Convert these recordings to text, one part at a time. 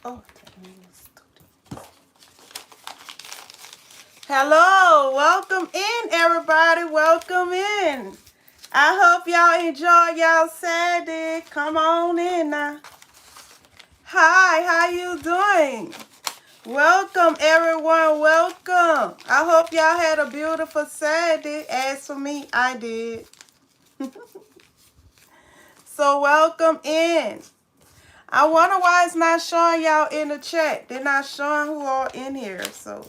Oh, hello, welcome in, everybody. Welcome in. I hope y'all enjoy y'all Saturday. Come on in now. Hi, how you doing? Welcome, everyone. Welcome. I hope y'all had a beautiful Saturday. As for me, I did. So welcome in. I wonder why it's not showing y'all in the chat. They're not showing who are in here. So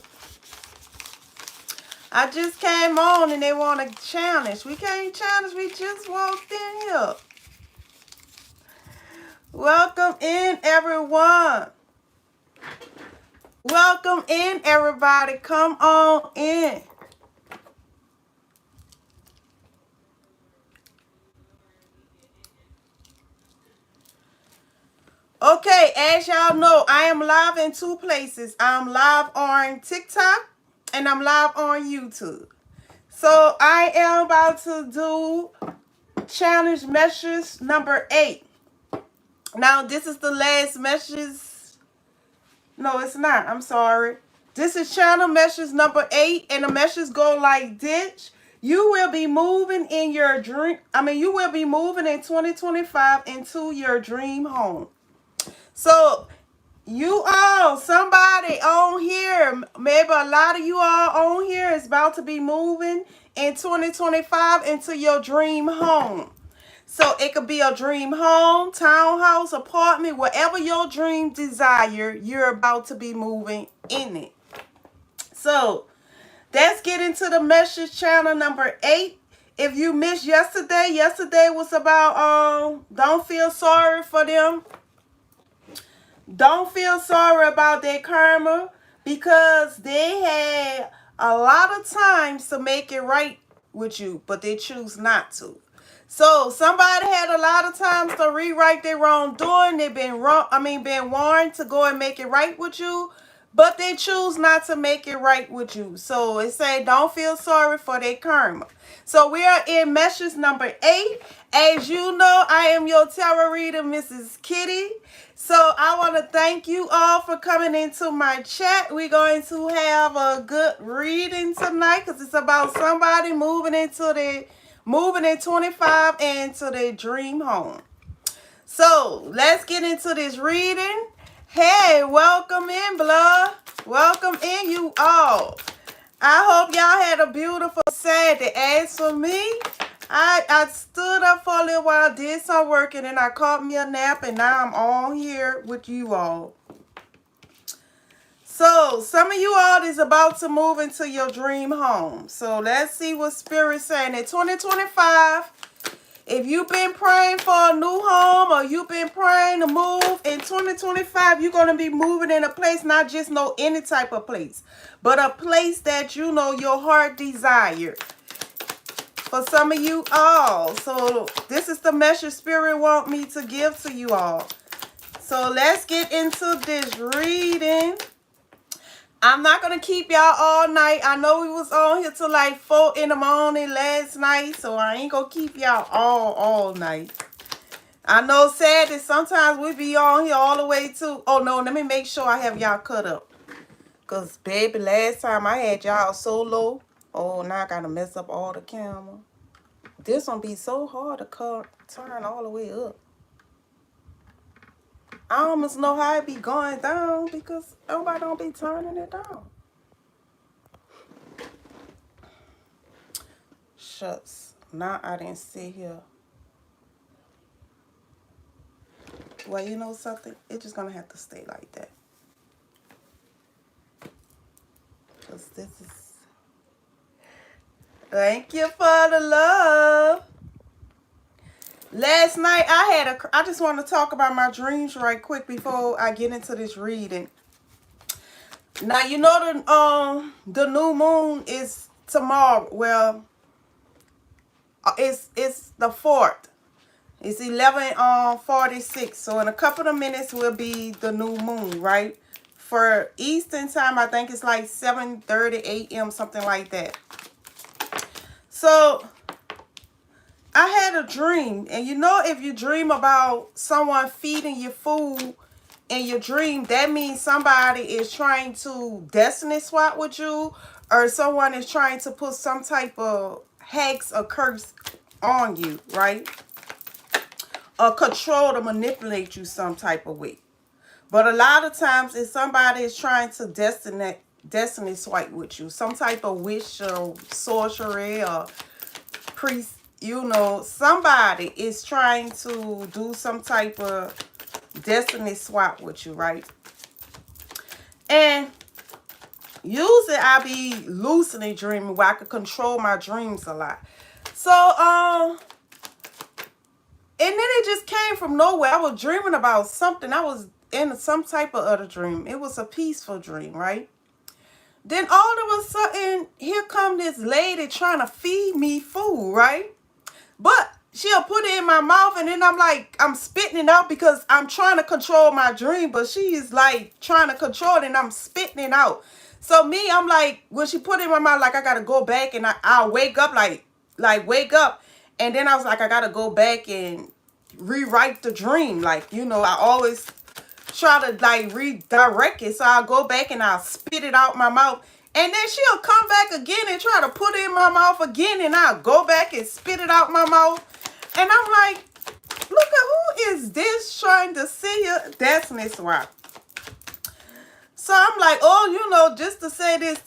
I just came on and they want to challenge. We can't challenge. We just walked in here. Welcome in, everyone. Welcome in, everybody. Come on in. Okay, as y'all know, I am live in two places. I'm live on TikTok and I'm live on YouTube. So I am about to do challenge measures number 8. Now, this is the last measures. No, it's not. I'm sorry. This is channel measures number 8, and the measures go like this. You will be moving in your dream. You will be moving in 2025 into your dream home. So, you all, somebody on here, maybe a lot of you all on here is about to be moving in 2025 into your dream home. So it could be a dream home, townhouse, apartment, whatever your dream desire, you're about to be moving in it. So let's get into the message channel number 8. If you missed yesterday was about don't feel sorry for them. Don't feel sorry about their karma, because they had a lot of times to make it right with you, but they choose not to. So somebody had a lot of times to rewrite their wrongdoing. They've been been warned to go and make it right with you, but they choose not to make it right with you. So it say don't feel sorry for their karma. So we are in message number 8. As you know, I am your tarot reader, Mrs. Kitty. So I want to thank you all for coming into my chat. We're going to have a good reading tonight because it's about somebody moving in 25 and to their dream home. So let's get into this reading. Hey, welcome in, blood. Welcome in, you all. I hope y'all had a beautiful Saturday. As for me, I stood up for a little while, did some work, and then I caught me a nap, and now I'm on here with you all. So, some of you all is about to move into your dream home. So, let's see what Spirit's saying. In 2025, if you've been praying for a new home or you've been praying to move, in 2025, you're going to be moving in a place, not just any type of place, but a place that you know your heart desired. For some of you all. So this is the message Spirit want me to give to you all. So let's get into this reading. I'm not going to keep y'all all night. I know we was on here till like 4 in the morning last night. So I ain't going to keep y'all all night. I know sad that sometimes we be on here all the way to... Oh no, let me make sure I have y'all cut up. Because baby, last time I had y'all so low. Oh, now I got to mess up all the camera. This one be so hard to turn all the way up. I almost know how it be going down because nobody don't be turning it down. Shucks. Now I didn't sit here. Well, you know something? It's just going to have to stay like that. Because this is... Thank you for the love. Last night I just want to talk about my dreams right quick before I get into this reading. Now you know the new moon is tomorrow. Well, it's the 4th. It's 11:46. So in a couple of minutes will be the new moon, right? For Eastern time, I think it's like 7:30 a.m. something like that. So I had a dream, and you know if you dream about someone feeding you food in your dream, that means somebody is trying to destiny swap with you, or someone is trying to put some type of hex or curse on you, right? Or control to manipulate you some type of way. But a lot of times, if somebody is trying to destiny swipe with you, some type of witch or sorcery or priest, you know, somebody is trying to do some type of destiny swap with you, right? And usually I be lucid dreaming where I could control my dreams a lot. So, and then it just came from nowhere. I was dreaming about something. I was in some type of other dream. It was a peaceful dream, right? Then all of a sudden, here come this lady trying to feed me food, right? But she'll put it in my mouth, and then I'm like, I'm spitting it out because I'm trying to control my dream, but she's like trying to control it, and I'm spitting it out. So me, I'm like, when she put it in my mouth, like I gotta go back, and I'll wake up, like wake up, and then I was like, I gotta go back and rewrite the dream. Like, you know, I always try to like redirect it. So I'll go back and I'll spit it out my mouth. And then she'll come back again and try to put it in my mouth again. And I'll go back and spit it out my mouth. And I'm like, look at who is this trying to see you? That's Miss Rock. So I'm like, oh, you know, just to say this,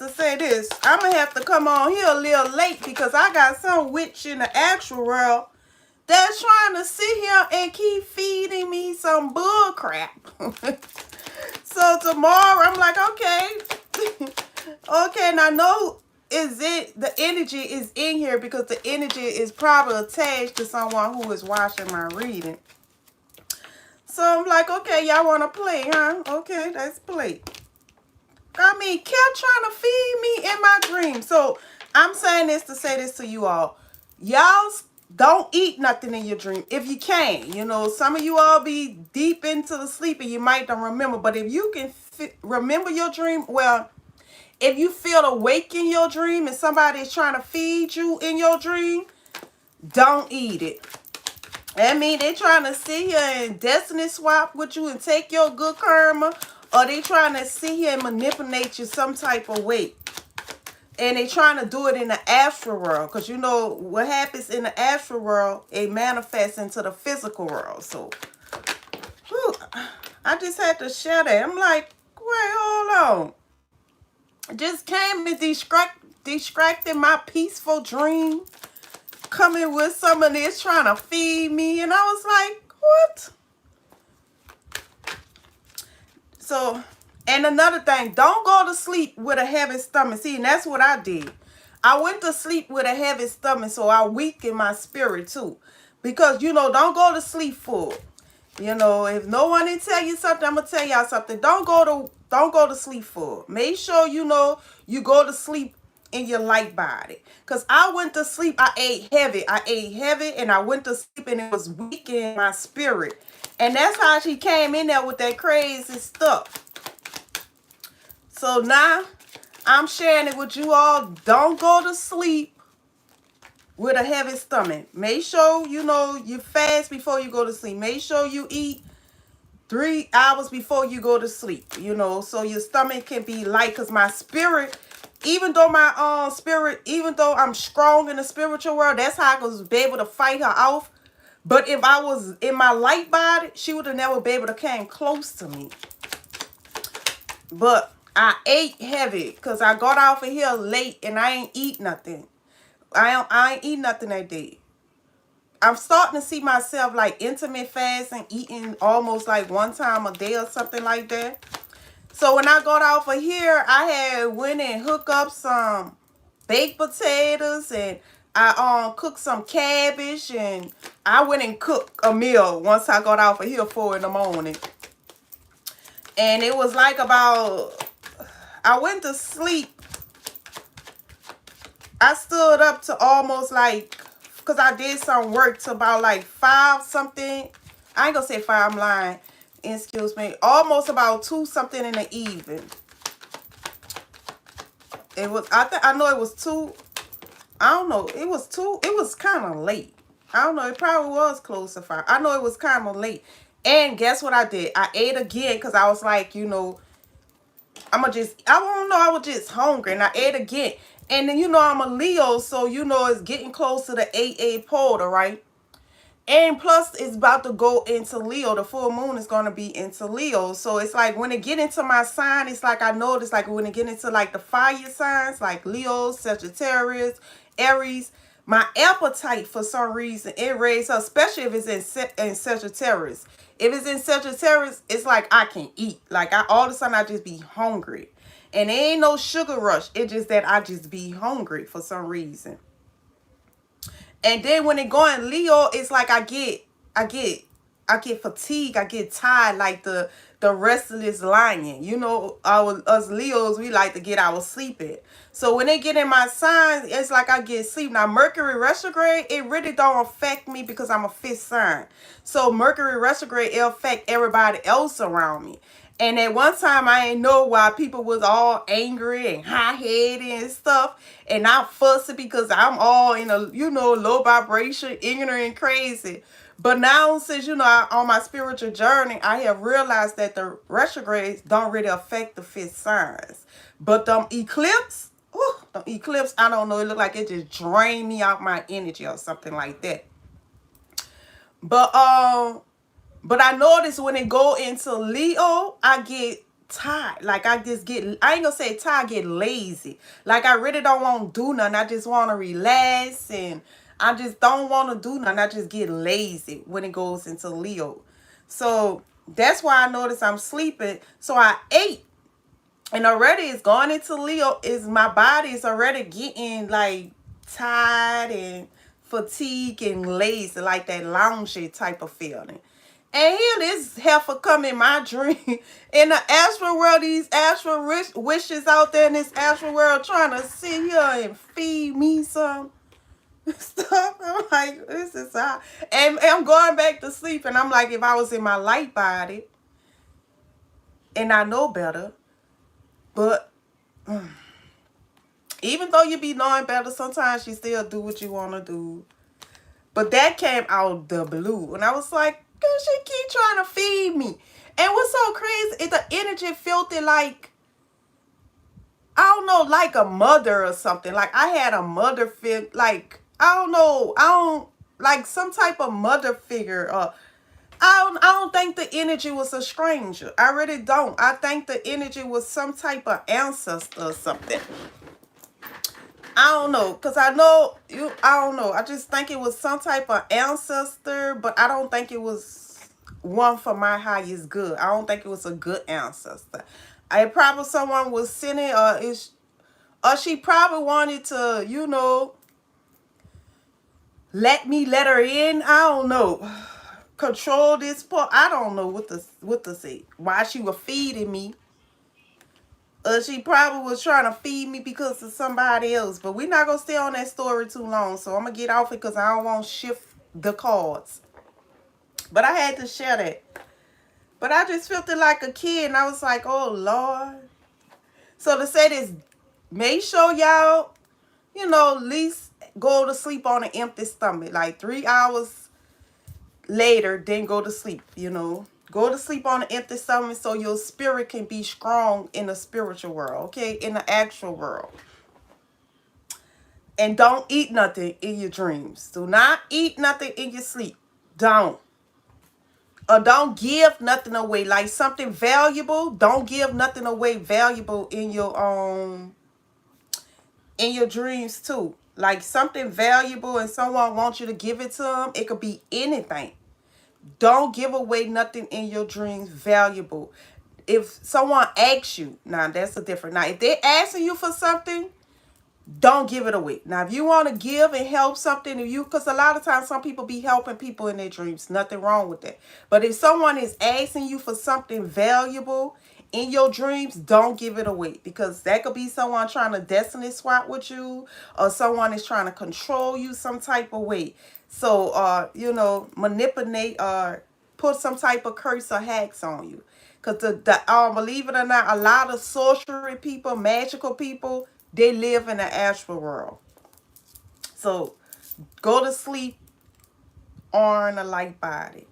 I'm going to have to come on here a little late because I got some witch in the actual world that's trying to sit here and keep feeding me some bull crap. So tomorrow I'm like, okay. Okay, and I know the energy is in here because the energy is probably attached to someone who is watching my reading. So I'm like, okay, y'all want to play, huh? Okay, let's play. I mean, kept trying to feed me in my dream. So I'm saying this to say this to you all. Y'all don't eat nothing in your dream if you can. You know, some of you all be deep into the sleep and you might don't remember. But if you can remember your dream, well, if you feel awake in your dream and somebody is trying to feed you in your dream, don't eat it. I mean, they trying to sit here and destiny swap with you and take your good karma, or they trying to sit here and manipulate you some type of way. And they trying to do it in the astral world. Because you know what happens in the astral world, it manifests into the physical world. So, whew, I just had to share that. I'm like, wait, hold on. Just came and distracted my peaceful dream. Coming with some of this trying to feed me. And I was like, what? So, and another thing, don't go to sleep with a heavy stomach. See, and that's what I did. I went to sleep with a heavy stomach, so I weakened my spirit too. Because, you know, don't go to sleep full. You know, if no one didn't tell you something, I'm going to tell y'all something. Don't go to sleep full. Make sure, you know, you go to sleep in your light body. Because I went to sleep, I ate heavy. And I went to sleep and it was weakening my spirit. And that's how she came in there with that crazy stuff. So now I'm sharing it with you all. Don't go to sleep with a heavy stomach. Make sure, you know, you fast before you go to sleep. Make sure you eat 3 hours before you go to sleep, you know, so your stomach can be light. Because my spirit, even though even though I'm strong in the spiritual world, that's how I was able to fight her off. But if I was in my light body, she would have never been able to come close to me. But I ate heavy because I got off of here late and I ain't eat nothing. I ain't eat nothing that day. I'm starting to see myself like intermittent fasting, eating almost like 1 time a day or something like that. So when I got off of here, I had went and hooked up some baked potatoes and I cooked some cabbage and I went and cooked a meal once I got off of here 4 in the morning. And it was like I went to sleep. I stood up to almost like, because I did some work to about like 5 something. I ain't gonna say 5, I'm lying. Excuse me. Almost about 2 something in the evening. It was, I know it was 2. I don't know. It was 2. It was kind of late. I don't know. It probably was close to 5. I know it was kind of late. And guess what I did? I ate again because I was like, I don't know, I was just hungry and I ate again. And then, I'm a Leo, so, it's getting close to the 8-8 portal, right? And plus, it's about to go into Leo. The full moon is going to be into Leo. So it's like when it get into my sign, it's like I notice like when it get into like the fire signs, like Leo, Sagittarius, Aries, my appetite for some reason, it raises up, especially if it's in Sagittarius. If it's in Sagittarius, it's like I can eat. Like all of a sudden I just be hungry. And it ain't no sugar rush. It's just that I just be hungry for some reason. And then when it go in Leo, it's like I get fatigued, I get tired, like the restless lion. Us Leos, we like to get our sleep in. So when they get in my sign, it's like I get sleep. Now Mercury retrograde, it really don't affect me because I'm a fifth sign. So Mercury retrograde, it affect everybody else around me. And at one time, I didn't know why people was all angry and high-headed and stuff. And I'm fussy because I'm all in a, low vibration, ignorant and crazy. But now, since, on my spiritual journey, I have realized that the retrogrades don't really affect the fifth signs. But them eclipse, I don't know, it look like it just drained me out my energy or something like that. But I notice when it go into Leo, I get tired. Like I ain't gonna say tired, I get lazy. Like I really don't want to do nothing. I just want to relax and I just don't want to do nothing. I just get lazy when it goes into Leo. So that's why I notice I'm sleeping. So I ate. And already it's going into Leo. My body is already getting like tired and fatigued and lazy, like that loungy type of feeling. And here this heifer come in my dream. In the astral world, these astral wishes out there in this astral world trying to sit here and feed me some stuff. I'm like, this is how. And I'm going back to sleep. And I'm like, if I was in my light body, and I know better, but even though you be knowing better, sometimes you still do what you want to do. But that came out the blue. And I was like, she keep trying to feed me. And what's so crazy is the energy felt it like, I don't know, like a mother or something. Like I had a mother figure, like, like some type of mother figure. I don't think the energy was a stranger. I really don't. I think the energy was some type of ancestor or something. I don't know, because I don't know. I just think it was some type of ancestor, but I don't think it was one for my highest good. I don't think it was a good ancestor. I probably someone was sending, or she probably wanted to, let her in. I don't know. Control this part. I don't know what to say. Why she was feeding me. She probably was trying to feed me because of somebody else. But we're not going to stay on that story too long. So I'm going to get off it because I don't want to shift the cards. But I had to share that. But I just felt it like a kid. And I was like, oh, Lord. So to say this, make sure y'all, at least go to sleep on an empty stomach. Like 3 hours later, then go to sleep, Go to sleep on an empty stomach so your spirit can be strong in the spiritual world, okay? In the actual world. And don't eat nothing in your dreams. Do not eat nothing in your sleep. Don't. Or don't give nothing away. Like something valuable, don't give nothing away valuable in your dreams too. Like something valuable and someone wants you to give it to them, it could be anything. Don't give away nothing in your dreams valuable. If someone asks you, now that's a different. Now, if they're asking you for something, don't give it away. Now, if you want to give and help something to you, because a lot of times some people be helping people in their dreams. Nothing wrong with that. But if someone is asking you for something valuable in your dreams, don't give it away. Because that could be someone trying to destiny swap with you, or someone is trying to control you some type of way. So, manipulate or put some type of curse or hacks on you. Because believe it or not, a lot of sorcery people, magical people, they live in the astral world. So, go to sleep on a light body.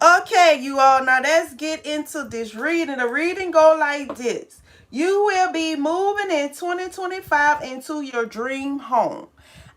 Okay, you all, now let's get into this reading. The reading go like this. You will be moving in 2025 into your dream home.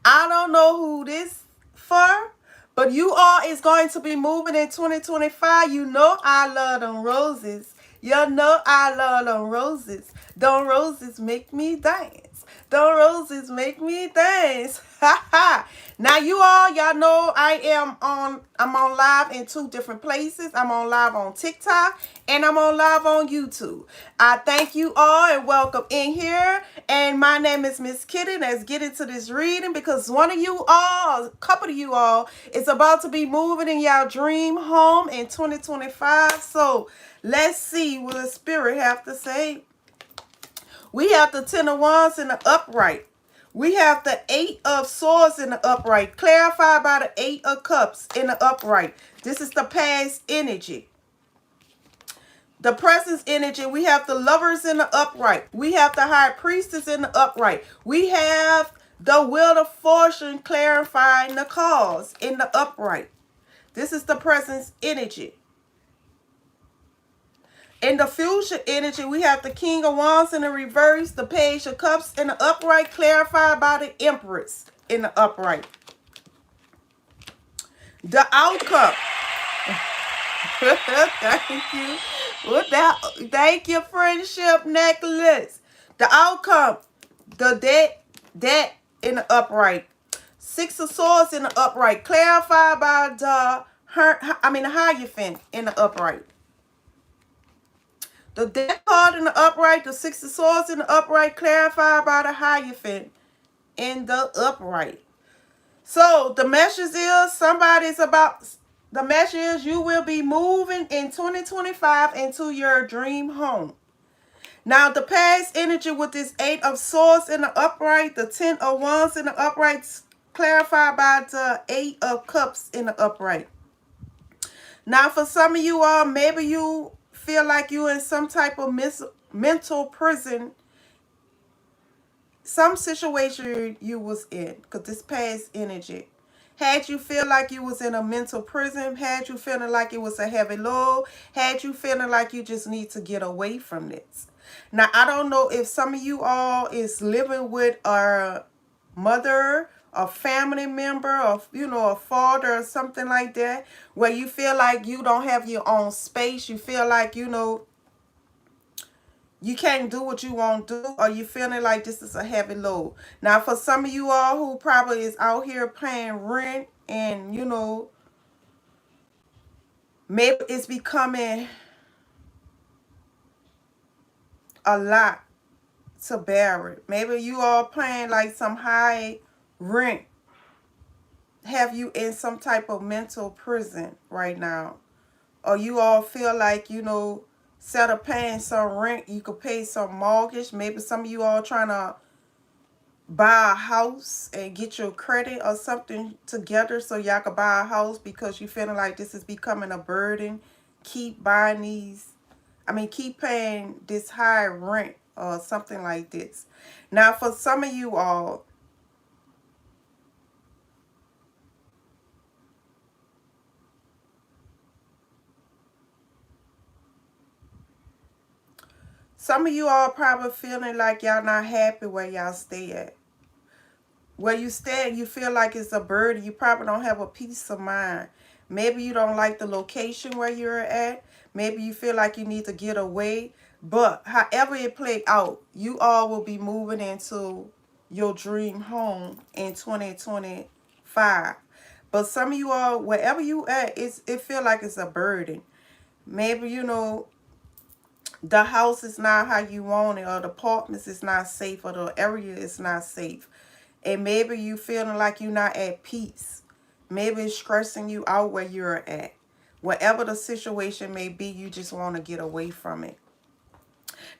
I don't know who this for, but you all is going to be moving in 2025. You know I love them roses. You know I love them roses. Them roses make me dance. Them roses make me dance. Ha ha. Now you all, y'all know I'm on live in two different places. I'm on live on TikTok and I'm on live on YouTube. I thank you all and welcome in here. And my name is Miss Kitty. Let's get into this reading because one of you all, a couple of you all, is about to be moving in your dream home in 2025. So let's see what the spirit have to say. We have the Ten of Wands in the upright. We have the Eight of Swords in the upright, clarified by the Eight of Cups in the upright. This is the past energy. The presence energy, we have the Lovers in the upright. We have the High Priestess in the upright. We have the Wheel of Fortune clarifying the cause in the upright. This is the presence energy. In the future energy, we have the King of Wands in the reverse, the Page of Cups in the upright, clarified by the Empress in the upright. The outcome. Thank you. What that? Thank you, friendship necklace. The outcome. The debt in the upright. Six of Swords in the upright, clarified by the Hierophant in the upright. The Death card in the upright, the Six of Swords in the upright, clarified by the Hierophant in the upright. So the message is the message is you will be moving in 2025 into your dream home. Now the past energy with this Eight of Swords in the upright, the Ten of Wands in the upright, clarified by the Eight of Cups in the upright. Now for some of you all, maybe you feel like you're in some type of mental prison, some situation you was in, because this past energy had you feel like you was in a mental prison, had you feeling like it was a heavy load, had you feeling like you just need to get away from this. Now I don't know if some of you all is living with a mother, a family member, or a father or something like that, where you feel like you don't have your own space. You feel like you can't do what you want to do, or you feeling like this is a heavy load. Now for some of you all who probably is out here paying rent and maybe it's becoming a lot to bear it. Maybe you all paying like some high rent, have you in some type of mental prison right now. Or you all feel like, instead of paying some rent, you could pay some mortgage. Maybe some of you all trying to buy a house and get your credit or something together so y'all could buy a house because you feeling like this is becoming a burden. Keep paying this high rent or something like this. Now for some of you all, probably feeling like y'all not happy where y'all stay at. Where you stay, you feel like it's a burden. You probably don't have a peace of mind. Maybe you don't like the location where you're at. Maybe you feel like you need to get away. But however it played out, you all will be moving into your dream home in 2025. But some of you all, wherever you at, it feel like it's a burden. Maybe, the house is not how you want it, or the apartments is not safe, or the area is not safe. And maybe you feeling like you're not at peace. Maybe it's stressing you out where you're at. Whatever the situation may be, you just want to get away from it.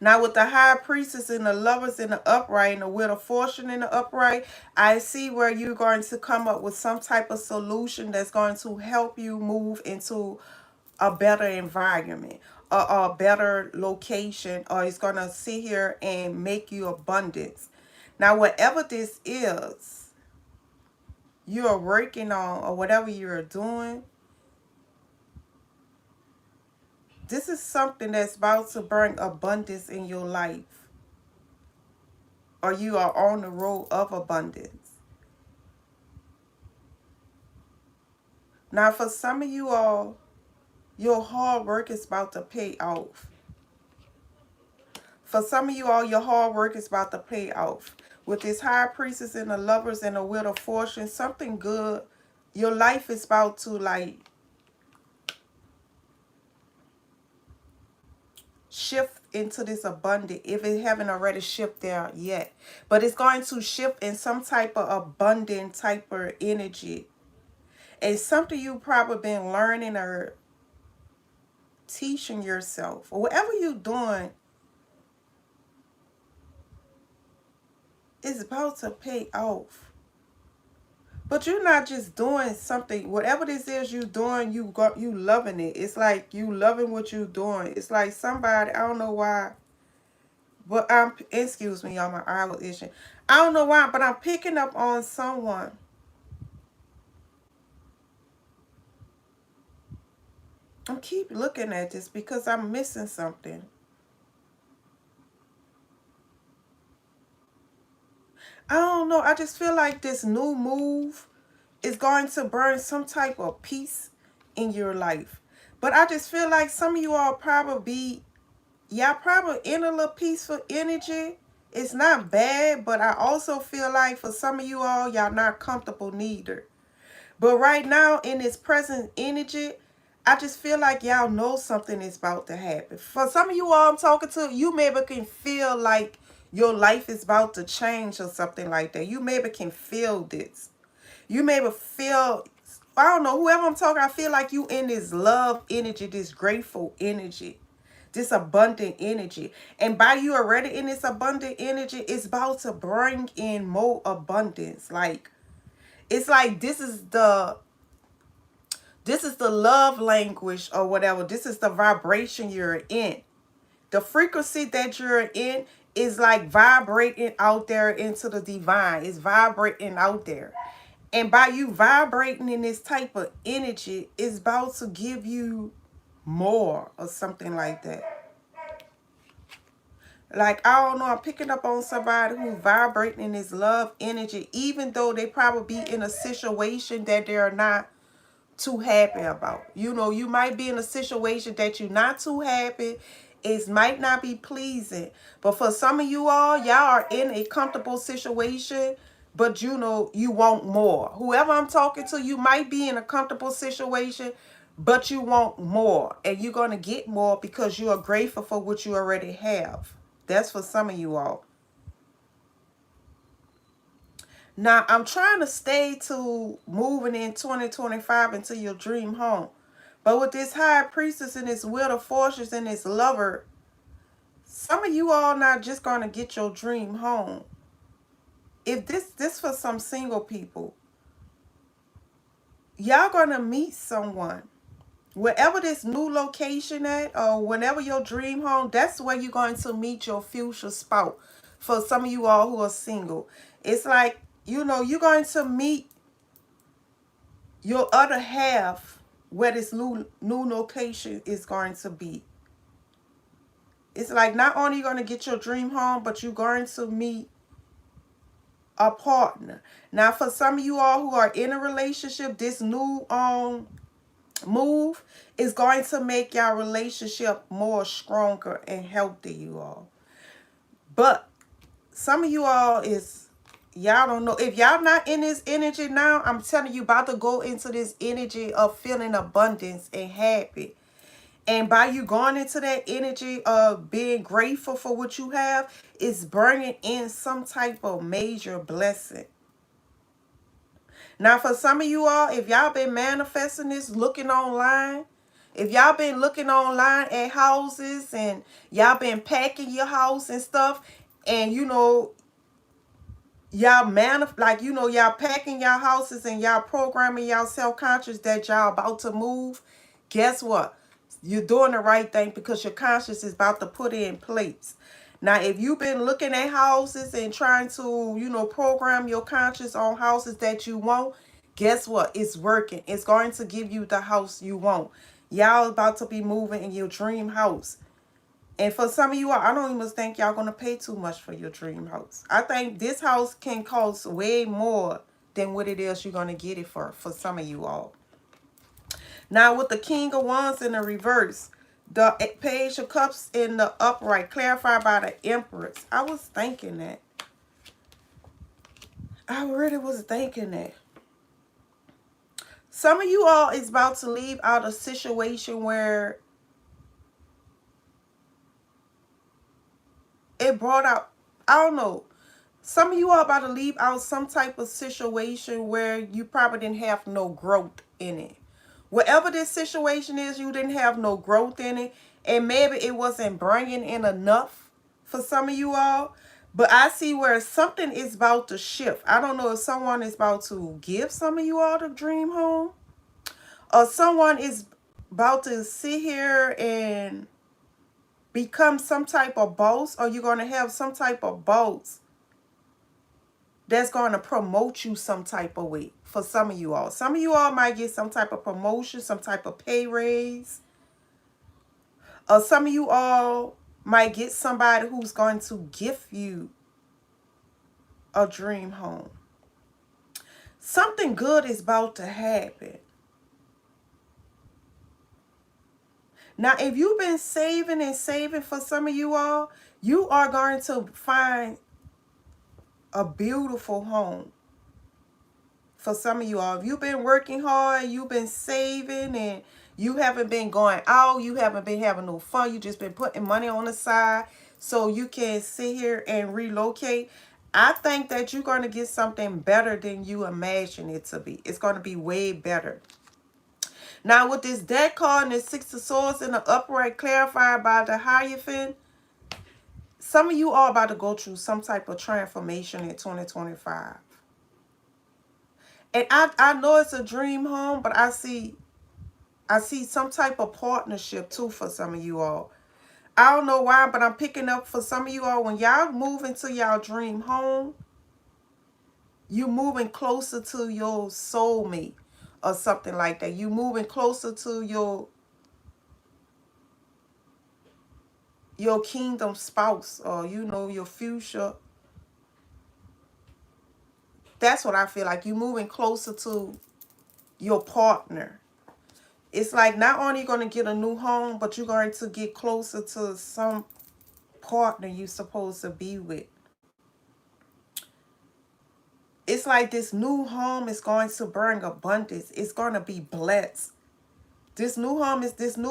Now with the High Priestess and the Lovers in the upright and the Wheel of Fortune in the upright, I see where you're going to come up with some type of solution that's going to help you move into a better environment, a better location, or it's going to sit here and make you abundance. Now whatever this is you're working on, or whatever you're doing, This is something that's about to bring abundance in your life, or you are on the road of abundance. Now, for some of you all, your hard work is about to pay off. For some of you all, your hard work is about to pay off. With this high priestess and the lovers and the wheel of fortune, something good. Your life is about to like shift into this abundant, if it haven't already shifted there yet. But it's going to shift in some type of abundant type of energy. It's something you probably been learning or teaching yourself, or whatever you're doing is about to pay off. But you're not just doing something, whatever this is you doing, you loving it. It's like you loving what you doing. It's like somebody, I don't know why, but excuse me, y'all, my eye was itching. I don't know why, but I'm picking up on someone. I'm keep looking at this because I'm missing something. I don't know. I just feel like this new move is going to bring some type of peace in your life. But I just feel like some of you all y'all probably in a little peaceful energy. It's not bad, but I also feel like for some of you all, y'all not comfortable neither. But right now, in this present energy, I just feel like y'all know something is about to happen. For some of you all I'm talking to, you maybe can feel like your life is about to change or something like that. You maybe can feel this. You maybe feel, I don't know, whoever I'm talking, I feel like you in this love energy, this grateful energy, this abundant energy. And by you already in this abundant energy, it's about to bring in more abundance. Like, it's like this is the love language or whatever. This is the vibration you're in. The frequency that you're in is like vibrating out there into the divine. It's vibrating out there. And by you vibrating in this type of energy, it's about to give you more or something like that. Like, I don't know, I'm picking up on somebody who's vibrating in this love energy, even though they probably be in a situation that they're not too happy about. You know, you might be in a situation that you're not too happy. It might not be pleasing. But for some of you all, y'all are in a comfortable situation, but you know, you want more. Whoever I'm talking to, you might be in a comfortable situation, but you want more. And you're going to get more because you are grateful for what you already have. That's for some of you all. Now, I'm trying to stay to moving in 2025 into your dream home. But with this high priestess and this wheel of fortunes and this lover, some of you all not just going to get your dream home. If this for some single people, y'all going to meet someone. Wherever this new location at, or whenever your dream home, that's where you're going to meet your future spouse. For some of you all who are single, it's like, you know, you're going to meet your other half where this new location is going to be. It's like not only you're going to get your dream home, but you're going to meet a partner. Now, for some of you all who are in a relationship, this new move is going to make your relationship more stronger and healthy, you all. But some of you all is, y'all don't know. If y'all not in this energy now, I'm telling you, about to go into this energy of feeling abundance and happy. And by you going into that energy of being grateful for what you have, it's bringing in some type of major blessing. Now, for some of you all, if y'all been manifesting this, looking online, if y'all been looking online at houses and y'all been packing your house and stuff, and you know, y'all y'all packing y'all houses and y'all programming y'all self-conscious that y'all about to move, guess what? You're doing the right thing because your conscious is about to put it in place. Now, if you've been looking at houses and trying to, you know, program your conscious on houses that you want, guess what? It's working. It's going to give you the house you want. Y'all about to be moving in your dream house. And for some of you, I don't even think y'all going to pay too much for your dream house. I think this house can cost way more than what it is you're going to get it for some of you all. Now, with the King of Wands in the reverse, the Page of Cups in the upright, clarified by the Empress. I was thinking that. I really was thinking that. Some of you all is about to leave out a situation where it brought out, I don't know. Some of you are about to leave out some type of situation where you probably didn't have no growth in it. Whatever this situation is, you didn't have no growth in it. And maybe it wasn't bringing in enough for some of you all. But I see where something is about to shift. I don't know if someone is about to give some of you all the dream home. Or someone is about to sit here and become some type of boss. Or you're going to have some type of boss that's going to promote you some type of way for some of you all. Some of you all might get some type of promotion, some type of pay raise. Or some of you all might get somebody who's going to gift you a dream home. Something good is about to happen. Now, if you've been saving and saving for some of you all, you are going to find a beautiful home. For some of you all, if you've been working hard, you've been saving, and you haven't been going out, you haven't been having no fun, you just been putting money on the side so you can sit here and relocate, I think that you're going to get something better than you imagine it to be. It's going to be way better. Now, with this deck card and the Six of Swords in the upright, clarified by the Hierophant, some of you are about to go through some type of transformation in 2025. And I know it's a dream home, but I see some type of partnership too for some of you all. I don't know why, but I'm picking up for some of you all, when y'all move into y'all dream home, you moving closer to your soulmate or something like that. You moving closer to your kingdom spouse, or your future. That's what I feel like. You moving closer to your partner. It's like not only you're going to get a new home, but you're going to get closer to some partner you're supposed to be with. It's like this new home is going to bring abundance. It's going to be blessed. This new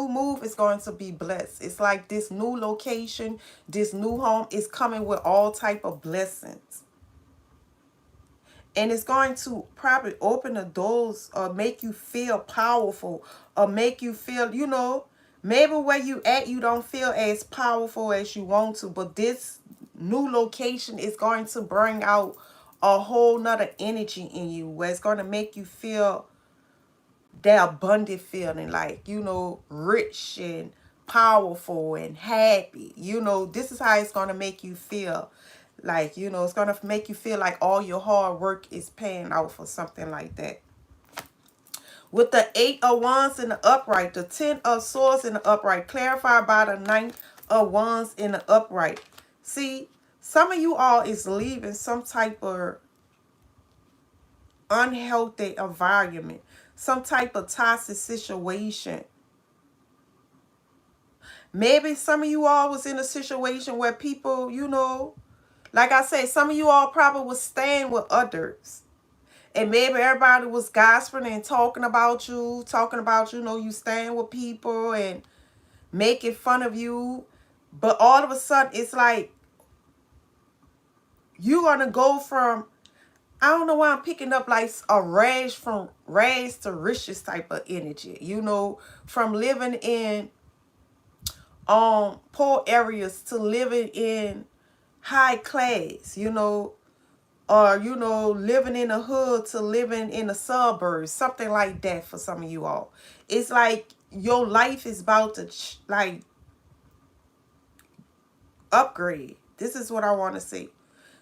move is going to be blessed. It's like this new location, this new home is coming with all type of blessings. And it's going to probably open the doors or make you feel powerful, or make you feel, maybe where you at, you don't feel as powerful as you want to. But this new location is going to bring out a whole nother energy in you, where it's going to make you feel that abundant feeling, like, rich and powerful and happy. This is how it's going to make you feel. Like, it's going to make you feel like all your hard work is paying off or something like that. With the 8 of Wands in the upright, the 10 of Swords in the upright, clarified by the 9 of Wands in the upright. See, some of you all is leaving some type of unhealthy environment, some type of toxic situation. Maybe some of you all was in a situation where people, like I said, some of you all probably was staying with others. And maybe everybody was gossiping and talking about you, you staying with people and making fun of you. But all of a sudden, it's like you're going to go from, I don't know why I'm picking up like a rags to riches type of energy, from living in poor areas to living in high class, or living in the hood to living in the suburbs, something like that for some of you all. It's like your life is about to like upgrade. This is what I want to see.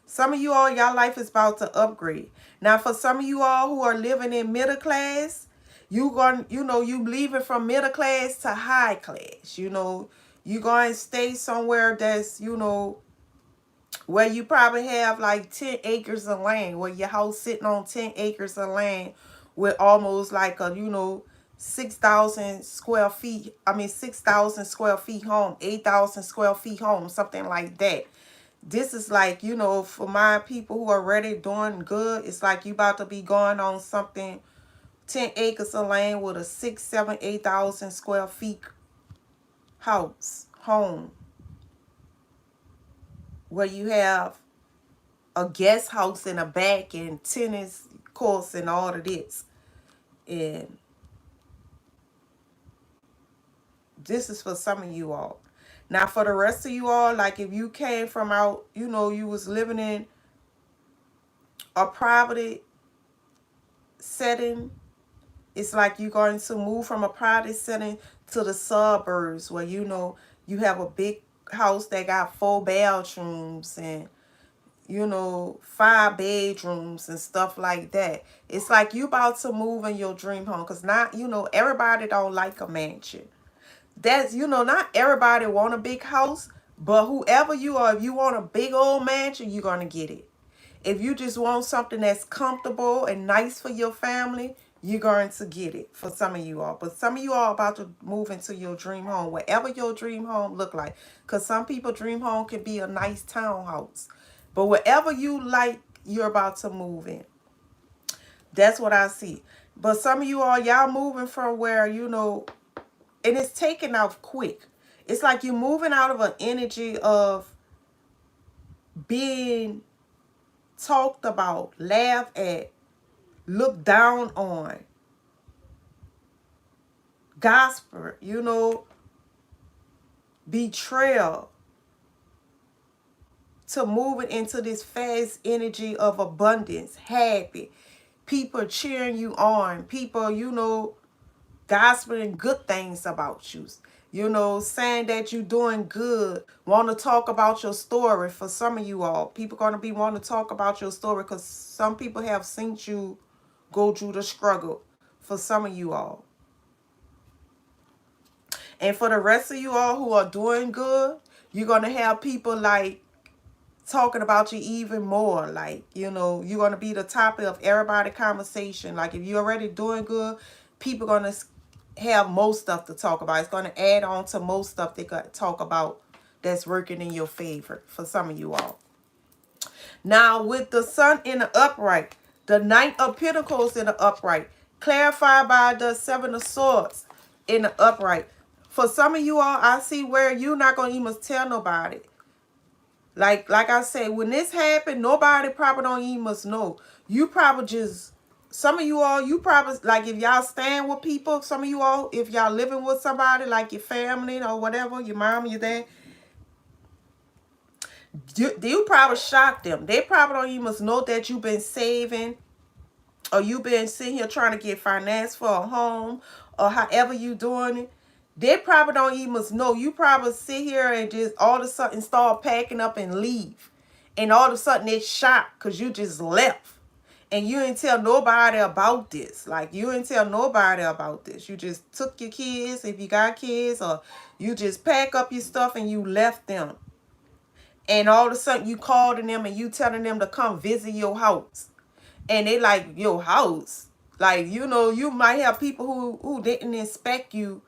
Some of you all, y'all life is about to upgrade. Now, for some of you all who are living in middle class, you leaving from middle class to high class. You going to stay somewhere that's, where you probably have like 10 acres of land, where your house sitting on 10 acres of land with almost like a, 6,000 square feet. I mean, 6,000 square feet home, 8,000 square feet home, something like that. This is like, for my people who are already doing good, it's like you about to be going on something, 10 acres of land with a 6, 7, 8,000 square feet home, where you have a guest house in the back and tennis courts and all of this. And this is for some of you all. Now, for the rest of you all, like if you came from out, you was living in a private setting, it's like you're going to move from a private setting to the suburbs where, you have a big house that got 4 bathrooms and 5 bedrooms and stuff like that. It's like you about to move in your dream home, because not, everybody don't like a mansion. That's, not everybody want a big house, but whoever you are, if you want a big old mansion, you're going to get it. If you just want something that's comfortable and nice for your family, you're going to get it for some of you all. But some of you all about to move into your dream home, whatever your dream home look like. Because some people dream home can be a nice townhouse. But whatever you like, you're about to move in. That's what I see. But some of you all, y'all moving from where, and it's taking off quick. It's like you're moving out of an energy of being talked about, laughed at, looked down on, gospel, betrayal, to moving into this fast energy of abundance, happy. People cheering you on. People, gospeling good things about you. Saying that you're doing good. Want to talk about your story for some of you all. People going to be wanting to talk about your story because some people have seen you go through the struggle for some of you all. And for the rest of you all who are doing good, you're going to have people like talking about you even more. Like, you're going to be the topic of everybody's conversation. Like, if you're already doing good, people going to have most stuff to talk about. It's going to add on to most stuff they got to talk about that's working in your favor for some of you all. Now, with the sun in the upright, the Knight of Pentacles in the upright, clarified by the Seven of Swords in the upright. For some of you all, I see where you're not going to even tell nobody. Like I said, when this happened, nobody probably don't even must know. You probably just, some of you all, you probably, like if y'all staying with people, some of you all, if y'all living with somebody, like your family or whatever, your mom, your dad, you probably shock them. They probably don't even must know that you've been saving, or you've been sitting here trying to get finance for a home, or however you doing it. They probably don't even must know. You probably sit here and just all of a sudden start packing up and leave. And all of a sudden it's shocked because you just left. And you didn't tell nobody about this. Like, you didn't tell nobody about this. You just took your kids, if you got kids, or you just pack up your stuff and you left them. And all of a sudden you calling them and you telling them to come visit your house. And they like, your house? Like, you might have people who didn't expect you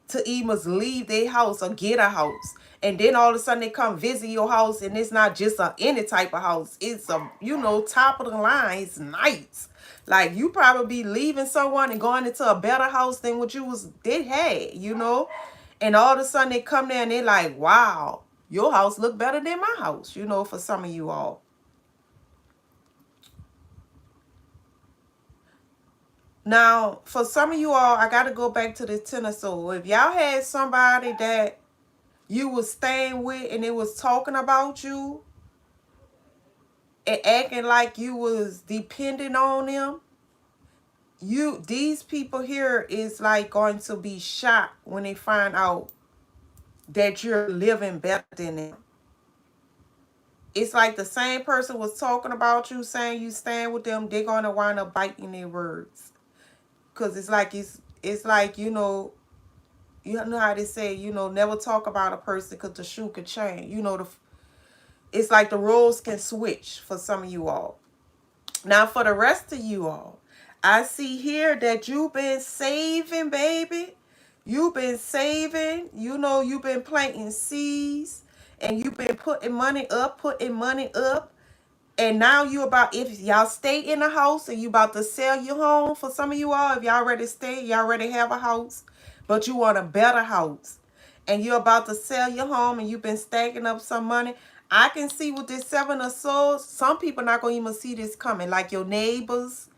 to even leave their house or get a house. And then all of a sudden they come visit your house, and it's not just any type of house. It's a, top of the line. It's nice. Like, you probably be leaving someone and going into a better house than what they had, And all of a sudden they come there and they like, wow, your house look better than my house, for some of you all. Now, for some of you all, I got to go back to the Ten of Swords. If y'all had somebody that you was staying with and it was talking about you and acting like you was dependent on them, these people here is like going to be shocked when they find out that you're living better than them. It's like the same person was talking about you, saying you stand with them, they're going to wind up biting their words. because it's like, you know how they say, never talk about a person because the shoe could change. It's like the roles can switch for some of you all. Now, for the rest of you all, I see here that you've been saving, baby. You've been saving. You've been planting seeds, and you've been putting money up, putting money up. And now if y'all stay in the house and you about to sell your home, for some of you all, if y'all already stay, you already have a house, but you want a better house, and you're about to sell your home and you've been stacking up some money. I can see with this Seven of Swords, some people not going to even see this coming, like your neighbors,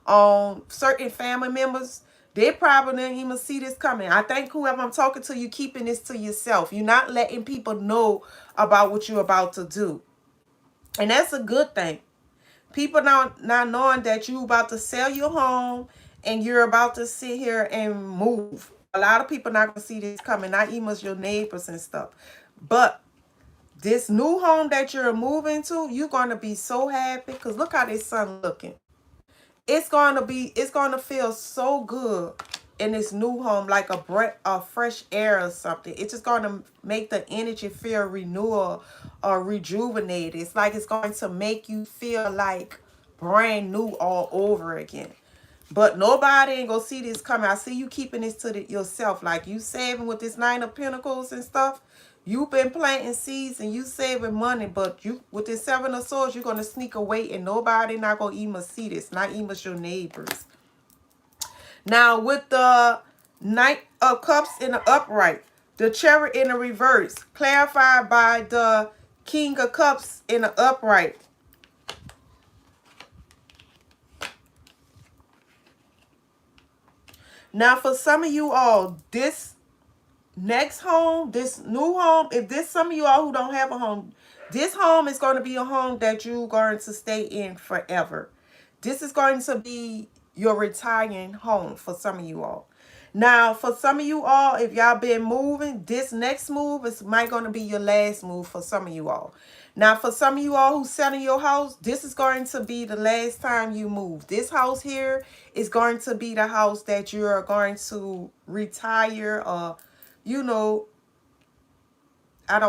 certain family members. They probably didn't even see this coming. I think whoever I'm talking to, you keeping this to yourself. You're not letting people know about what you're about to do. And that's a good thing. People not knowing that you about to sell your home and you're about to sit here and move. A lot of people not going to see this coming, not even your neighbors and stuff. But this new home that you're moving to, you're going to be so happy because look how this sun looking. It's going to feel so good in this new home, like a breath of fresh air or something. It's just going to make the energy feel renewal or rejuvenated. It's like it's going to make you feel like brand new all over again. But nobody ain't gonna see this coming. I see you keeping this to yourself. Like you saving with this Nine of Pentacles and stuff. You've been planting seeds and you saving money. But you with this Seven of Swords, you're gonna sneak away and nobody not gonna even see this. Not even your neighbors. Now with the Knight of Cups in the upright, the Chariot in the reverse, clarified by the King of Cups in the upright. Now, for some of you all, this next home, this new home, if this some of you all who don't have a home, this home is going to be a home that you're going to stay in forever. This is going to be your retiring home for some of you all. Now, for some of you all, if y'all been moving, this next move might going to be your last move for some of you all. Now, for some of you all who selling your house, this is going to be the last time you move. This house here is going to be the house that you're going to retire. I don't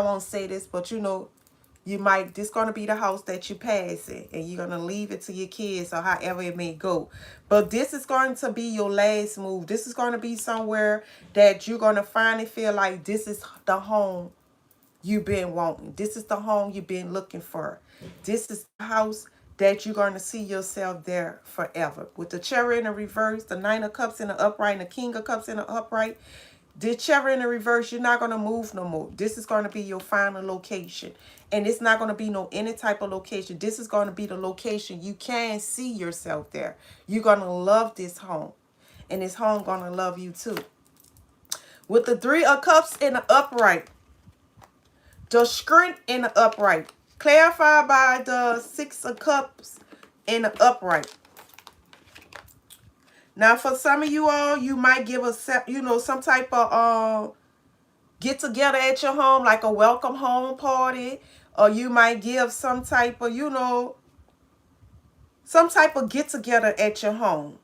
want to say this, but this going to be the house that you pass it, and you're going to leave it to your kids or however it may go. But this is going to be your last move. This is going to be somewhere that you're going to finally feel like this is the home you've been wanting. This is the home you've been looking for. This is the house that you're going to see yourself there forever. With the Chariot in the reverse, the Nine of Cups in the upright, and the King of Cups in the upright, the Chariot in the reverse, you're not going to move no more. This is going to be your final location. And it's not going to be any type of location. This is going to be the location you can see yourself there. You're going to love this home. And this home going to love you too. With the Three of Cups in the upright, the Strength in the upright, clarified by the Six of Cups in the upright. Now, for some of you all, you might give some type of get together at your home, like a welcome home party, or you might give some type of get together at your home.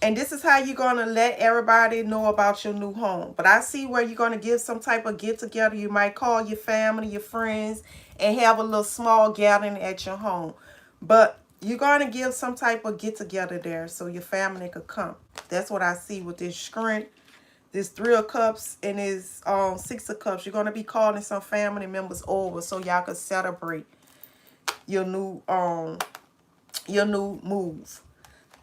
And this is how you're going to let everybody know about your new home. But I see where you're going to give some type of get-together. You might call your family, your friends, and have a little small gathering at your home. But you're going to give some type of get-together there so your family could come. That's what I see with this Strength, this Three of Cups, and this Six of Cups. You're going to be calling some family members over so y'all could celebrate your new move.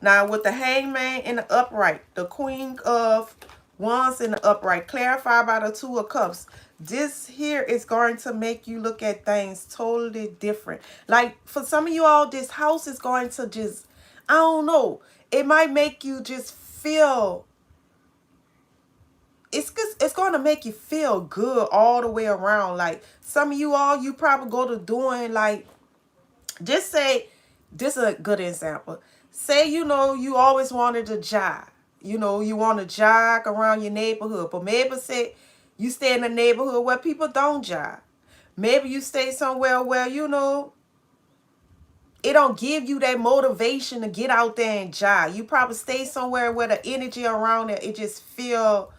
Now, with the Hangman in the upright, the Queen of Wands in the upright, clarified by the Two of Cups, this here is going to make you look at things totally different. Like, for some of you all, this house is going to just, I don't know, it might make you just feel, it's going to make you feel good all the way around. Like, some of you all, you probably go to doing, like, just say, this is a good example. Say, you always wanted to jog. You want to jog around your neighborhood. But maybe say you stay in a neighborhood where people don't jog. Maybe you stay somewhere where, it don't give you that motivation to get out there and jog. You probably stay somewhere where the energy around it, it just feel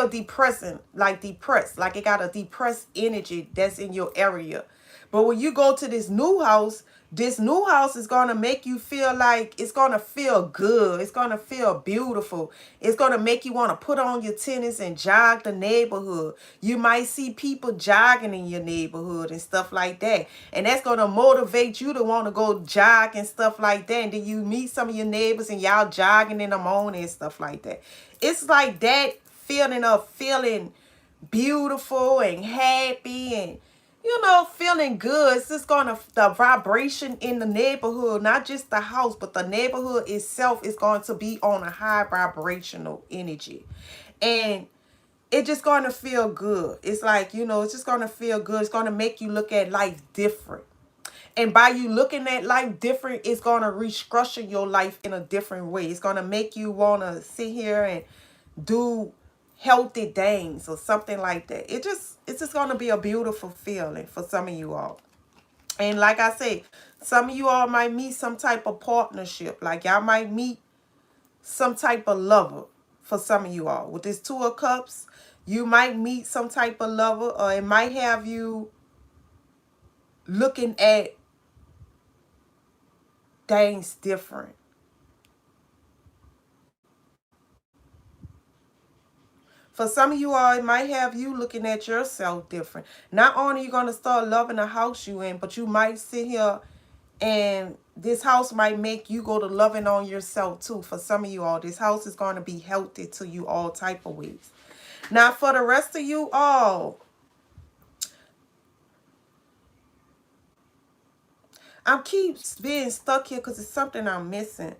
depressing, like depressed, like it got a depressed energy that's in your area. But when you go to this new house is going to make you feel like it's going to feel good. It's going to feel beautiful. It's going to make you want to put on your tennis and jog the neighborhood. You might see people jogging in your neighborhood and stuff like that. And that's going to motivate you to want to go jog and stuff like that. And then you meet some of your neighbors and y'all jogging in the morning and stuff like that. It's like that feeling of feeling beautiful and happy and feeling good. It's just gonna, the vibration in the neighborhood, not just the house, but the neighborhood itself is going to be on a high vibrational energy. And it's just gonna feel good. It's like, it's just gonna feel good. It's gonna make you look at life different. And by you looking at life different, it's gonna restructure your life in a different way. It's gonna make you wanna sit here and do healthy things or something like that. It's just gonna be a beautiful feeling for some of you all. And like I say, some of you all might meet some type of partnership. Like y'all might meet some type of lover for some of you all. With this Two of Cups, you might meet some type of lover, or it might have you looking at things different. For some of you all, it might have you looking at yourself different. Not only are you going to start loving the house you in, but you might sit here and this house might make you go to loving on yourself too. For some of you all, this house is going to be healthy to you all type of ways. Now, for the rest of you all, I keep being stuck here because it's something I'm missing.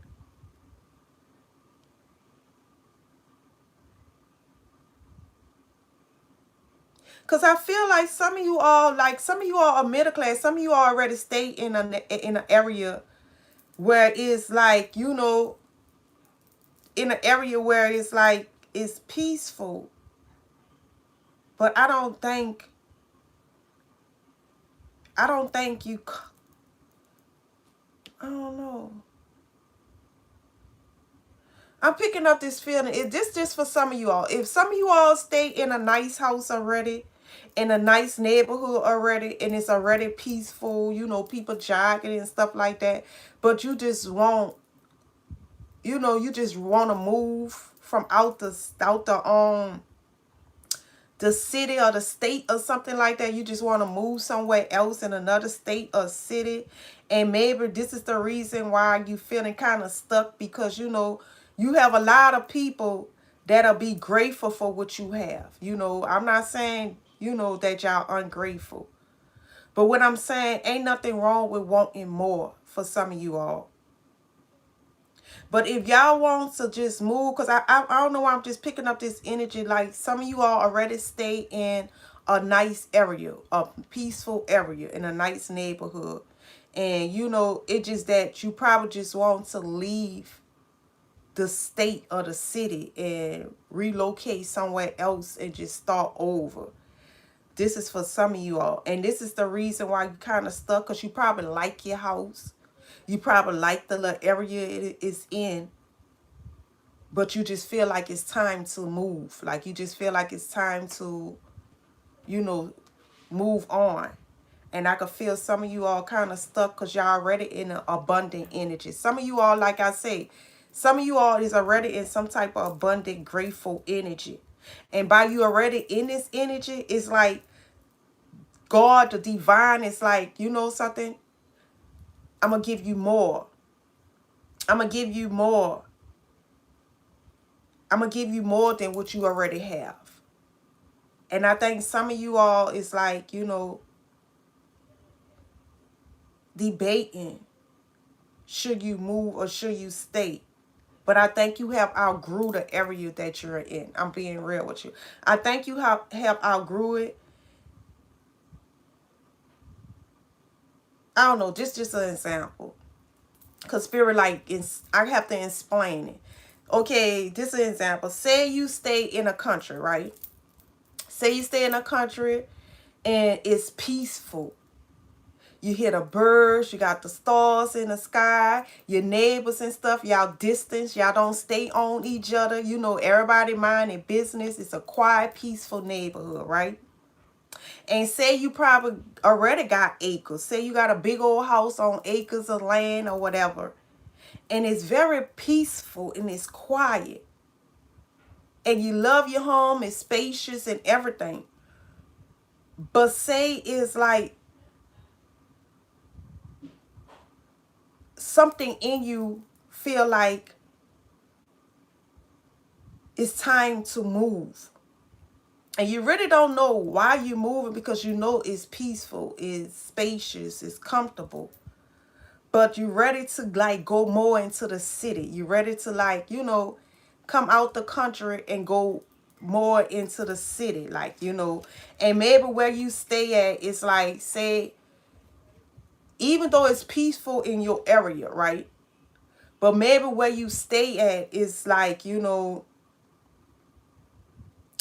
Because I feel like some of you all are middle class. Some of you already stay in an area where it's like, in an area where it's like, it's peaceful. But I don't think you, I don't know. I'm picking up this feeling. Is this just for some of you all? If some of you all stay in a nice house already, in a nice neighborhood already, and it's already peaceful, people jogging and stuff like that, but you just want, you just want to move from out the city or the state or something like that. You just want to move somewhere else in another state or city. And maybe this is the reason why you feeling kind of stuck, because you have a lot of people that'll be grateful for what you have. I'm not saying that y'all ungrateful, but what I'm saying, ain't nothing wrong with wanting more for some of you all. But if y'all want to just move, because I don't know why I'm just picking up this energy, like some of you all already stay in a nice area, a peaceful area, in a nice neighborhood. And, it's just that you probably just want to leave the state or the city and relocate somewhere else and just start over. This is for some of you all. And this is the reason why you kind of stuck, because you probably like your house. You probably like the little area it is in. But you just feel like it's time to move. Like you just feel like it's time to, move on. And I could feel some of you all kind of stuck because y'all already in an abundant energy. Some of you all, like I say, some of you all is already in some type of abundant, grateful energy. And by you already in this energy, it's like God, the divine, is like, something? I'm going to give you more. I'm going to give you more. I'm going to give you more than what you already have. And I think some of you all is like, debating, should you move or should you stay? But I think you have outgrew the area that you're in. I'm being real with you. I think you have outgrew it. I don't know, just an example. Because Spirit, I have to explain it. Okay, this is an example. Say you stay in a country, right? Say you stay in a country and it's peaceful. You hear the birds, you got the stars in the sky, your neighbors and stuff, y'all distance, y'all don't stay on each other. You know, everybody minding business. It's a quiet, peaceful neighborhood, right? And say you probably already got acres. Say you got a big old house on acres of land or whatever. And it's very peaceful and it's quiet. And you love your home, it's spacious and everything. But say it's like something in you feel like it's time to move. And you really don't know why you're moving, because you know it's peaceful, it's spacious, it's comfortable. But you're ready to like go more into the city. You're ready to like, you know, come out the country and go more into the city. Like, you know, and maybe where you stay at is like, say, even though it's peaceful in your area, right? But maybe where you stay at is like, you know,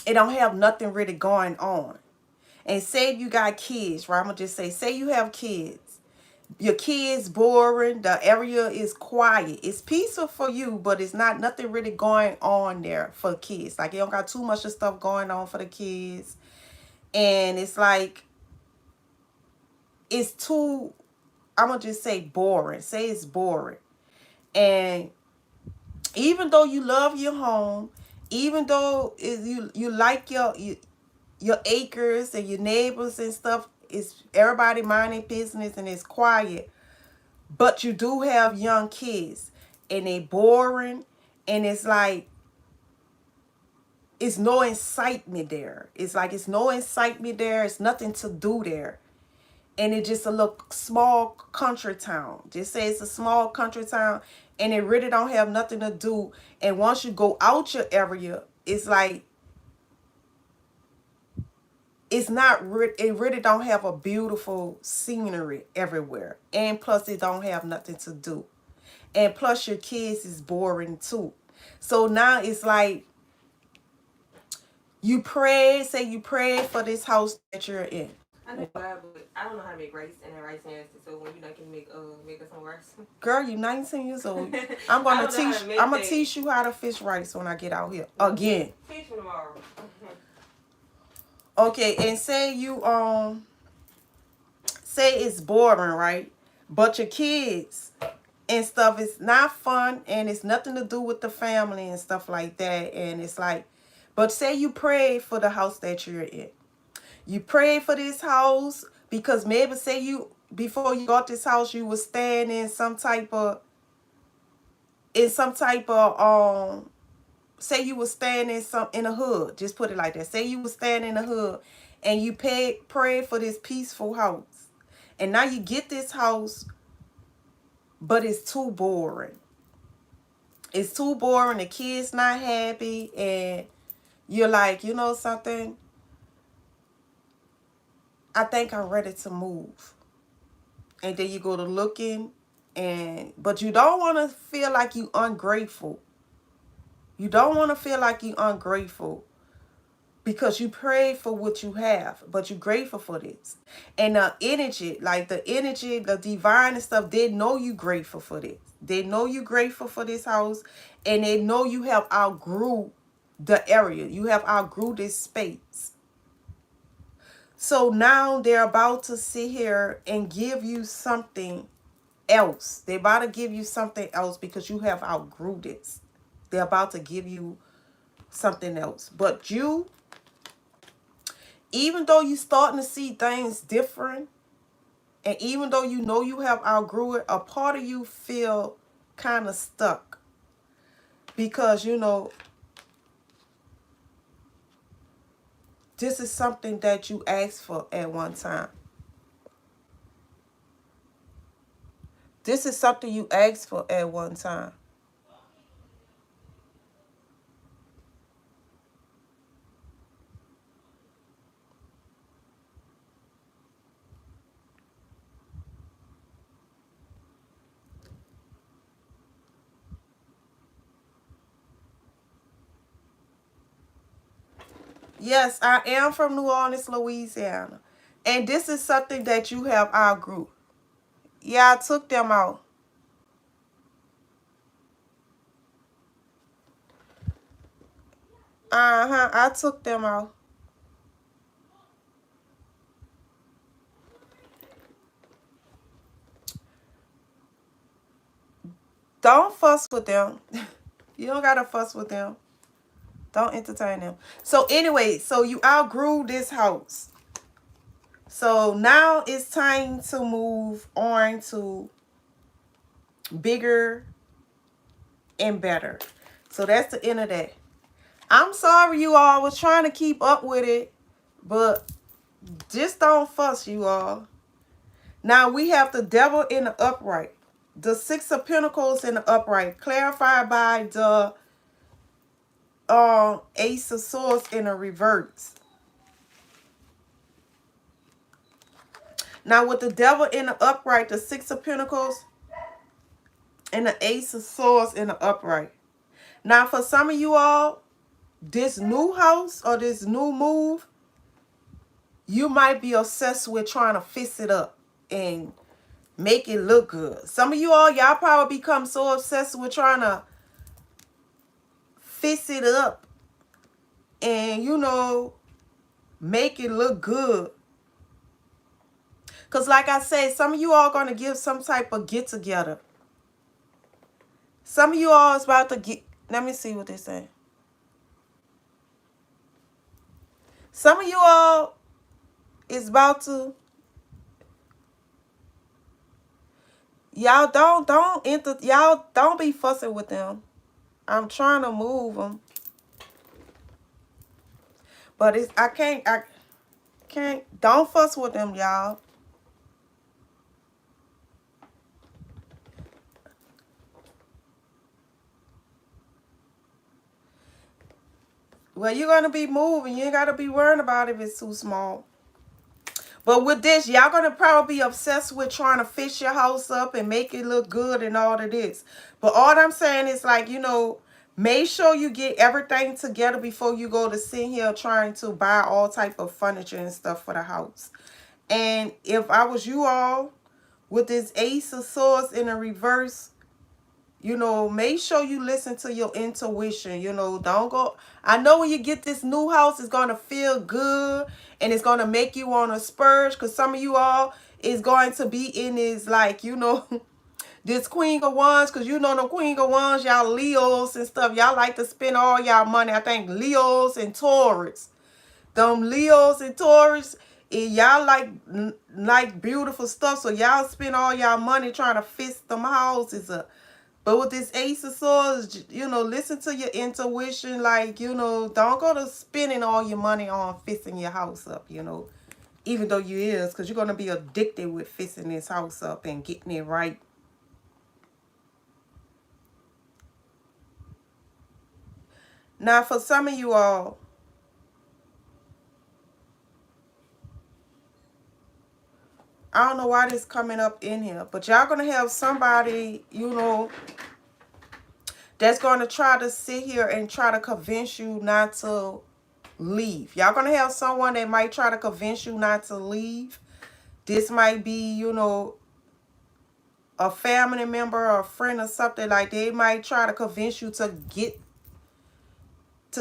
it don't have nothing really going on. And say you got kids, right? I'm going to just say you have kids. Your kids boring. The area is quiet. It's peaceful for you, but it's not nothing really going on there for kids. Like, you don't got too much of stuff going on for the kids. And it's like, it's too, I'm going to just say boring. Say it's boring. And even though you love your home, even though you like your acres and your neighbors and stuff, it's everybody minding business and it's quiet, but you do have young kids and they boring, and it's like it's no excitement there. It's like it's no excitement there. It's nothing to do there. And it's just a little small country town. Just say it's a small country town and it really don't have nothing to do. And once you go out your area, it's like it's not it really don't have a beautiful scenery everywhere. And plus it don't have nothing to do. And plus your kids is boring too. So now it's like you pray, say you pray for this house that you're in. I know but I don't know how to make rice, and that rice nasty. So when you not can make us some rice. Girl, you 19 years old. I'm gonna teach you how to fish rice when I get out here again. Teach me tomorrow. Okay, and say you say it's boring, right? But your kids and stuff is not fun, and it's nothing to do with the family and stuff like that. And it's like, but say you pray for the house that you're in. You pray for this house because maybe say you before you got this house you was staying in some type of say you was staying in a hood. Just put it like that. Say you was staying in a hood and you pray for this peaceful house. And now you get this house, but it's too boring. It's too boring. The kids not happy, and you're like, you know something? I think I'm ready to move. And then you go to looking, but you don't want to feel like you ungrateful. You don't want to feel like you ungrateful because you prayed for what you have, but you're grateful for this. And the energy, the divine and stuff, they know you grateful for this. They know you grateful for this house, and they know you have outgrew the area. You have outgrew this space. So now they're about to sit here and give you something else. They're about to give you something else because you have outgrew this. They're about to give you something else. But you, even though you're starting to see things different, and even though you know you have outgrew it, a part of you feel kind of stuck. Because, you know, this is something that you asked for at one time. This is something you asked for at one time. Yes, I am from New Orleans, Louisiana. And this is something that you have outgrew. Yeah, I took them out. Uh-huh, I took them out. Don't fuss with them. You don't gotta fuss with them. Don't entertain them. So anyway, so you outgrew this house. So now it's time to move on to bigger and better. So that's the end of that. I'm sorry you all was trying to keep up with it, but just don't fuss, you all. Now we have the devil in the upright. The Six of Pentacles in the upright. Clarified by the Ace of Swords in the reverse. Now with the devil in the upright, the Six of Pentacles and the Ace of Swords in the upright. Now for some of you all, this new house or this new move, you might be obsessed with trying to fix it up and make it look good. Some of you all, y'all probably become so obsessed with trying to fix it up and, you know, make it look good. Because like I said, some of you all going to give some type of get together. Some of you all is about to get, let me see what they say. Some of you all is about to, y'all don't be fussing with them. I'm trying to move them. But it's, I can't, don't fuss with them, y'all. Well, you're going to be moving. You ain't got to be worrying about if it's too small. But with this, y'all going to probably be obsessed with trying to fix your house up and make it look good and all of this. But all I'm saying is, like, you know, make sure you get everything together before you go to sit here trying to buy all type of furniture and stuff for the house. And if I was you all, with this Ace of Swords in a reverse, you know, make sure you listen to your intuition. You know, don't go. I know when you get this new house, it's going to feel good. And it's going to make you want to spurge. Because some of you all is going to be in this, like, you know, this Queen of Wands. Because you know the Queen of Wands, y'all Leos and stuff. Y'all like to spend all y'all money. I think Leos and Taurus. Them Leos and Taurus. And y'all like beautiful stuff. So y'all spend all y'all money trying to fix them houses up. But with this Ace of Swords, you know, listen to your intuition. Like, you know, don't go to spending all your money on fixing your house up, you know. Even though you is, because you're going to be addicted with fixing this house up and getting it right. Now, for some of you all, I don't know why this coming up in here, but y'all going to have somebody, you know, that's going to try to sit here and try to convince you not to leave. Y'all going to have someone that might try to convince you not to leave. This might be, you know, a family member or a friend or something. Like, they might try to convince you to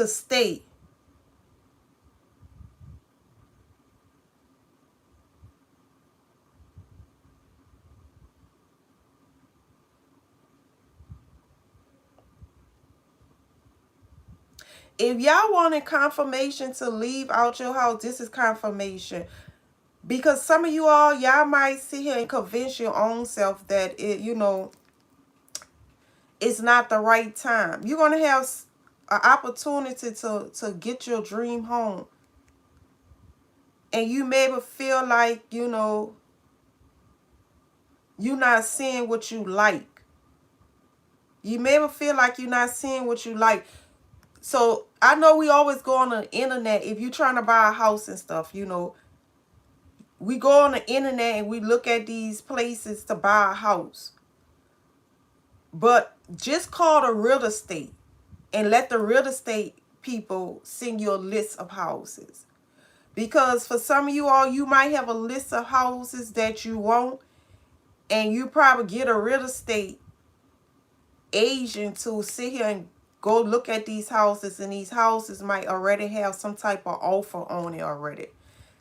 stay. If y'all wanted confirmation to leave out your house, this is confirmation. Because some of you all, y'all might sit here and convince your own self that, it, you know, it's not the right time. You're going to have an opportunity to get your dream home. And you maybe feel like, you know, you're not seeing what you like. You maybe feel like you're not seeing what you like. So I know we always go on the internet. If you're trying to buy a house and stuff, you know, we go on the internet and we look at these places to buy a house. But just call the real estate and let the real estate people send you a list of houses. Because for some of you all, you might have a list of houses that you want. And you probably get a real estate agent to sit here and go look at these houses, and these houses might already have some type of offer on it already.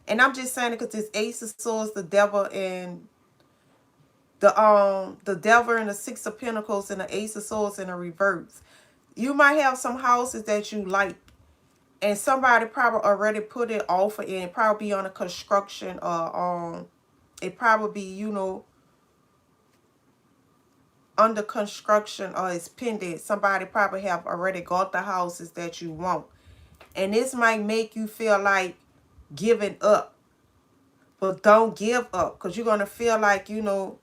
And I'm just saying it because it's Ace of Swords, the devil, and the devil and the Six of Pentacles and the Ace of Swords in the reverse. You might have some houses that you like, and somebody probably already put it offer in, probably be on a construction, or it probably be, you know, under construction, or it's pending. Somebody probably have already got the houses that you want. And this might make you feel like giving up. But don't give up, because you're going to feel like, you know,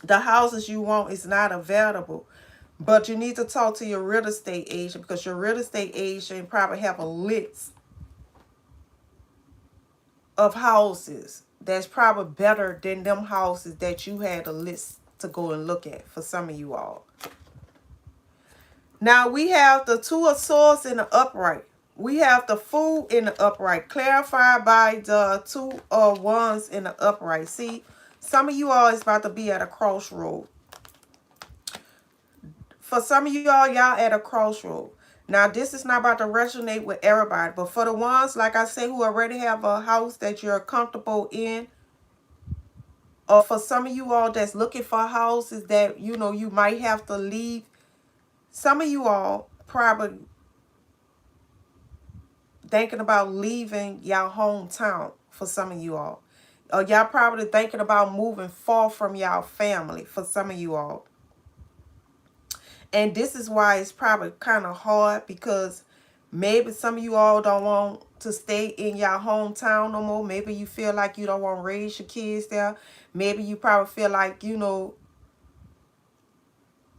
the houses you want is not available. But you need to talk to your real estate agent, because your real estate agent probably have a list of houses that's probably better than them houses that you had a list to go and look at for some of you all. Now we have the Two of Swords in the upright. We have the Fool in the upright, clarified by the Two of Wands in the upright. See, some of you all is about to be at a crossroad. For some of you all, y'all at a crossroad. Now, this is not about to resonate with everybody, but for the ones, like I say, who already have a house that you're comfortable in, or for some of you all that's looking for houses that, you know, you might have to leave. Some of you all probably thinking about leaving y'all hometown for some of you all. Or y'all probably thinking about moving far from y'all family for some of you all. And this is why it's probably kind of hard, because maybe some of you all don't want to stay in your hometown no more. Maybe you feel like you don't want to raise your kids there. Maybe you probably feel like, you know,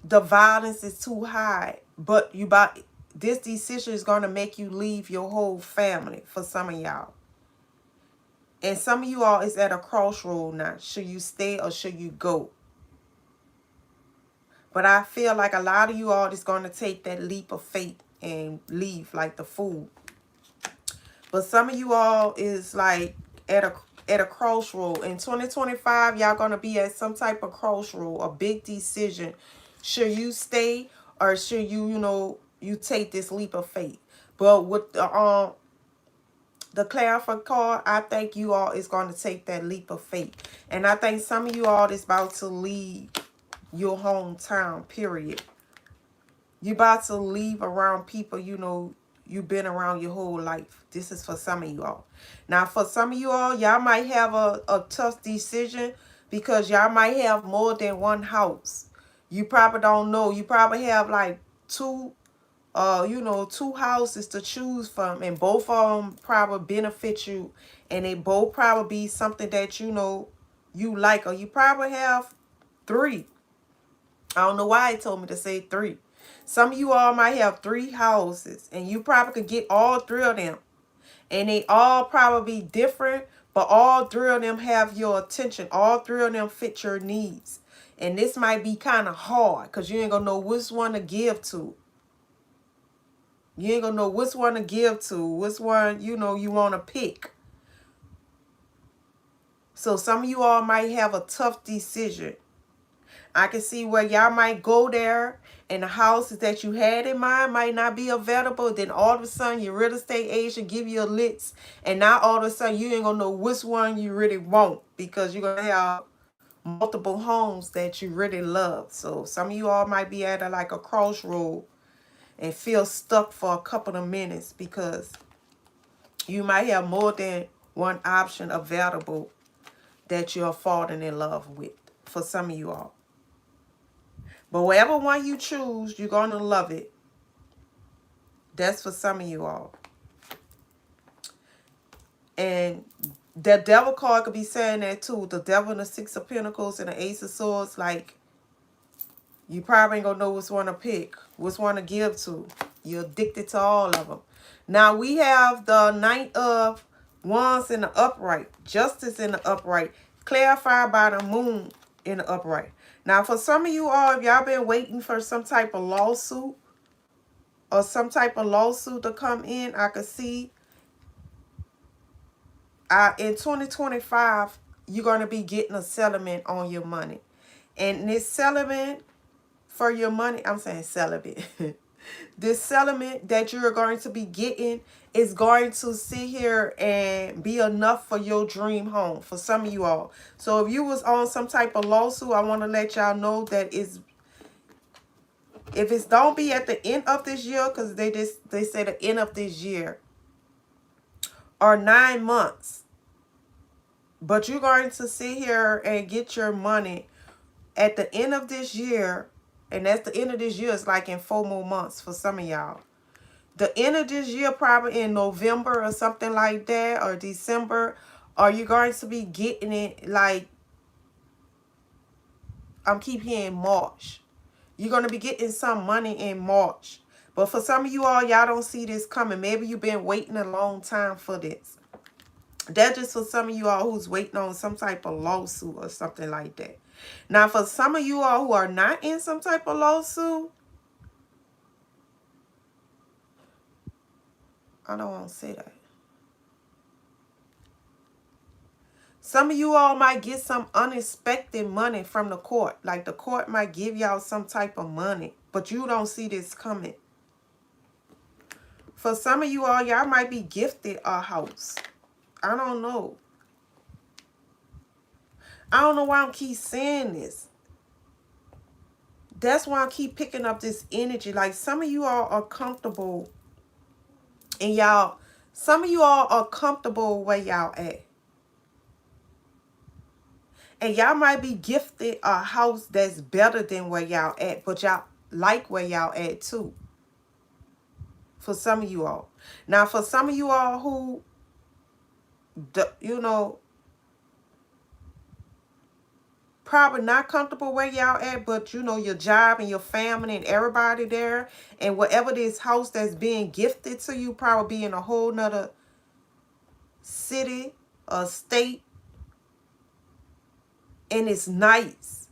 the violence is too high. But this decision is going to make you leave your whole family for some of y'all. And some of you all is at a crossroad now. Should you stay or should you go? But I feel like a lot of you all is going to take that leap of faith and leave like the Fool. But some of you all is like at a crossroad. In 2025, y'all going to be at some type of crossroad, a big decision. Should you stay or should you, you know, you take this leap of faith? But with the clarifier card, I think you all is going to take that leap of faith. And I think some of you all is about to leave your hometown, period. You about to leave around people, you know, you've been around your whole life. This is for some of you all. Now, for some of you all, y'all might have a tough decision, because y'all might have more than one house. You probably don't know. You probably have like two houses to choose from, and both of them probably benefit you, and they both probably be something that, you know, you like. Or you probably have three. I don't know why it told me to say three. Some of you all might have three houses, and you probably could get all three of them. And they all probably be different, but all three of them have your attention. All three of them fit your needs. And this might be kind of hard, because you ain't going to know which one to give to. You ain't going to know which one to give to, which one, you know, you want to pick. So some of you all might have a tough decision. I can see where y'all might go there, and the houses that you had in mind might not be available. Then all of a sudden, your real estate agent give you a list, and now all of a sudden, you ain't going to know which one you really want, because you're going to have multiple homes that you really love. So some of you all might be at like a crossroad and feel stuck for a couple of minutes, because you might have more than one option available that you're falling in love with for some of you all. But whatever one you choose, you're going to love it. That's for some of you all. And the devil card could be saying that too. The devil and the Six of Pentacles and the Ace of Swords. Like, you probably ain't going to know which one to pick, which one to give to. You're addicted to all of them. Now, we have the Knight of Wands in the upright. Justice in the upright. Clarified by the Moon in the upright. Now, for some of you all, if y'all been waiting for some type of lawsuit or some type of lawsuit to come in, I could see in 2025, you're going to be getting a settlement on your money. And this settlement for your money, I'm saying celibate. This settlement that you're going to be getting is going to sit here and be enough for your dream home for some of you all. So if you was on some type of lawsuit, I want to let y'all know that if it's don't be at the end of this year, because they say the end of this year or 9 months, but you're going to sit here and get your money at the end of this year. And that's the end of this year. It's like in 4 more months for some of y'all. The end of this year, probably in November or something like that, or December, or you're going to be getting it like, I'm keep hearing March. You're going to be getting some money in March. But for some of you all, y'all don't see this coming. Maybe you've been waiting a long time for this. That's just for some of you all who's waiting on some type of lawsuit or something like that. Now, for some of you all who are not in some type of lawsuit, I don't want to say that. Some of you all might get some unexpected money from the court. Like the court might give y'all some type of money, but you don't see this coming. For some of you all, y'all might be gifted a house. I don't know. I don't know why I keep saying this. That's why I keep picking up this energy. Like some of you all are comfortable and some of you all are comfortable where y'all at. And y'all might be gifted a house that's better than where y'all at, but y'all like where y'all at too. For some of you all. Now, for some of you all who, probably not comfortable where y'all at, but your job and your family and everybody there, and whatever this house that's being gifted to you probably be in a whole nother city or state, and it's nice.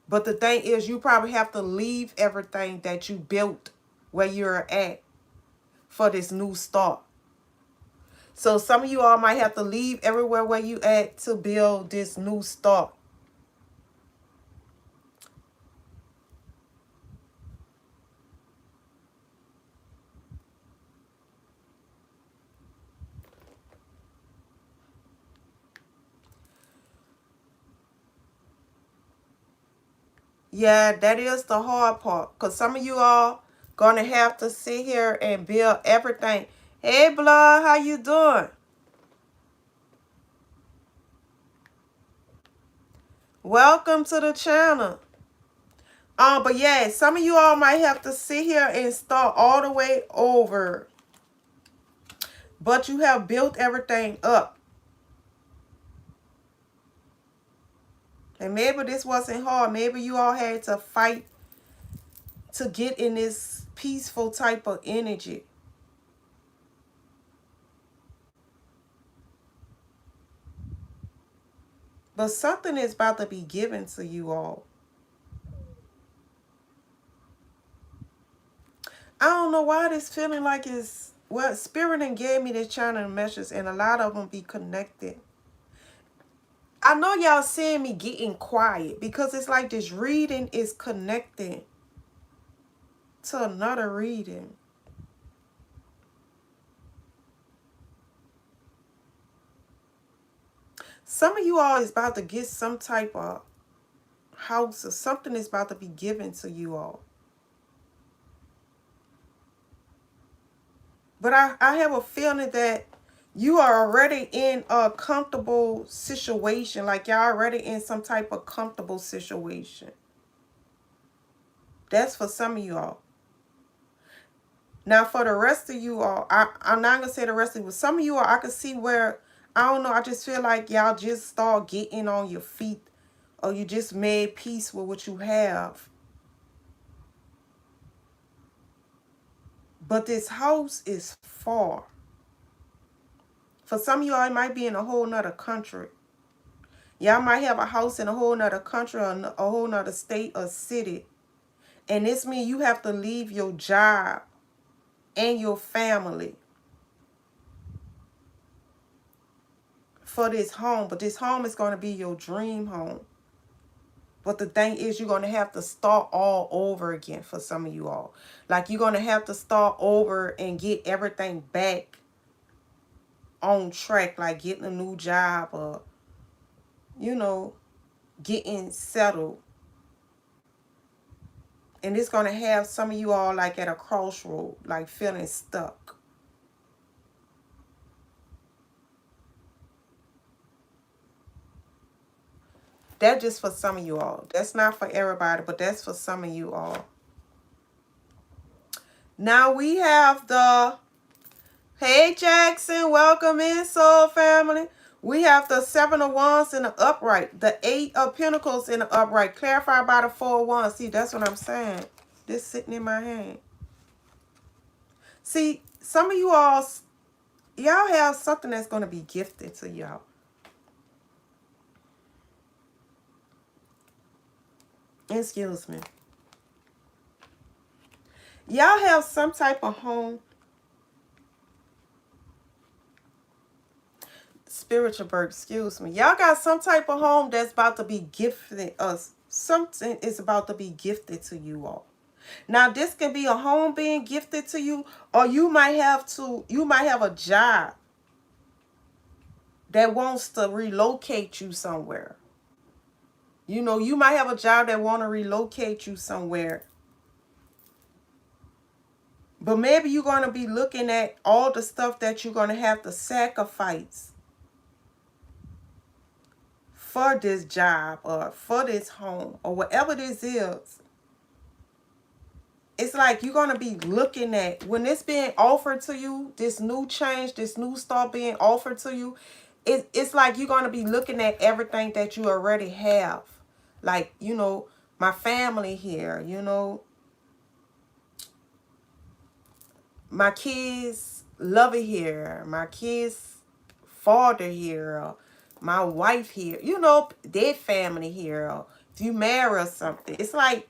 But the thing is, you probably have to leave everything that you built where you're at for this new start. So some of you all might have to leave everywhere where you at to build this new start. Yeah, that is the hard part. Because some of you all going to have to sit here and build everything. Hey, Blood, how you doing? Welcome to the channel. But yeah, some of you all might have to sit here and start all the way over. But you have built everything up. And maybe this wasn't hard. Maybe you all had to fight to get in this peaceful type of energy. But something is about to be given to you all. I don't know why this feeling like it's, well, Spirit and gave me this channel message, and a lot of them be connected. I know y'all seeing me getting quiet because it's like this reading is connecting to another reading. Some of you all is about to get some type of house, or something is about to be given to you all. But I have a feeling that you are already in a comfortable situation. Like y'all already in some type of comfortable situation. That's for some of you all. Now for the rest of you all, I'm not going to say the rest of you, but some of you all, I can see where, I don't know, I just feel like y'all just start getting on your feet, or you just made peace with what you have. But this house is far. For some of y'all, it might be in a whole nother country. Y'all might have a house in a whole nother country, or a whole nother state or city. And this means you have to leave your job and your family for this home. But this home is going to be your dream home. But the thing is, you're going to have to start all over again for some of you all. Like, you're going to have to start over and get everything back on track. Like, getting a new job or, you know, getting settled. And it's going to have some of you all, like, at a crossroad, like, feeling stuck. That's just for some of you all. That's not for everybody, but that's for some of you all. Now we have the, hey Jackson, welcome in, soul family. We have the 7 of Wands in the upright, the 8 of Pentacles in the upright, clarified by the 4 of Wands. See, that's what I'm saying. This sitting in my hand. See, some of you all, y'all have something that's going to be gifted to y'all. Excuse me. Y'all have some type of home. Spiritual birth, excuse me. Y'all got some type of home that's about to be gifted us. Something is about to be gifted to you all. Now, this can be a home being gifted to you, or you might have a job that wants to relocate you somewhere. You know, you might have a job that want to relocate you somewhere. But maybe you're going to be looking at all the stuff that you're going to have to sacrifice for this job or for this home or whatever this is. It's like you're going to be looking at, when it's being offered to you, this new change, this new start being offered to you, it's like you're going to be looking at everything that you already have. Like, you know, my family here, you know, my kids love it here, my kids father here, or my wife here, you know, their family here, or if you marry or something. It's like,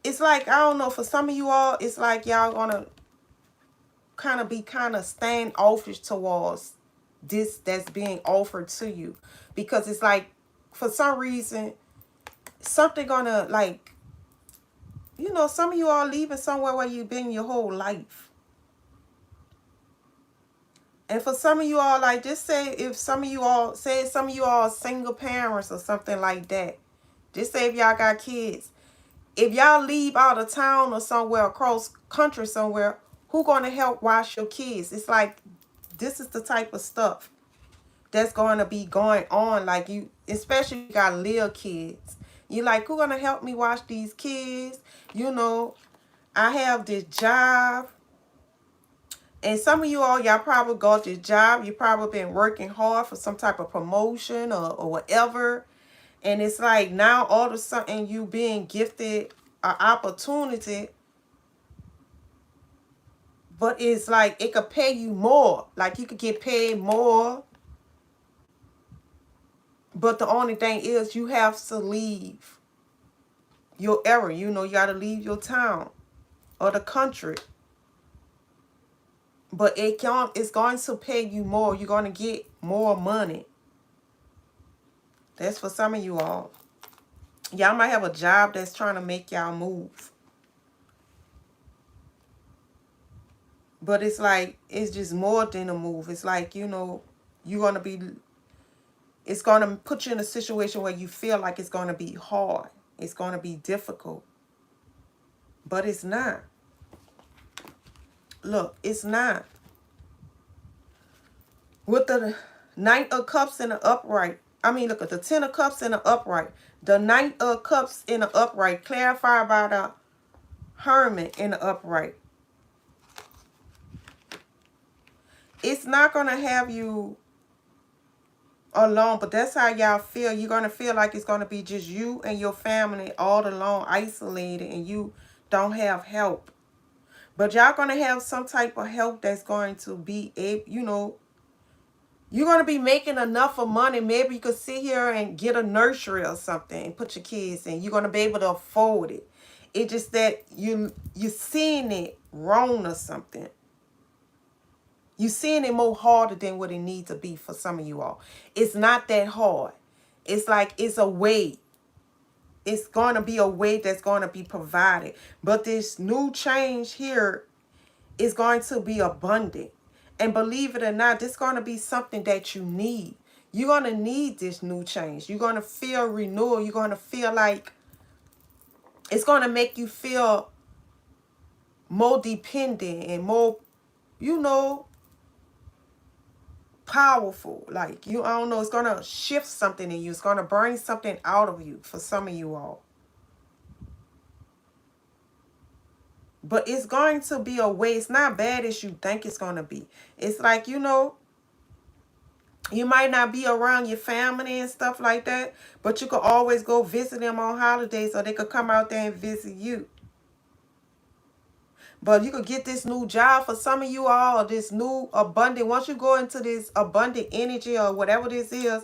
I don't know, for some of you all, it's like y'all gonna kind of standoffish towards this that's being offered to you. Because it's like, for some reason, something gonna, like, you know, some of you all leaving somewhere where you've been your whole life. And for some of you all, like, just say if some of you all, say some of you all are single parents or something like that. Just say if y'all got kids. If y'all leave out of town or somewhere, across country somewhere, who going to help watch your kids? It's like, this is the type of stuff that's going to be going on. Like, you, especially if you got little kids. You like, who going to help me watch these kids? You know, I have this job. And some of you all, y'all probably got this job. You probably been working hard for some type of promotion or whatever. And it's like, now all of a sudden you being gifted an opportunity. But it's like, it could pay you more. Like, you could get paid more. But the only thing is, you have to leave your area. You know, you got to leave your town or the country. But it's going to pay you more. You're going to get more money. That's for some of you all. Y'all might have a job that's trying to make y'all move. But it's like, it's just more than a move. It's like, you know, you're going to be, it's going to put you in a situation where you feel like it's going to be hard. It's going to be difficult. But it's not. Look, it's not. With the Knight of Cups in the upright. I mean, look at the 10 of Cups in the upright. The Knight of Cups in the upright. Clarified by the Hermit in the upright. It's not going to have you alone, but that's how y'all feel. You're going to feel like it's going to be just you and your family all alone, isolated, and you don't have help. But y'all going to have some type of help that's going to be, you know, you're going to be making enough of money. Maybe you could sit here and get a nursery or something and put your kids in. You're going to be able to afford it. It's just that you're seeing it wrong or something. You're seeing it more harder than what it needs to be for some of you all. It's not that hard. It's like it's a way. It's going to be a way that's going to be provided. But this new change here is going to be abundant. And believe it or not, this is going to be something that you need. You're going to need this new change. You're going to feel renewal. You're going to feel like it's going to make you feel more dependent and more, you know, powerful. Like, I don't know, it's going to shift something in you. It's going to bring something out of you for some of you all. But it's going to be a way. It's not bad as you think it's going to be. It's like, you know, you might not be around your family and stuff like that, but you could always go visit them on holidays, or they could come out there and visit you. But you could get this new job for some of you all, or this new abundant. Once you go into this abundant energy or whatever this is,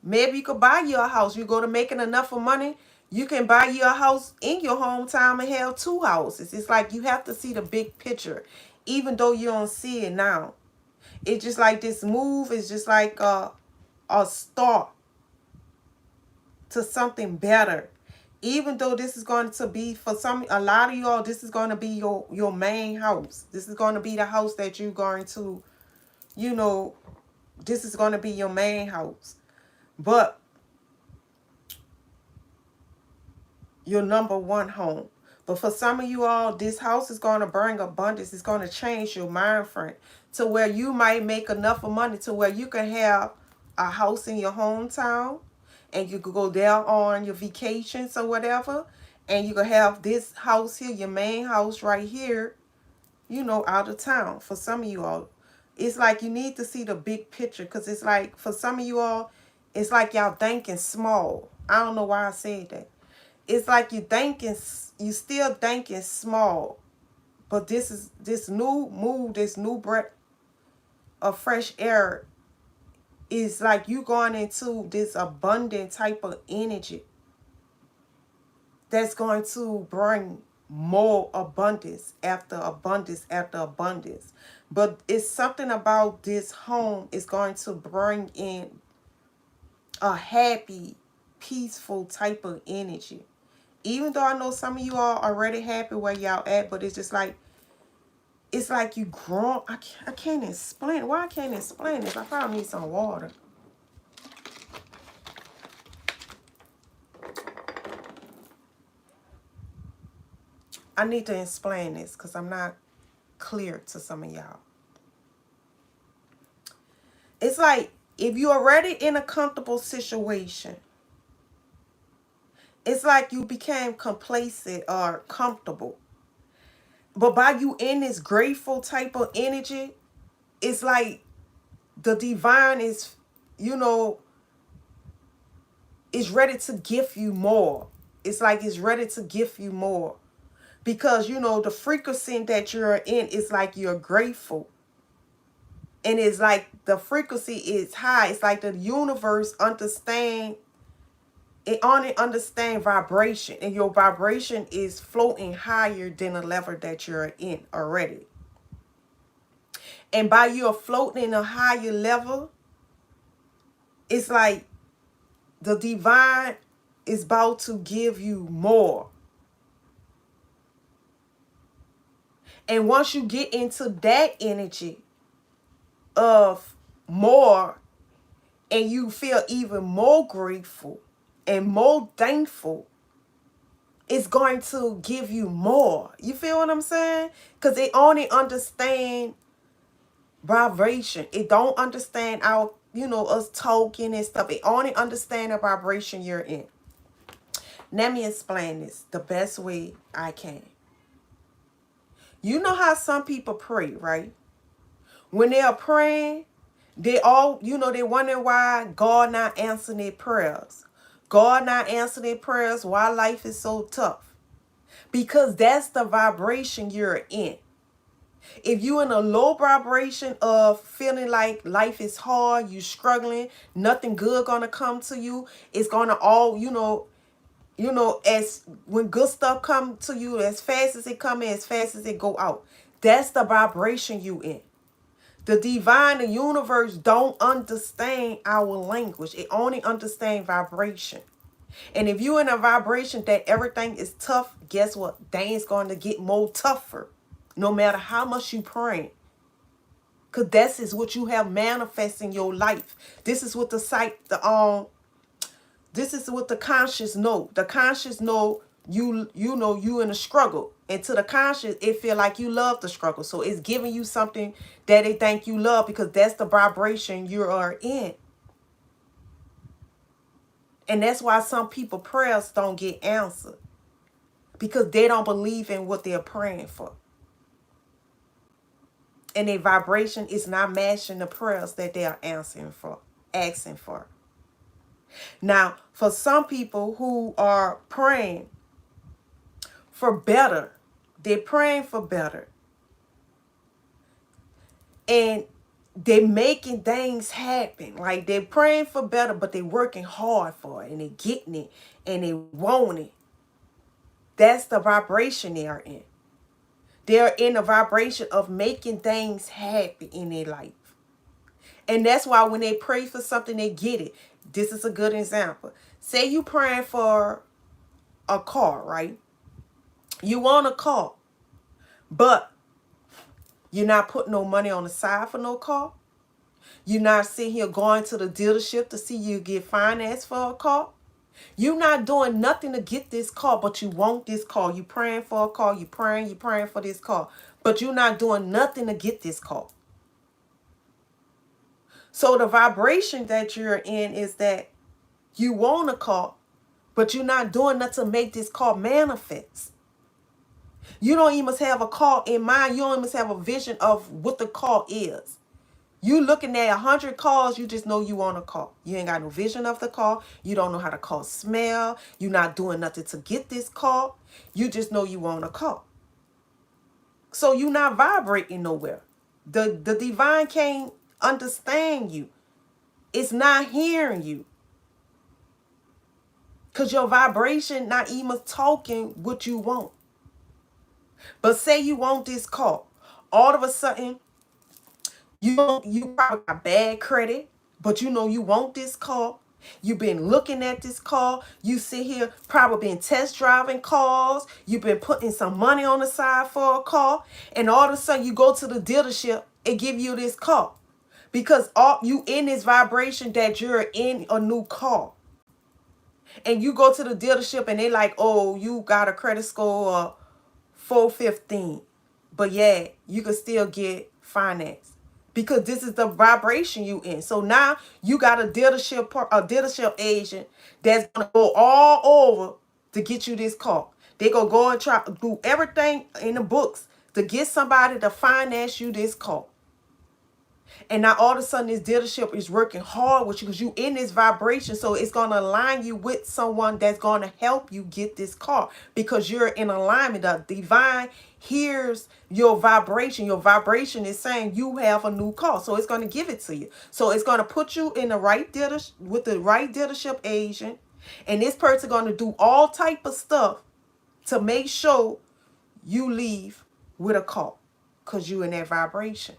maybe you could buy you a house. You go to making enough of money, you can buy you a house in your hometown and have 2 houses. It's like you have to see the big picture, even though you don't see it now. It's just like this move is just like a start to something better. Even though this is going to be, for a lot of y'all, this is going to be your main house. This is going to be the house that you're going to, you know, this is going to be your main house. But your number one home. But for some of you all, this house is going to bring abundance. It's going to change your mind frame to where you might make enough of money to where you can have a house in your hometown, and you could go there on your vacations or whatever, and you could have this house here, your main house right here, you know, out of town. For some of you all, it's like you need to see the big picture, because it's like for some of you all, it's like y'all thinking small. I don't know why I said that. It's like you still thinking small, but this new move, this new breath of fresh air is like you going into this abundant type of energy that's going to bring more abundance after abundance after abundance. But it's something about this home is going to bring in a happy, peaceful type of energy. Even though I know some of you are already happy where y'all at, but it's just like, it's like you grown. I can't explain. Why I can't explain this? I probably need some water. I need to explain this because I'm not clear to some of y'all. It's like if you're already in a comfortable situation, it's like you became complacent or comfortable. But by you in this grateful type of energy, it's like the divine is, you know, is ready to give you more. It's like it's ready to give you more. Because, you know, the frequency that you're in is like you're grateful. And it's like the frequency is high. It's like the universe only understand vibration. And your vibration is floating higher than the level that you're in already. And by you floating in a higher level, it's like the divine is about to give you more. And once you get into that energy of more, and you feel even more grateful and more thankful, it's going to give you more. You feel what I'm saying? Because they only understand vibration. It don't understand our, you know, us talking and stuff. It only understand the vibration you're in. Let me explain this the best way I can. You know how some people pray, right? When they are praying, they all, you know, they wonder why God not answering their prayers. God not answering their prayers, why life is so tough. Because that's the vibration you're in. If you're in a low vibration of feeling like life is hard, you struggling, nothing good gonna come to you, it's gonna all, you know, as when good stuff come to you, as fast as it come in, as fast as it go out. That's the vibration you in. The divine, the universe don't understand our language. It only understands vibration. And if you're in a vibration that everything is tough, guess what? Things going to get more tougher. No matter how much you pray. Because this is what you have manifest in your life. This is what this is what the conscious know. The conscious know you know you in a struggle. And to the conscious, it feel like you love the struggle. So it's giving you something that they think you love because that's the vibration you are in. And that's why some people prayers don't get answered. Because they don't believe in what they're praying for. And their vibration is not matching the prayers that they are asking for. Now, for some people who are praying for better, they're praying for better. And they're making things happen. Like they're praying for better, but they're working hard for it. And they're getting it. And they want it. That's the vibration they are in. They're in the vibration of making things happen in their life. And that's why when they pray for something, they get it. This is a good example. Say you praying for a car, right? You want a car, but you're not putting no money on the side for no car. You're not sitting here going to the dealership to see you get financed for a car. You're not doing nothing to get this car, but you want this car. You praying for a car. You praying for this car. But you're not doing nothing to get this car. So the vibration that you're in is that you want a car, but you're not doing nothing to make this car manifest. You don't even have a car in mind. You don't even have a vision of what the car is. You looking at 100 cars, you just know you want a car. You ain't got no vision of the car. You don't know how the car smell. You're not doing nothing to get this car. You just know you want a car. So you're not vibrating nowhere. The divine can't understand you. It's not hearing you. Because your vibration not even talking what you want. But say you want this car. All of a sudden, you probably got bad credit, but you know you want this car. You've been looking at this car. You sit here probably been test driving cars. You've been putting some money on the side for a car. And all of a sudden you go to the dealership and give you this car. Because all you in this vibration that you're in a new car. And you go to the dealership and they like, oh, you got a credit score of 415. But yeah, you can still get finance. Because this is the vibration you in. So now you got a dealership agent that's gonna go all over to get you this car. They gonna go and try to do everything in the books to get somebody to finance you this car. And now all of a sudden this dealership is working hard with you because you in this vibration. So it's going to align you with someone that's going to help you get this car because you're in alignment. The divine hears your vibration. Your vibration is saying you have a new car. So it's going to give it to you. So it's going to put you in the right dealership with the right dealership agent. And this person going to do all type of stuff to make sure you leave with a car because you in that vibration.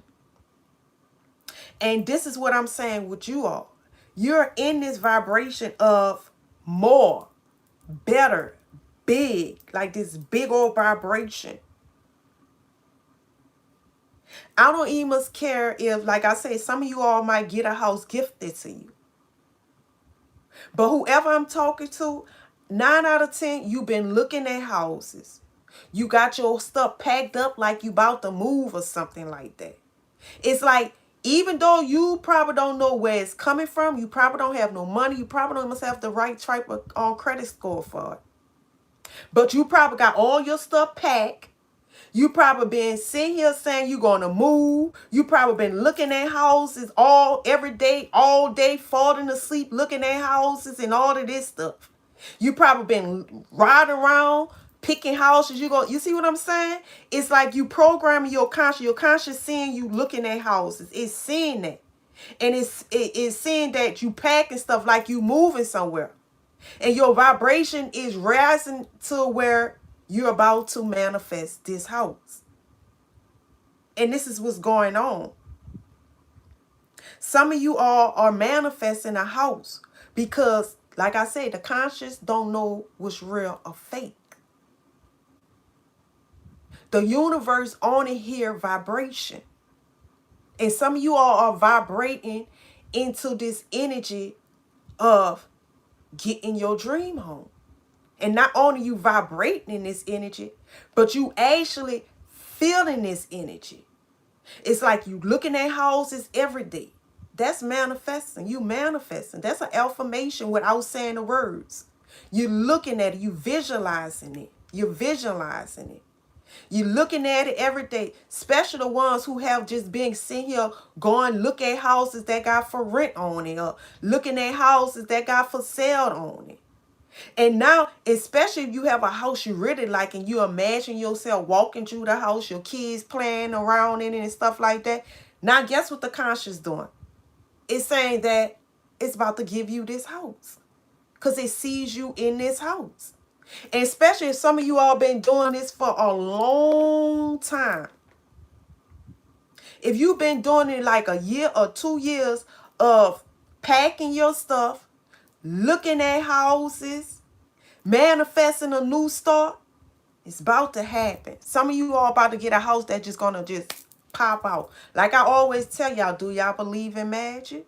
And this is what I'm saying with you all. You're in this vibration of more, better, big, like this big old vibration. I don't even care if, like I say, some of you all might get a house gifted to you. But whoever I'm talking to, 9 out of 10, you've been looking at houses. You got your stuff packed up like you about to move or something like that. It's like, even though you probably don't know where it's coming from, you probably don't have no money, you probably don't even have the right type of credit score for it. But you probably got all your stuff packed. You probably been sitting here saying you're going to move. You probably been looking at houses every day, all day, falling asleep, looking at houses and all of this stuff. You probably been riding around, picking houses. You see what I'm saying? It's like you programming your conscious seeing you looking at houses. It's seeing that. And it's seeing that you packing stuff like you moving somewhere. And your vibration is rising to where you're about to manifest this house. And this is what's going on. Some of you all are manifesting a house because, like I said, the conscious don't know what's real or fake. The universe only hear vibration. And some of you all are vibrating into this energy of getting your dream home. And not only you vibrating in this energy, but you actually feeling this energy. It's like you looking at houses every day. That's manifesting. You manifesting. That's an affirmation without saying the words. You looking at it. You visualizing it. You're visualizing it. You looking at it every day, especially the ones who have just been sitting here going look at houses that got for rent on it, or looking at houses that got for sale on it. And now, especially if you have a house you really like and you imagine yourself walking through the house, your kids playing around in it and stuff like that. Now, guess what the conscious doing? It's saying that it's about to give you this house because it sees you in this house. And especially if some of you all been doing this for a long time. If you've been doing it like a year or 2 years of packing your stuff, looking at houses, manifesting a new start, it's about to happen. Some of you all about to get a house that's just gonna just pop out. Like I always tell y'all, do y'all believe in magic?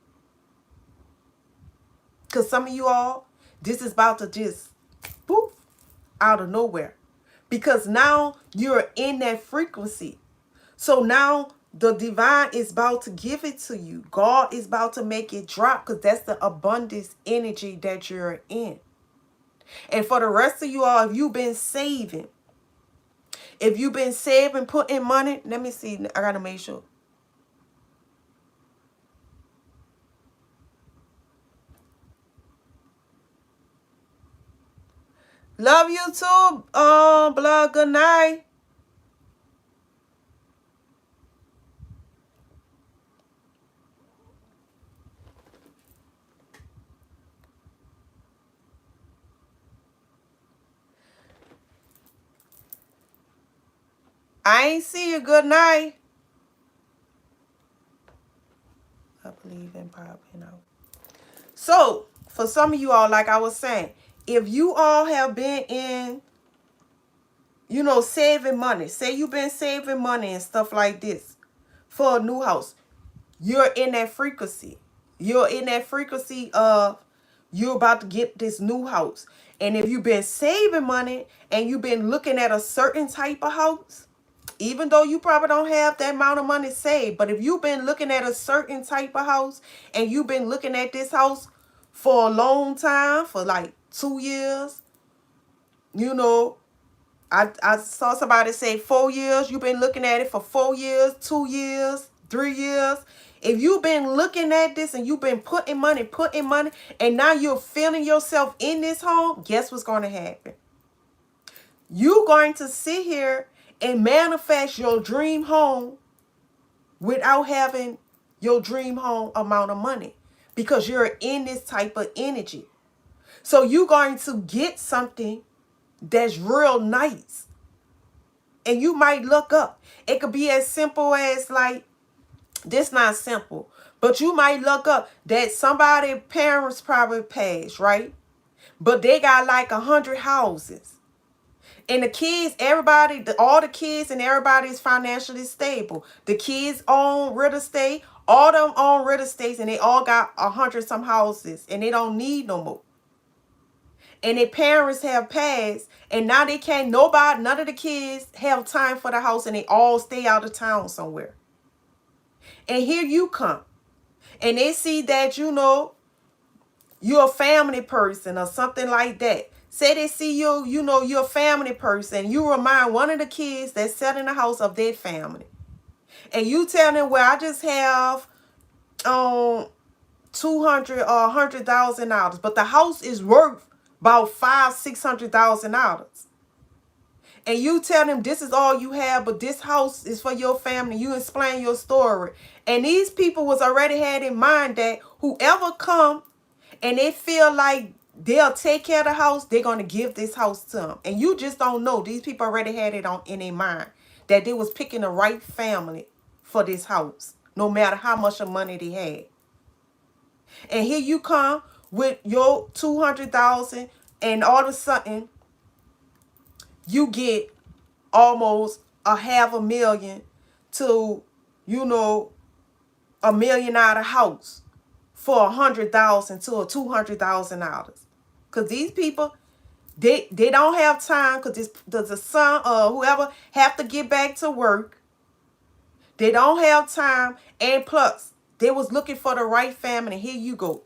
Because some of you all, this is about to just poof out of nowhere. Because now you're in that frequency. So now the divine is about to give it to you. God is about to make it drop because that's the abundance energy that you're in. And for the rest of you all, if you've been saving, putting money, let me see. I got to make sure. Love you too, blood. Good night. I ain't see you. Good night. I believe in popping out. So, for some of you all, like I was saying, if you all have been in, saving money, say you've been saving money and stuff like this for a new house, you're in that frequency. You're in that frequency of you're about to get this new house. And if you've been saving money and you've been looking at a certain type of house, even though you probably don't have that amount of money saved, but if you've been looking at a certain type of house and you've been looking at this house for a long time, for like 2 years, I saw somebody say 4 years. You've been looking at it for 4 years, 2 years, 3 years. If you've been looking at this and you've been putting money, and now you're feeling yourself in this home, guess what's going to happen? You're going to sit here and manifest your dream home without having your dream home amount of money because you're in this type of energy. So you're going to get something that's real nice. And you might look up. It could be as simple as like, this not simple, but you might look up that somebody parents probably passed, right? But they got like 100 houses. And the kids, everybody, all the kids and everybody is financially stable. The kids own real estate. All of them own real estates and they all got 100 some houses and they don't need no more. And their parents have passed and now they can't, none of the kids have time for the house and they all stay out of town somewhere. And here you come. And they see that, you're a family person or something like that. Say they see you, you're a family person. You remind one of the kids that's sat in the house of their family. And you tell them, well, I just have $200 or $100,000. But the house is worth about $500,000-$600,000. And you tell them this is all you have, but this house is for your family. You explain your story. And these people was already had in mind that whoever come and they feel like they'll take care of the house, they're going to give this house to them. And you just don't know. These people already had it in their mind that they was picking the right family for this house, no matter how much of money they had. And here you come with your 200,000, and all of a sudden you get almost a half a million to, you know, $1 million out of house for $100,000 to a $200,000. Cause these people, they don't have time, because the son or whoever have to get back to work. They don't have time, and plus they was looking for the right family. Here you go,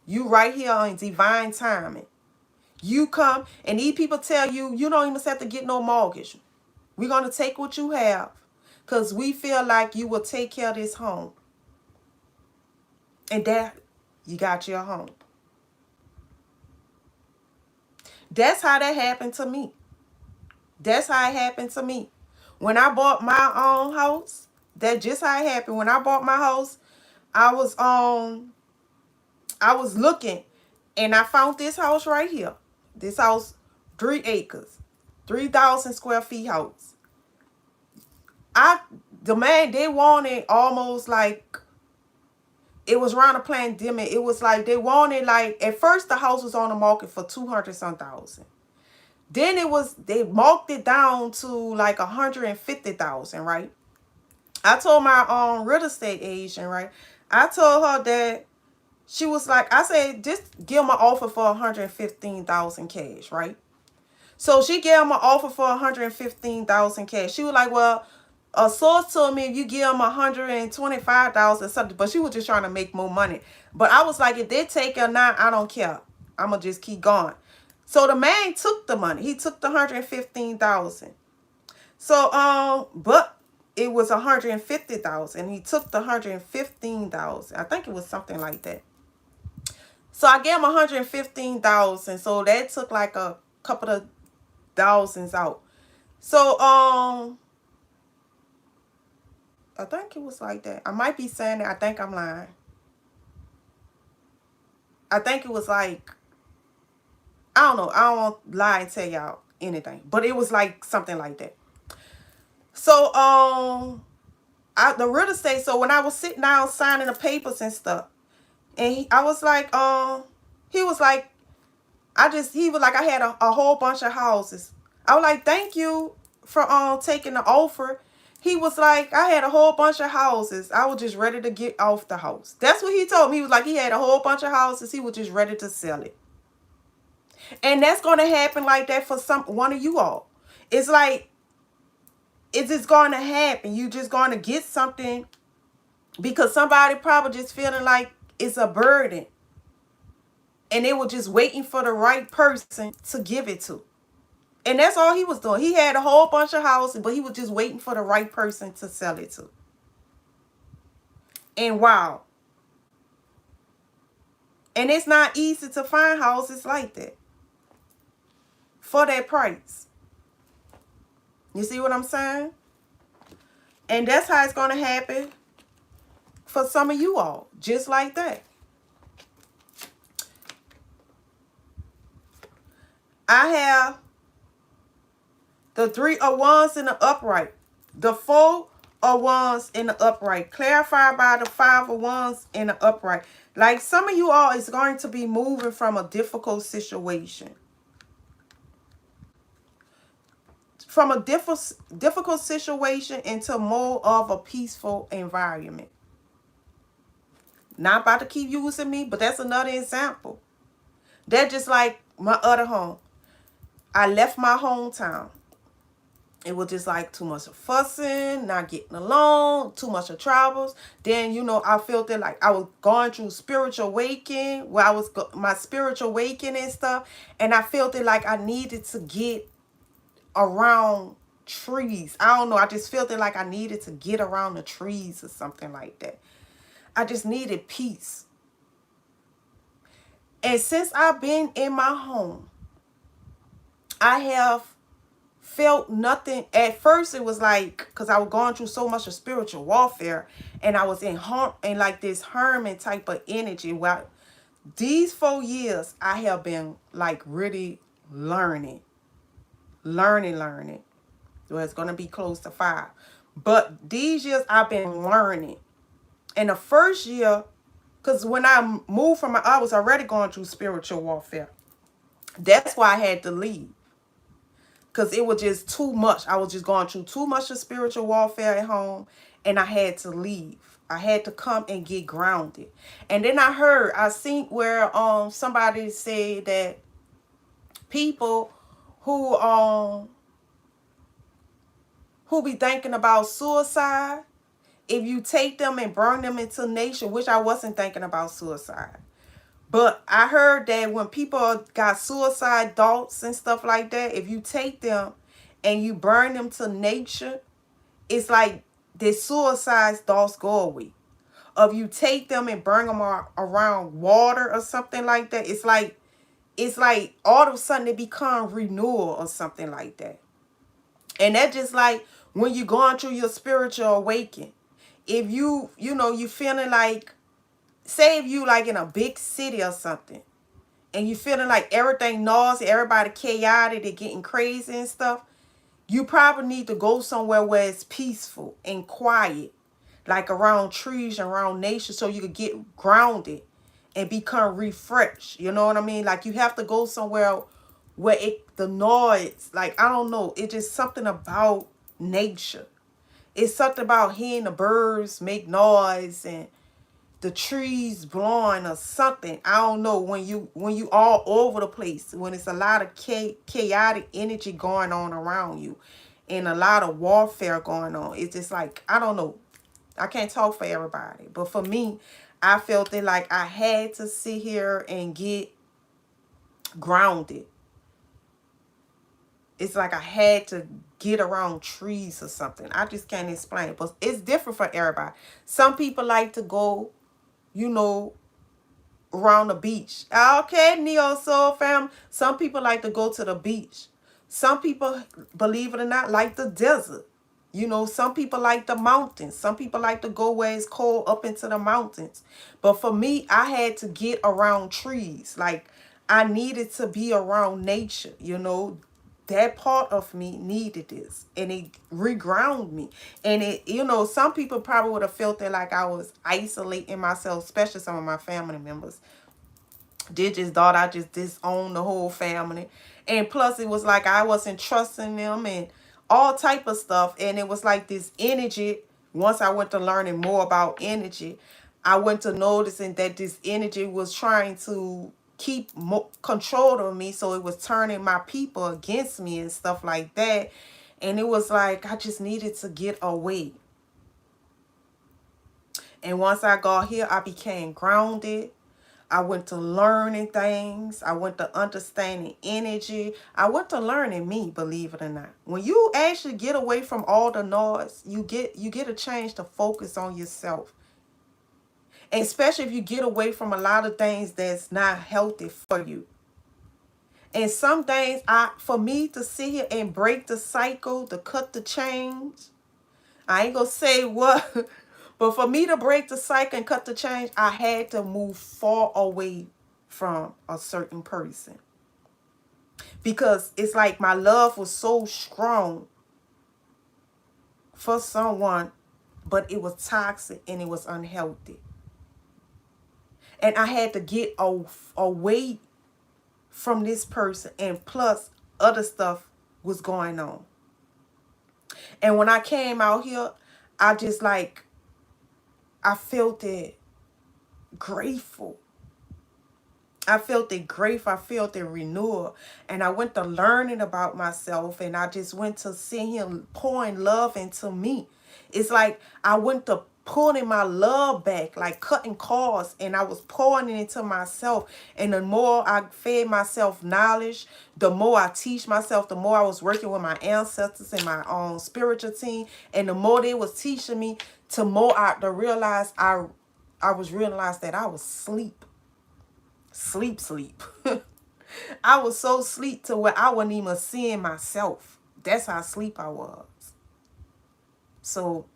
you right here on divine timing. You come, and these people tell you you don't even have to get no mortgage. We're gonna take what you have, cause we feel like you will take care of this home, and that you got your home. That's how that happened to me. That's how it happened to me. When I bought my own house, that just how it happened. When I bought my house, I was looking, and I found this house right here. This house, 3 acres, 3,000 square feet house. The man, they wanted almost like, it was around the pandemic. It was like they wanted, like, at first the house was on the market for 200 some thousand. Then they marked it down to like 150,000, right? I told my real estate agent, right? I told her that, she was like, I said, just give him an offer for 115,000 cash, right? So she gave him an offer for 115,000 cash. She was like, well, a source told me if you give him 125,000 something, but she was just trying to make more money. But I was like, if they take it or not, I don't care. I'm gonna just keep going. So the man took the money. He took the 115,000. So but it was 150,000. He took the 115,000. I think it was something like that. So I gave him 115,000. So that took like a couple of thousands out. So I think it was like that. I might be saying that. I think I'm lying. I think it was like, I don't know. I don't want to lie and tell y'all anything. But it was like something like that. So the real estate, so when I was sitting down signing the papers and stuff, and I was like, he was like, he was like, I had a whole bunch of houses. I was like, thank you for taking the offer. He was like, I had a whole bunch of houses. I was just ready to get off the house. That's what he told me. He was like, he had a whole bunch of houses. He was just ready to sell it. And that's going to happen like that for one of you all. It's like, it's just going to happen. You just going to get something because somebody probably just feeling like it's a burden. And they were just waiting for the right person to give it to. And that's all he was doing. He had a whole bunch of houses, but he was just waiting for the right person to sell it to. And wow. And it's not easy to find houses like that for that price. You see what I'm saying? And that's how it's going to happen for some of you all. Just like that. I have the 3 of Wands in the upright. The 4 of Wands in the upright. Clarified by the 5 of Wands in the upright. Like some of you all is going to be moving from a difficult situation. From a difficult situation into more of a peaceful environment. Not about to keep using me, but that's another example. That's just like my other home. I left my hometown. It was just like too much of fussing, not getting along, too much of troubles. Then, you know, I felt that like I was going through spiritual awakening, where I was my spiritual awakening and stuff. And I felt it like I needed to get around trees. I don't know. I just felt it like I needed to get around the trees or something like that. I just needed peace. And since I've been in my home, I have felt nothing. At first it was like, because I was going through so much of spiritual warfare, and I was in like this hermit type of energy. Well, these 4 years I have been like really learning. Well, it's going to be close to 5. But these years I've been learning. And the first year, Because when I moved from, I was already going through spiritual warfare. That's why I had to leave. Because it was just too much. I was just going through too much of spiritual warfare at home. And I had to leave. I had to come and get grounded. And then I seen where somebody said that people who be thinking about suicide, if you take them and burn them into nature, which I wasn't thinking about suicide. But I heard that when people got suicide thoughts and stuff like that, if you take them and you burn them to nature, it's like the suicide thoughts go away. Or if you take them and burn them around water or something like that, it's like all of a sudden they become renewal or something like that. And that just like when you're going through your spiritual awakening. If you feeling like, say if you like in a big city or something, and you feeling like everything noisy, everybody chaotic, they're getting crazy and stuff, you probably need to go somewhere where it's peaceful and quiet, like around trees and around nature, so you could get grounded and become refreshed. You know what I mean? Like you have to go somewhere where the noise, like I don't know, it's just something about nature. It's something about hearing the birds make noise and the trees blowing or something. I don't know, when you all over the place, when it's a lot of chaotic energy going on around you and a lot of warfare going on. It's just like, I don't know. I can't talk for everybody, but for me, I felt it like I had to sit here and get grounded. It's like I had to get around trees or something. I just can't explain it, but it's different for everybody. Some people like to go, you know, around the beach. Okay, Neo Soul fam. Some people like to go to the beach. Some people, believe it or not, like the desert. You know, some people like the mountains. Some people like to go where it's cold up into the mountains. But for me, I had to get around trees. Like, I needed to be around nature, you know. That part of me needed this. And it reground me. And it, you know, some people probably would have felt it like I was isolating myself, especially some of my family members. They just thought I just disowned the whole family. And plus it was like I wasn't trusting them and all type of stuff. And it was like this energy. Once I went to learning more about energy, I went to noticing that this energy was trying to keep control of me. So it was turning my people against me and stuff like that. And it was like I just needed to get away. And once I got here, I became grounded. I went to learning things. I went to understanding energy. I went to learning me, believe it or not. When you actually get away from all the noise, you get a chance to focus on yourself. And especially if you get away from a lot of things that's not healthy for you. And some things, for me to sit here and break the cycle, to cut the chains, I ain't gonna say what, but for me to break the cycle and cut the change, I had to move far away from a certain person. Because it's like my love was so strong for someone, but it was toxic and it was unhealthy. And I had to get away from this person, and plus other stuff was going on. And when I came out here, I just like, I felt it grateful. I felt it grateful. I felt it renewal. And I went to learning about myself. And I just went to see him pouring love into me. It's like I went to pulling my love back, like cutting cords. And I was pouring it into myself. And the more I fed myself knowledge, the more I teach myself, the more I was working with my ancestors and my own spiritual team. And the more they was teaching me, to more I realized I was realized that I was sleep. Sleep. I was so sleep to where I wasn't even seeing myself. That's how sleep I was. So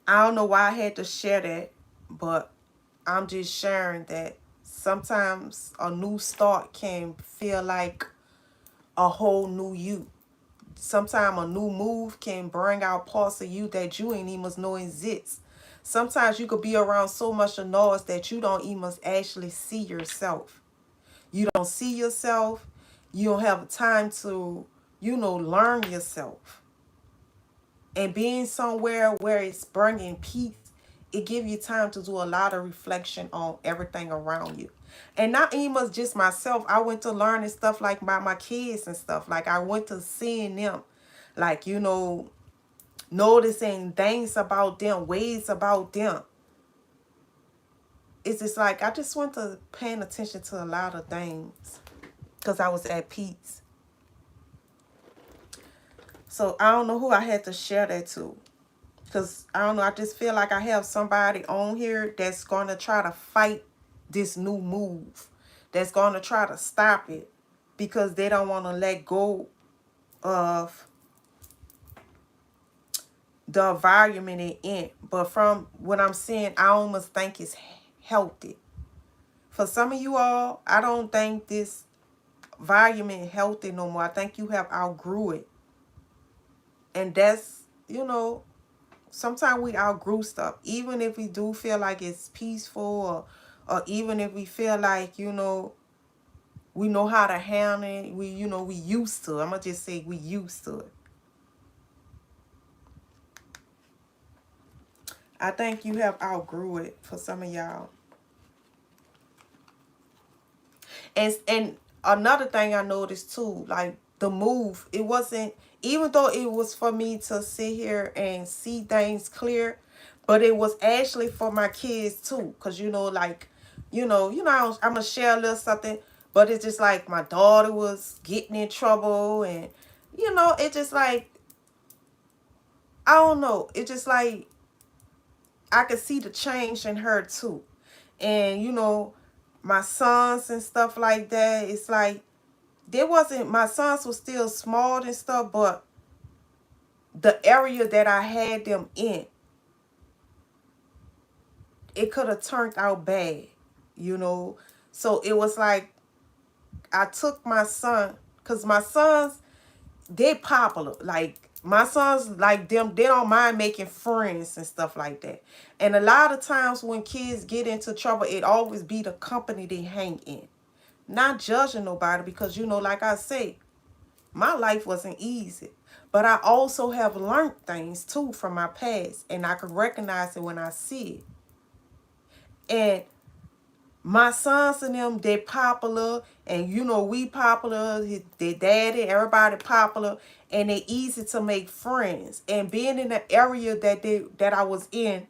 I don't know why I had to share that, but I'm just sharing that sometimes a new start can feel like a whole new you. Sometimes a new move can bring out parts of you that you ain't even know exist. Sometimes you could be around so much of noise that you don't even actually see yourself. You don't see yourself. You don't have time to, learn yourself. And being somewhere where it's bringing peace, it gives you time to do a lot of reflection on everything around you. And not even just myself. I went to learning stuff like by my kids and stuff. Like I went to seeing them. Like, noticing things about them, ways about them. It's just like I just went to paying attention to a lot of things because I was at peace. So I don't know who I had to share that to. Because I don't know, I just feel like I have somebody on here that's going to try to fight this new move. That's going to try to stop it because they don't want to let go of the environment it in. But from what I'm seeing, I almost think it's healthy. For some of you all, I don't think this environment is healthy no more. I think you have outgrew it. And that's, sometimes we outgrew stuff. Even if we do feel like it's peaceful or even if we feel like, we know how to handle it. We used to. I'm going to just say we used to it. I think you have outgrew it for some of y'all. And another thing I noticed too, like the move, it wasn't, even though it was for me to sit here and see things clear, but it was actually for my kids too. Cause I'm gonna share a little something, but it's just like my daughter was getting in trouble and it just like, I don't know. It just like, I could see the change in her too. And my sons and stuff like that, it's like my sons were still small and stuff, but the area that I had them in, it could have turned out bad, so it was like I took my son, because my sons, they popular. Like my sons, like them, they don't mind making friends and stuff like that. And a lot of times when kids get into trouble, it always be the company they hang in. Not judging nobody, because like I say, my life wasn't easy. But I also have learned things too from my past, and I can recognize it when I see it. And my sons and them, they popular, and we popular, their daddy, everybody popular, and they easy to make friends. And being in the area that I was in,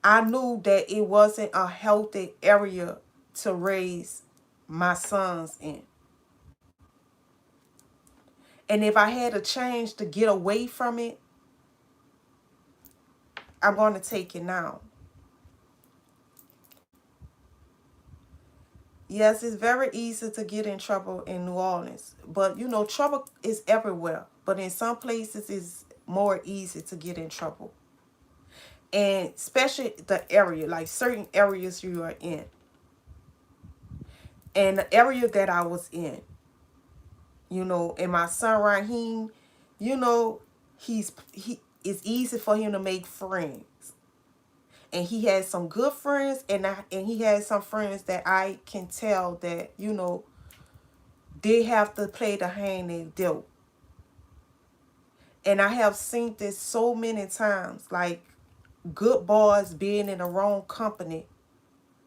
I knew that it wasn't a healthy area to raise my sons in. And if I had a change to get away from it, I'm going to take it now. Yes, it's very easy to get in trouble in New Orleans. But, trouble is everywhere. But in some places, it's more easy to get in trouble. And especially the area, like certain areas you are in. And the area that I was in, and my son Raheem, it's easy for him to make friends. And he has some good friends, and he has some friends that I can tell that, they have to play the hand they dealt. And I have seen this so many times, like good boys being in the wrong company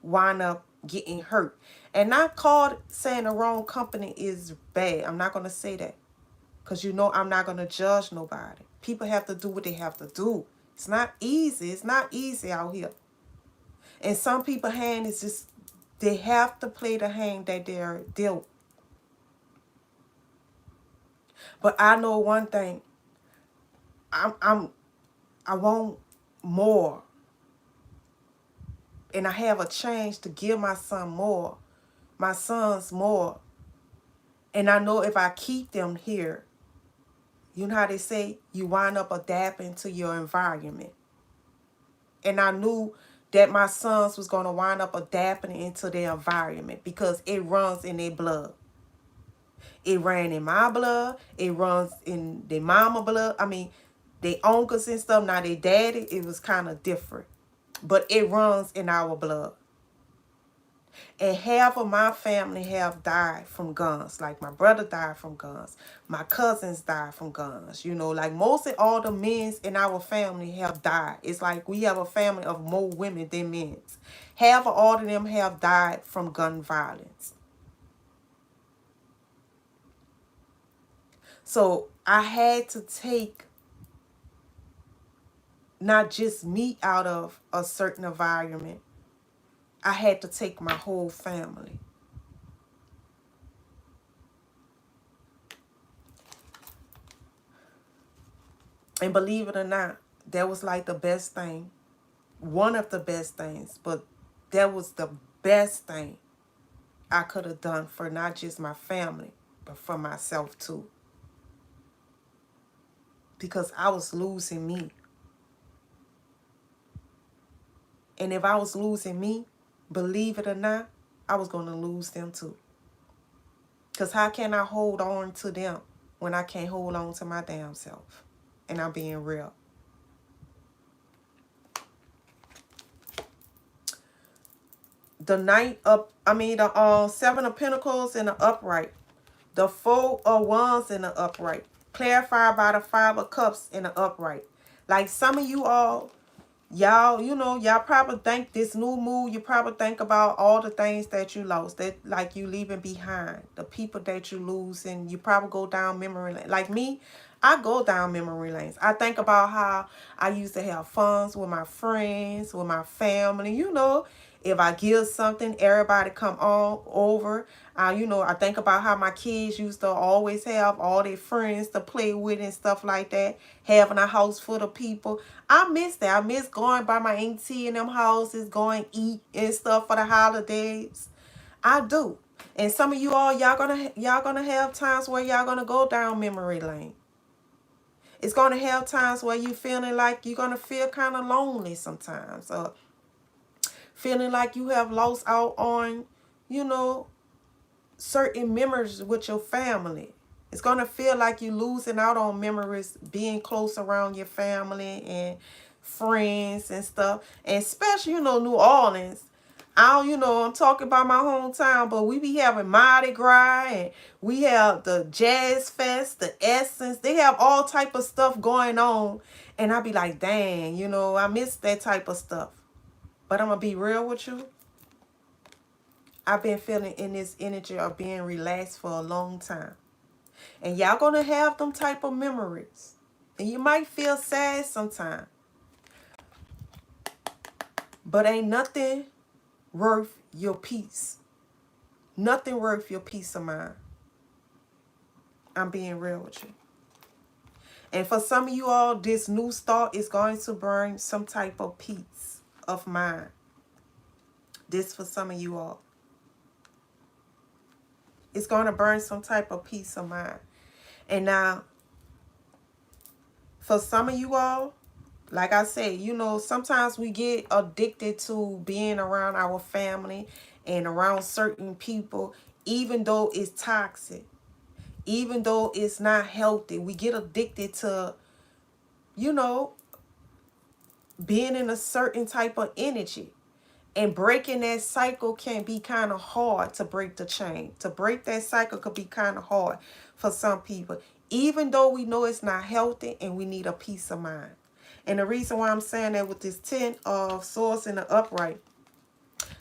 wind up getting hurt. And not called saying the wrong company is bad. I'm not going to say that. Because I'm not going to judge nobody. People have to do what they have to do. It's not easy. It's not easy out here. And some people's hand is just, they have to play the hand that they're dealt. But I know one thing. I want more. And I have a change to give my son more. My sons more. And I know if I keep them here, you know how they say, you wind up adapting to your environment. And I knew that my sons was going to wind up adapting into their environment because it runs in their blood. It ran in my blood. It runs in their mama blood. I mean, their uncles and stuff. Now their daddy, it was kind of different. but it runs in our blood. And half of my family have died from guns. Like my brother died from guns. My cousins died from guns. You know, like mostly all the men in our family have died. It's like we have a family of more women than men. Half of all of them have died from gun violence. So I had to take not just me out of a certain environment. I had to take my whole family. And believe it or not, that was like the best thing. One of the best things. But that was the best thing I could have done for not just my family, but for myself too. Because I was losing me. And if I was losing me, believe it or not, I was going to lose them too. Because how can I hold on to them when I can't hold on to my damn self? And I'm being real. The Seven of Pentacles in the upright. The Four of Wands in the upright. Clarified by the Five of Cups in the upright. Like some of you all, y'all, y'all probably think this new moon, you probably think about all the things that you lost, that like you leaving behind, the people that you lose, and you probably go down memory lane. Like me, I go down memory lanes. I think about how I used to have fun with my friends, with my family, If I give something, everybody come on over. I think about how my kids used to always have all their friends to play with and stuff like that. Having a house full of people. I miss that. I miss going by my auntie in them houses, going eat and stuff for the holidays. I do. And some of you all, y'all gonna have times where y'all gonna go down memory lane. It's gonna have times where you feeling like you're gonna feel kind of lonely sometimes. Or feeling like you have lost out on, certain memories with your family. It's going to feel like you're losing out on memories being close around your family and friends and stuff. And especially, New Orleans. I'm talking about my hometown, but we be having Mardi Gras and we have the Jazz Fest, the Essence. They have all type of stuff going on. And I be like, dang, I miss that type of stuff. But I'm going to be real with you. I've been feeling in this energy of being relaxed for a long time. And y'all going to have them type of memories. And you might feel sad sometimes. But ain't nothing worth your peace. Nothing worth your peace of mind. I'm being real with you. And for some of you all, this new start is going to bring some type of peace of mind. This for some of you all. It's going to burn some type of peace of mind. And now, for some of you all, like I said, sometimes we get addicted to being around our family and around certain people, even though it's toxic, even though it's not healthy. We get addicted to, being in a certain type of energy. And breaking that cycle can be kind of hard to break the chain. To break that cycle could be kind of hard for some people. Even though we know it's not healthy and we need a peace of mind. And the reason why I'm saying that with this 10 of Swords in the upright,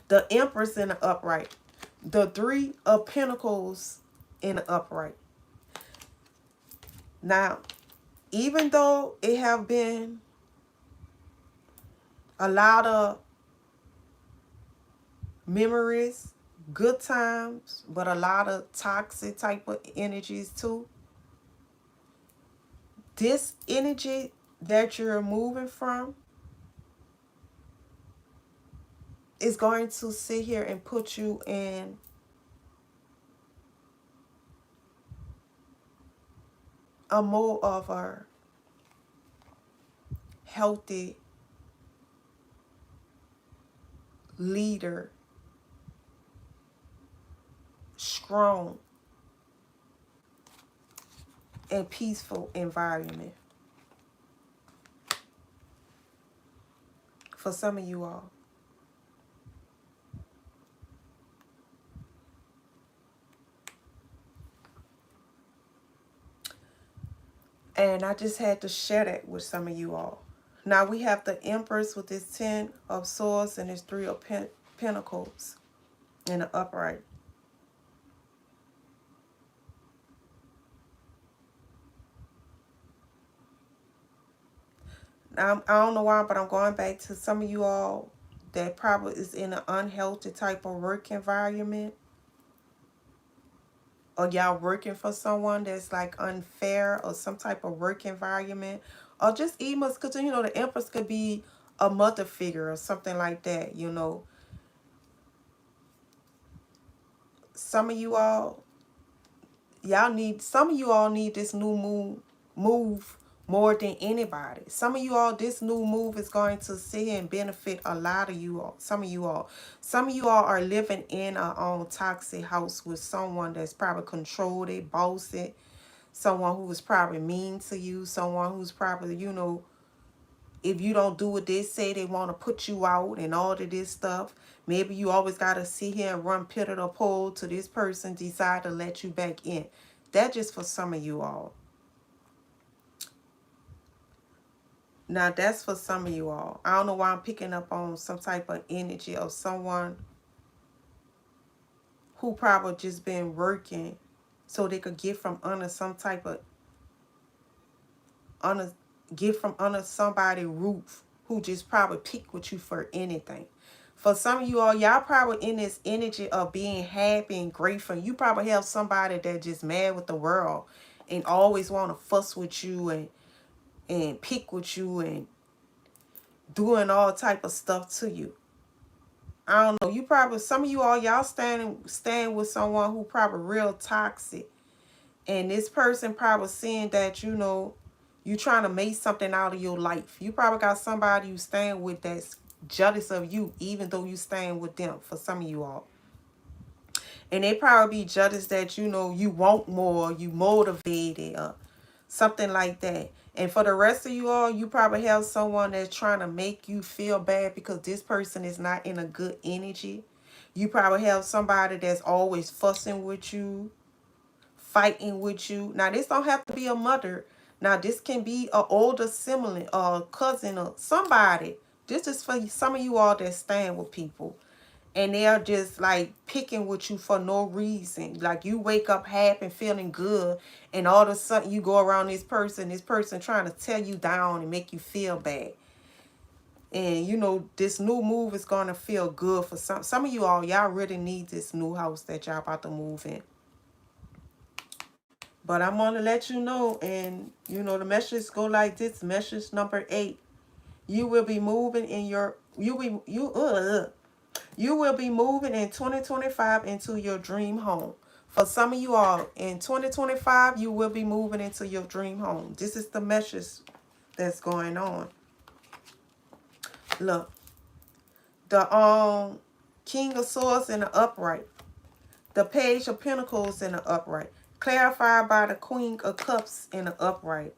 the Empress in the upright, the 3 of Pentacles in the upright. Now, even though it have been a lot of memories, good times, but a lot of toxic type of energies too. This energy that you're moving from is going to sit here and put you in a more of a healthy leader, strong and peaceful environment. for some of you all. And I just had to share that with some of you all. Now we have the Empress with this 10 of Swords and this 3 of Pentacles in the upright. Now, I don't know why, but I'm going back to some of you all that probably is in an unhealthy type of work environment. Or y'all working for someone that's like unfair or some type of work environment. Or just even, because you know the Empress could be a mother figure or something like that, you know. Some of you all, some of you all need this new move more than anybody. Some of you all, this new move is going to sit here and benefit a lot of you all. Some of you all. Some of you all are living in a own toxic house with someone that's probably controlled it, bossed it. Someone who was probably mean to you. Someone who's probably, you know, if you don't do what they say, they want to put you out and all of this stuff. Maybe you always got to sit here and run pit or pole to this person decide to let you back in. That's just for some of you all. Now, that's for some of you all. I don't know why I'm picking up on some type of energy of someone who probably just been working so they could get from under some type of get from under somebody's roof who just probably pick with you for anything. For some of you all, y'all probably in this energy of being happy and grateful. You probably have somebody that just mad with the world and always want to fuss with you and pick with you and doing all type of stuff to you. I don't know. You probably, some of you all, y'all stand with someone who probably real toxic. And this person probably seeing that, you know, you trying to make something out of your life. You probably got somebody you stand with that's jealous of you, even though you stand with them, for some of you all. And they probably be jealous that, you know, you want more, you motivated, or something like that. And for the rest of you all, you probably have someone that's trying to make you feel bad because this person is not in a good energy. You probably have somebody that's always fussing with you, fighting with you. Now, this don't have to be a mother. Now, this can be an older sibling or a cousin or somebody. This is for some of you all that stand with people. And they're just like picking with you for no reason. Like you wake up happy and feeling good. And all of a sudden you go around this person trying to tear you down and make you feel bad. And you know, this new move is going to feel good for some of you all. Y'all really need this new house that y'all about to move in. But I'm going to let you know, and you know, the message go like this. Message number 8. You will be moving in your, you will be moving in 2025 into your dream home. For some of you all, in 2025, you will be moving into your dream home. This is the message that's going on. Look, the King of Swords in the upright, the Page of Pentacles in the upright, clarified by the Queen of Cups in the upright.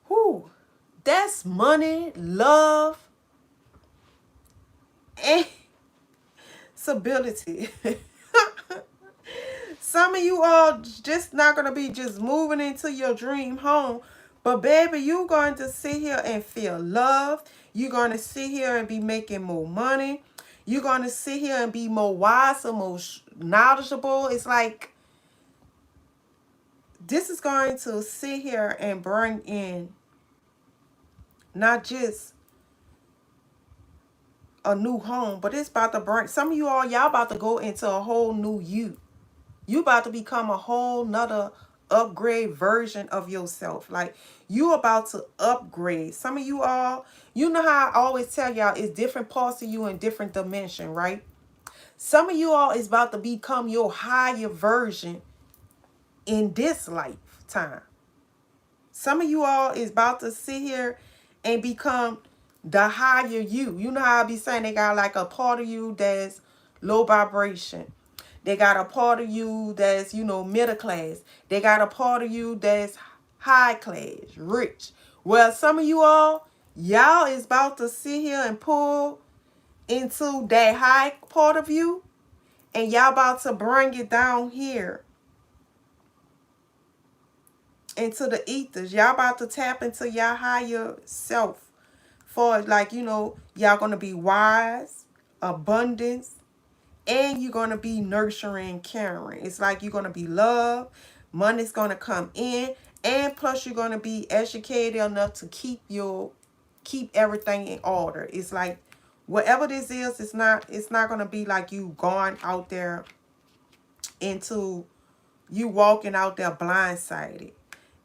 Whoo, that's money, love, and stability. Some of you all just not going to be just moving into your dream home. But baby, you're going to sit here and feel loved. You're going to sit here and be making more money. You're going to sit here and be more wise and more knowledgeable. It's like this is going to sit here and bring in not just a new home, but it's about to bring some of you all, y'all about to go into a whole new you. You about to become a whole nother upgrade version of yourself. Like you about to upgrade. Some of you all, you know how I always tell y'all, it's different parts of you in different dimension, right? Some of you all is about to become your higher version in this lifetime. Some of you all is about to sit here and become the higher you. You know how I be saying they got like a part of you that's low vibration. They got a part of you that's, middle class. They got a part of you that's high class, rich. Well, some of y'all is about to sit here and pull into that high part of you, and y'all about to bring it down here into the ethers. Y'all about to tap into your higher self. For like, y'all gonna be wise, abundance, and you're gonna be nurturing, caring. It's like you're gonna be loved, money's gonna come in, and plus you're gonna be educated enough to keep everything in order. It's like whatever this is, it's not gonna be like you going out there into you walking out there blindsided.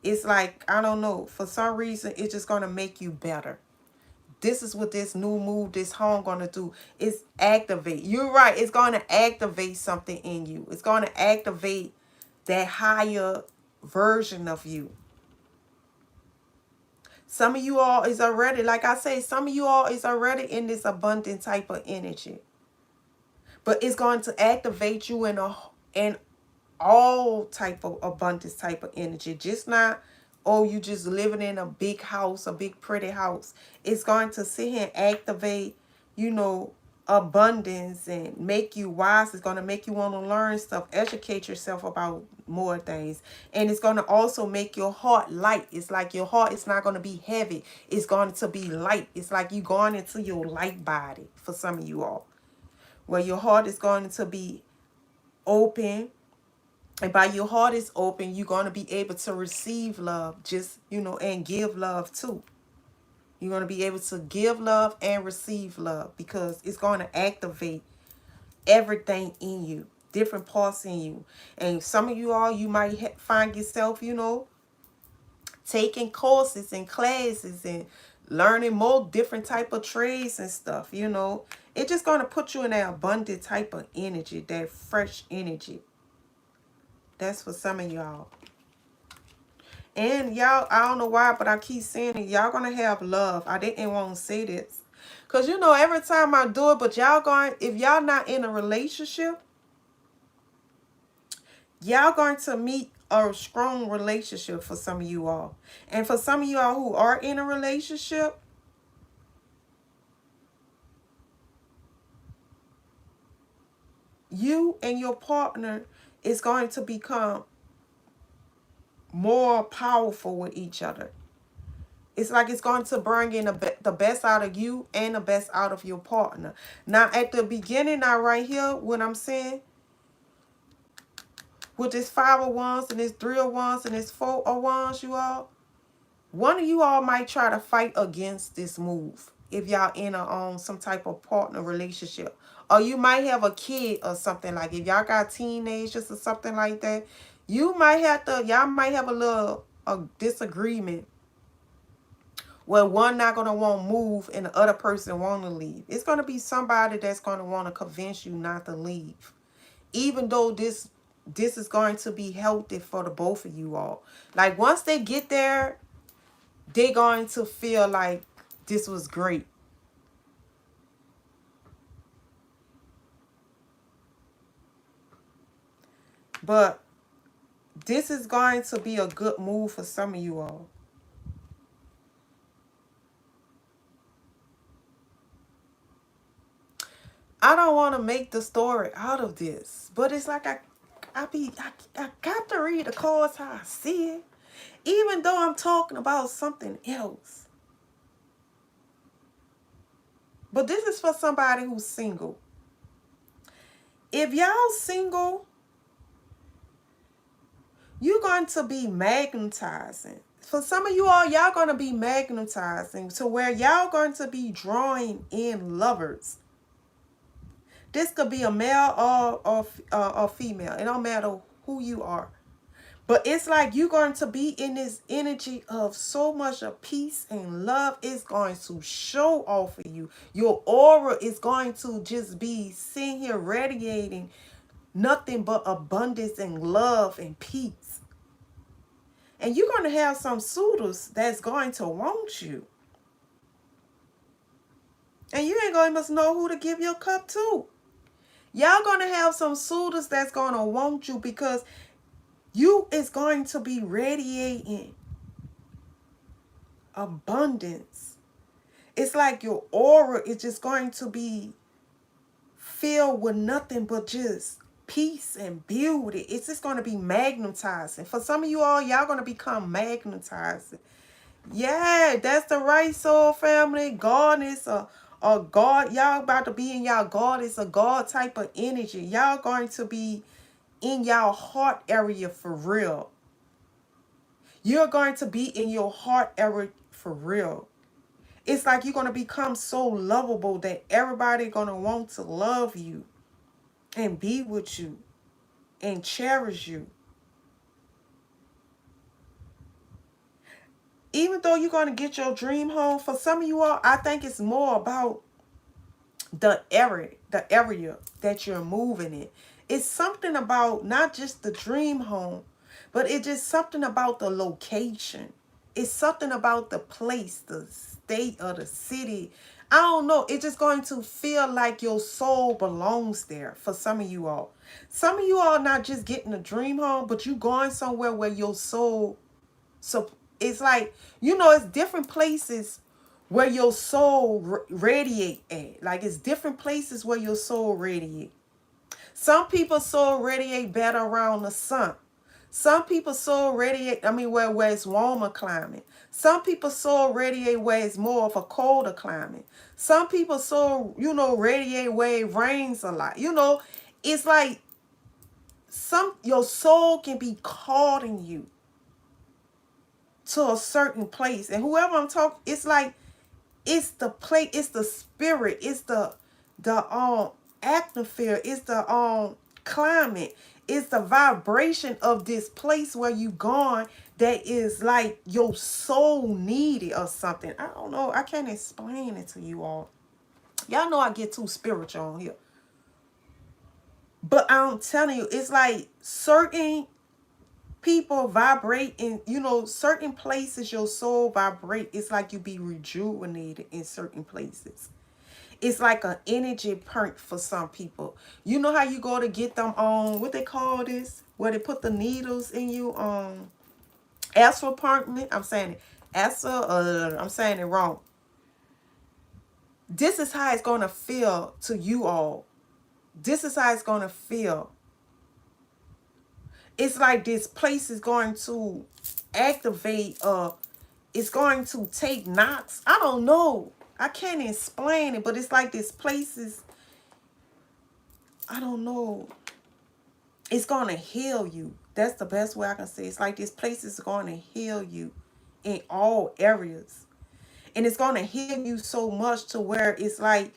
It's like, I don't know, for some reason it's just gonna make you better. This is what this new move, this home gonna do. Is activate. You're right. It's gonna activate something in you. It's gonna activate that higher version of you. Some of you all is already, like I say, some of you all is already in this abundant type of energy. But it's going to activate you in all type of abundance type of energy. Just not, oh, you just living in a big house, a big pretty house. It's going to sit here and activate, abundance and make you wise. It's going to make you want to learn stuff, educate yourself about more things. And it's going to also make your heart light. It's like your heart is not going to be heavy. It's going to be light. It's like you going into your light body for some of you all. Where your heart is going to be open. And by your heart is open, you're going to be able to receive love, and give love too. You're going to be able to give love and receive love because it's going to activate everything in you, different parts in you. And some of you all, you might find yourself, taking courses and classes and learning more different type of trades and stuff, It's just going to put you in that abundant type of energy, that fresh energy. That's for some of y'all. And y'all, I don't know why, but I keep saying it. Y'all gonna have love. I didn't want to say this. Because, every time I do it, but if y'all not in a relationship, y'all going to meet a strong relationship for some of you all. And for some of you all who are in a relationship, you and your partner is going to become more powerful with each other. It's like it's going to bring in the best out of you and the best out of your partner. Now, at the beginning, now right here, what I'm saying, with this 5 of Wands and this 3 of Wands and this 4 of Wands, you all, one of you all might try to fight against this move if y'all in some type of partner relationship. Or you might have a kid or something like if y'all got teenagers or something like that. Y'all might have a disagreement where one not going to want to move and the other person want to leave. It's going to be somebody that's going to want to convince you not to leave. Even though this is going to be healthy for the both of you all. Like once they get there, they're going to feel like this was great. But this is going to be a good move for some of you all. I don't want to make the story out of this, but it's like I got to read the cards how I see it, even though I'm talking about something else. But this is for somebody who's single. If y'all single, you're going to be magnetizing. For some of you all, y'all going to be magnetizing to where y'all going to be drawing in lovers. This could be a male or female. It don't matter who you are. But it's like you're going to be in this energy of so much of peace and love. It's going to show off of you. Your aura is going to just be sitting here radiating nothing but abundance and love and peace. And you're going to have some suitors that's going to want you. And you ain't going to know who to give your cup to. Y'all gonna have some suitors that's gonna want you because you is going to be radiating abundance. It's like your aura is just going to be filled with nothing but just peace and beauty. It's just going to be magnetizing. For some of you all, y'all going to become magnetizing. Yeah, that's the right, soul family. God is a God. Y'all about to be in y'all God. It's a God type of energy. Y'all going to be in y'all heart area for real. You're going to be in your heart area for real. It's like you're going to become so lovable that everybody going to want to love you and be with you and cherish you. Even though you're going to get your dream home, for some of you all, I think it's more about the area that you're moving in. It's something about not just the dream home, but it's just something about the location. It's something about the place, the state, or the city. I don't know. It's just going to feel like your soul belongs there for some of you all. Some of you all not just getting a dream home, but you going somewhere where your soul. So it's like, it's different places where your soul radiate at. Like it's different places where your soul radiate. Some people soul radiate better around the sun. Some people soul radiate, where it's warmer climate. Some people soul radiate where it's more of a colder climate. Some people soul, radiate where it rains a lot. It's like your soul can be calling you to a certain place. And whoever I'm talking, it's like it's the place, it's the spirit, it's the atmosphere, it's the climate, it's the vibration of this place where you gone that is like your soul needed or something. I don't know. I can't explain it to you all. Y'all know I get too spiritual on here. But I'm telling you, it's like certain people vibrate in, certain places your soul vibrate. It's like you be rejuvenated in certain places. It's like an energy perk for some people. You know how you go to get them on what they call this, where they put the needles in you, astral apartment. I'm saying it astral. I'm saying it wrong. This is how it's gonna feel to you all. This is how it's gonna feel. It's like this place is going to activate. It's going to take knocks. I don't know. I can't explain it, but it's like this place is, I don't know. It's going to heal you. That's the best way I can say. It's like this place is going to heal you in all areas. And it's going to heal you so much to where it's like,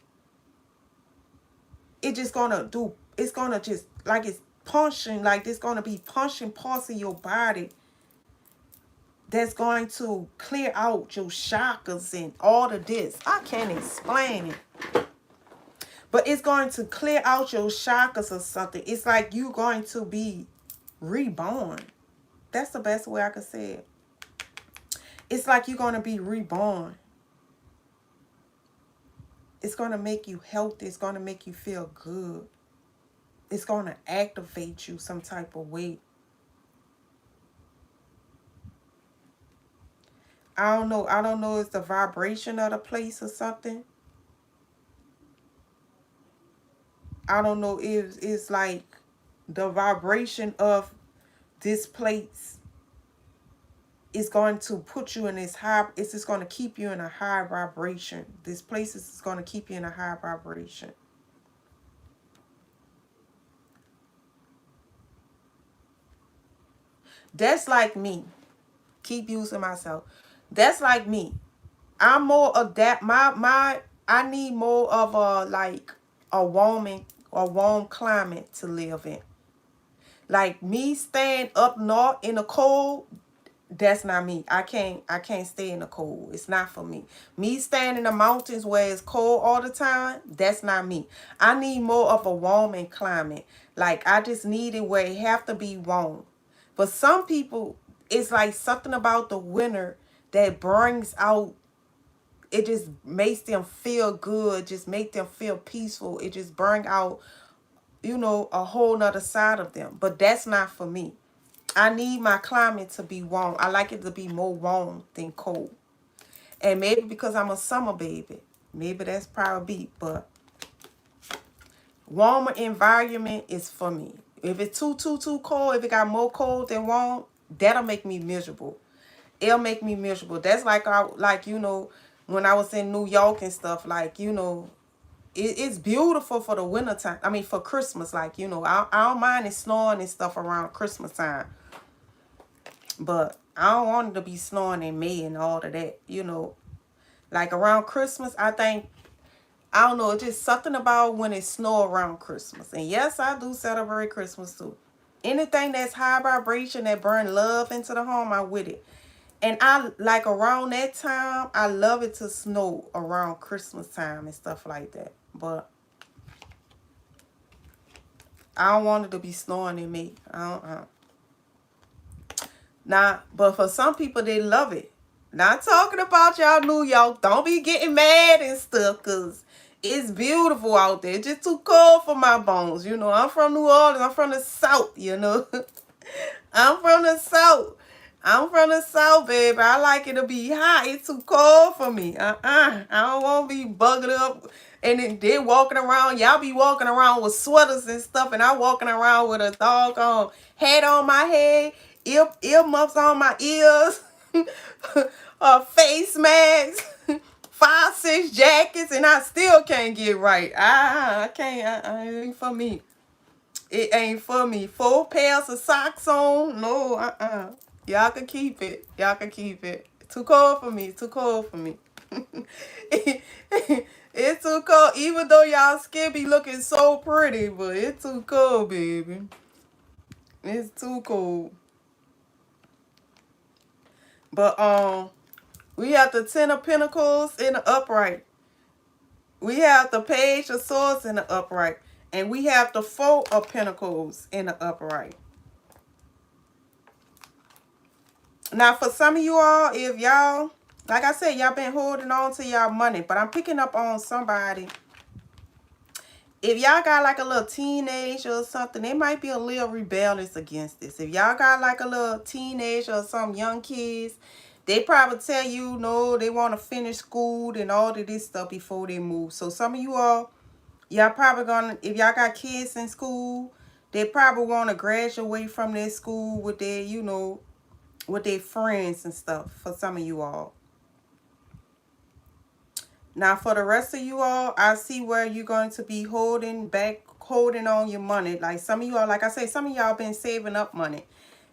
it's going to just, like it's punching, like it's going to be punching parts of your body that's going to clear out your chakras and all of this. I can't explain it. But it's going to clear out your chakras or something. It's like you're going to be reborn. That's the best way I could say it. It's like you're going to be reborn. It's going to make you healthy. It's going to make you feel good. It's going to activate you some type of way. I don't know. I don't know. It's the vibration of the place or something. I don't know if it's like the vibration of this place is going to put you in this high. It's just going to keep you in a high vibration. This place is going to keep you in a high vibration. That's like me. Keep using myself. That's like me. I'm more of that. I need more of a warm climate to live in. Like me staying up north in the cold, that's not me. I can't stay in the cold. It's not for me. Me staying in the mountains where it's cold all the time, that's not me. I need more of a warming climate. Like I just need it where it have to be warm. But some people, it's like something about the winter that brings out, it just makes them feel good, just make them feel peaceful. It just bring out you know, a whole nother side of them. But that's not for me. I need my climate to be warm. I like it to be more warm than cold. And maybe because I'm a summer baby. Maybe that's probably, but warmer environment is for me. If it's too cold, if it got more cold than warm, that'll make me miserable. It'll make me miserable. That's like you know, when I was in New York and stuff, like, you know, it's beautiful for the winter time. I mean, for Christmas, like, you know, I don't mind it snowing and stuff around Christmas time. But I don't want it to be snowing in May and all of that, you know. Like around Christmas, I think, I don't know, it's just something about when it snow around Christmas. And yes, I do celebrate Christmas too. Anything that's high vibration that burn love into the home, I'm with it. And I like around that time, I love it to snow around Christmas time and stuff like that. But I don't want it to be snowing in me. Nah, but for some people, they love it. Not talking about y'all New York. Don't be getting mad and stuff, because it's beautiful out there. It's just too cold for my bones. You know, I'm from New Orleans. I'm from the South, you know. I'm from the South. I'm from the South, baby. I like it to be hot. It's too cold for me. I don't want to be bugged up. And then they walking around. Y'all be walking around with sweaters and stuff. And I walking around with a doggone hat on my head. Earmuffs on my ears. Face masks. 5, 6 jackets. And I still can't get right. I can't. It ain't for me. It ain't for me. 4 pairs of socks on. No, Y'all can keep it. Y'all can keep it. Too cold for me. Too cold for me. It's too cold. Even though y'all skin be looking so pretty, but it's too cold, baby. It's too cold. But we have the 10 of Pentacles in the upright. We have the Page of Swords in the upright. And we have the 4 of Pentacles in the upright. Now, for some of you all, if y'all, like I said, y'all been holding on to y'all money, but I'm picking up on somebody. If y'all got like a little teenager or something, they might be a little rebellious against this. If y'all got like a little teenager or some young kids, they probably tell you, no, they want to finish school and all of this stuff before they move. So some of you all, y'all probably gonna, if y'all got kids in school, they probably want to graduate from their school with their, you know, with their friends and stuff, for some of you all. Now, for the rest of you all, I see where you're going to be holding on your money. Like some of you all, like I said, some of y'all been saving up money.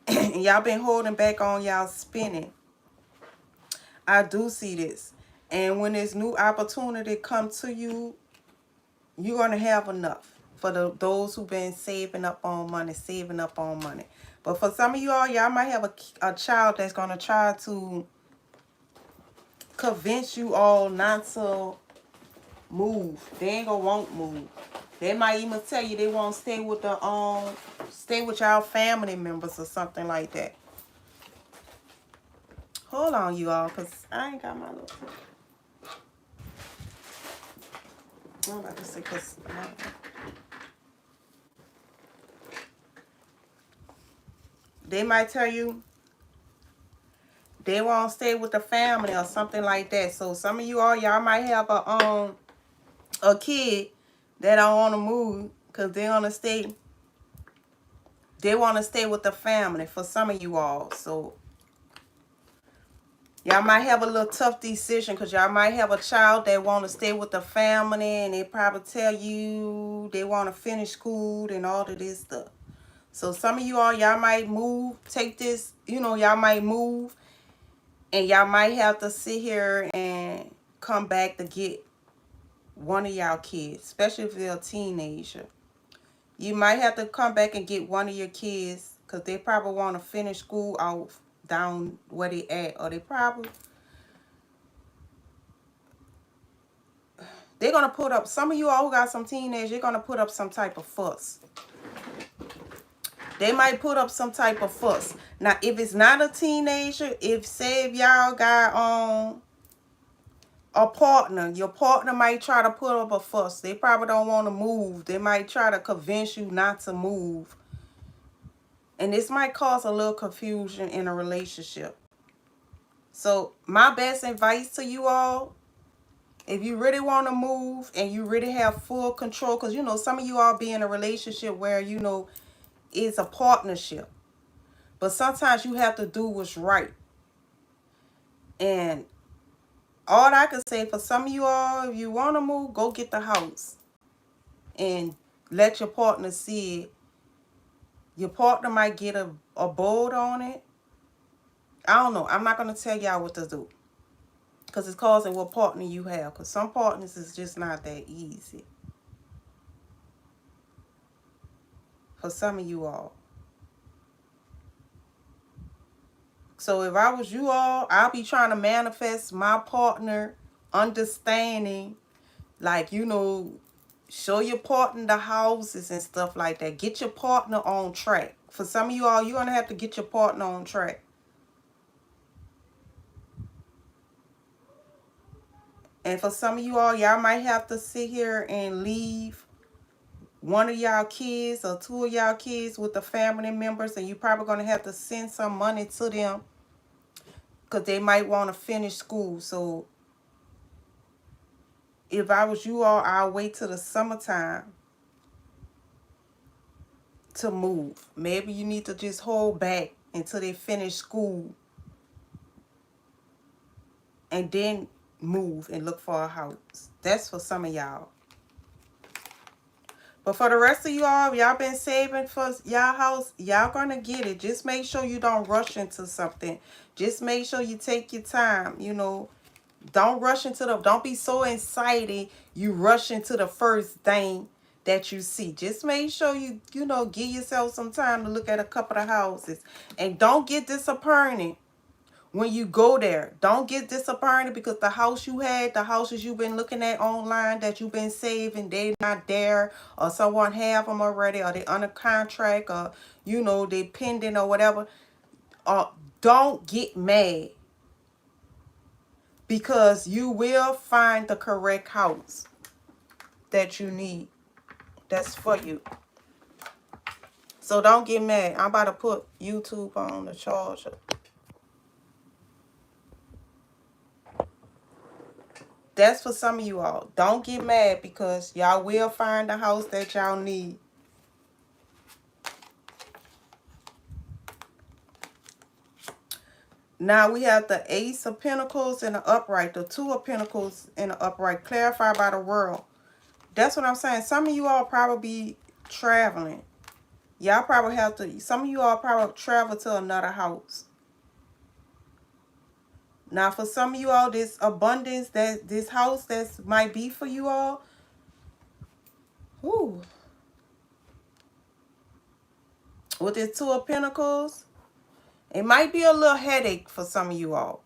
And y'all been holding back on y'all spending. I do see this. And when this new opportunity comes to you, you're going to have enough. For those who've been saving up on money, But for some of you all, y'all might have a child that's going to try to convince you all not to move. They ain't going to want move. They might even tell you they won't stay with y'all family members or something like that. Hold on, you all, because I ain't got my little... I'm about to say, because... They might tell you they won't stay with the family or something like that. So some of you all, y'all might have a kid that don't want to move because they want to stay. They want to stay with the family for some of you all. So y'all might have a little tough decision because y'all might have a child that want to stay with the family and they probably tell you they want to finish school and all of this stuff. So some of you all, y'all might move, take this, you know, y'all might move and y'all might have to sit here and come back to get one of y'all kids, especially if they're a teenager. You might have to come back and get one of your kids because they probably want to finish school off down where they at, or they're going to put up, some of you all who got some teenagers, you're going to put up some type of fuss. They might put up some type of fuss. Now, if it's not a teenager, if y'all got a partner. Your partner might try to put up a fuss. They probably don't want to move. They might try to convince you not to move. And this might cause a little confusion in a relationship. So my best advice to you all, if you really want to move and you really have full control, because, you know, some of you all be in a relationship where, you know, it's a partnership. But sometimes you have to do what's right. And all I can say for some of you all, if you want to move, go get the house. And let your partner see it. Your partner might get a board on it. I don't know. I'm not going to tell y'all what to do. Because it's causing what partner you have. Because some partners is just not that easy. For some of you all. So if I was you all, I'll be trying to manifest my partner understanding. Like, you know, show your partner the houses and stuff like that. Get your partner on track. For some of you all, you're going to have to get your partner on track. And for some of you all, y'all might have to sit here and leave one of y'all kids or two of y'all kids with the family members. And you're probably going to have to send some money to them. Because they might want to finish school. So if I was you all, I'll wait till the summertime to move. Maybe you need to just hold back until they finish school. And then move and look for a house. That's for some of y'all. But for the rest of y'all, if y'all been saving for y'all house, y'all gonna get it. Just make sure you don't rush into something. Just make sure you take your time, you know. Don't rush into don't be so excited you rush into the first thing that you see. Just make sure you know, give yourself some time to look at a couple of houses. And don't get disappointed when you go there. Don't get disappointed because the house you had, the houses you've been looking at online that you've been saving, they're not there, or someone have them already, or they under contract, or, you know, they pending or whatever. Don't get mad. Because you will find the correct house that you need. That's for you. So don't get mad. I'm about to put YouTube on the charger. That's for some of you all. Don't get mad because y'all will find the house that y'all need. Now we have the Ace of Pentacles in the upright. The Two of Pentacles in the upright. Clarified by the world. That's what I'm saying. Some of you all probably be traveling. Y'all probably have to. Some of you all probably travel to another house. Now, for some of you all, this abundance, that this house that might be for you all. Ooh. With this Two of Pentacles, it might be a little headache for some of you all.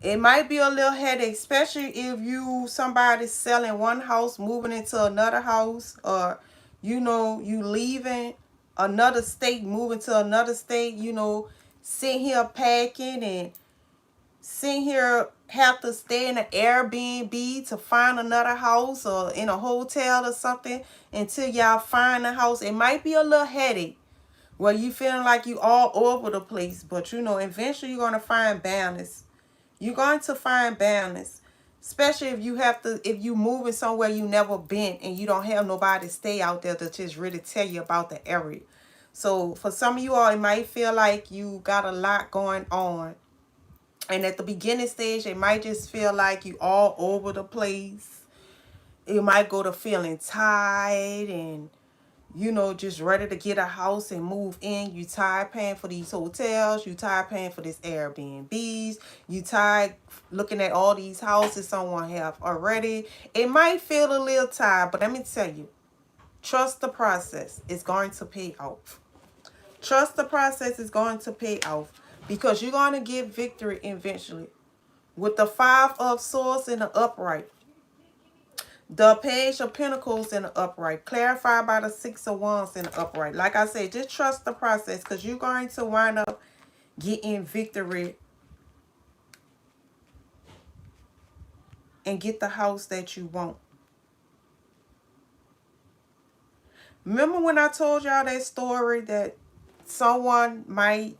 It might be a little headache, especially if you somebody selling one house, moving into another house, or, you know, you leaving another state, moving to another state, you know, sitting here packing and sitting here have to stay in an Airbnb to find another house or in a hotel or something until y'all find a house. It might be a little headache where you feeling like you all over the place, but, you know, eventually you're going to find balance. You're going to find balance, especially if you have to, if you moving somewhere you never been and you don't have nobody to stay out there to just really tell you about the area. So for some of you all, it might feel like you got a lot going on. And at the beginning stage, it might just feel like you all over the place. It might go to feeling tired and, you know, just ready to get a house and move in. You tired paying for these hotels. You tired paying for this Airbnbs. You tired looking at all these houses someone have already. It might feel a little tired, but let me tell you, trust the process. It's going to pay off. Trust the process is going to pay off because you're going to get victory eventually. With the Five of Swords in the upright, the Page of Pentacles in the upright, clarified by the Six of Wands in the upright. Like I said, just trust the process because you're going to wind up getting victory and get the house that you want. Remember when I told y'all that story that someone might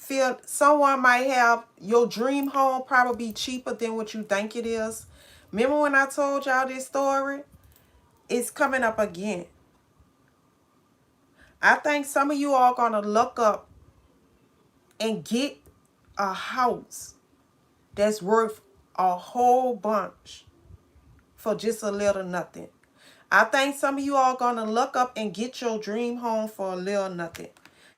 have your dream home probably be cheaper than what you think it is? Remember when I told y'all this story? It's coming up again. I think some of you are going to look up and get a house that's worth a whole bunch for just a little nothing. I think some of you are going to look up and get your dream home for a little nothing.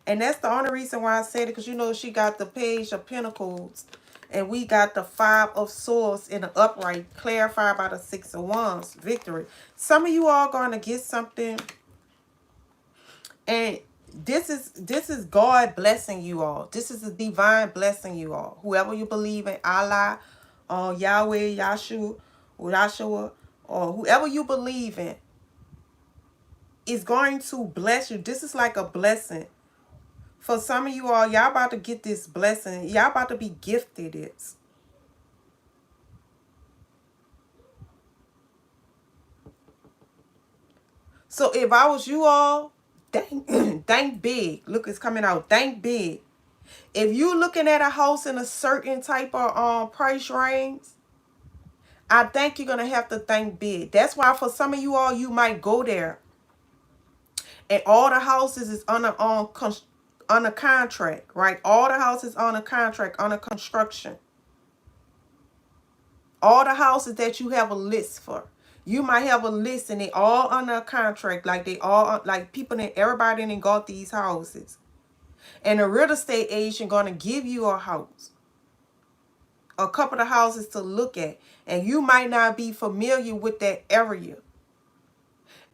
And that's the only reason why I said it, because you know she got the Page of Pentacles and we got the Five of Swords in the upright, clarified by the Six of Wands, victory. Some of you are going to get something, and this is God blessing you all. This is a divine blessing you all. Whoever you believe in, Allah, Yahweh, Yahshua, or whoever you believe in, is going to bless you. This is like a blessing. For some of you all, y'all about to get this blessing. Y'all about to be gifted this. So if I was you all, think, think big. Look, it's coming out. Think big. If you looking at a house in a certain type of price range, I think you're gonna have to think big. That's why for some of you all, you might go there, and all the houses is on a contract, right? All the houses on a contract, on a construction. All the houses that you have a list for. You might have a list and they all under a contract, like they all like people and everybody in got these houses. And a real estate agent gonna give you a house, a couple of houses to look at, and you might not be familiar with that area.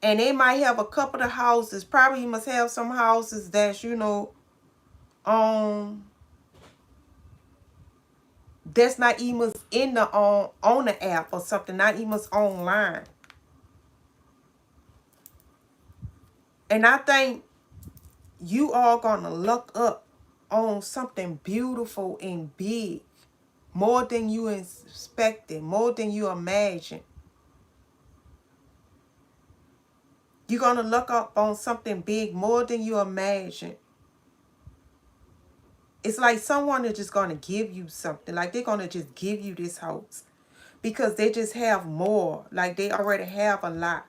And they might have a couple of houses. Probably you must have some houses that's, you know, that's not even in the on the app or something, not even online. And I think you are gonna look up on something beautiful and big, more than you expected, more than you imagine. You're gonna look up on something big, more than you imagine. It's like someone is just gonna give you something, like they're gonna just give you this house because they just have more, like they already have a lot.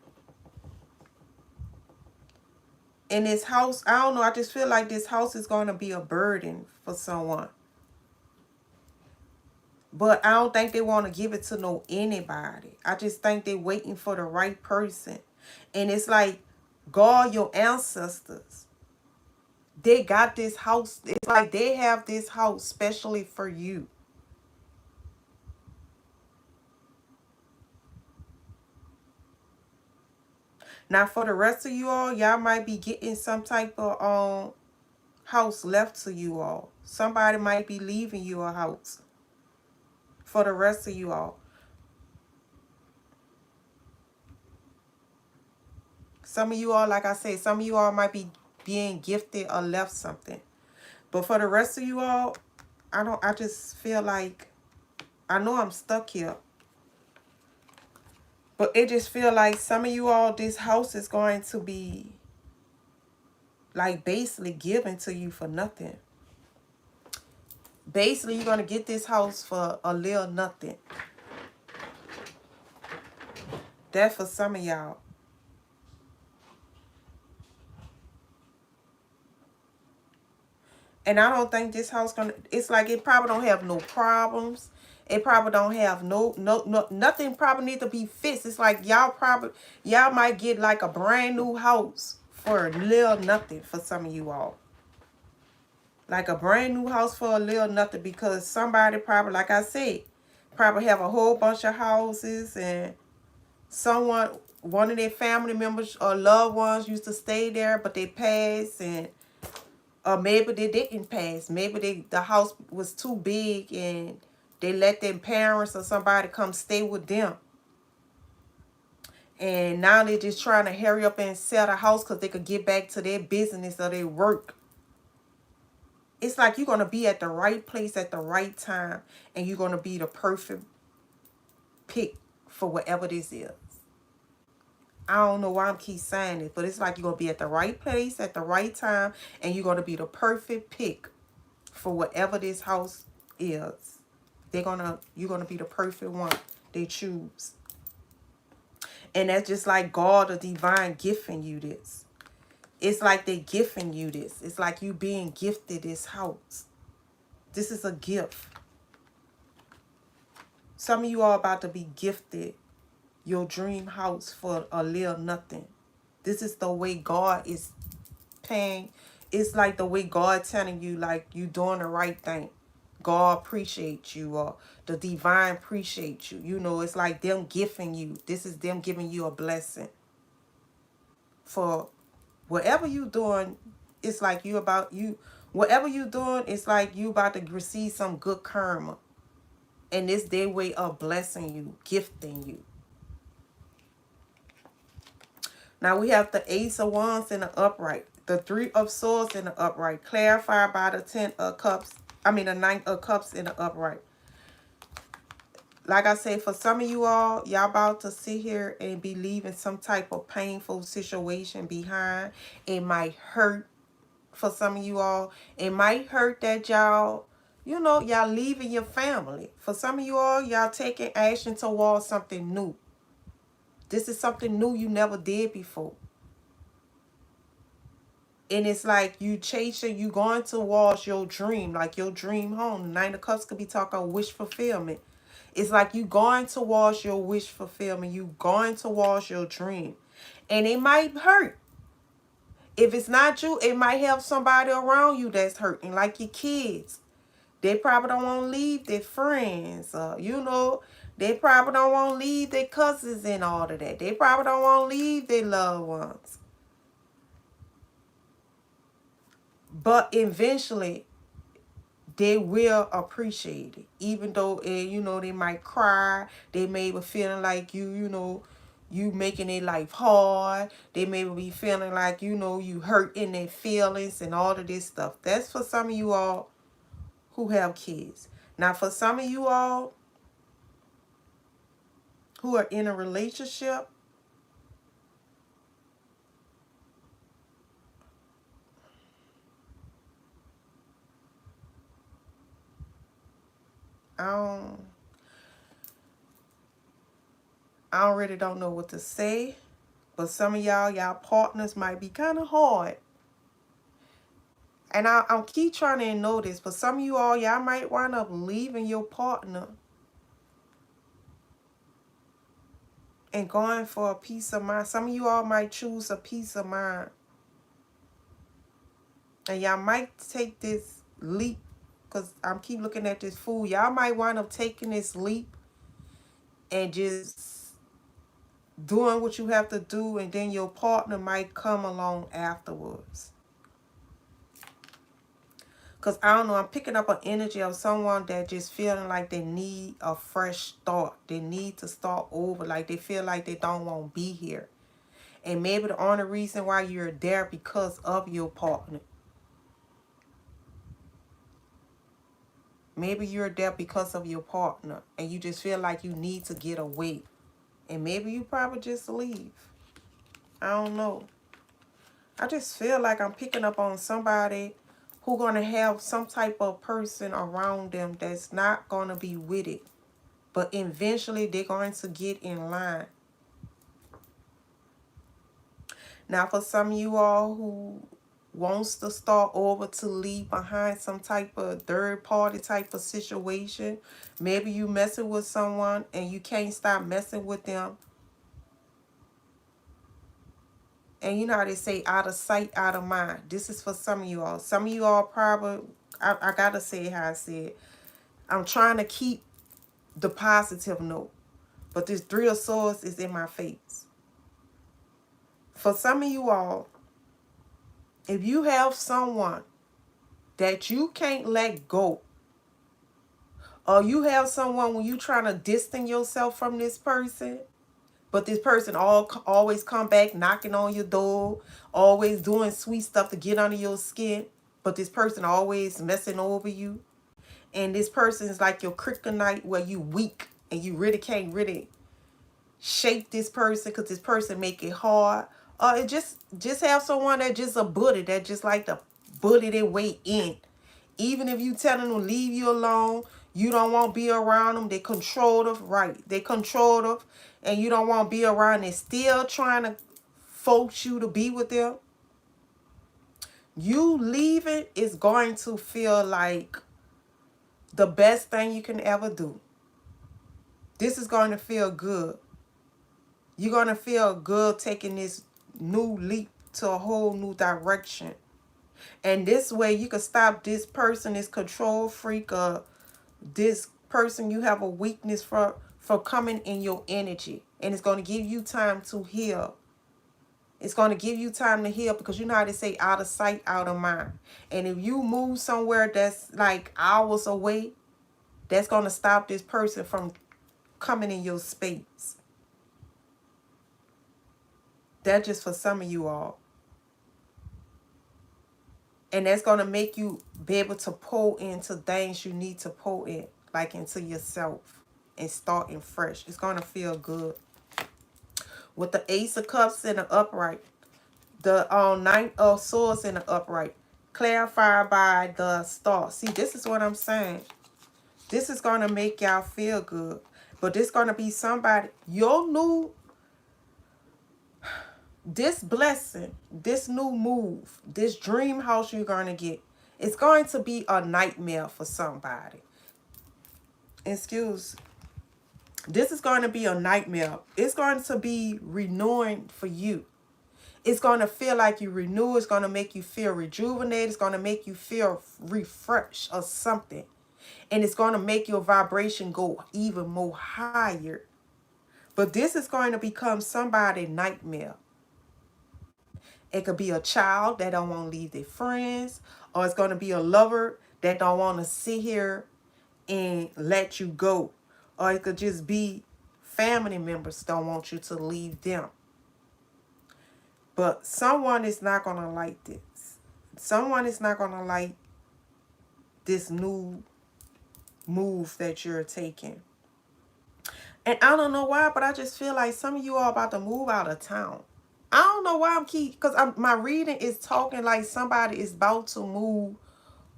And this house, I don't know, I just feel like this house is gonna be a burden for someone. But I don't think they want to give it to no anybody. I just think they're waiting for the right person. And it's like, God, your ancestors, they got this house. It's like they have this house specially for you. Now, for the rest of you all, y'all might be getting some type of house left to you all. Somebody might be leaving you a house for the rest of you all. Some of you all, like I said, some of you all might be being gifted or left something. But for the rest of you all, I just feel like, I know I'm stuck here. But it just feel like some of you all, this house is going to be like basically given to you for nothing. Basically, you're going to get this house for a little nothing. That for some of y'all. And I don't think this house gonna, it's like it probably don't have no problems. It probably don't have no nothing probably need to be fixed. It's like y'all might get like a brand new house for a little nothing for some of you all. Like a brand new house for a little nothing, because somebody probably, like I said, probably have a whole bunch of houses, and one of their family members or loved ones used to stay there, but they passed, and or maybe they didn't pass. Maybe the house was too big and they let their parents or somebody come stay with them. And now they're just trying to hurry up and sell the house because they could get back to their business or their work. It's like you're going to be at the right place at the right time, and you're going to be the perfect pick for whatever this is. I don't know why I'm keep saying it, but it's like you're going to be at the right place at the right time, and you're going to be the perfect pick for whatever this house is. You're gonna be the perfect one they choose. And that's just like God, the divine, gifting you this. It's like they gifting you this. It's like you being gifted this house. This is a gift. Some of you are about to be gifted your dream house for a little nothing. This is the way God is paying. It's like the way God telling you, like, you doing the right thing. God appreciates you, or the divine appreciates you. You know, it's like them gifting you. This is them giving you a blessing. For whatever you doing, it's like whatever you doing, it's like you about to receive some good karma. And it's their way of blessing you, gifting you. Now we have the Ace of Wands in the upright. The Three of Swords in the upright. Clarified by the Ten of Cups. The Nine of Cups in the upright. Like I said, for some of you all, y'all about to sit here and be leaving some type of painful situation behind. It might hurt for some of you all. It might hurt that y'all, y'all leaving your family. For some of you all, y'all taking action towards something new. This is something new you never did before. And it's like you going towards your dream, like your dream home. The Nine of Cups could be talking wish fulfillment. It's like you going towards your wish fulfillment. You going towards your dream. And it might hurt. If it's not you, it might have somebody around you that's hurting, like your kids. They probably don't want to leave their friends. They probably don't want to leave their cousins and all of that. They probably don't want to leave their loved ones. But eventually, they will appreciate it. Even though, they might cry. They may be feeling like you making their life hard. They may be feeling like, you hurt in their feelings and all of this stuff. That's for some of you all who have kids. Now, for some of you all who are in a relationship, I really don't know what to say. But some of y'all partners might be kind of hard. And I'll keep trying to know this, but some of you all, y'all might wind up leaving your partner and going for a peace of mind. Some of you all might choose a peace of mind. And y'all might take this leap, because I'm keep looking at this Fool. Y'all might wind up taking this leap and just doing what you have to do, and then your partner might come along afterwards. Because, I don't know, I'm picking up an energy of someone that just feeling like they need a fresh start. They need to start over. Like they feel like they don't want to be here. And maybe the only reason why you're there because of your partner. Maybe you're there because of your partner. And you just feel like you need to get away. And maybe you probably just leave. I don't know. I just feel like I'm picking up on somebody who's going to have some type of person around them that's not going to be with it. But eventually they're going to get in line. Now, for some of you all who wants to start over, to leave behind some type of third party type of situation. Maybe you messing with someone and you can't stop messing with them. And you know how they say, out of sight, out of mind. This is for some of you all. Some of you all probably, I gotta say how I said. I'm trying to keep the positive note. But this Three of Swords is in my face. For some of you all, if you have someone that you can't let go, or you have someone when you trying to distance yourself from this person, but this person always come back knocking on your door, always doing sweet stuff to get under your skin, but this person always messing over you. And this person is like your kryptonite, where you weak. and you really can't really shake this person because this person make it hard. Or it just have someone that just a bully, that just like to bully their way in. Even if you telling them to leave you alone, you don't want to be around them. They controlling, right? They controlling, and you don't want to be around. They still trying to force you to be with them. You leaving is going to feel like the best thing you can ever do. This is going to feel good. You're going to feel good taking this new leap to a whole new direction. And this way you can stop this person, this control freak, or this person you have a weakness for coming in your energy. And it's going to give you time to heal. It's going to give you time to heal, because you know how they say out of sight, out of mind. And if you move somewhere that's like hours away, that's going to stop this person from coming in your space. That's just for some of you all. And that's going to make you be able to pull into things you need to pull in, like into yourself, and starting fresh. It's going to feel good. With the Ace of Cups in the upright, the Knight of Swords in the upright, clarified by the star. See, this is what I'm saying. This is going to make y'all feel good. But this going to be somebody, your new, this blessing, this new move, this dream house you're going to get, it's going to be a nightmare for somebody. Excuse. This is going to be a nightmare. It's going to be renewing for you. It's going to feel like you renew. It's going to make you feel rejuvenated. It's going to make you feel refreshed or something. And it's going to make your vibration go even more higher. But this is going to become somebody's nightmare. It could be a child that don't want to leave their friends. Or it's going to be a lover that don't want to sit here and let you go. Or it could just be family members don't want you to leave them. But someone is not going to like this. Someone is not going to like this new move that you're taking. And I don't know why, but I just feel like some of you are about to move out of town. I don't know why because my reading is talking like somebody is about to move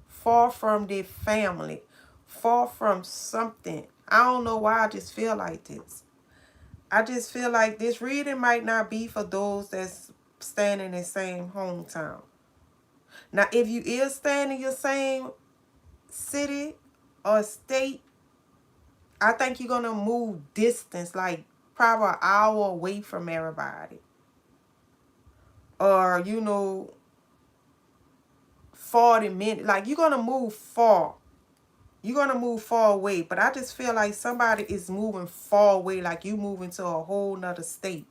far from their family, far from something. I don't know why I just feel like this. I just feel like this reading might not be for those that's staying in the same hometown. Now, if you is staying in your same city or state, I think you're going to move distance, like probably an hour away from everybody. Or, 40 minutes. Like, you're going to move far. You're going to move far away. But I just feel like somebody is moving far away, like you moving to a whole nother state.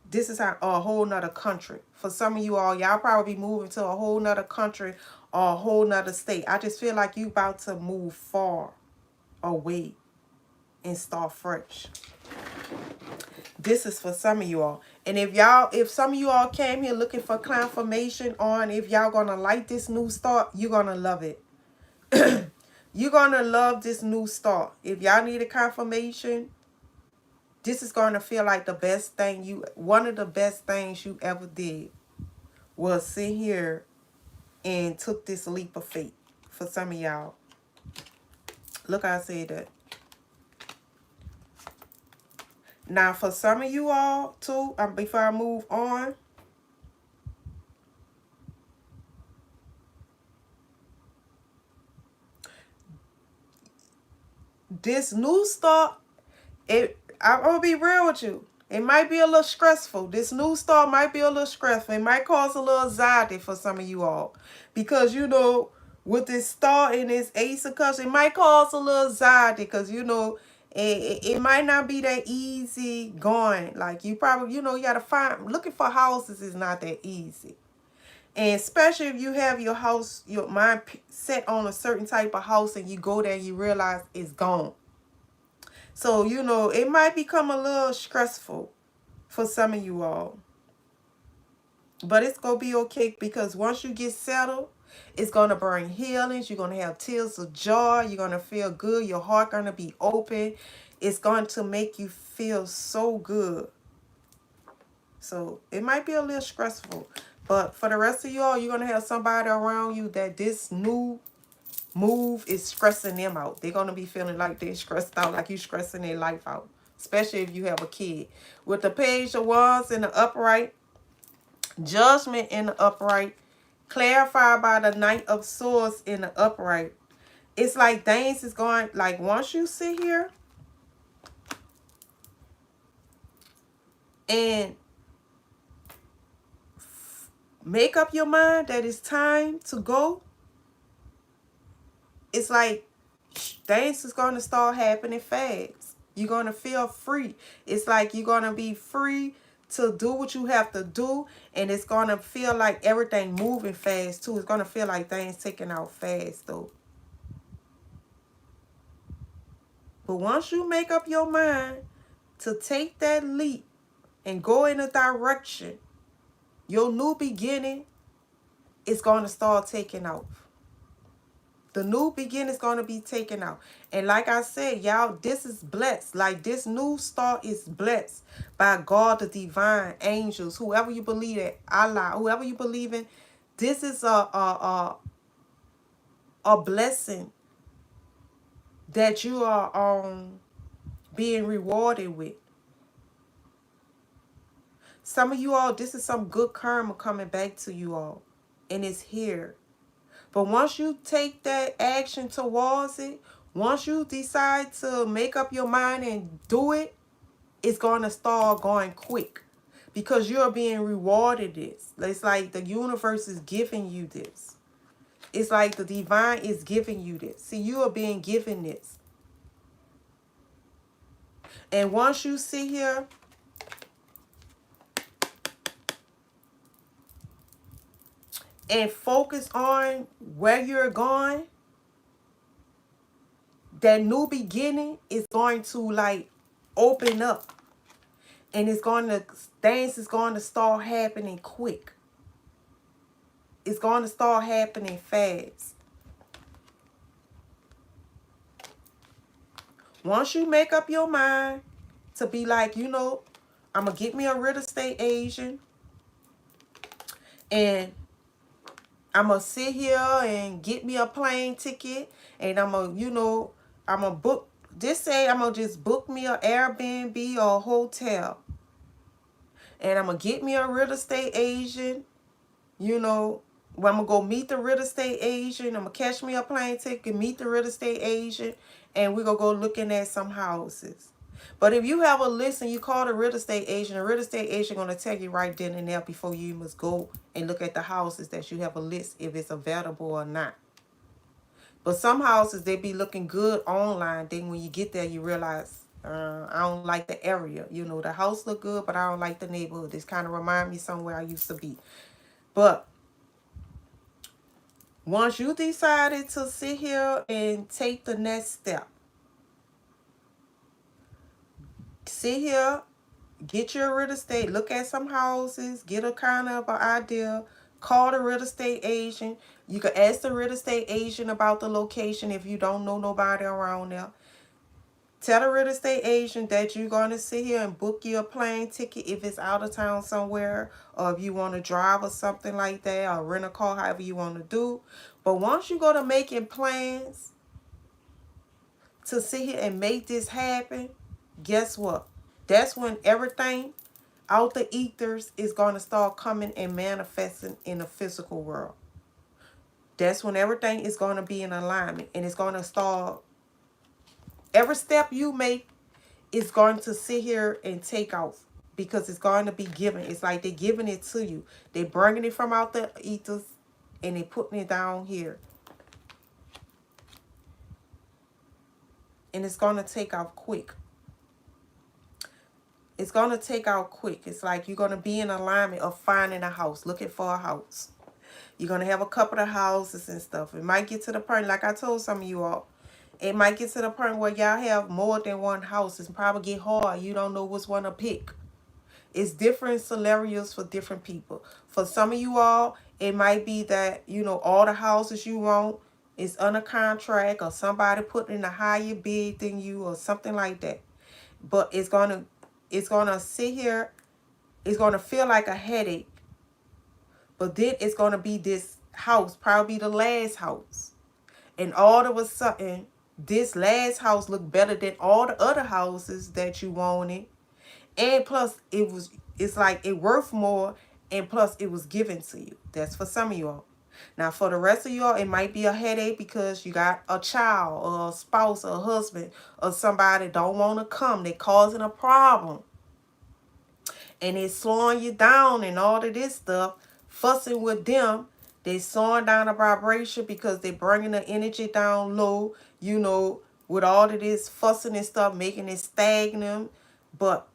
This is a whole nother country. For some of you all, y'all probably be moving to a whole nother country or a whole nother state. I just feel like you about to move far away and start fresh. This is for some of you all. And if some of you all came here looking for confirmation on if y'all gonna like this new start, you're gonna love it. You're gonna love this new start. If y'all need a confirmation, this is gonna feel like the best thing one of the best things you ever did was sit here and took this leap of faith for some of y'all. Look, I said that. Now, for some of you all, too, before I move on, this new start, I'm going to be real with you. It might be a little stressful. This new start might be a little stressful. It might cause a little anxiety for some of you all. Because, with this star and this Ace of Cups, it might cause a little anxiety. Because, it might not be that easy going. Like, you probably, you got to looking for houses is not that easy. And especially if you have your house, your mind set on a certain type of house and you go there and you realize it's gone. So, it might become a little stressful for some of you all. But it's going to be okay, because once you get settled, It's going to bring healings. You're going to have tears of joy. You're going to feel good. Your heart going to be open. It's going to make you feel so good. So it might be a little stressful. But for the rest of y'all, you're going to have somebody around you that this new move is stressing them out. They're going to be feeling like they're stressed out, like you stressing their life out. Especially if you have a kid. With the Page of Wands in the upright, Judgment in the upright, clarified by the Knight of Swords in the upright. It's like things is going, like once you sit here and make up your mind that it's time to go, it's like things is going to start happening fast. You're going to feel free. It's like you're going to be free to do what you have to do, and it's going to feel like everything moving fast too. It's going to feel like things taking out fast though. But once you make up your mind to take that leap and go in a direction, your new beginning is going to start taking off. The new beginning is going to be taken out. And like I said, y'all, this is blessed. Like this new start is blessed by God, the divine angels, whoever you believe in, Allah, whoever you believe in. This is a blessing that you are being rewarded with. Some of you all, this is some good karma coming back to you all. And it's here. But once you take that action towards it, once you decide to make up your mind and do it, it's going to start going quick. Because you're being rewarded this. It's like the universe is giving you this. It's like the divine is giving you this. See, you are being given this. And once you sit here and focus on where you're going, that new beginning is going to like open up. And it's going to, things is going to start happening quick. It's going to start happening fast. Once you make up your mind to be like, you know, I'm going to get me a real estate agent. And I'm going to sit here and get me a plane ticket. And I'm going to, you know, I'm going to book, just say I'm going to just book me an Airbnb or a hotel. And I'm going to get me a real estate agent, you know. Well, I'm going to go meet the real estate agent. I'm going to catch me a plane ticket, meet the real estate agent. And we're going to go looking at some houses. But if you have a list and you call the real estate agent going to tell you right then and there before you must go and look at the houses that you have a list if it's available or not. But some houses, they be looking good online. Then when you get there, you realize, I don't like the area. You know, the house look good, but I don't like the neighborhood. This kind of remind me somewhere I used to be. But once you decided to sit here and take the next step, sit here, get your real estate, look at some houses, get a kind of an idea, call the real estate agent. You can ask the real estate agent about the location if you don't know nobody around there. Tell the real estate agent that you're going to sit here and book you a plane ticket if it's out of town somewhere, or if you want to drive or something like that, or rent a car, however you want to do. But once you go to making plans to sit here and make this happen, guess what? That's when everything out the ethers is going to start coming and manifesting in the physical world. That's when everything is going to be in alignment, and it's going to start. Every step you make is going to sit here and take off, because it's going to be given. It's like they're giving it to you. They're bringing it from out the ethers and they're putting it down here. And it's going to take off quick. It's going to take out quick. It's like you're going to be in alignment of finding a house, looking for a house. You're going to have a couple of houses and stuff. It might get to the point, like I told some of you all, it might get to the point where y'all have more than one house. It's probably get hard. You don't know which one to pick. It's different scenarios for different people. For some of you all, It might be that, all the houses you want is under contract, or somebody putting in a higher bid than you, or something like that. But it's gonna sit here, it's gonna feel like a headache. But then it's gonna be this house, probably the last house. And all of a sudden, this last house looked better than all the other houses that you wanted. And plus it's like it worth more, and plus it was given to you. That's for some of y'all. Now for the rest of y'all, it might be a headache because you got a child or a spouse or a husband or somebody don't want to come. They causing a problem. And it's slowing you down and all of this stuff. Fussing with them. They slowing down the vibration because they bringing the energy down low. With all of this fussing and stuff, making it stagnant. But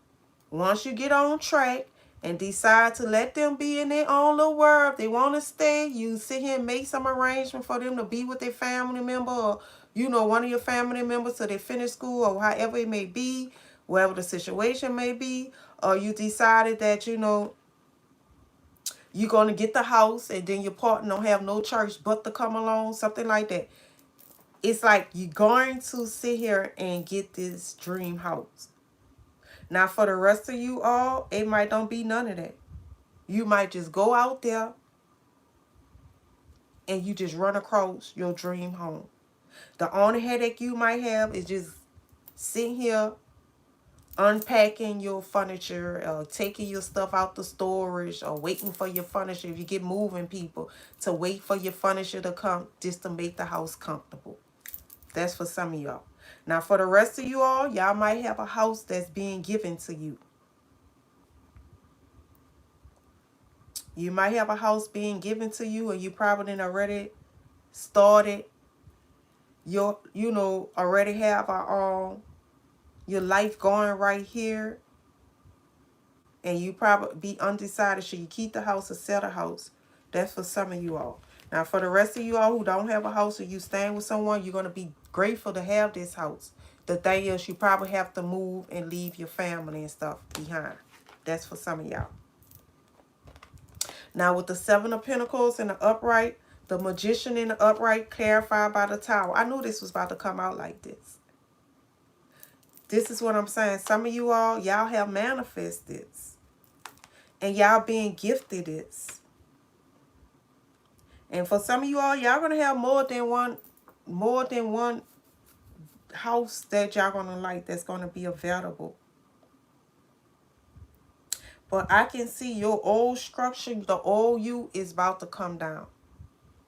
once you get on track and decide to let them be in their own little world, if they want to stay, you sit here and make some arrangement for them to be with their family member, or one of your family members till they finish school, or however it may be, whatever the situation may be. Or you decided that you're going to get the house, and then your partner don't have no choice but to come along, something like that. It's like you're going to sit here and get this dream house. Now, for the rest of you all, it might don't be none of that. You might just go out there and you just run across your dream home. The only headache you might have is just sitting here unpacking your furniture, or taking your stuff out the storage, or waiting for your furniture. If you get moving people, to wait for your furniture to come just to make the house comfortable. That's for some of y'all. Now, for the rest of you all, y'all might have a house that's being given to you. You might have a house being given to you, and you probably already started already have your life going right here. And you probably be undecided, should you keep the house or sell the house? That's for some of you all. Now, for the rest of you all who don't have a house, or you staying with someone, you're going to be grateful to have this house. The thing is, you probably have to move and leave your family and stuff behind. That's for some of y'all. Now, with the Seven of Pentacles in the upright, the Magician in the upright, clarified by the Tower. I knew this was about to come out like this. This is what I'm saying. Some of you all, y'all have manifested this. And y'all being gifted this. And for some of you all, y'all going to have more than one house that y'all going to like that's going to be available. But I can see your old structure, the old you, is about to come down.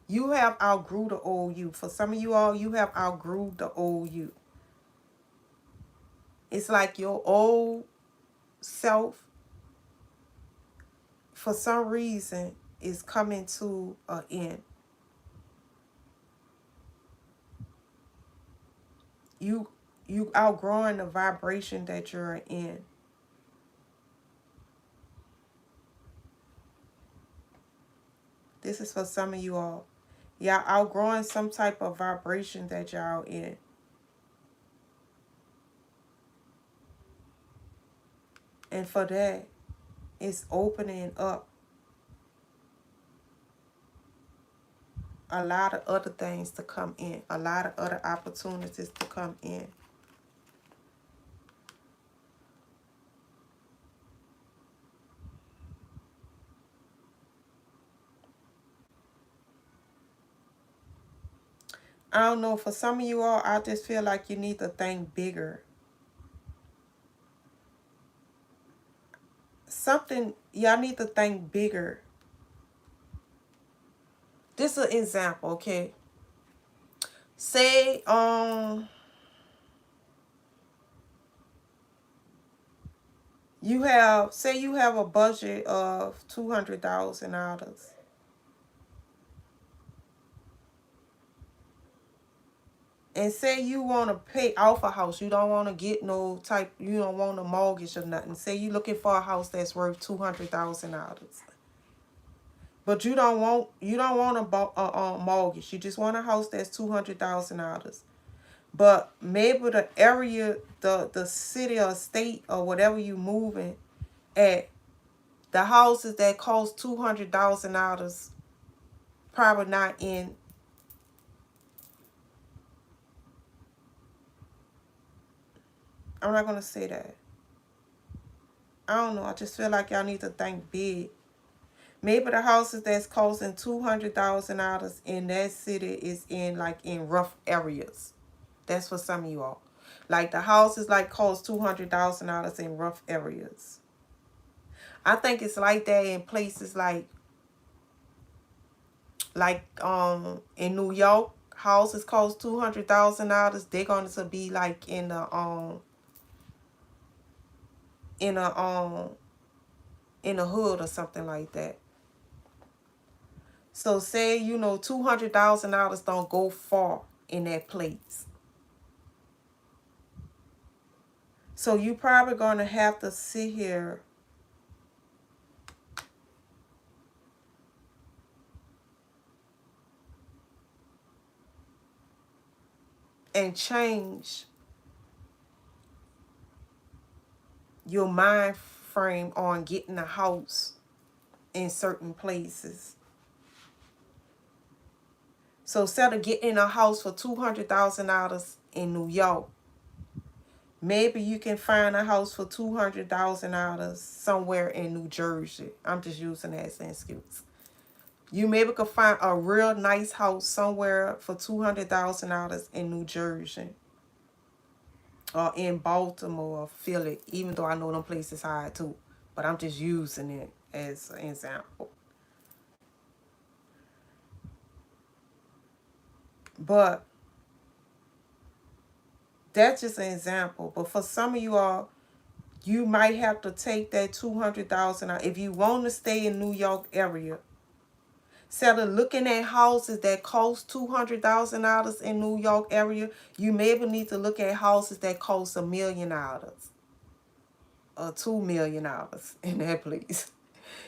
You have outgrew the old you. For some of you all, you have outgrew the old you. It's like your old self, for some reason, is coming to an end. You outgrowing the vibration that you're in. This is for some of you all. Y'all outgrowing some type of vibration that y'all in. And for that, it's opening up a lot of other things to come in. A lot of other opportunities to come in. I don't know, for some of you all, I just feel like you need to think bigger. Y'all need to think bigger. This is an example, okay? Say, you have a budget of $200,000. And say you want to pay off a house. You don't want to get you don't want a mortgage or nothing. Say you're looking for a house that's worth $200,000. But you don't want a mortgage. You just want a house that's $200,000. But maybe the area, the city or state or whatever you moving at, the houses that cost $200,000 probably not in, I'm not going to say that. I don't know. I just feel like y'all need to think big. Maybe the houses that's costing $200,000 in that city is in like in rough areas. That's for some of you all. Like the houses like cost $200,000 in rough areas. I think it's like that in places in New York. Houses cost $200,000. They're going to be like in a in a hood or something like that. So say, $200,000 don't go far in that place. So you probably gonna have to sit here and change your mind frame on getting a house in certain places. So instead of getting a house for $200,000 in New York, maybe you can find a house for $200,000 somewhere in New Jersey. I'm just using that as an excuse. You maybe could find a real nice house somewhere for $200,000 in New Jersey or in Baltimore or Philly, even though I know them places high too. But I'm just using it as an example. But that's just an example. But for some of you all, you might have to take that 200,000 out. If you want to stay in New York area, instead of looking at houses that cost $200,000 in New York area, you maybe need to look at houses that cost $1 million or $2 million in that place.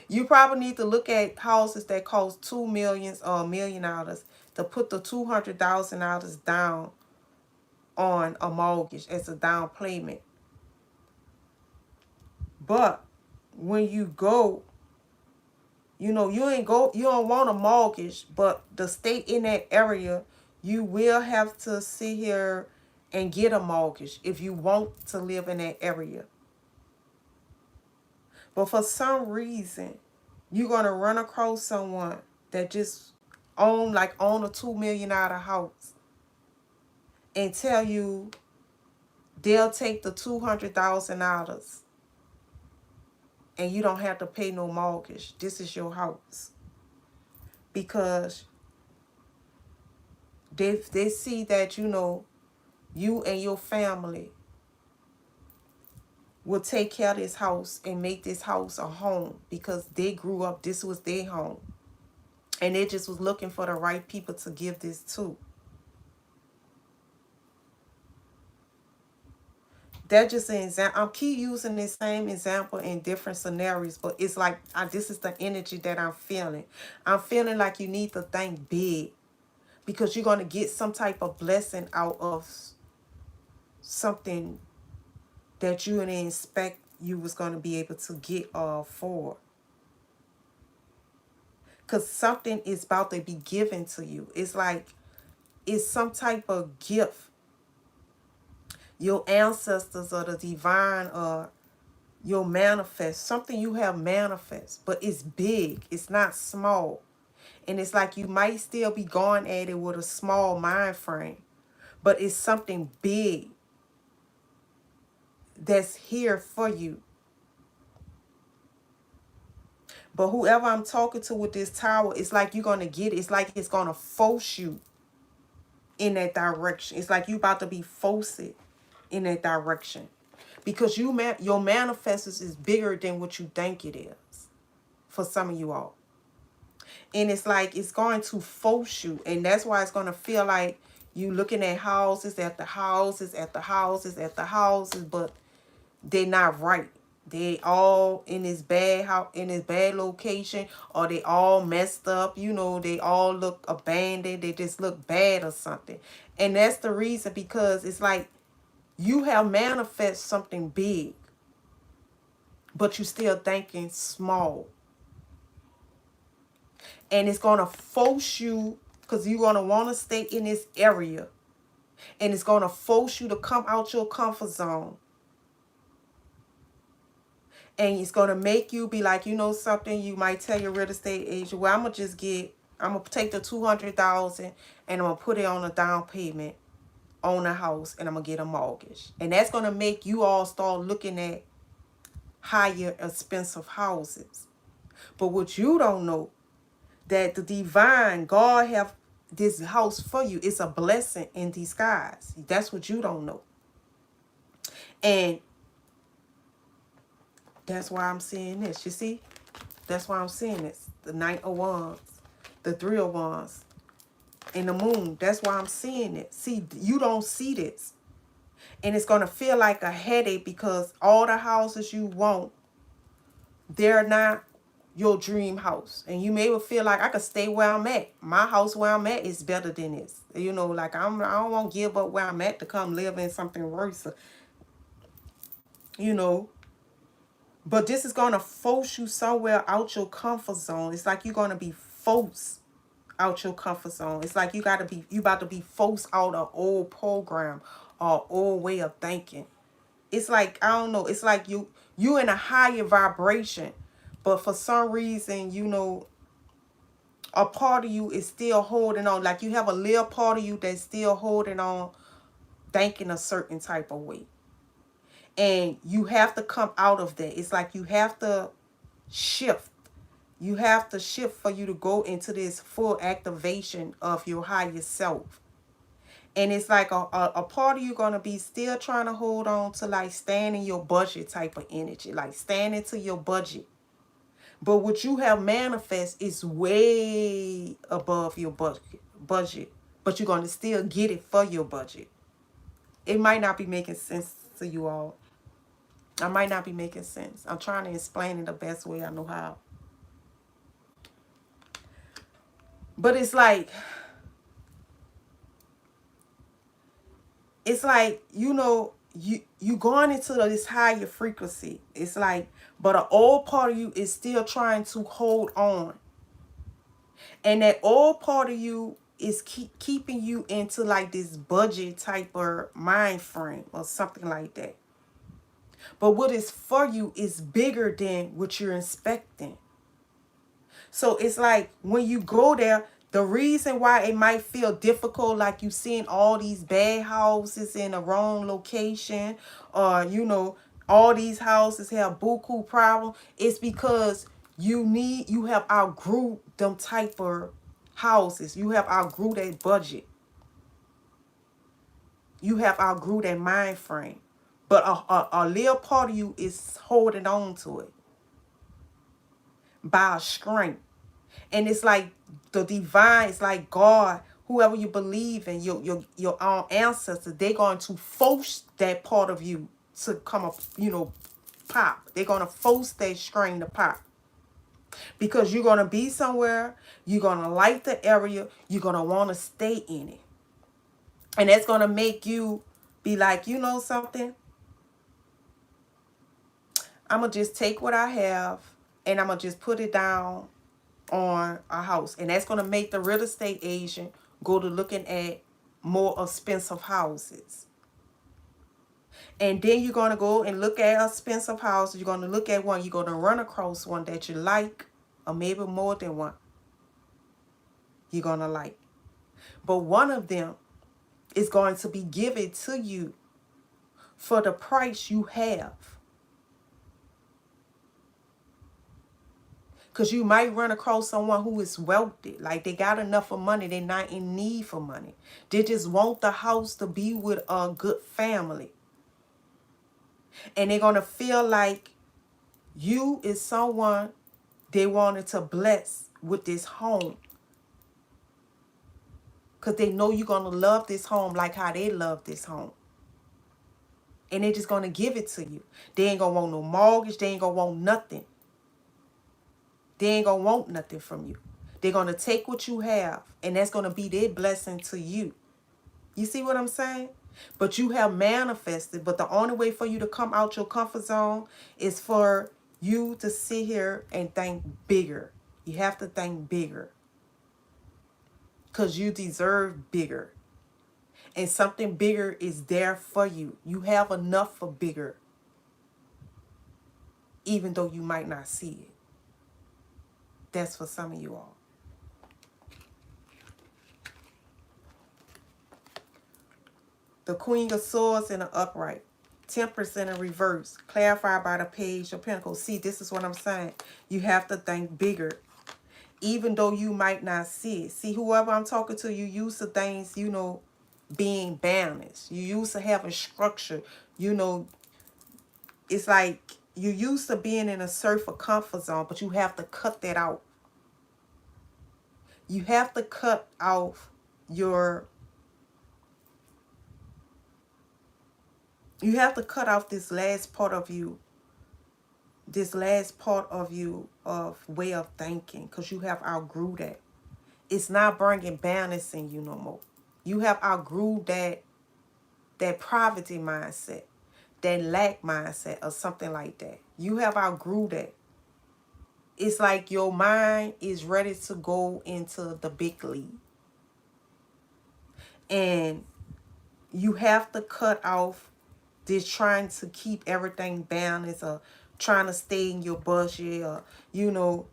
You probably need to look at houses that cost $2 million or $1 million to put the $200,000 down on a mortgage as a down payment. But when you go, you don't want a mortgage, but to stay in that area, you will have to sit here and get a mortgage if you want to live in that area. But for some reason, you're gonna run across someone that just own a $2 million house and tell you they'll take the $200,000 and you don't have to pay no mortgage. This is your house. Because they see that, you and your family will take care of this house and make this house a home because they grew up, this was their home. And they just was looking for the right people to give this to. That's just an example. I'll keep using this same example in different scenarios, but it's like this is the energy that I'm feeling. I'm feeling like you need to think big because you're going to get some type of blessing out of something that you didn't expect you was going to be able to get for. Because something is about to be given to you. It's like it's some type of gift. Your ancestors or the divine or you'll manifest. Something you have manifest. But it's big. It's not small. And it's like you might still be going at it with a small mind frame. But it's something big that's here for you. But whoever I'm talking to with this tower, it's like you're going to get it. It's like it's going to force you in that direction. It's like you about to be forced in that direction. Because your manifestors is bigger than what you think it is. For some of you all. And it's like it's going to force you. And that's why it's going to feel like you looking at houses after houses after houses after houses. But they're not right. They all in this bad house, in this bad location, or they all messed up. They all look abandoned. They just look bad or something. And that's the reason, because it's like you have manifest something big, but you still thinking small. And it's going to force you, because you're going to want to stay in this area. And it's going to force you to come out your comfort zone. And it's going to make you be like, you know something, you might tell your real estate agent, well, I'm going to take the $200,000 and I'm going to put it on a down payment on a house, and I'm going to get a mortgage. And that's going to make you all start looking at higher expensive houses. But what you don't know, that the divine God have this house for you. It's a blessing in disguise. That's what you don't know. And that's why I'm seeing this. You see? That's why I'm seeing this. The Knight of Wands, the Three of Wands, and the Moon. That's why I'm seeing it. See, you don't see this. And it's going to feel like a headache, because all the houses you want, they're not your dream house. And you may feel like, I could stay where I'm at. My house where I'm at is better than this. You know, like I don't want to give up where I'm at to come live in something worse. You know. But this is going to force you somewhere out your comfort zone. It's like you're going to be forced out your comfort zone. It's like you about to be forced out of old program or old way of thinking. It's like, I don't know, it's like you in a higher vibration, but for some reason, you know, a part of you is still holding on. Like you have a little part of you that's still holding on, thinking a certain type of way. And you have to come out of that. It's like you have to shift. You have to shift for you to go into this full activation of your higher self. And it's like a part of you going to be still trying to hold on to like staying in your budget type of energy. Like staying into your budget. But what you have manifest is way above your budget. But you're going to still get it for your budget. It might not be making sense to you all. I might not be making sense. I'm trying to explain it the best way I know how. But it's like, you know, you going into this higher frequency. It's like, but an old part of you is still trying to hold on. And that old part of you is keeping you into like this budget type of mind frame or something like that. But what is for you is bigger than what you're expecting. So it's like when you go there, the reason why it might feel difficult, like you seeing all these bad houses in the wrong location, or, you know, all these houses have buku problem, it's because you have outgrew them type of houses. You have outgrew that budget. You have outgrew that mind frame. But a little part of you is holding on to it by a strength. And it's like the divine, it's like God, whoever you believe in, your ancestors, they're going to force that part of you to come up, you know, pop. They're going to force that string to pop. Because you're going to be somewhere, you're going to like the area, you're going to want to stay in it. And that's going to make you be like, you know something? I'm going to just take what I have and I'm going to just put it down on a house. And that's going to make the real estate agent go to looking at more expensive houses. And then you're going to go and look at expensive houses. You're going to look at one. You're going to run across one that you like, or maybe more than one you're going to like. But one of them is going to be given to you for the price you have. Because you might run across someone who is wealthy. Like they got enough of money. They're not in need for money. They just want the house to be with a good family. And they're going to feel like you is someone they wanted to bless with this home. Because they know you're going to love this home like how they love this home. And they're just going to give it to you. They ain't going to want no mortgage. They ain't going to want nothing. They ain't going to want nothing from you. They're going to take what you have, and that's going to be their blessing to you. You see what I'm saying? But you have manifested, but the only way for you to come out your comfort zone is for you to sit here and think bigger. You have to think bigger. Because you deserve bigger. And something bigger is there for you. You have enough for bigger. Even though you might not see it. That's for some of you all. The Queen of Swords in the upright. Temperance in the reverse. Clarified by the Page of Pentacles. See, this is what I'm saying. You have to think bigger. Even though you might not see it. See, whoever I'm talking to, you used to things, you know, being balanced. You used to having structure. You know, it's like you used to being in a certain comfort zone, but you have to cut that out. You have to cut off your... You have to cut off this last part of you. This last part of you of way of thinking. Because you have outgrew that. It's not bringing balance in you no more. You have outgrew that poverty mindset. That lack mindset or something like that. You have outgrew that. It's like your mind is ready to go into the big league. And you have to cut off this trying to keep everything balanced or trying to stay in your budget or, you know,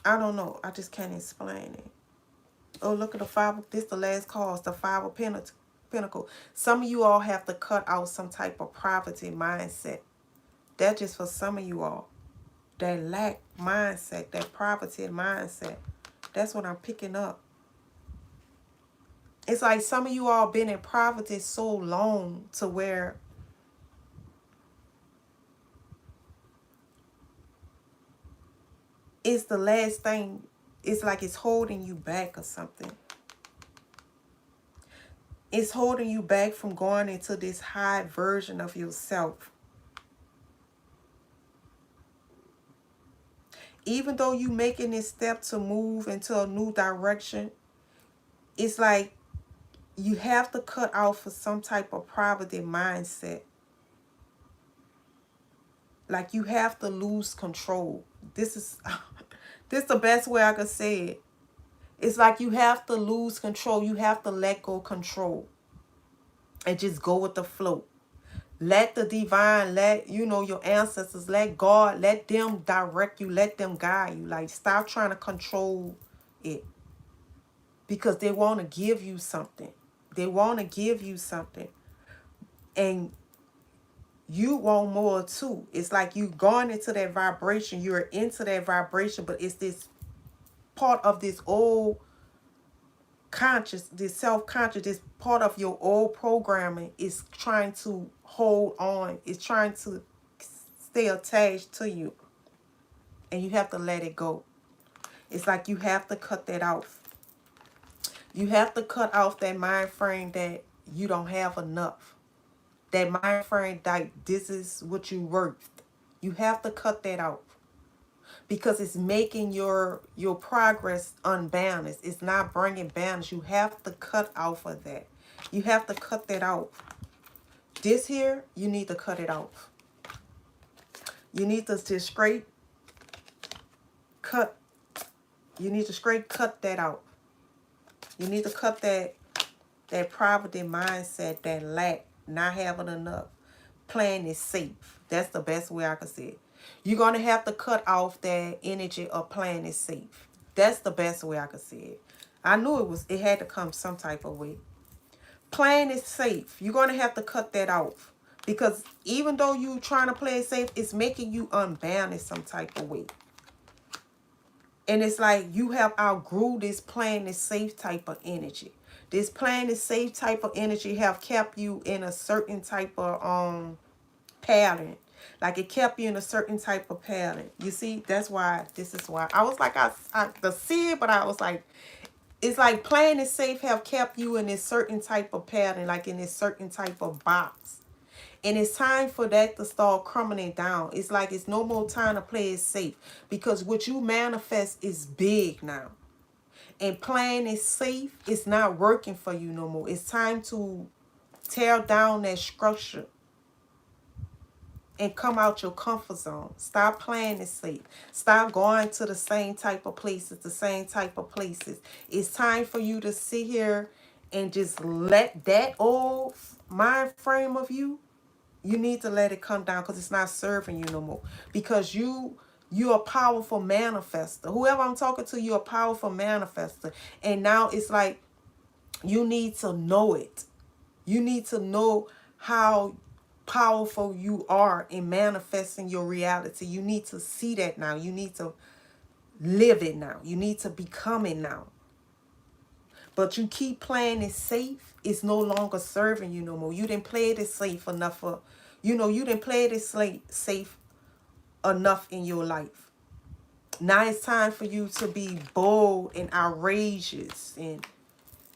I don't know. I just can't explain it. Oh, look at the five. This is the last card. The Five of Pentacles. Some of you all have to cut out some type of poverty mindset. That's just for some of you all. That lack mindset, that poverty mindset. That's what I'm picking up. It's like some of you all been in poverty so long to where it's the last thing. It's like it's holding you back or something. It's holding you back from going into this high version of yourself. Even though you making this step to move into a new direction, it's like you have to cut out for some type of poverty mindset. Like you have to lose control. This is the best way I could say it. It's like you have to lose control. You have to let go control. And just go with the flow. Let the divine, let, you know, your ancestors, let God, let them direct you, let them guide you. Like, stop trying to control it. Because they want to give you something. They want to give you something. And you want more too. It's like you gone into that vibration. You're into that vibration, but it's this part of this old conscious, this self-conscious, this part of your old programming is trying to hold on. It's trying to stay attached to you. And you have to let it go. It's like you have to cut that off. You have to cut off that mind frame that you don't have enough. That mind frame that this is what you worth. You have to cut that off. Because it's making your progress unbalanced. It's not bringing balance. You have to cut off of that. You have to cut that off. This here, you need to cut it off. You need to just straight cut. You need to straight cut that out. You need to cut that poverty mindset, that lack, not having enough. Playing it safe. That's the best way I can say it. You're going to have to cut off that energy of playing it safe. That's the best way I could say it. I knew it had to come some type of way. Playing it safe. You're going to have to cut that off. Because even though you're trying to play it safe, it's making you unbalanced some type of way. And it's like you have outgrew this playing it safe type of energy. This playing it safe type of energy have kept you in a certain type of pattern. Like it kept you in a certain type of pattern. You see, that's why, this is why. I was like, I the see it, but I was like, it's like playing it safe have kept you in this certain type of pattern, like in this certain type of box. And it's time for that to start crumbling down. It's like it's no more time to play it safe. Because what you manifest is big now. And playing it safe is not working for you no more. It's time to tear down that structure. and come out your comfort zone. Stop playing it safe. Stop going to the same type of places, the same type of places. It's time for you to sit here and just let that old mind frame of you need to let it come down because it's not serving you no more. Because you're a powerful manifester. Whoever I'm talking to, you're a powerful manifester. And now it's like you need to know it. You need to know how powerful you are in manifesting your reality. You need to see that now. You need to live it now. You need to become it now. But you keep playing it safe, it's no longer serving you no more. You didn't play it safe enough for, you didn't play it safe enough in your life. Now it's time for you to be bold and outrageous and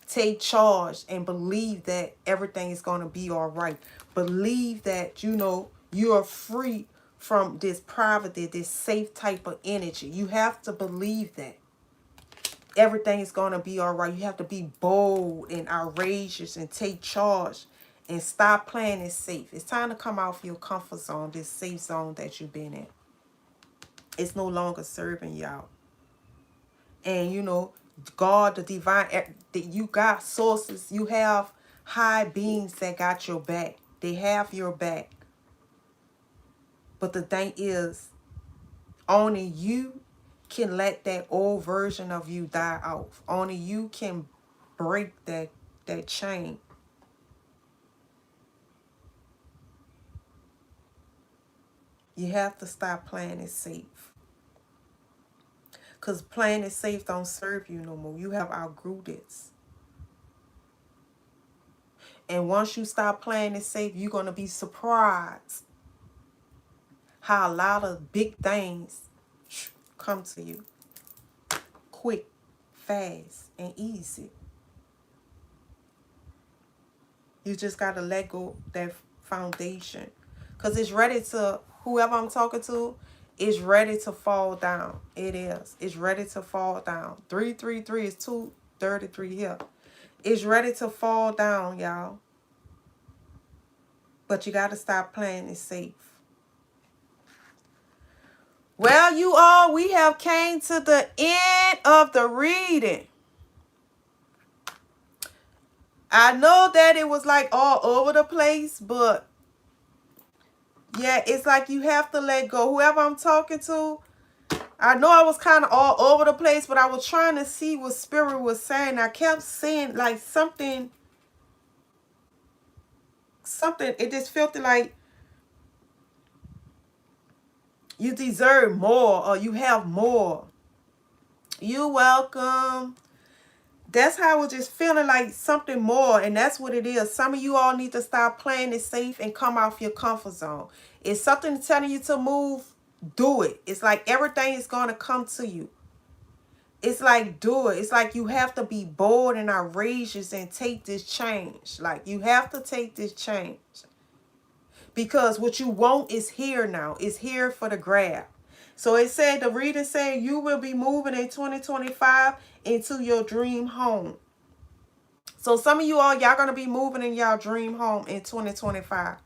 take charge and believe that everything is going to be all right. Believe that, you're free from this poverty, this safe type of energy. You have to believe that everything is going to be all right. You have to be bold and outrageous and take charge and stop playing it safe. It's time to come out of your comfort zone, this safe zone that you've been in. It's no longer serving y'all. And God, the divine, that you got sources, you have high beings that got your back. They have your back. But the thing is, only you can let that old version of you die off. Only you can break that chain. You have to stop playing it safe. Because playing it safe don't serve you no more. You have outgrew this. And once you stop playing it safe, you're going to be surprised how a lot of big things come to you. Quick, fast, and easy. You just got to let go that foundation. Because it's ready to, whoever I'm talking to, is ready to fall down. It is. It's ready to fall down. 333 is 233 here. It's ready to fall down, y'all. But you got to stop playing it safe. Well, you all, we have came to the end of the reading. I know that it was like all over the place, but yeah, it's like you have to let go. Whoever I'm talking to, I know I was kind of all over the place, but I was trying to see what Spirit was saying. I kept seeing like something, it just felt like you deserve more or you have more. You welcome. That's how I was just feeling like something more, and that's what it is. Some of you all need to stop playing it safe and come off your comfort zone. If something telling you to move, do it. It's like everything is going to come to you. It's like, do it. It's like you have to be bold and outrageous and take this change. Like, you have to take this change. Because what you want is here now. It's here for the grab. So it said, the reader said, you will be moving in 2025 into your dream home. So some of you all, y'all going to be moving in y'all dream home in 2025.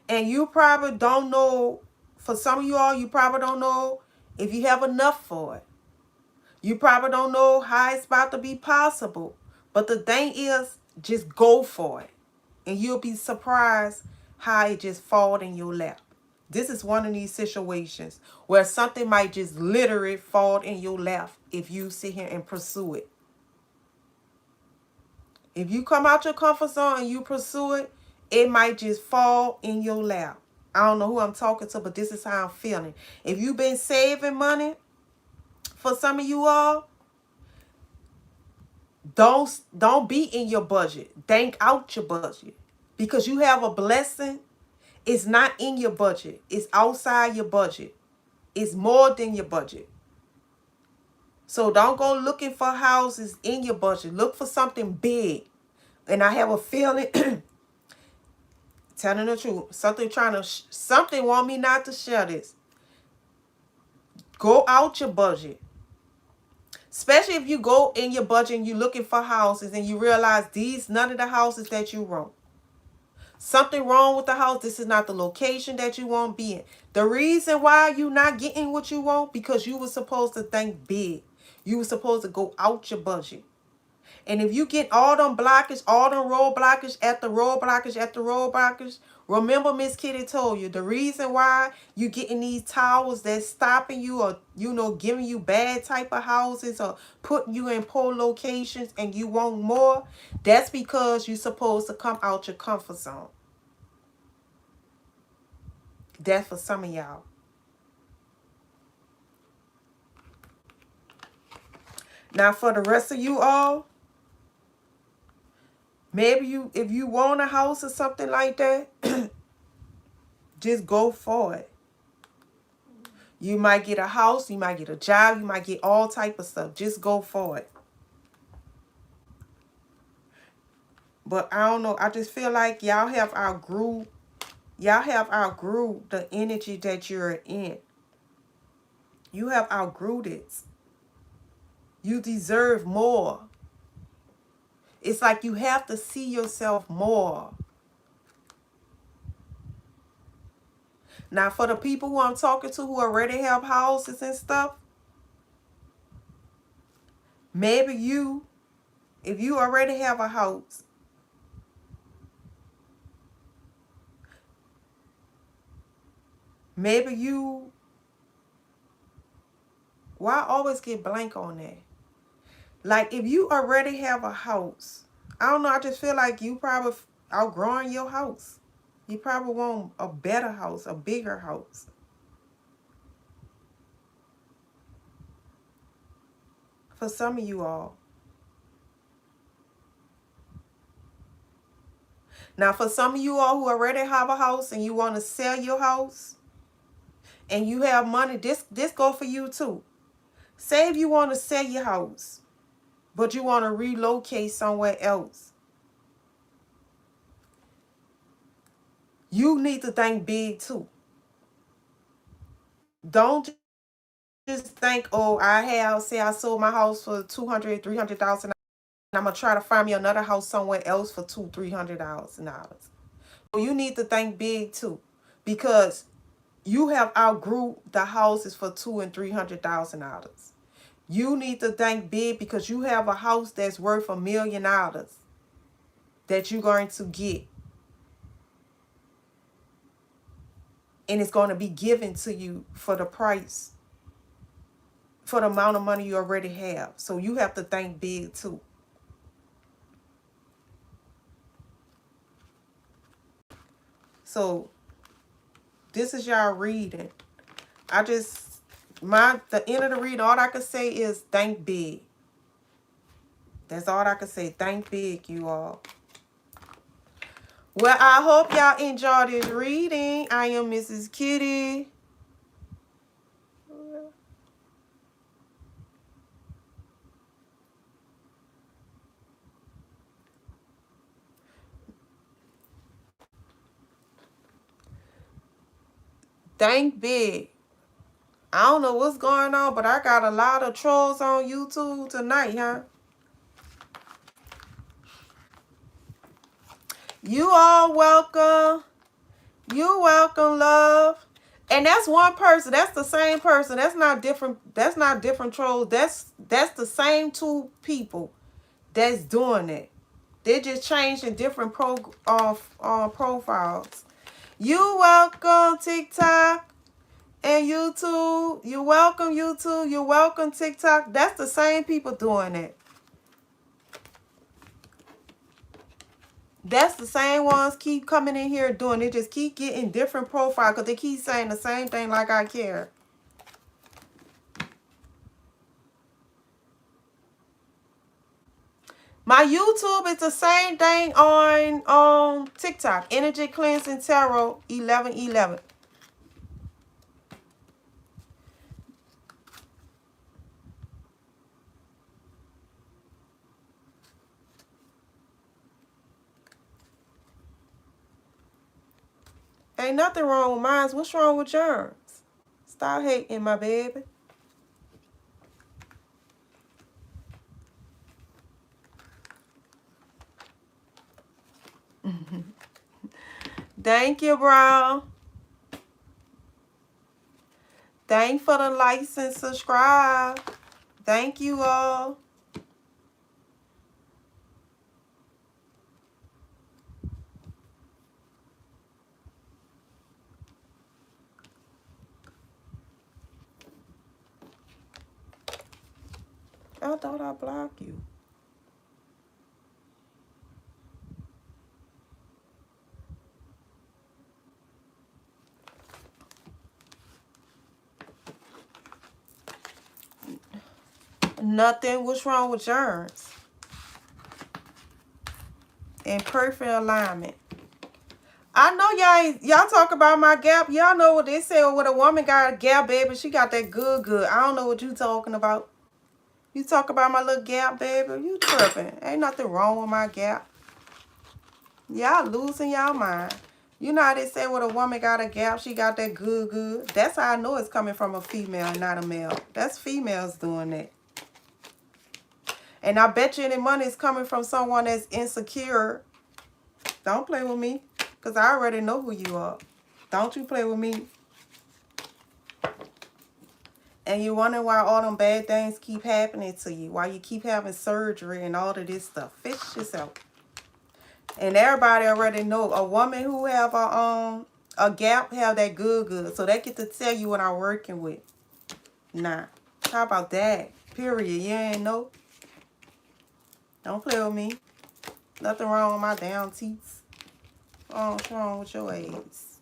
And you probably don't know, for some of you all, you probably don't know if you have enough for it. You probably don't know how it's about to be possible. But the thing is, just go for it. And you'll be surprised how it just falls in your lap. This is one of these situations where something might just literally fall in your lap if you sit here and pursue it. If you come out your comfort zone and you pursue it, it might just fall in your lap. I don't know who I'm talking to, but this is how I'm feeling. If you've been saving money, for some of you all, don't be in your budget. Think out your budget. Because you have a blessing. It's not in your budget. It's outside your budget. It's more than your budget. So don't go looking for houses in your budget. Look for something big. And I have a feeling, telling the truth, something want me not to share this. Go out your budget. Especially if you go in your budget and you're looking for houses and you realize none of the houses that you want. Something wrong with the house. This is not the location that you want to be in. The reason why you not getting what you want, because you were supposed to think big. You were supposed to go out your budget. And if you get all them blockage, all them road blockage after road blockage after road blockage, remember Miss Kitty told you the reason why you getting these towers that's stopping you, or giving you bad type of houses, or putting you in poor locations and you want more, that's because you're supposed to come out your comfort zone. That's for some of y'all. Now for the rest of you all, maybe if you want a house or something like that, just go for it. You might get a house, you might get a job, you might get all type of stuff. Just go for it. But I don't know. I just feel like y'all have outgrew the energy that you're in. You have outgrew it. You deserve more. It's like you have to see yourself more. Now, for the people who I'm talking to who already have houses and stuff, maybe if you already have a house, maybe why always get blank on that? Like, if you already have a house, I don't know, I just feel like you probably outgrowing your house. You probably want a better house, a bigger house. For some of you all. Now, for some of you all who already have a house and you want to sell your house and you have money, this go for you too. Say if you want to sell your house, but you want to relocate somewhere else. You need to think big too. Don't just think, oh, say I sold my house for $200,000, $300,000. And I'm going to try to find me another house somewhere else for $200,000, $300,000. So you need to think big too, because you have outgrew the houses for $200,000 and $300,000. You need to think big because you have a house that's worth $1 million that you're going to get. And it's going to be given to you for the price, for the amount of money you already have. So you have to think big too. So this is y'all reading. The end of the reading, all I can say is think big. That's all I can say. Think big, you all. Well, I hope y'all enjoyed this reading. I am Mrs. Kitty. Think big. I don't know what's going on, but I got a lot of trolls on YouTube tonight, huh? You all welcome. You welcome, love. And that's one person. That's the same person. That's not different. That's not different trolls. That's the same two people that's doing it. They're just changing different profiles. You welcome, TikTok and YouTube. You welcome, YouTube. You welcome, TikTok. That's the same people doing it. That's the same ones keep coming in here doing it. Just keep getting different profiles because they keep saying the same thing like I care. My YouTube is the same thing on TikTok. Energy Cleansing Tarot 1111. Ain't nothing wrong with mine. What's wrong with yours? Stop hating, my baby. Thank you, bro. Thank for the likes and subscribe. Thank you all. I thought I blocked you. Nothing. What's wrong with yours? In perfect alignment. I know y'all talk about my gap. Y'all know what they say when a woman got a gap, baby. She got that good. I don't know what you talking about. You talk about my little gap, baby. You tripping. Ain't nothing wrong with my gap. Y'all losing y'all mind. You know how they say when a woman got a gap, she got that good. That's how I know it's coming from a female and not a male. That's females doing that. And I bet you any money is coming from someone that's insecure. Don't play with me, because I already know who you are. Don't you play with me. And you wonder why all them bad things keep happening to you. Why you keep having surgery and all of this stuff. Fix yourself. And everybody already know a woman who have a gap have that good. So they get to tell you what I'm working with. Nah. How about that? Period. You ain't know. Don't play with me. Nothing wrong with my damn teeth. What's wrong with your ass?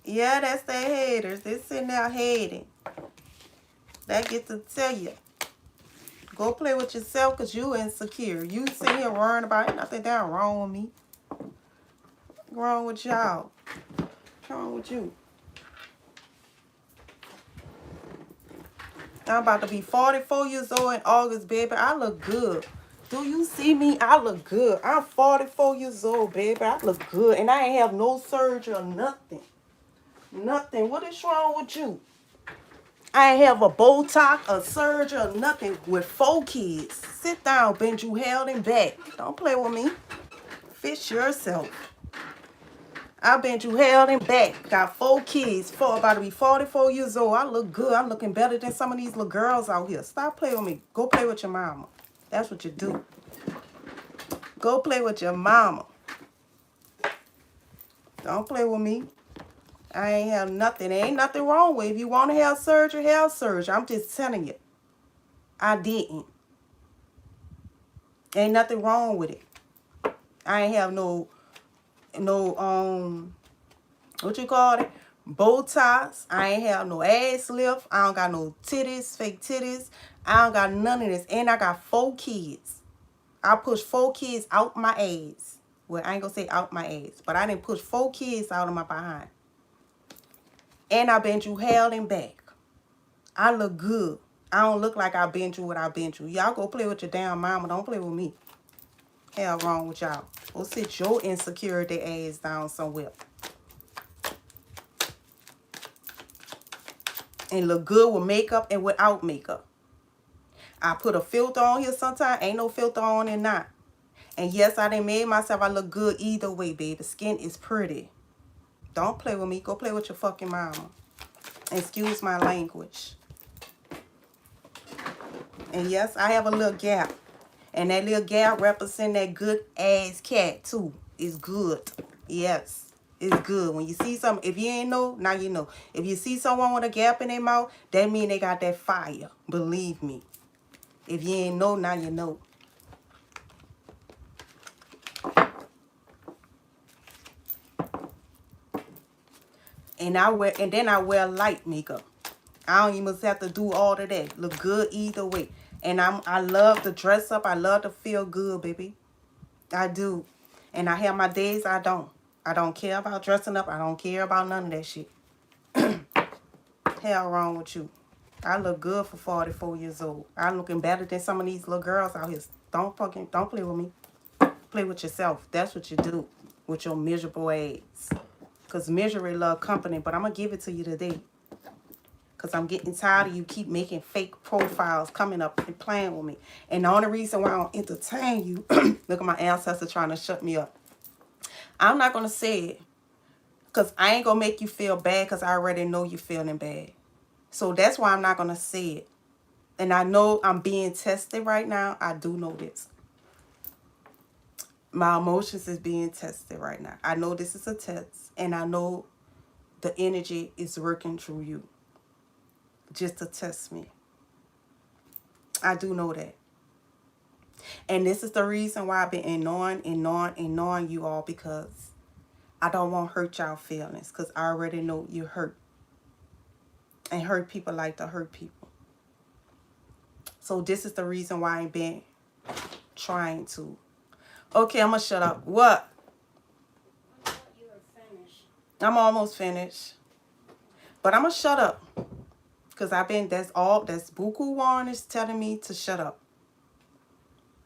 Yeah, that's the haters. They sitting there hating. They get to tell you. Go play with yourself because you insecure. You sitting here worrying about it. Nothing down wrong with me. What's wrong with y'all? What's wrong with you? I'm about to be 44 years old in August, baby. I look good. Do you see me? I look good. I'm 44 years old, baby. I look good. And I ain't have no surgery or nothing. Nothing. What is wrong with you? I ain't have a Botox, a surgery, or nothing with 4 kids. Sit down, bend you held and back. Don't play with me. Fix yourself. I bent you held and back. Got 4 kids. About to be 44 years old. I look good. I'm looking better than some of these little girls out here. Stop playing with me. Go play with your mama. That's what you do. Go play with your mama. Don't play with me. I ain't have nothing. There ain't nothing wrong with it. If you want to have surgery, have surgery. I'm just telling you. I didn't. Ain't nothing wrong with it. I ain't have no what you call it? Botox. I ain't have no ass lift. I don't got no titties, fake titties. I don't got none of this. And I got 4 kids. I pushed 4 kids out my ass. Well, I ain't gonna say out my ass, but I didn't push 4 kids out of my behind. And I been you held and back. I look good. I don't look like I been through what I been through. Y'all go play with your damn mama. Don't play with me. Hell wrong with y'all. Go sit your insecurity ass down somewhere. And look good with makeup and without makeup. I put a filter on here sometimes. Ain't no filter on it not. And yes, I done made myself. I look good either way, baby. The skin is pretty. Don't play with me. Go play with your fucking mama. Excuse my language. And yes, I have a little gap. And that little gap represents that good ass cat too. It's good. Yes. It's good. When you see something, if you ain't know, now you know. If you see someone with a gap in their mouth, that mean they got that fire. Believe me. If you ain't know, now you know. And then I wear light makeup. I don't even have to do all of that. Look good either way. And I love to dress up. I love to feel good, baby. I do. And I have my days I don't. I don't care about dressing up. I don't care about none of that shit. Hell wrong with you. I look good for 44 years old. I'm looking better than some of these little girls out here. Don't play with me. Play with yourself. That's what you do with your miserable ass. Because misery love company. But I'm going to give it to you today. Because I'm getting tired of you keep making fake profiles, coming up and playing with me. And the only reason why I don't entertain you, look at my ancestor trying to shut me up. I'm not going to say it. Because I ain't going to make you feel bad because I already know you're feeling bad. So that's why I'm not going to say it. And I know I'm being tested right now. I do know this. My emotions is being tested right now. I know this is a test. And I know the energy is working through you. Just to test me. I do know that. And this is the reason why I've been ignoring you all, because I don't want to hurt y'all feelings, because I already know you're hurt. And hurt people like to hurt people. So this is the reason why I ain't been trying to. Okay, I'm going to shut up. What? I thought you were finished. I'm almost finished. But I'm going to shut up. Because that's Buku Warren is telling me to shut up.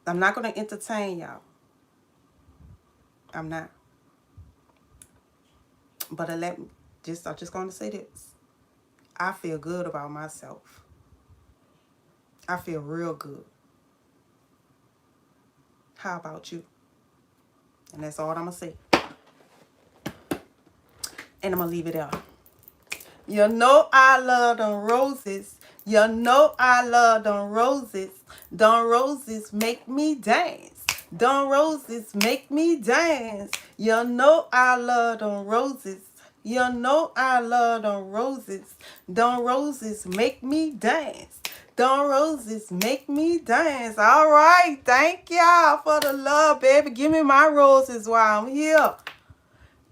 I'm not going to entertain y'all. I'm not. But I'm just going to say this. I feel good about myself. I feel real good. How about you? And that's all I'm going to say. And I'm going to leave it there. You know I love them roses. You know I love them roses. Them roses make me dance. Them roses make me dance. You know I love them roses. You know I love them roses. Them roses make me dance. Them roses make me dance. All right. Thank y'all for the love, baby. Give me my roses while I'm here.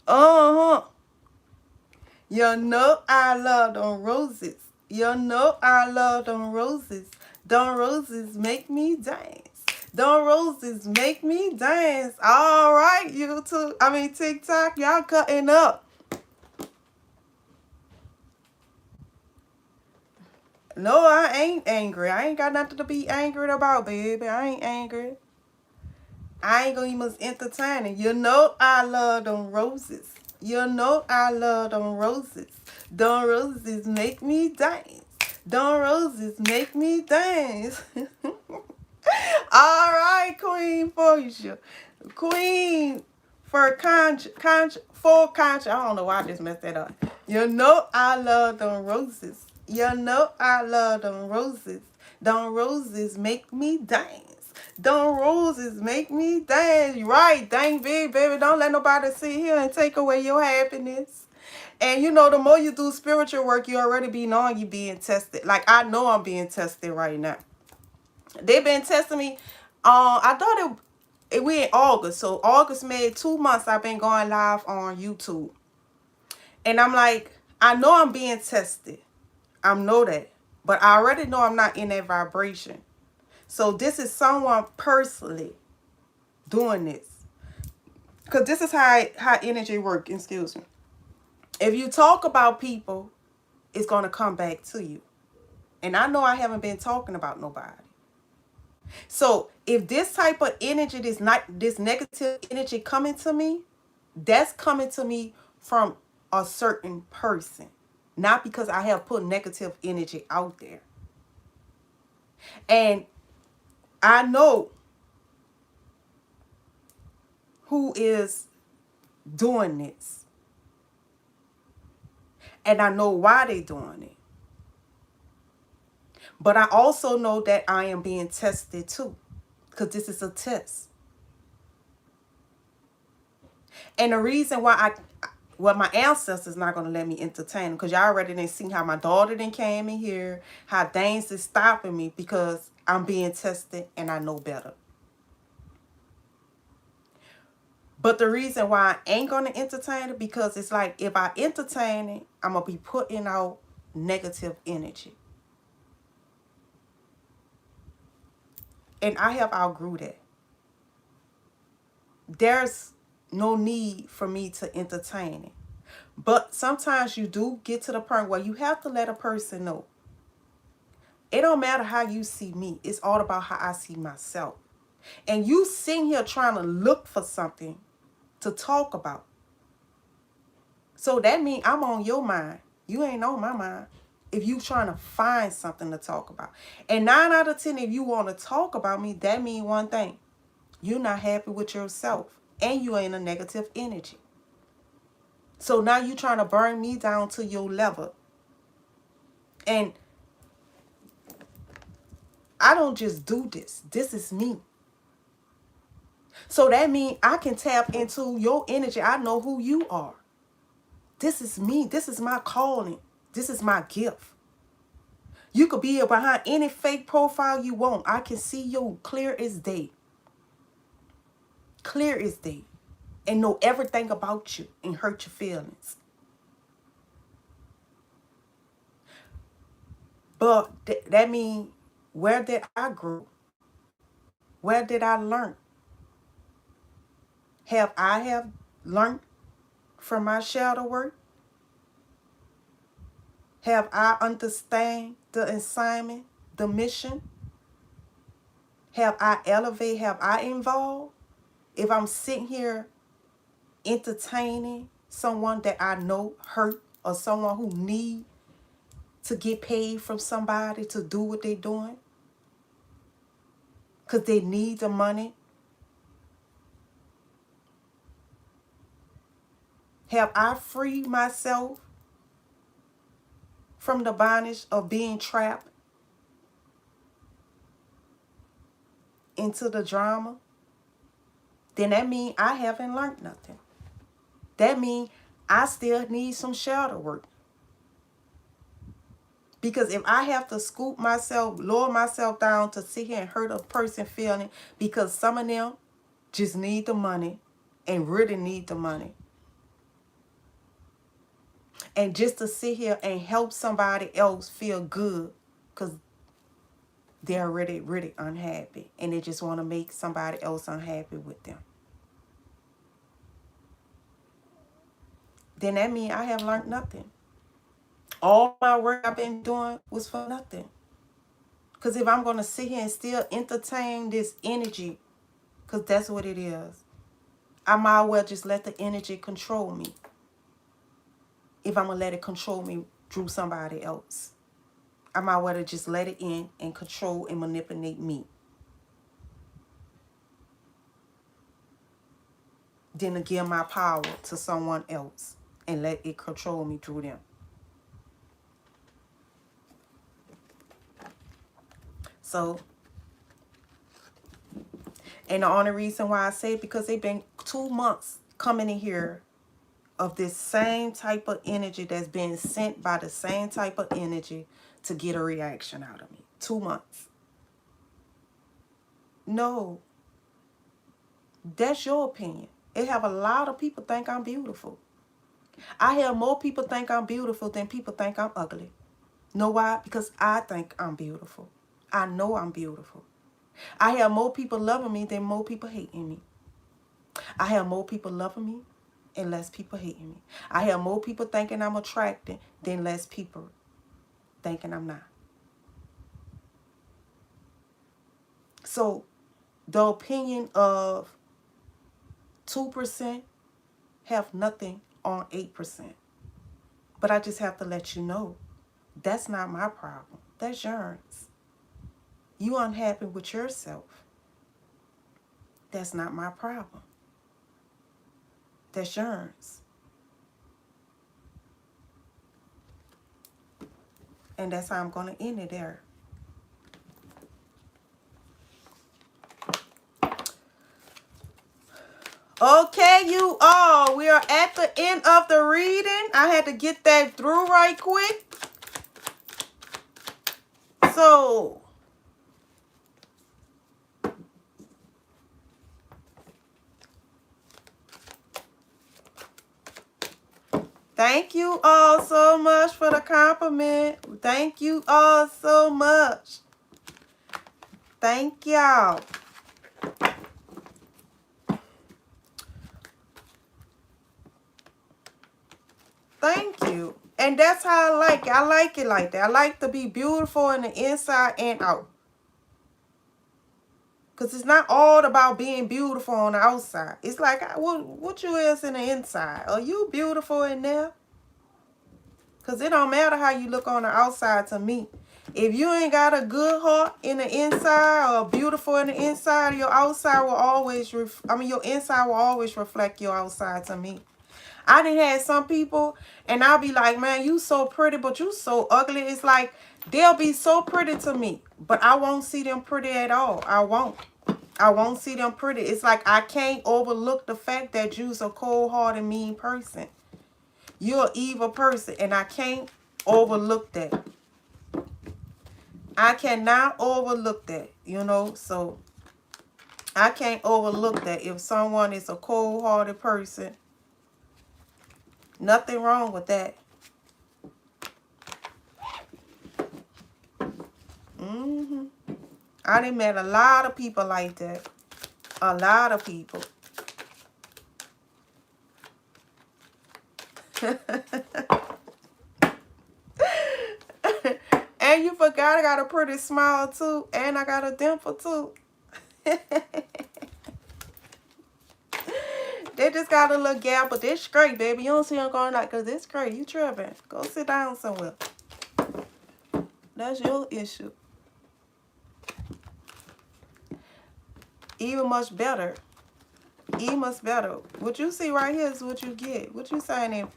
Uh-huh. You know I love them roses. You know I love them roses. Them roses make me dance. Them roses make me dance. All right, YouTube. TikTok. Y'all cutting up. No, I ain't angry. I ain't got nothing to be angry about, baby. I ain't angry. I ain't gonna even entertain it. You know I love them roses. You know I love them roses. Them roses make me dance. Them roses make me dance. All right, Queen Portia. Queen for full conscience. I don't know why I just messed that up. You know I love them roses. You know I love them roses. Them roses make me dance. Them roses make me dance. Right, dang big baby. Don't let nobody sit here and take away your happiness. And you know, the more you do spiritual work, you already be knowing you being tested. Like I know I'm being tested right now. They've been testing me. I thought we in August. So August made 2 months I've been going live on YouTube. And I'm like, I know I'm being tested. I know that. But I already know I'm not in that vibration. So this is someone personally doing this. Because this is how energy works. Excuse me. If you talk about people, it's going to come back to you. And I know I haven't been talking about nobody. So if this type of energy, this negative energy coming to me, that's coming to me from a certain person. Not because I have put negative energy out there. And I know who is doing this. And I know why they're doing it. But I also know that I am being tested too. Because this is a test. And the reason why my ancestors not going to let me entertain them. Because y'all already didn't see how my daughter didn't came in here. How things is stopping me because I'm being tested and I know better. But the reason why I ain't going to entertain it, because it's like if I entertain it, I'm going to be putting out negative energy. And I have outgrew that. There's no need for me to entertain it. But sometimes you do get to the point where you have to let a person know. It don't matter how you see me. It's all about how I see myself. And you sitting here trying to look for something to talk about. So that means I'm on your mind. You ain't on my mind. if you trying to find something to talk about. And 9 out of 10, if you want to talk about me, that means one thing. You're not happy with yourself. And you are in a negative energy. So now you're trying to burn me down to your level. And I don't just do this. This is me. So that means I can tap into your energy. I know who you are. This is me. This is my calling. This is my gift. You could be behind any fake profile you want. I can see you clear as day. Clear as day. And know everything about you and hurt your feelings. But that means, where did I grow? Where did I learn? Have I learned from my shadow work? Have I understand the assignment, the mission? Have I elevated? Have I involved? If I'm sitting here entertaining someone that I know hurt, or someone who need to get paid from somebody to do what they're doing because they need the money, have I freed myself from the bondage of being trapped into the drama? Then that means I haven't learned nothing. That means I still need some shadow work. Because if I have to scoop myself, lower myself down to sit here and hurt a person feeling because some of them just need the money and really need the money. And just to sit here and help somebody else feel good because they're really, really unhappy. And they just want to make somebody else unhappy with them. Then that means I have learned nothing. All my work I've been doing was for nothing. Because if I'm going to sit here and still entertain this energy, because that's what it is, I might well just let the energy control me. If I'm going to let it control me through somebody else, I might well just let it in and control and manipulate me. Than to give my power to someone else and let it control me through them. So, and the only reason why I say it, because they've been 2 months coming in here of this same type of energy that's being sent by the same type of energy to get a reaction out of me. 2 months. No. That's your opinion. It have a lot of people think I'm beautiful. I have more people think I'm beautiful than people think I'm ugly. Know why? Because I think I'm beautiful. I know I'm beautiful. I have more people loving me than more people hating me. I have more people loving me and less people hating me. I have more people thinking I'm attractive than less people thinking I'm not. So the opinion of 2% have nothing on 8%. But I just have to let you know, that's not my problem. That's yours. You unhappy with yourself. That's not my problem. That's yours. And that's how I'm going to end it there. Okay, you all. We are at the end of the reading. I had to get that through right quick. So, thank you all so much for the compliment. Thank you all so much. Thank y'all. Thank you. And that's how I like it. I like it like that. I like to be beautiful in the inside and out. Because it's not all about being beautiful on the outside. It's like, what you is in the inside? Are you beautiful in there? Because it don't matter how you look on the outside to me. If you ain't got a good heart in the inside or beautiful in the inside, your outside will always, your inside will always reflect your outside to me. I done had some people, and I'll be like, man, you so pretty, but you so ugly. It's like, they'll be so pretty to me, but I won't see them pretty at all. I won't see them pretty. It's like I can't overlook the fact that you's a cold-hearted, mean person. You're an evil person, and I can't overlook that. I cannot overlook that, you know, so I can't overlook that. If someone is a cold-hearted person, nothing wrong with that. I done met a lot of people like that. A lot of people. And you forgot I got a pretty smile too. And I got a dimple too. They just got a little gap, but they're straight, baby. You don't see them going like, because it's straight. You tripping. Go sit down somewhere. That's your issue. Even much better. Even much better. What you see right here is what you get. What you saying in?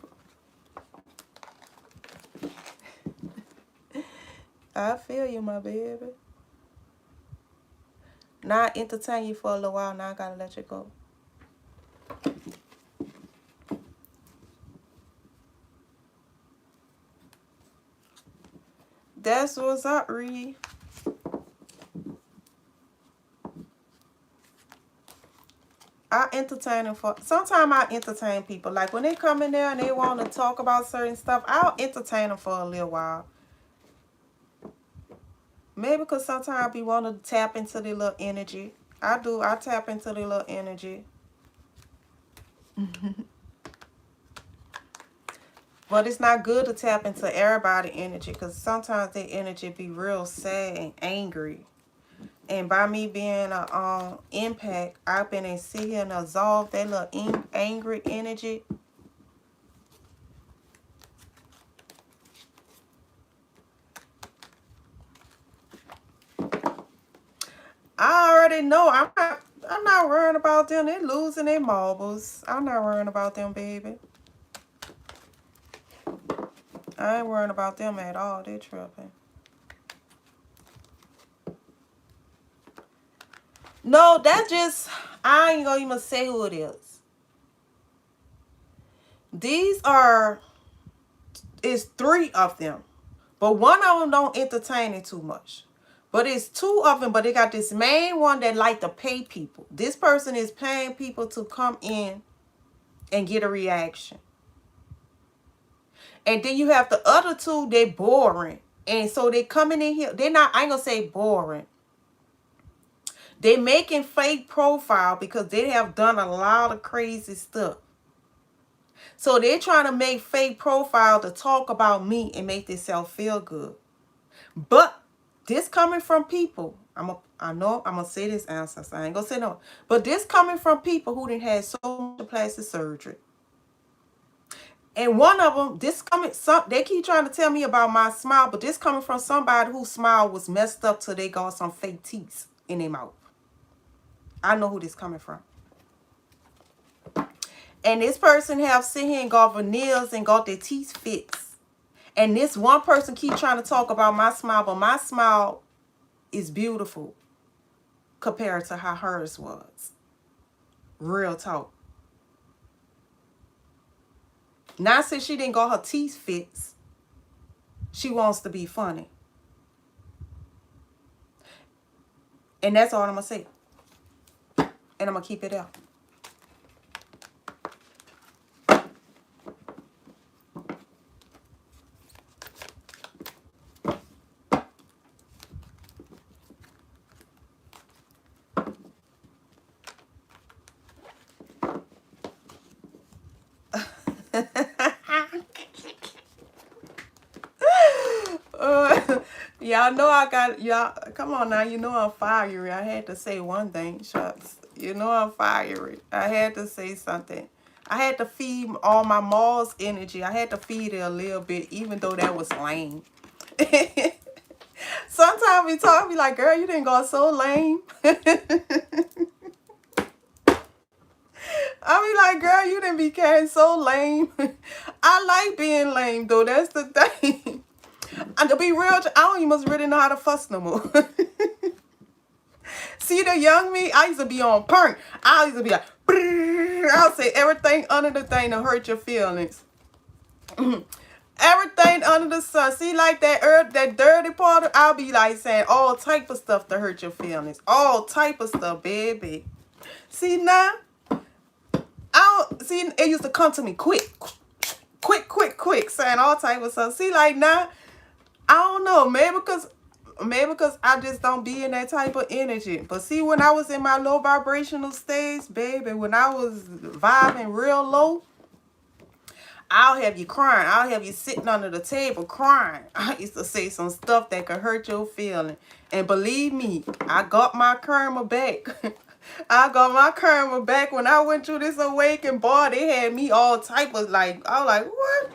I feel you, my baby. Now I entertain you for a little while. Now I gotta let you go. That's what's up, Reed. I entertain them for. Sometimes I entertain people. Like when they come in there and they want to talk about certain stuff, I'll entertain them for a little while. Maybe because sometimes I be wanting to tap into their little energy. I do. I tap into their little energy. But it's not good to tap into everybody's energy because sometimes their energy be real sad and angry. And by me being a impact, I've been in see here and absorb that little angry energy. I already know. I'm not worrying about them. They're losing their marbles. I'm not worrying about them, baby. I ain't worrying about them at all. They're tripping. No, that's just, I ain't gonna even say who it is. These it's 3 of them. But one of them don't entertain it too much. But it's 2 of them, but they got this main one that like to pay people. This person is paying people to come in and get a reaction. And then you have the other 2, they're boring. And so they coming in here, they're not, I ain't gonna say boring. They making fake profile because they have done a lot of crazy stuff. So they're trying to make fake profile to talk about me and make themselves feel good. But this coming from people, I know I'm gonna say this answer, so I ain't gonna say no. But this coming from people who done had so much plastic surgery. And one of them, they keep trying to tell me about my smile, but this coming from somebody whose smile was messed up till they got some fake teeth in their mouth. I know who this coming from. And this person have sit here and got veneers and got their teeth fixed. And this one person keep trying to talk about my smile, but my smile is beautiful compared to how hers was. Real talk. Now since she didn't got her teeth fixed, she wants to be funny. And that's all I'm going to say. And I'm going to keep it out. Y'all know I got, y'all, come on now, you know I'm fiery. I had to say one thing, shucks. You know I'm fiery. I had to say something. I had to feed all my Mars energy. I had to feed it a little bit, even though that was lame. Sometimes we talk, be like, girl, you didn't go so lame. I be like, girl, you didn't became so lame. I like being lame, though. That's the thing. And to be real, I don't even really know how to fuss no more. See the young me? I used to be on perk. I used to be like, I'll say everything under the thing to hurt your feelings. Everything under the sun. See, like that dirty part, I'll be like saying all type of stuff to hurt your feelings. All type of stuff, baby. See now? I don't see it used to come to me quick, saying all type of stuff. See, like now, I don't know, maybe because I just don't be in that type of energy. But see, when I was in my low vibrational stage, baby, when I was vibing real low, I'll have you crying. I'll have you sitting under the table crying. I used to say some stuff that could hurt your feeling. And believe me, I got my karma back. I got my karma back when I went through this awakening. Boy, they had me all type of like, I was like, what?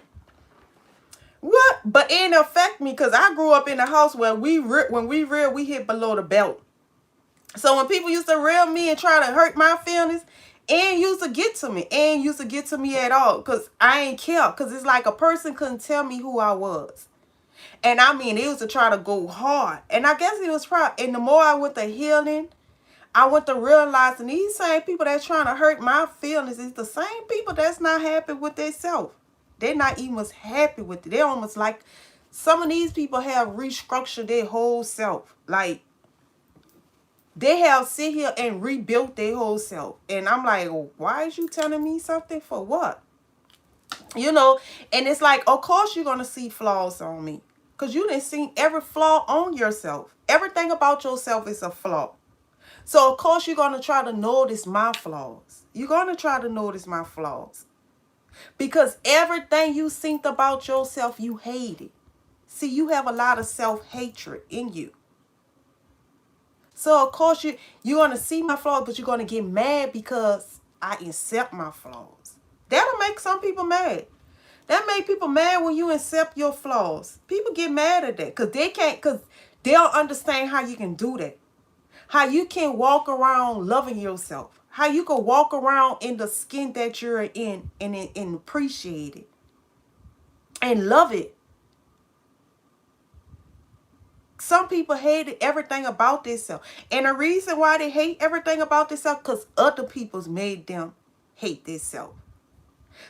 What? But it didn't affect me because I grew up in a house where when we reeled, we hit below the belt. So when people used to reel me and try to hurt my feelings, and used to get to me. And used to get to me at all. Because I ain't care. Because it's like a person couldn't tell me who I was. And I mean, it was to try to go hard. And I guess it was probably, and the more I went to healing, I went to realizing these same people that's trying to hurt my feelings is the same people that's not happy with themselves. They're not even happy with it. They're almost like, some of these people have restructured their whole self. Like, they have sit here and rebuilt their whole self. And I'm like, why is you telling me something for what? You know, and it's like, of course you're going to see flaws on me. Because you didn't see every flaw on yourself. Everything about yourself is a flaw. So, of course, you're going to try to notice my flaws. You're going to try to notice my flaws. Because everything you think about yourself, you hate it. See, you have a lot of self-hatred in you. So, of course, you're going to see my flaws, but you're going to get mad because I accept my flaws. That'll make some people mad. That make people mad when you accept your flaws. People get mad at that because they don't understand how you can do that. How you can walk around loving yourself. How you can walk around in the skin that you're in and appreciate it. And love it. Some people hate everything about themselves. And the reason why they hate everything about themselves, because other people's made them hate themselves.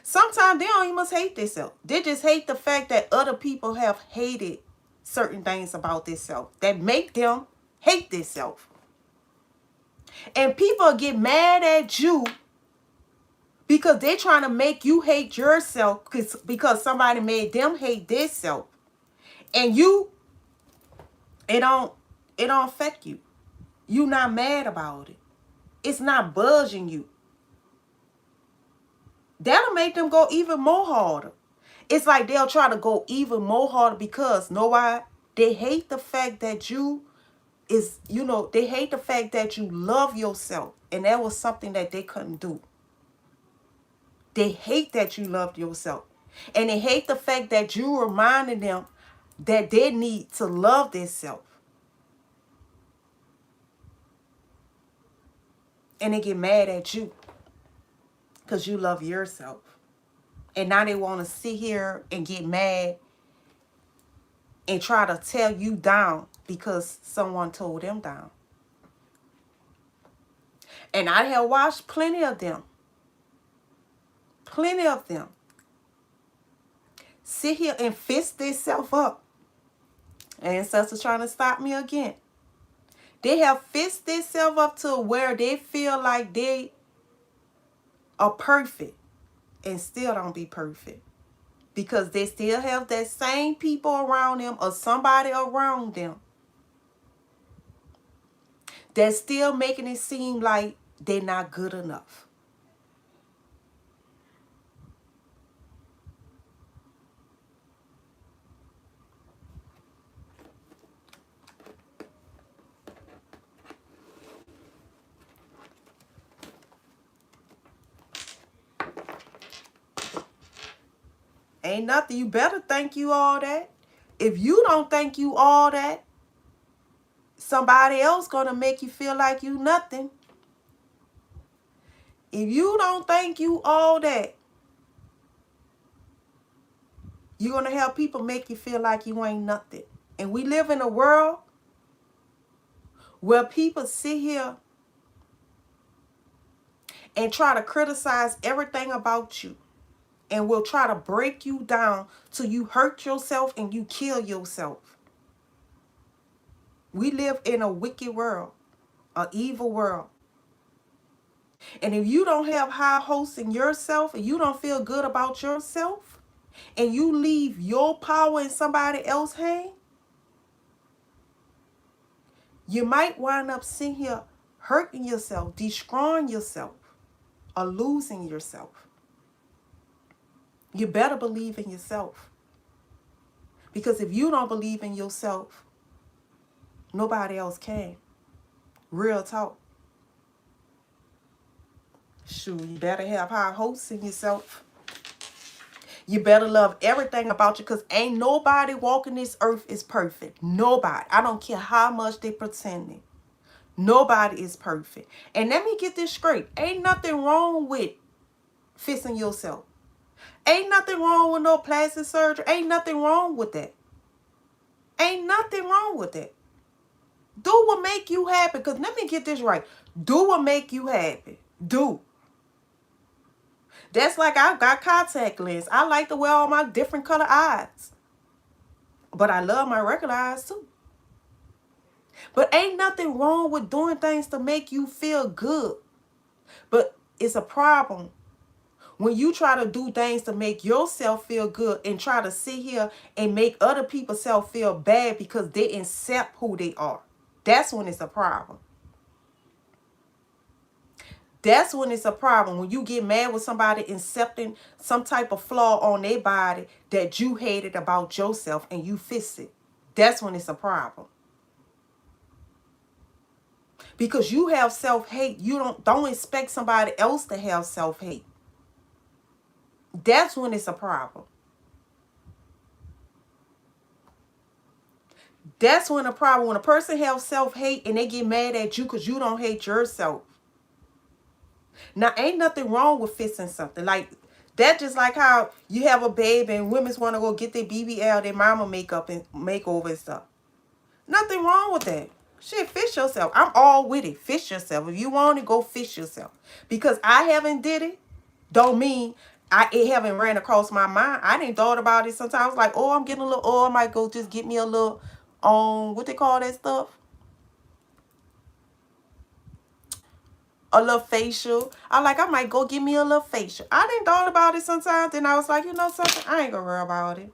Sometimes they don't even hate themselves. They just hate the fact that other people have hated certain things about themselves that make them hate themselves. And people get mad at you because they're trying to make you hate yourself because somebody made them hate themselves. And it don't affect you. You're not mad about it. It's not budging you. That'll make them go even more harder. It's like they'll try to go even more harder because, know why? They hate the fact that they hate the fact that you love yourself. And that was something that they couldn't do. They hate that you loved yourself. And they hate the fact that you reminded them that they need to love themselves. And they get mad at you because you love yourself. And now they want to sit here and get mad and try to tear you down because someone told them down. And I have watched plenty of them. Plenty of them. Sit here and fist themselves up. Ancestors trying to stop me again. They have fist themselves up to where they feel like they are perfect and still don't be perfect. Because they still have that same people around them or somebody around them that's still making it seem like they're not good enough. Ain't nothing. You better think you all that. If you don't think you all that, somebody else gonna make you feel like you nothing. If you don't think you all that, you're gonna have people make you feel like you ain't nothing. And we live in a world where people sit here and try to criticize everything about you and will try to break you down till you hurt yourself and you kill yourself. We live in a wicked world, an evil world. And if you don't have high hopes in yourself and you don't feel good about yourself and you leave your power in somebody else's hand, you might wind up sitting here hurting yourself, destroying yourself, or losing yourself. You better believe in yourself. Because if you don't believe in yourself, nobody else can. Real talk. Shoot, you better have high hopes in yourself. You better love everything about you because ain't nobody walking this earth is perfect. Nobody. I don't care how much they pretending. Nobody is perfect. And let me get this straight. Ain't nothing wrong with fixing yourself. Ain't nothing wrong with no plastic surgery. Ain't nothing wrong with that. Ain't nothing wrong with that. Do what make you happy. Because let me get this right. Do what make you happy. Do. That's like I got contact lenses. I like to wear all my different color eyes. But I love my regular eyes too. But ain't nothing wrong with doing things to make you feel good. But it's a problem when you try to do things to make yourself feel good and try to sit here and make other people self feel bad because they accept who they are. That's when it's a problem. That's when it's a problem. When you get mad with somebody accepting some type of flaw on their body that you hated about yourself and you fix it. That's when it's a problem. Because you have self-hate. You don't expect somebody else to have self-hate. That's when it's a problem. That's when a problem. When a person has self-hate and they get mad at you because you don't hate yourself. Now, ain't nothing wrong with fixing something. Like, that just like how you have a baby and women want to go get their BBL, their mama makeup and makeover and stuff. Nothing wrong with that. Shit, fix yourself. I'm all with it. Fix yourself. If you want to, go fix yourself. Because I haven't did it, don't mean it haven't ran across my mind. I didn't thought about it sometimes. Like, oh, I'm getting a little, I might go just get me a little, what they call that stuff? A little facial. I might go get me a little facial. I didn't thought about it sometimes. Then I was like, you know something? I ain't gonna worry about it.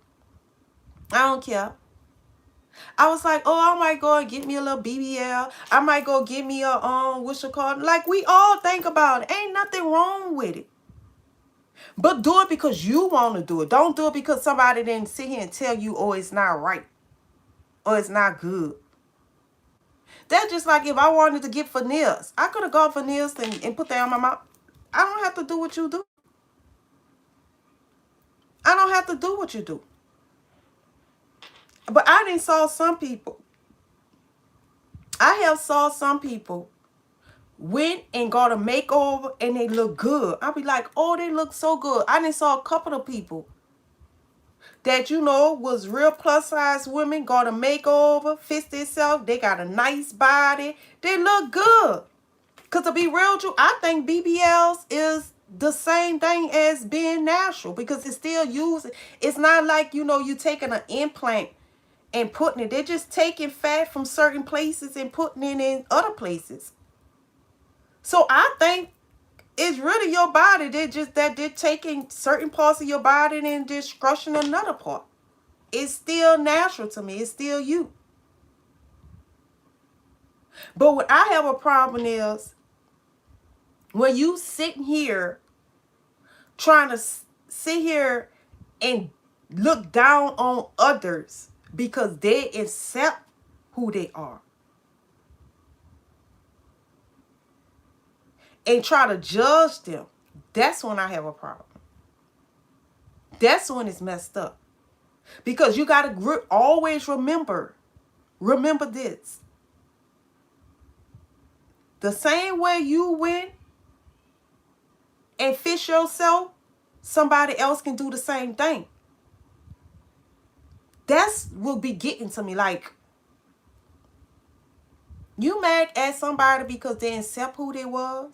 I don't care. I was like, oh, I might go and get me a little BBL. I might go get me a, what's it called? Like, we all think about it. Ain't nothing wrong with it. But do it because you want to do it. Don't do it because somebody didn't sit here and tell you, oh, it's not right. Or it's not good. That's just like if I wanted to get for nails. I could have gone for nails and put that on my mouth. I don't have to do what you do. I don't have to do what you do. But I didn't saw some people. I have saw some people went and got a makeover and they look good. I'll be like, oh, they look so good. I didn't saw a couple of people that, was real plus size women, got a makeover, fixed themselves. They got a nice body. They look good. Because to be real true, I think BBLs is the same thing as being natural because it's still using. It's not like, you taking an implant and putting it. They're just taking fat from certain places and putting it in other places. So I think it's really your body. They're taking certain parts of your body and just crushing another part. It's still natural to me. It's still you. But what I have a problem is when you sitting here trying to sit here and look down on others because they accept who they are. And try to judge them. That's when I have a problem. That's when it's messed up. Because you got to always remember this. The same way you went and fish yourself, somebody else can do the same thing. That's will be getting to me. Like, you mad at somebody because they accept who they was?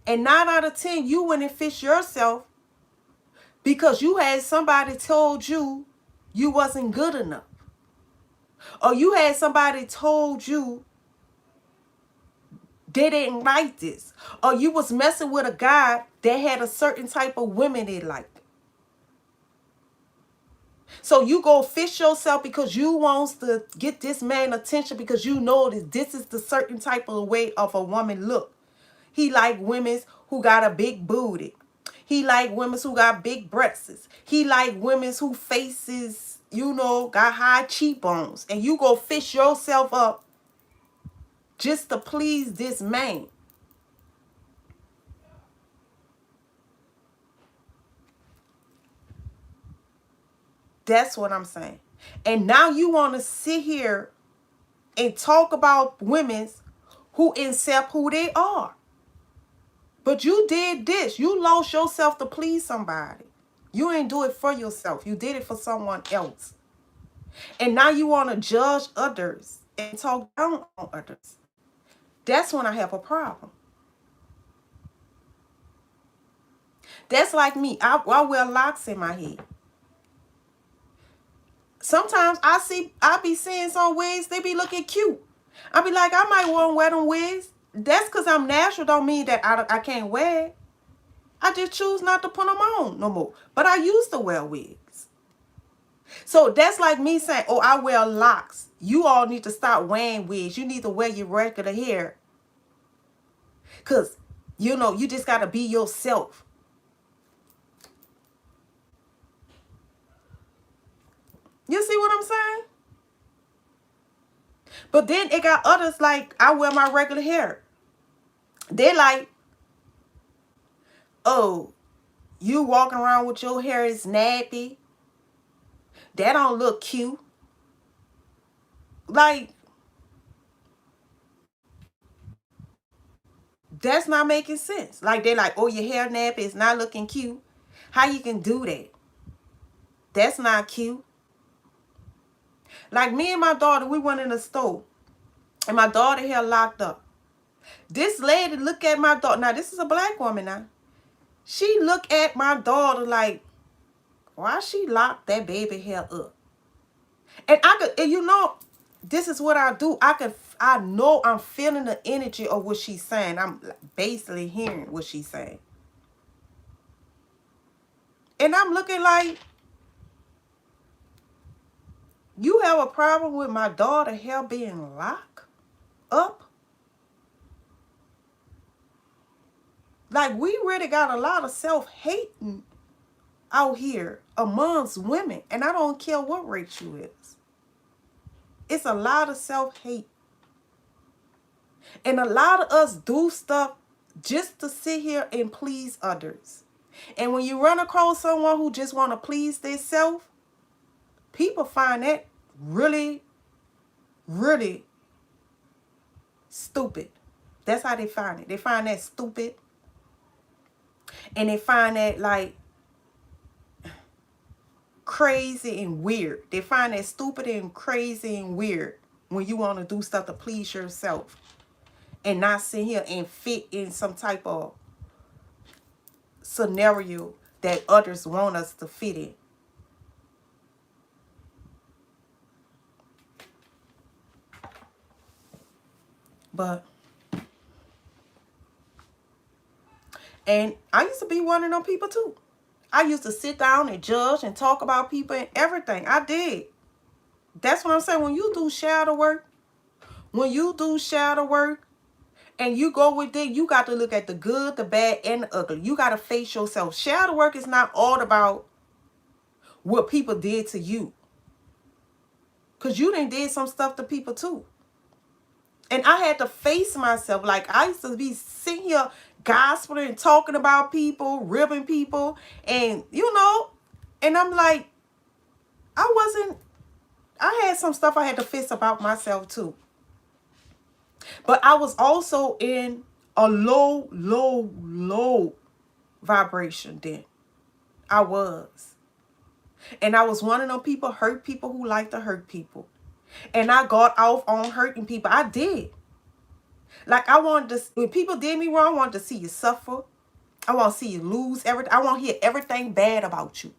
And 9 out of 10, you went and fish yourself because you had somebody told you you wasn't good enough. Or you had somebody told you they didn't like this. Or you was messing with a guy that had a certain type of women they liked. So you go fish yourself because you wants to get this man attention because you know this is the certain type of way of a woman look. He like women who got a big booty. He like women who got big breasts. He like women who faces, got high cheekbones. And you go fish yourself up just to please this man. That's what I'm saying. And now you want to sit here and talk about women who accept who they are. But you did this. You lost yourself to please somebody. You ain't do it for yourself. You did it for someone else. And now you want to judge others and talk down on others. That's when I have a problem. That's like me. I wear locks in my head. Sometimes I be seeing some wigs, they be looking cute. I be like, I might want to wear them wigs. That's because I'm natural don't mean that I can't wear it. I just choose not to put them on no more. But I used to wear wigs. So that's like me saying, oh, I wear locks. You all need to stop wearing wigs. You need to wear your regular hair. Because, you just got to be yourself. You see what I'm saying? But then it got others like, I wear my regular hair. They like, oh, you walking around with your hair is nappy. That don't look cute. Like, that's not making sense. Like, they're like, oh, your hair nappy is not looking cute. How you can do that? That's not cute. Like, me and my daughter, we went in the store. And my daughter hair locked up. This lady look at my daughter. Now, this is a black woman now. She look at my daughter like, why she locked that baby hair up? And this is what I do. I know I'm feeling the energy of what she's saying. I'm basically hearing what she's saying. And I'm looking like, you have a problem with my daughter hair being locked up? Like, we really got a lot of self-hating out here amongst women. And I don't care what race you is. It's a lot of self-hate. And a lot of us do stuff just to sit here and please others. And when you run across someone who just want to please themselves, people find that really, really stupid. That's how they find it. They find that stupid. And they find that like crazy and weird. They find that stupid and crazy and weird when you want to do stuff to please yourself. And not sit here and fit in some type of scenario that others want us to fit in. But, and I used to be one of them people too. I used to sit down and judge and talk about people and everything. I did. That's what I'm saying. When you do shadow work, and you go with it, you got to look at the good, the bad, and the ugly. You got to face yourself. Shadow work is not all about what people did to you. Because you done did some stuff to people too. And I had to face myself. Like, I used to be sitting here gospeling and talking about people, ribbing people, and and I'm like, I had some stuff I had to face about myself too. But I was also in a low, low, low vibration then. I was. And I was one of them people, hurt people who like to hurt people. And I got off on hurting people. I did. Like, I wanted to, when people did me wrong, I wanted to see you suffer. I want to see you lose everything. I want to hear everything bad about you.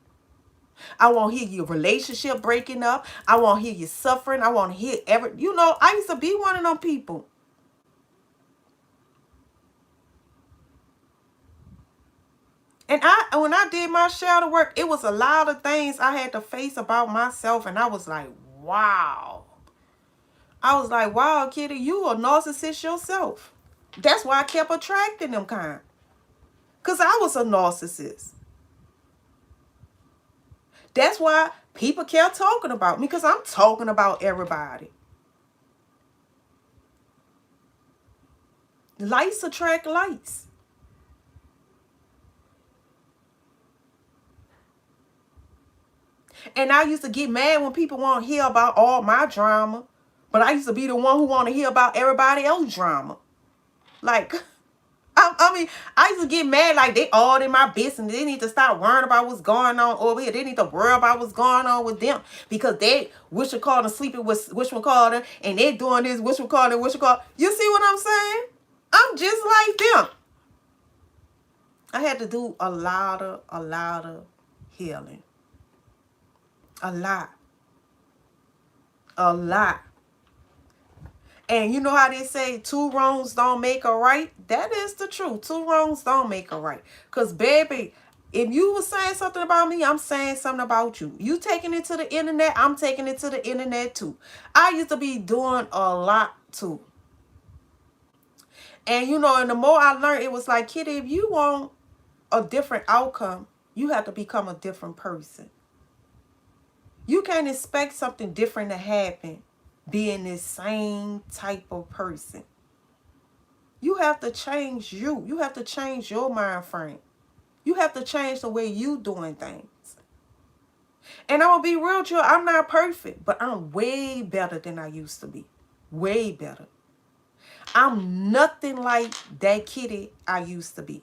I want to hear your relationship breaking up. I want to hear you suffering. I want to hear I used to be one of them people. And when I did my shadow work, it was a lot of things I had to face about myself. And I was like, wow. I was like, wow, Kitty, you a narcissist yourself. That's why I kept attracting them kind. Because I was a narcissist. That's why people kept talking about me, because I'm talking about everybody. Lights attract lights. And I used to get mad when people want to hear about all my drama. But I used to be the one who want to hear about everybody else's drama. Like, I used to get mad like they all in my business. They need to stop worrying about what's going on over here. They need to worry about what's going on with them. Because they, sleeping with whatchamacallit, and they doing this, whatchamacallit. You see what I'm saying? I'm just like them. I had to do a lot of healing. A lot. And you know how they say 2 wrongs don't make a right? That is the truth. 2 wrongs don't make a right. Because, baby, if you were saying something about me, I'm saying something about you. You taking it to the internet, I'm taking it to the internet too. I used to be doing a lot too. And, and the more I learned, it was like, Kitty, if you want a different outcome, you have to become a different person. You can't expect something different to happen being this same type of person. You have to change you. You have to change your mind frame. You have to change the way you doing things. And I'm going to be real with you, I'm not perfect, but I'm way better than I used to be. Way better. I'm nothing like that Kitty I used to be.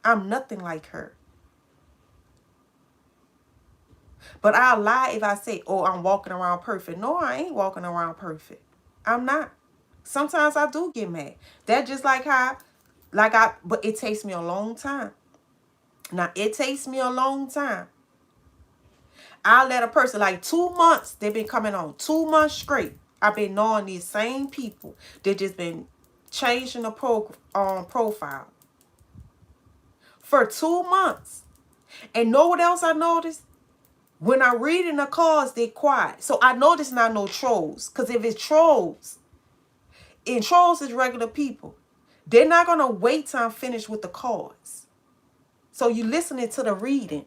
I'm nothing like her. But I'll lie if I say, oh, I'm walking around perfect. No, I ain't walking around perfect. I'm not. Sometimes I do get mad. That's just like but it takes me a long time. Now, it takes me a long time. I'll let a person, like 2 months, they've been coming on 2 months straight. I've been knowing these same people. They just been changing the profile. For 2 months. And know what else I noticed? When I read in the cards, they quiet. So I know there's not no trolls. Because if it's trolls, and trolls is regular people, they're not going to wait till I'm finished with the cards. So you listening to the reading.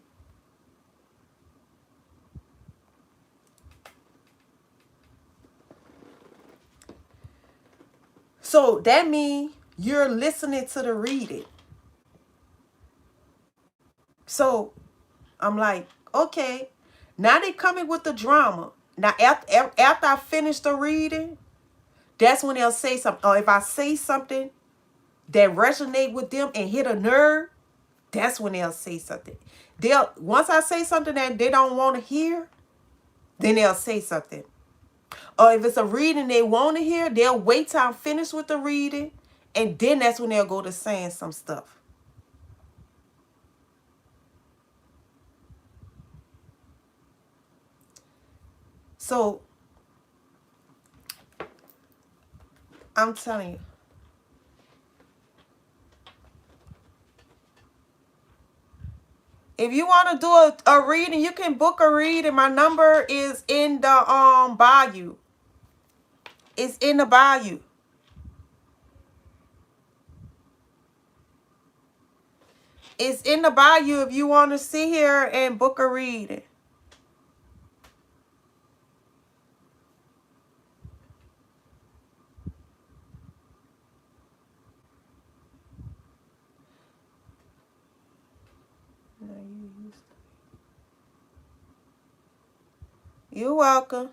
So that means you're listening to the reading. So I'm like, okay. Now they coming with the drama. Now after I finish the reading, that's when they'll say something. Or if I say something that resonate with them and hit a nerve, that's when they'll say something. Once I say something that they don't want to hear, then they'll say something. Or if it's a reading they want to hear, they'll wait till I'm finished with the reading, and then that's when they'll go to saying some stuff. So I'm telling you. If you want to do a reading, you can book a reading. My number is in the bio. It's in the bio. It's in the bio if you want to sit here and book a reading. You're welcome.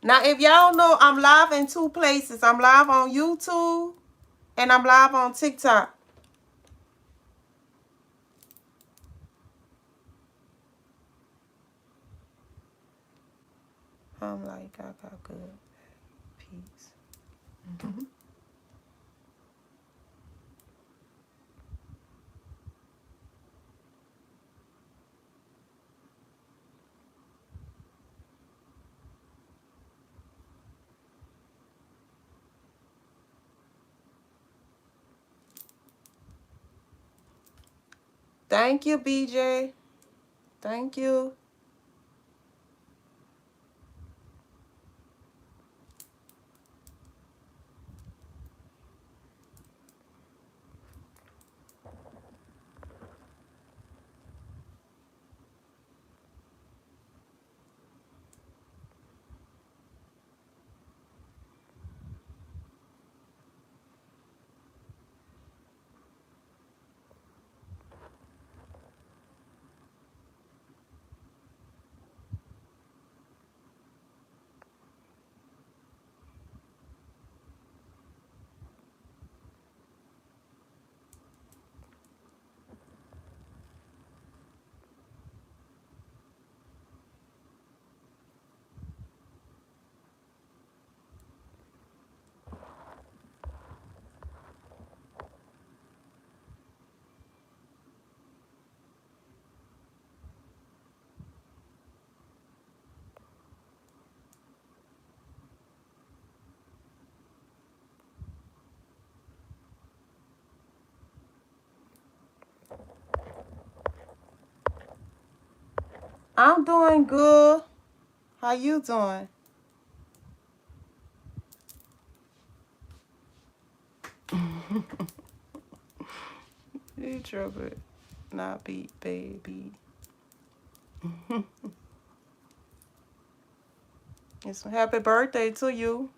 Now, if y'all know, I'm live in 2 places. I'm live on YouTube and I'm live on TikTok. I'm like, I got good peace. Thank you, BJ. Thank you. I'm doing good. How you doing? You trouble not beat, baby. It's a happy birthday to you.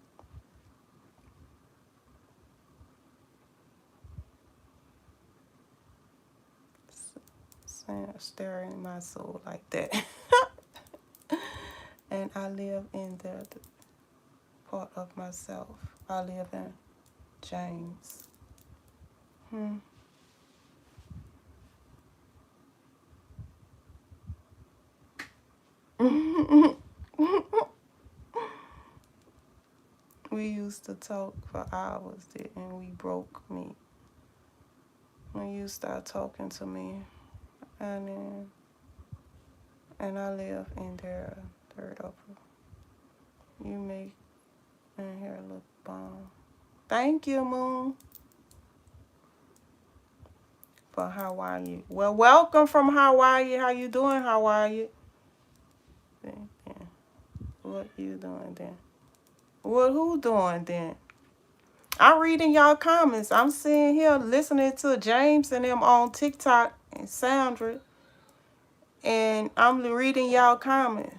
Staring my soul like that. And I live in the part of myself. I live in James. We used to talk for hours, and we broke me. When you start talking to me, and I live in their third upper. You make in here look bomb. Thank you, Moon, for Hawaii. Well, welcome from Hawaii. How you doing, Hawaii? What you doing then? What who doing then? I'm reading y'all comments. I'm sitting here listening to James and them on TikTok and Sandra, and I'm reading y'all comments.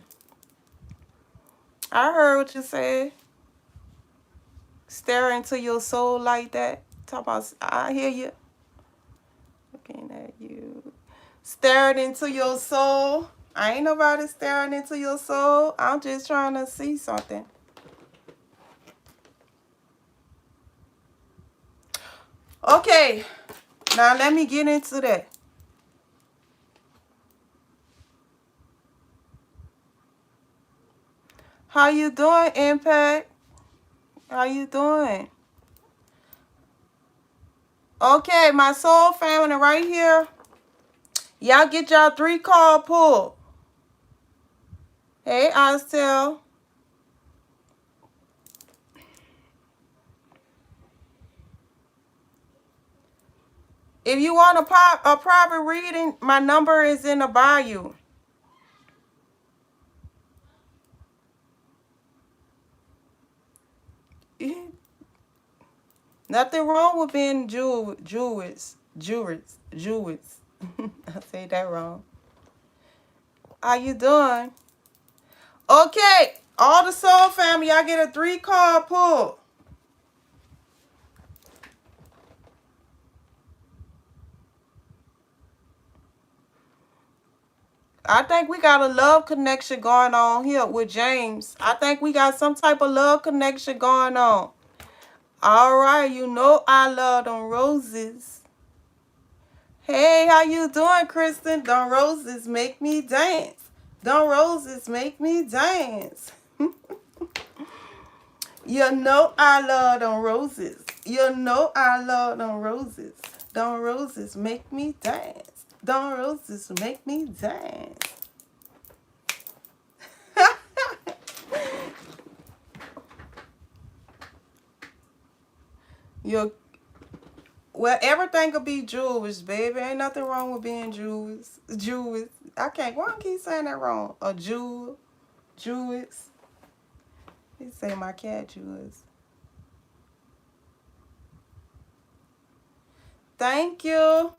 I heard what you said. Stare into your soul like that. Talk about, I hear you. Looking at you. Staring into your soul. I ain't nobody staring into your soul. I'm just trying to see something. Okay. Now let me get into that. How you doing, Impact? How you doing? Okay, my soul family right here. Y'all get y'all 3 card pull. Hey, Ostel. If you want a private reading, my number is in the bio. Nothing wrong with being Jewish. I say that wrong. How you doing? Okay, all the soul family, y'all get a 3-card pull. I think we got a love connection going on here with James. I think we got some type of love connection going on. All right, you know I love them roses. Hey, how you doing, Kristen? Them roses make me dance. Them roses make me dance. You know I love them roses. You know I love them roses. Them roses make me dance. Them roses make me dance. You're, well, everything could be Jewish, baby. Ain't nothing wrong with being Jewish. Jewish. I can't. Why I keep saying that wrong? A Jew. Jewish. He say my cat Jewish. Thank you.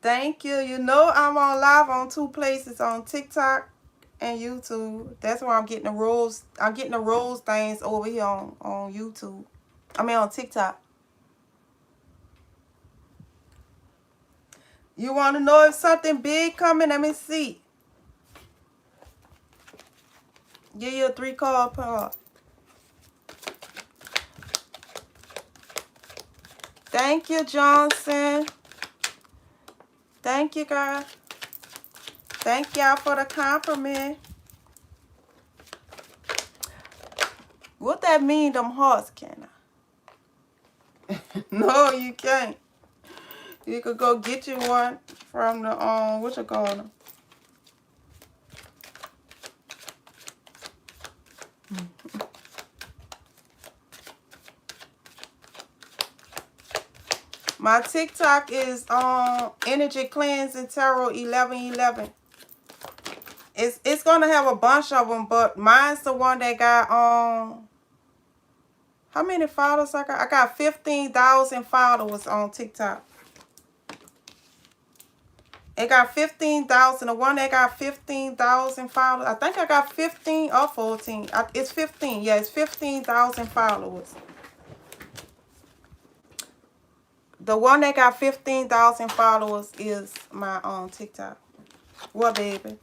Thank you. You know I'm on live on 2 places, on TikTok and YouTube. That's why I'm getting the rules. I'm getting the rules things over here on YouTube. I mean on TikTok. You want to know if something big coming? Let me see. Give you a 3-card pull. Thank you, Johnson. Thank you, girl. Thank y'all for the compliment. What that mean, them hearts, can I? No, you can't. You could go get you one from the, what you call them? My TikTok is Energy Cleansing Tarot 1111. It's gonna have a bunch of them, but mine's the one that got how many followers I got? I got 15,000 followers on TikTok. It got 15,000. The one that got 15,000 followers. I think I got 15 or 14. It's 15. Yeah, it's 15,000 followers. The one that got 15,000 followers is my TikTok. What, baby?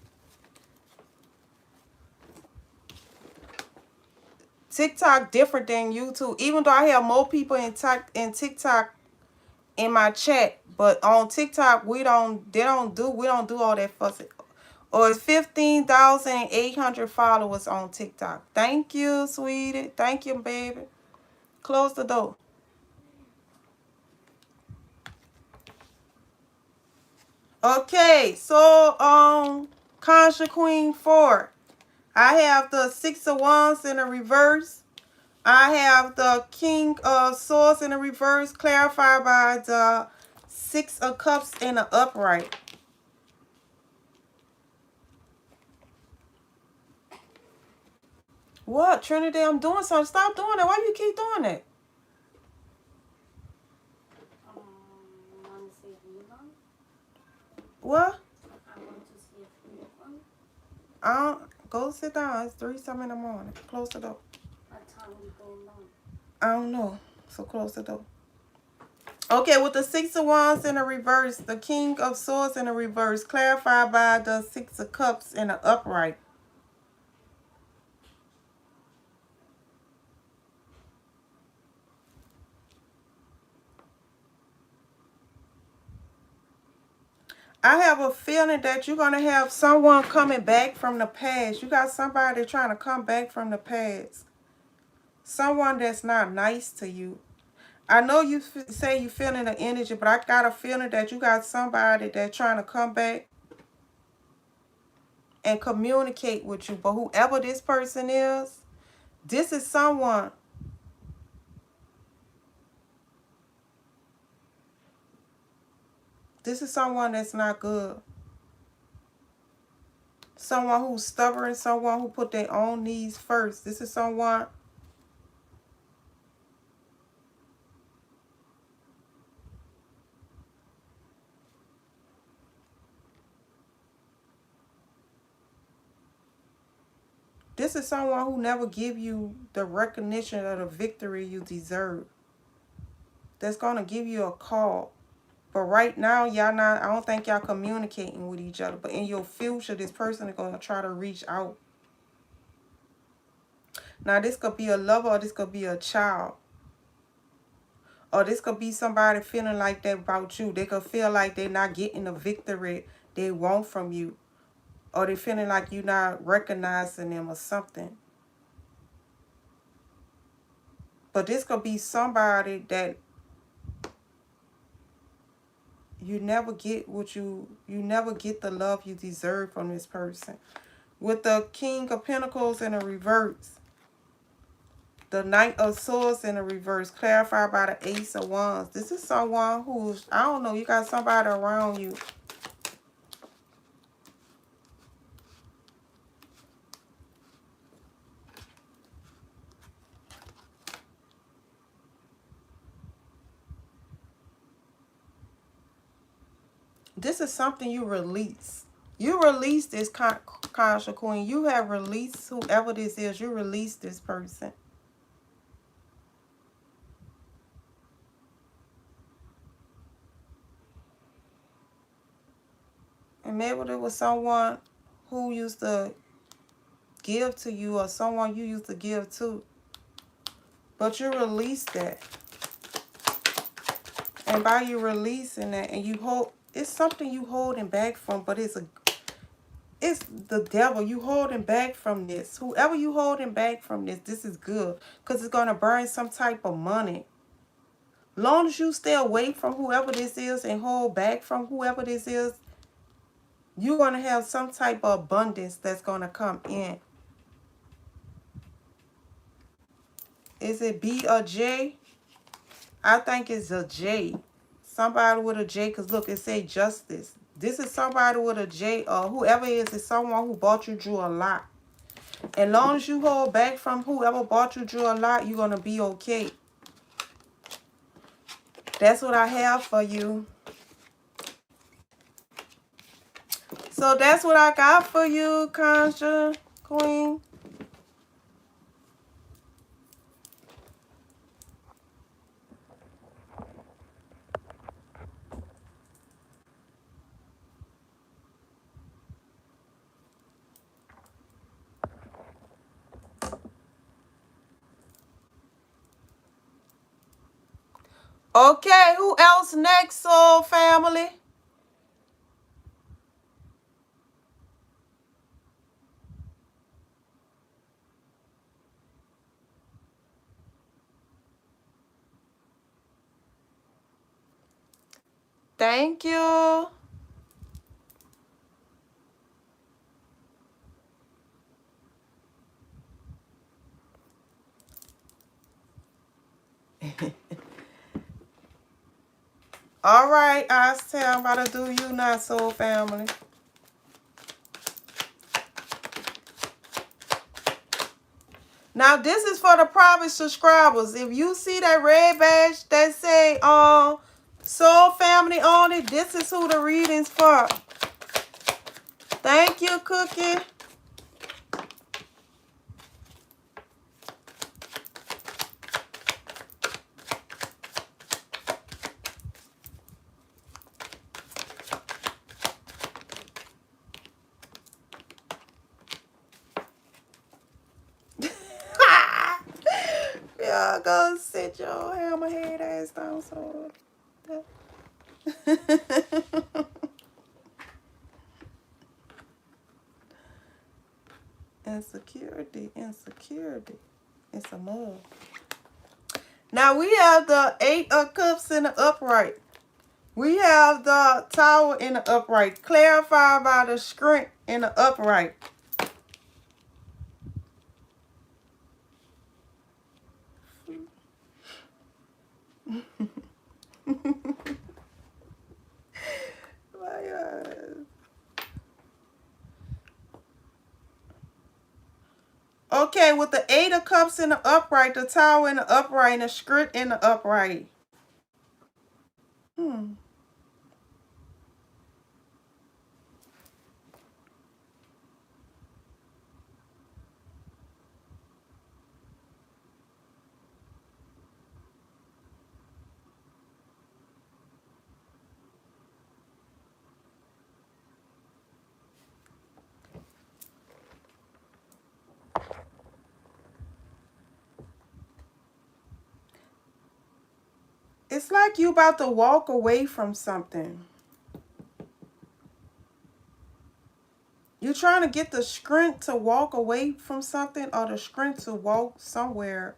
TikTok different than YouTube. Even though I have more people in TikTok in my chat, but on TikTok we don't do all that fussing. Or it's 15,800 followers on TikTok. Thank you, sweetie. Thank you, baby. Close the door. Okay, so Conjure Queen 4. I have the 6 of Wands in a reverse. I have the King of Swords in a reverse, clarified by the 6 of Cups in an upright. What, Trinity? I'm doing something. Stop doing that. Why you keep doing that? Want to see if you want? What? I want to see if you want. Go sit down. It's 3-something in the morning. Close the door. What time we go along? I don't know. So close the door. Okay, with the 6 of Wands in a reverse, the King of Swords in a reverse, clarified by the 6 of Cups in an upright. I have a feeling that you're going to have someone coming back from the past. You got somebody trying to come back from the past. Someone that's not nice to you. I know you say you're feeling the energy, but I got a feeling that you got somebody that's trying to come back and communicate with you. But whoever this person is, this is someone. This is someone that's not good. Someone who's stubborn, someone who put their own needs first. This is someone This is someone who never give you the recognition or the victory you deserve. That's going to give you a call. But right now, y'all not, I don't think y'all communicating with each other. But in your future, this person is going to try to reach out. Now, this could be a lover or this could be a child. Or this could be somebody feeling like that about you. They could feel like they're not getting the victory they want from you. Or they feeling like you're not recognizing them or something. But this could be somebody that you never get you never get the love you deserve from this person. With the King of Pentacles in the reverse, the Knight of Swords in the reverse, clarified by the Ace of Wands. This is someone who's, I don't know, you got somebody around you. This is something you release. You release this Conscious Queen. You have released whoever this is. You release this person. And maybe there was someone who used to give to you or someone you used to give to. But you release that. And by you releasing that, and you hold, it's something you holding back from, but it's the devil. You holding back from this. Whoever you holding back from this is good. Because it's going to burn some type of money. Long as you stay away from whoever this is and hold back from whoever this is, you're going to have some type of abundance that's going to come in. Is it B or J? I think it's a J. Somebody with a J, because look, it say justice. This is somebody with a J, or whoever it is someone who bought you through a lot. As long as you hold back from whoever bought you through a lot, you're going to be okay. That's what I have for you. So that's what I got for you, Conscious Queen. Okay, who else next, soul family? Thank you. All right, I say I'm about to do you now, soul family. Now, this is for the private subscribers. If you see that red badge that say soul family on it, this is who the reading's for. Thank you, Cookie. Yeah, go sit your hammerhead ass down, so. Insecurity. It's a mug. Now we have the 8 of Cups in the upright. We have the Tower in the upright. Clarified by the Strength in the upright. Okay, with the 8 of Cups in the upright, the Tower in the upright, and the Strength in the upright. It's like you about to walk away from something. You're trying to get the strength to walk away from something or the strength to walk somewhere.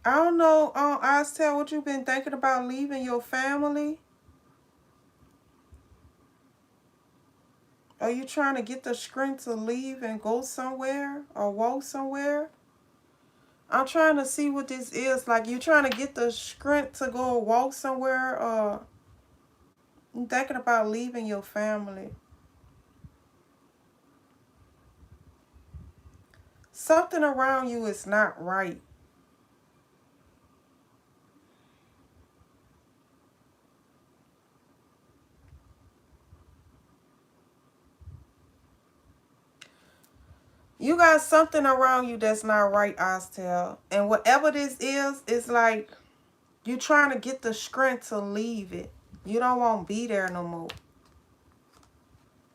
I don't know, Astel, what you've been thinking about leaving your family? Are you trying to get the strength to leave and go somewhere or walk somewhere? I'm trying to see what this is. Like, you trying to get the strength to go walk somewhere, or you thinking about leaving your family. Something around you is not right. You got something around you that's not right, Astel. And whatever this is, it's like you trying to get the strength to leave it. You don't want to be there no more.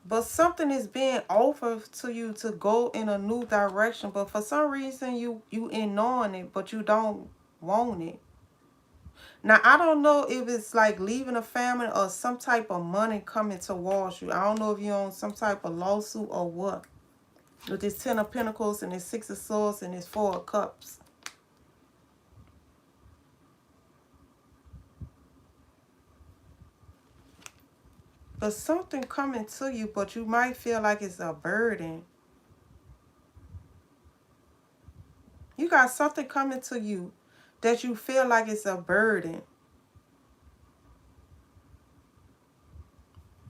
But something is being offered to you to go in a new direction. But for some reason, you ignoring it, but you don't want it. Now, I don't know if it's like leaving a family or some type of money coming towards you. I don't know if you're on some type of lawsuit or what. With this 10 of Pentacles and this 6 of Swords and this 4 of Cups. But something coming to you, but you might feel like it's a burden. You got something coming to you that you feel like it's a burden.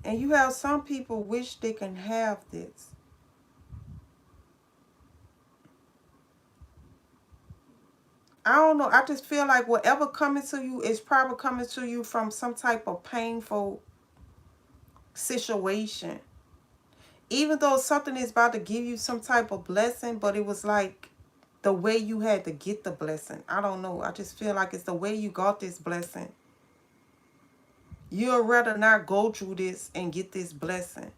And you have some people wish they can have this. I don't know. I just feel like whatever coming to you is probably coming to you from some type of painful situation. Even though something is about to give you some type of blessing, but it was like the way you had to get the blessing. I don't know. I just feel like it's the way you got this blessing. You'd rather not go through this and get this blessing.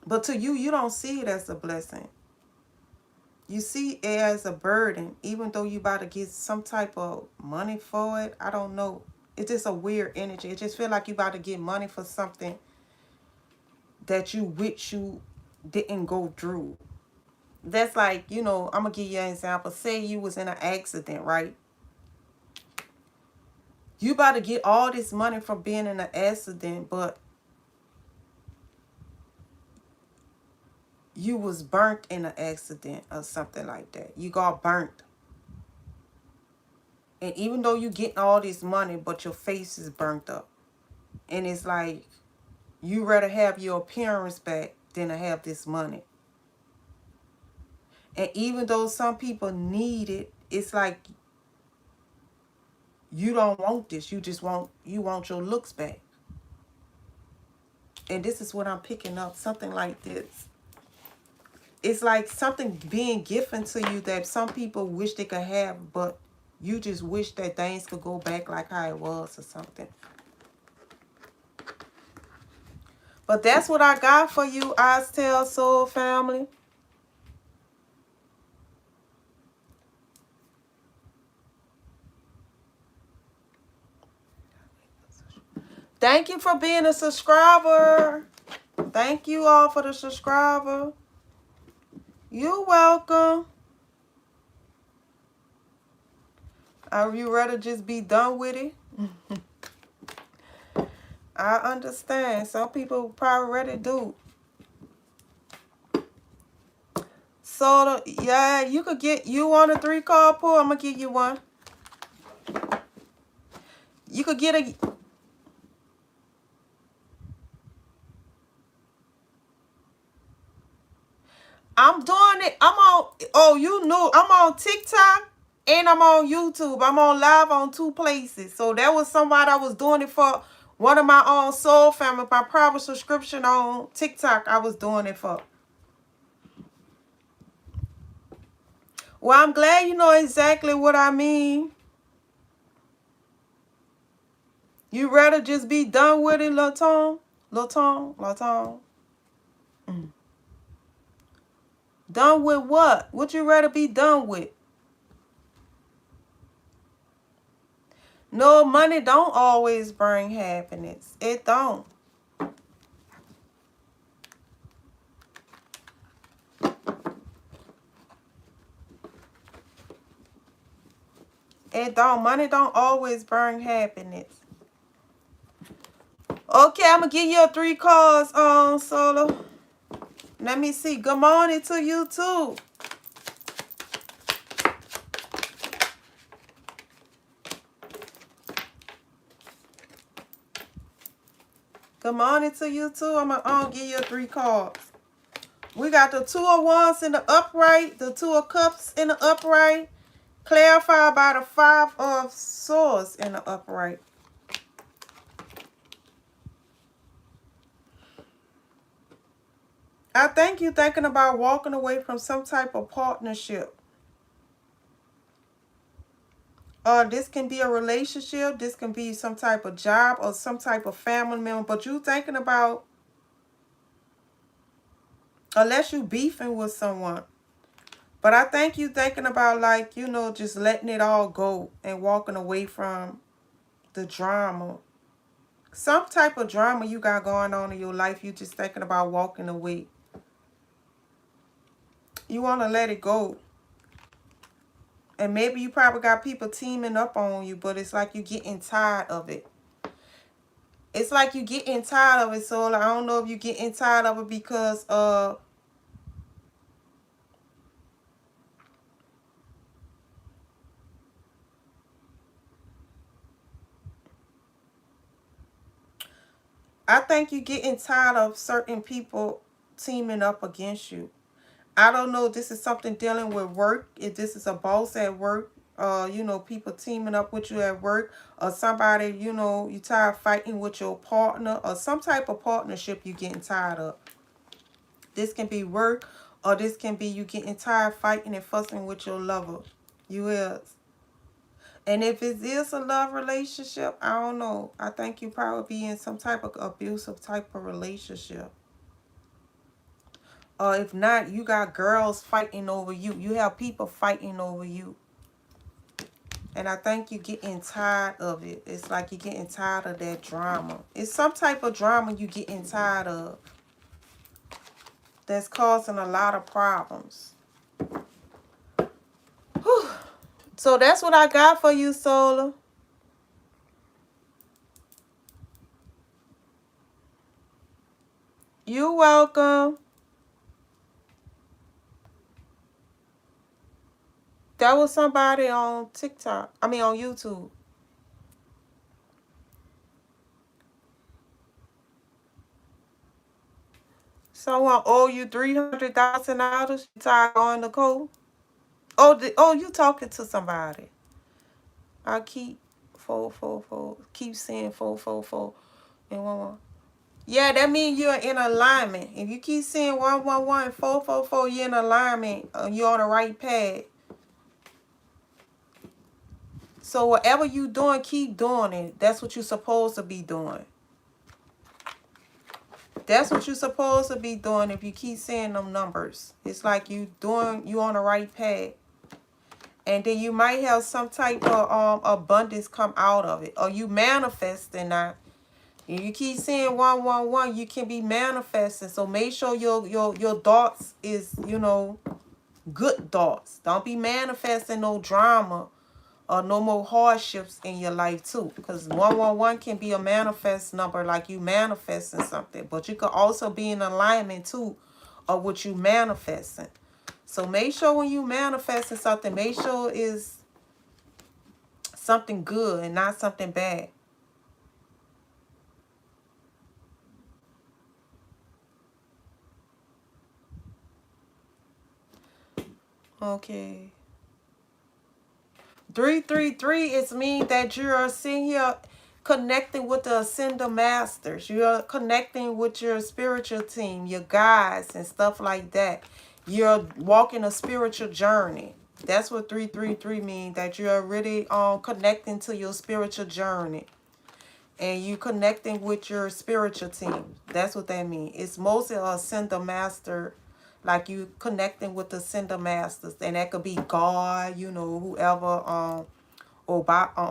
But to you, you don't see it as a blessing. You see it as a burden, even though you about to get some type of money for it. I don't know. It's just a weird energy. It just feel like you about to get money for something that you wish you didn't go through. That's like, I'm going to give you an example. Say you was in an accident, right? You about to get all this money from being in an accident, but you was burnt in an accident or something like that. You got burnt. And even though you getting all this money, but your face is burnt up. And it's like, you rather have your appearance back than to have this money. And even though some people need it, it's like you don't want this. You want your looks back. And this is what I'm picking up. Something like this. It's like something being given to you that some people wish they could have, but you just wish that things could go back like how it was or something. But that's what I got for you, Astel Soul family. Thank you for being a subscriber. Thank you all for the subscriber. You're welcome. Are you ready to just be done with it? I understand. Some people probably ready to. So, yeah, you want a 3-card pull? I'm going to give you one. You could get a... I'm doing it. I'm on TikTok and I'm on YouTube. I'm on live on 2 places. So that was somebody I was doing it for. One of my own soul family, my private subscription on TikTok, I was doing it for. Well, I'm glad you know exactly what I mean. You rather just be done with it, Laton? Laton? Laton? Done with what? What you rather be done with? No, money don't always bring happiness. It don't. It don't. Money don't always bring happiness. Okay, I'm gonna give you 3 cards on Solo. Let me see. Good morning to you too. Good morning to you too. I'm gonna give you 3 cards. We got the 2 of Wands in the upright, the 2 of Cups in the upright, clarified by the 5 of Swords in the upright. I think you're thinking about walking away from some type of partnership. This can be a relationship. This can be some type of job or some type of family member. But you thinking about, unless you beefing with someone. But I think you thinking about, like, you know, just letting it all go and walking away from the drama. Some type of drama you got going on in your life. You just thinking about walking away. You want to let it go. And maybe you probably got people teaming up on you, but it's like you getting tired of it. It's like you getting tired of it, so I don't know if you getting tired of it because I think you getting tired of certain people teaming up against you. I don't know if this is something dealing with work, if this is a boss at work, you know, people teaming up with you at work, or somebody, you know, you tired of fighting with your partner, or some type of partnership you getting tired of. This can be work, or this can be you getting tired fighting and fussing with your lover. You is. And if it is a love relationship, I don't know. I think you probably be in some type of abusive type of relationship. Or if not, you got girls fighting over you. You have people fighting over you. And I think you're getting tired of it. It's like you're getting tired of that drama. It's some type of drama you're getting tired of. That's causing a lot of problems. Whew. So that's what I got for you, Solar. You're welcome. That was somebody on TikTok. I mean on YouTube. Someone owe you $300,000. You tired going to court? Oh, you talking to somebody. I keep 444. Keep saying 444 and 11. Yeah, that means you're in alignment. If you keep saying 111 and 444, you're in alignment. You're on the right path. So whatever you doing, keep doing it. That's what you're supposed to be doing. That's what you're supposed to be doing if you keep saying them numbers. It's like you on the right path. And then you might have some type of abundance come out of it. Or you manifesting that. If you keep saying 111, you can be manifesting. So make sure your thoughts is, you know, good thoughts. Don't be manifesting no drama or no more hardships in your life too. Because 111 can be a manifest number, like you manifesting something. But you could also be in alignment too of what you manifesting. So make sure when you manifesting something, make sure it's something good and not something bad. Okay. 333 is mean that you're sitting here connecting with the Ascender Masters. You're connecting with your spiritual team, your guides and stuff like that. You're walking a spiritual journey. That's what 333 means, that you're really connecting to your spiritual journey. and you connecting with your spiritual team. That's what that means. It's mostly a sender master, like you connecting with the sender masters, and that could be God, you know, whoever, or by, I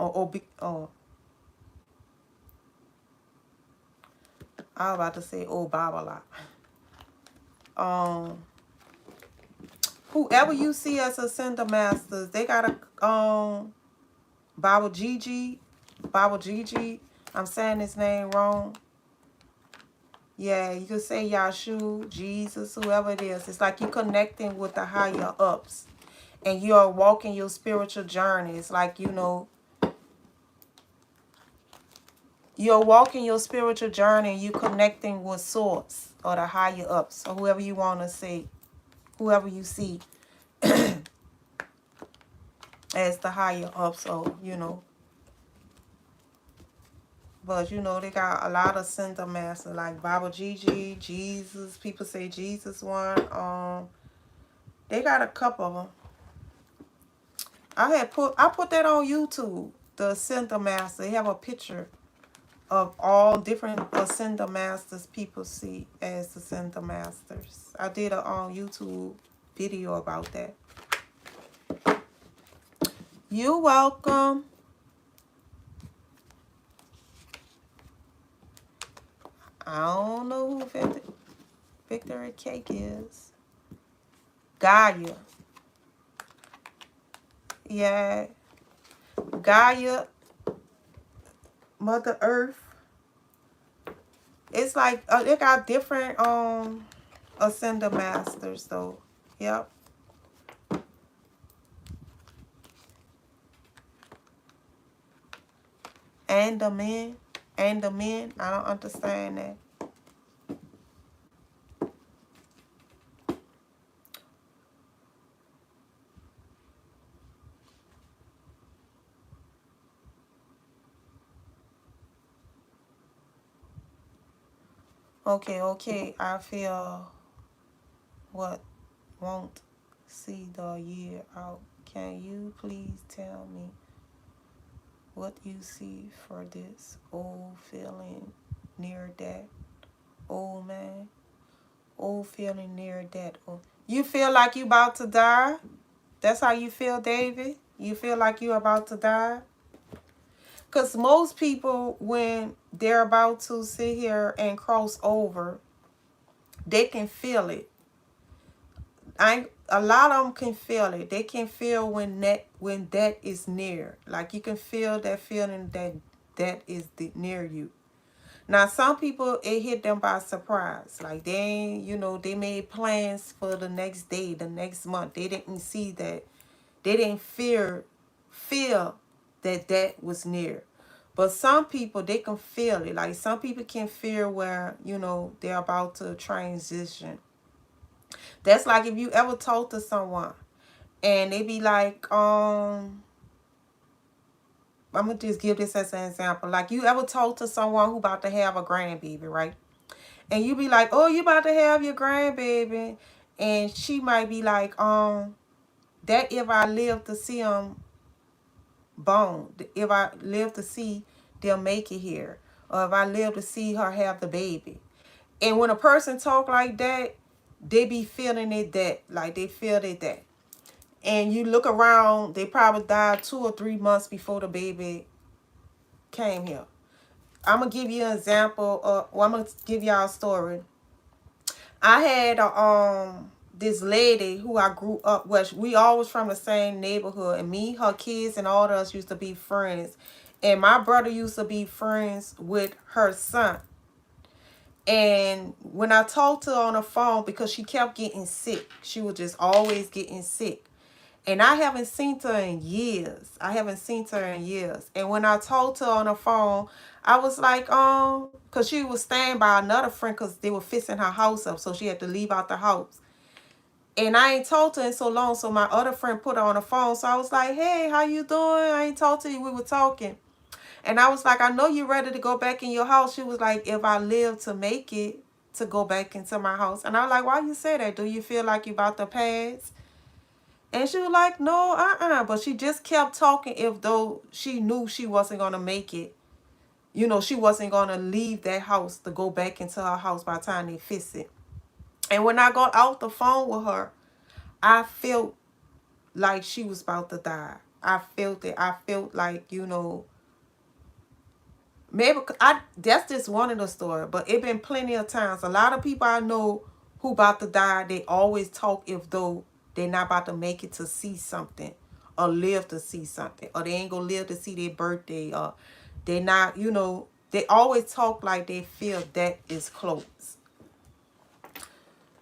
was about to say Obama, whoever you see as a sender masters, they got a Bible Gigi, Bible Gigi. I'm saying his name wrong. Yeah, you could say Yahshua, Jesus, whoever it is. It's like you connecting with the higher ups, and you are walking your spiritual journey. It's like, you know, you're walking your spiritual journey, and you connecting with source or the higher ups, or whoever you want to say, whoever you see as the higher ups, or, you know. But, you know, they got a lot of center masters, like Baba Gigi, Jesus. People say Jesus one. They got a couple of them. I put that on YouTube, the center master. They have a picture of all different ascender masters people see as the ascender masters. I did a YouTube video about that. You're welcome. I don't know who Victory Cake is. Gaia. Yeah. Gaia. Mother Earth. It's like they got different ascender masters though. Yep. And the men. And the men. I don't understand that. Okay. I feel what won't see the year out. Can you please tell me what you see for this old feeling near death? Old man. Old feeling near death. Oh. You feel like you about to die? That's how you feel, David? You feel like you're about to die? Because most people, when they're about to sit here and cross over, they can feel it. A lot of them can feel it. They can feel when that is near. Like you can feel that feeling that is near you. Now, some people, it hit them by surprise. Like they made plans for the next day, the next month. They didn't see that. They didn't feel that was near. But some people, they can feel it. Like some people can feel where, they're about to transition. That's like if you ever talk to someone and they be like, I'm going to just give this as an example. Like you ever talk to someone who about to have a grandbaby, right? And you be like, oh, you about to have your grandbaby. And she might be like, that if I live to see them born, if I live to see them make it here, or if I live to see her have the baby. And when a person talk like that, they be feeling it that, like they feel it that. And you look around, they probably died 2 or 3 months before the baby came here. I'm going to give you an example. I'm going to give y'all a story. I had this lady who I grew up with. We all was from the same neighborhood. And me, her kids, and all of us used to be friends. And my brother used to be friends with her son. And when I talked to her on the phone, because she kept getting sick. She was just always getting sick. And I haven't seen her in years. And when I talked to her on the phone, I was like, because she was staying by another friend because they were fixing her house up. So she had to leave out the house. And I ain't talked to her in so long. So my other friend put her on the phone. So I was like, hey, how you doing? I ain't talked to you. We were talking. And I was like, I know you're ready to go back in your house. She was like, if I live to make it, to go back into my house. And I was like, why you say that? Do you feel like you about to pass? And she was like, no, But she just kept talking if though she knew she wasn't going to make it you know, she wasn't going to leave that house to go back into her house by the time they fix it. And when I got off the phone with her, I felt like she was about to die. I felt it. I felt like, you know, maybe that's just one of the stories, but it been plenty of times. A lot of people I know who about to die, they always talk if though they're not about to make it to see something or live to see something, or they ain't gonna live to see their birthday, or they not, you know, they always talk like they feel that is close.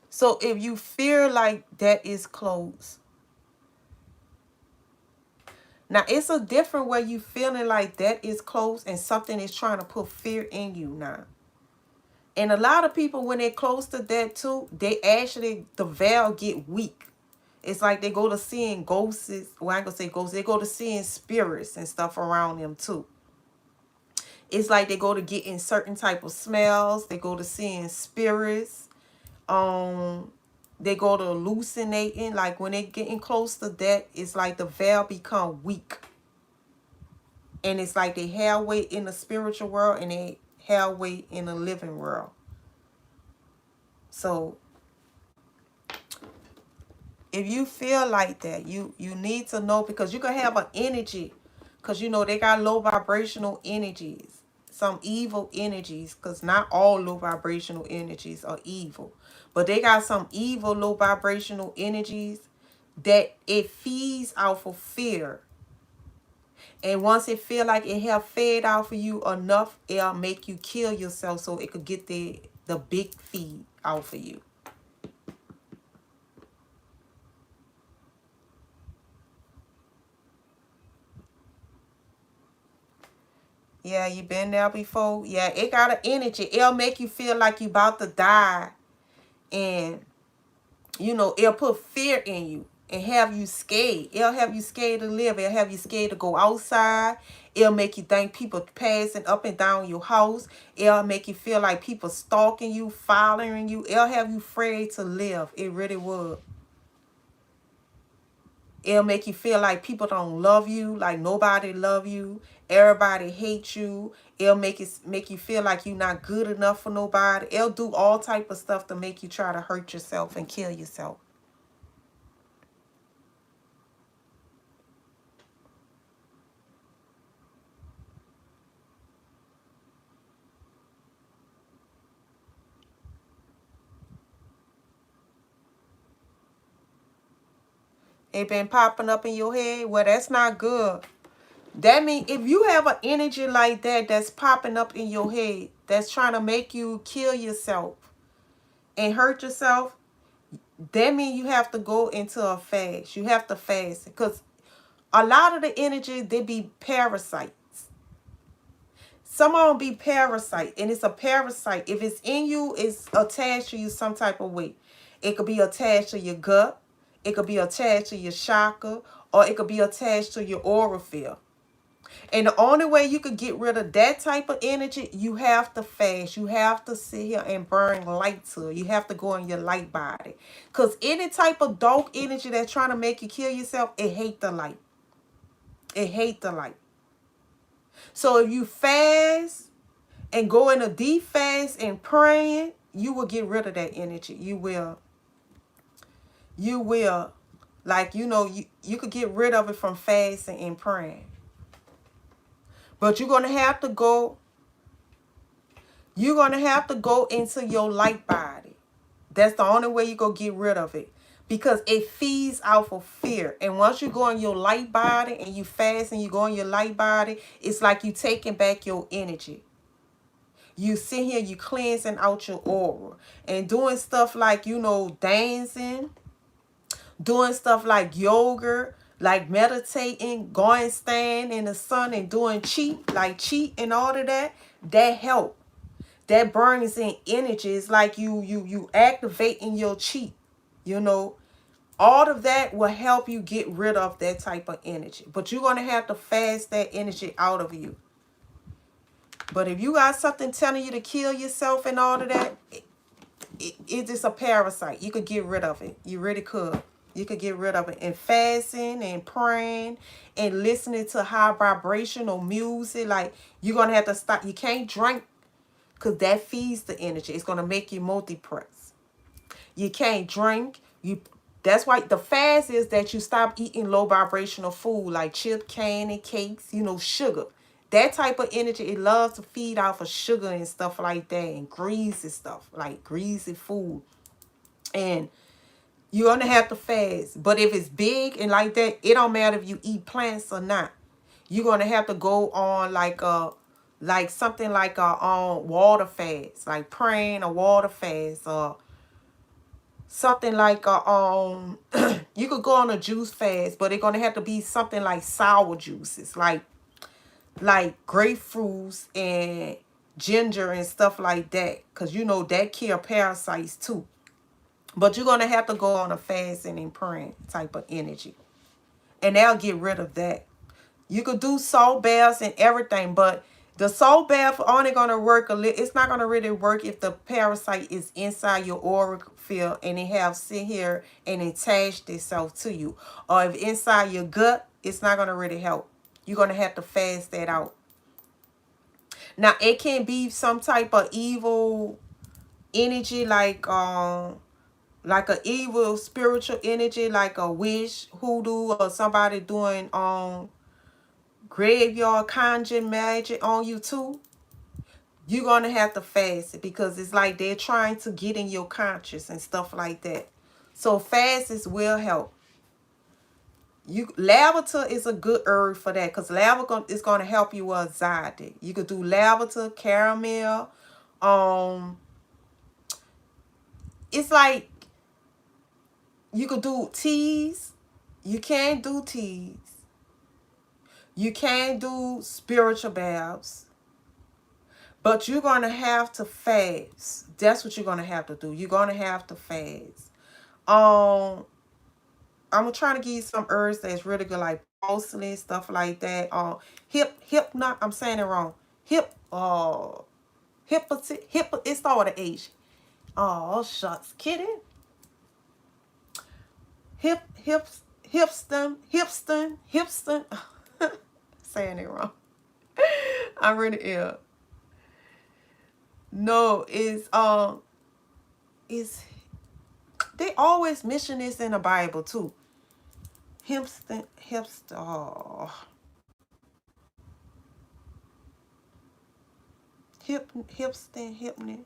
So if you feel like that is close, now it's a different way you feeling like that is close and something is trying to put fear in you now. And a lot of people, when they're close to that too, they actually, the veil get weak. It's like they go to seeing ghosts. Well, I ain't gonna say ghosts. They go to seeing spirits and stuff around them too. It's like they go to getting certain type of smells. They go to seeing spirits. They go to hallucinating. Like when they getting close to that, it's like the veil become weak. And it's like they have weight in the spiritual world and they have weight in the living world. So if you feel like that, you need to know, because you can have an energy, because you know they got low vibrational energies, some evil energies, because not all low vibrational energies are evil, but they got some evil low vibrational energies that it feeds off of fear. And once it feel like it have fed out for you enough, it'll make you kill yourself so it could get the big feed out for you. Yeah, you been there before? Yeah, it got an energy. It'll make you feel like you about to die. And, you know, it'll put fear in you and have you scared. It'll have you scared to live. It'll have you scared to go outside. It'll make you think people passing up and down your house. It'll make you feel like people stalking you, following you. It'll have you afraid to live. It really would. It'll make you feel like people don't love you, like nobody love you, everybody hates you. It'll make you feel like you're not good enough for nobody. It'll do all type of stuff to make you try to hurt yourself and kill yourself. It been popping up in your head. Well, that's not good. That means if you have an energy like that that's popping up in your head, that's trying to make you kill yourself and hurt yourself, that means you have to go into a fast. You have to fast, because a lot of the energy, they be parasites. Some of them be parasite, and it's a parasite. If it's in you, it's attached to you some type of way. It could be attached to your gut. It could be attached to your chakra, or it could be attached to your aura field. And the only way you could get rid of that type of energy, you have to fast. You have to sit here and burn light to it. You have to go in your light body. Because any type of dark energy that's trying to make you kill yourself, it hate the light. It hate the light. So if you fast and go in a deep fast and praying, you will get rid of that energy. You will. You will. Like, you know, you could get rid of it from fasting and praying. But you're going to have to go into your light body. That's the only way you go get rid of it. Because it feeds off of fear. And once you go in your light body and you fast and you go in your light body, it's like you taking back your energy. You sit here, you cleansing out your aura. And doing stuff like, you know, dancing. Doing stuff like yoga. Like meditating, going stand in the sun and doing cheat and all of that, that help. That brings in energy. It's like you activating your chi. You know, all of that will help you get rid of that type of energy. But you're going to have to fast that energy out of you. But if you got something telling you to kill yourself and all of that, it's just a parasite. You could get rid of it. You really could. You could get rid of it. And fasting and praying and listening to high vibrational music. Like, you're going to have to stop. You can't drink because that feeds the energy. It's going to make you more depressed. You can't drink. That's why the fast is that you stop eating low vibrational food like chip, candy, cakes, sugar. That type of energy, it loves to feed off of sugar and stuff like that, and greasy stuff, like greasy food. And you're gonna have to fast. But if it's big and like that, it don't matter if you eat plants or not. You're gonna have to go on like something like a water fast, like praying a water fast, or something like a you could go on a juice fast, but it's gonna have to be something like sour juices, like grapefruits and ginger and stuff like that, because that kill parasites too. But you're gonna have to go on a fasting and praying type of energy, and that'll get rid of that. You could do salt baths and everything, but the salt bath only gonna work a little. It's not gonna really work if the parasite is inside your auric field and it have sit here and attached itself to you, or if inside your gut, it's not gonna really help. You're gonna have to fast that out. Now it can be some type of evil energy, like a evil spiritual energy, like a witch, hoodoo, or somebody doing graveyard conjuring magic on you too. You're gonna have to fast it because it's like they're trying to get in your conscious and stuff like that. So fasts will help. Lavender is a good herb for that, because lavender is gonna help you with anxiety. You could do lavender, caramel. It's like you could do teas. You can do teas. You can do spiritual baths. But you're going to have to fast. That's what you're going to have to do. You're going to have to fast. I'm trying to give you some herbs that's really good, like parsley, stuff like that. Not, I'm saying it wrong. It starts with an H. Oh, shucks. Kidding? Hipston. Saying it wrong. I really am. No, it's they always mention this in the Bible too. Hipster. Oh. Hipney.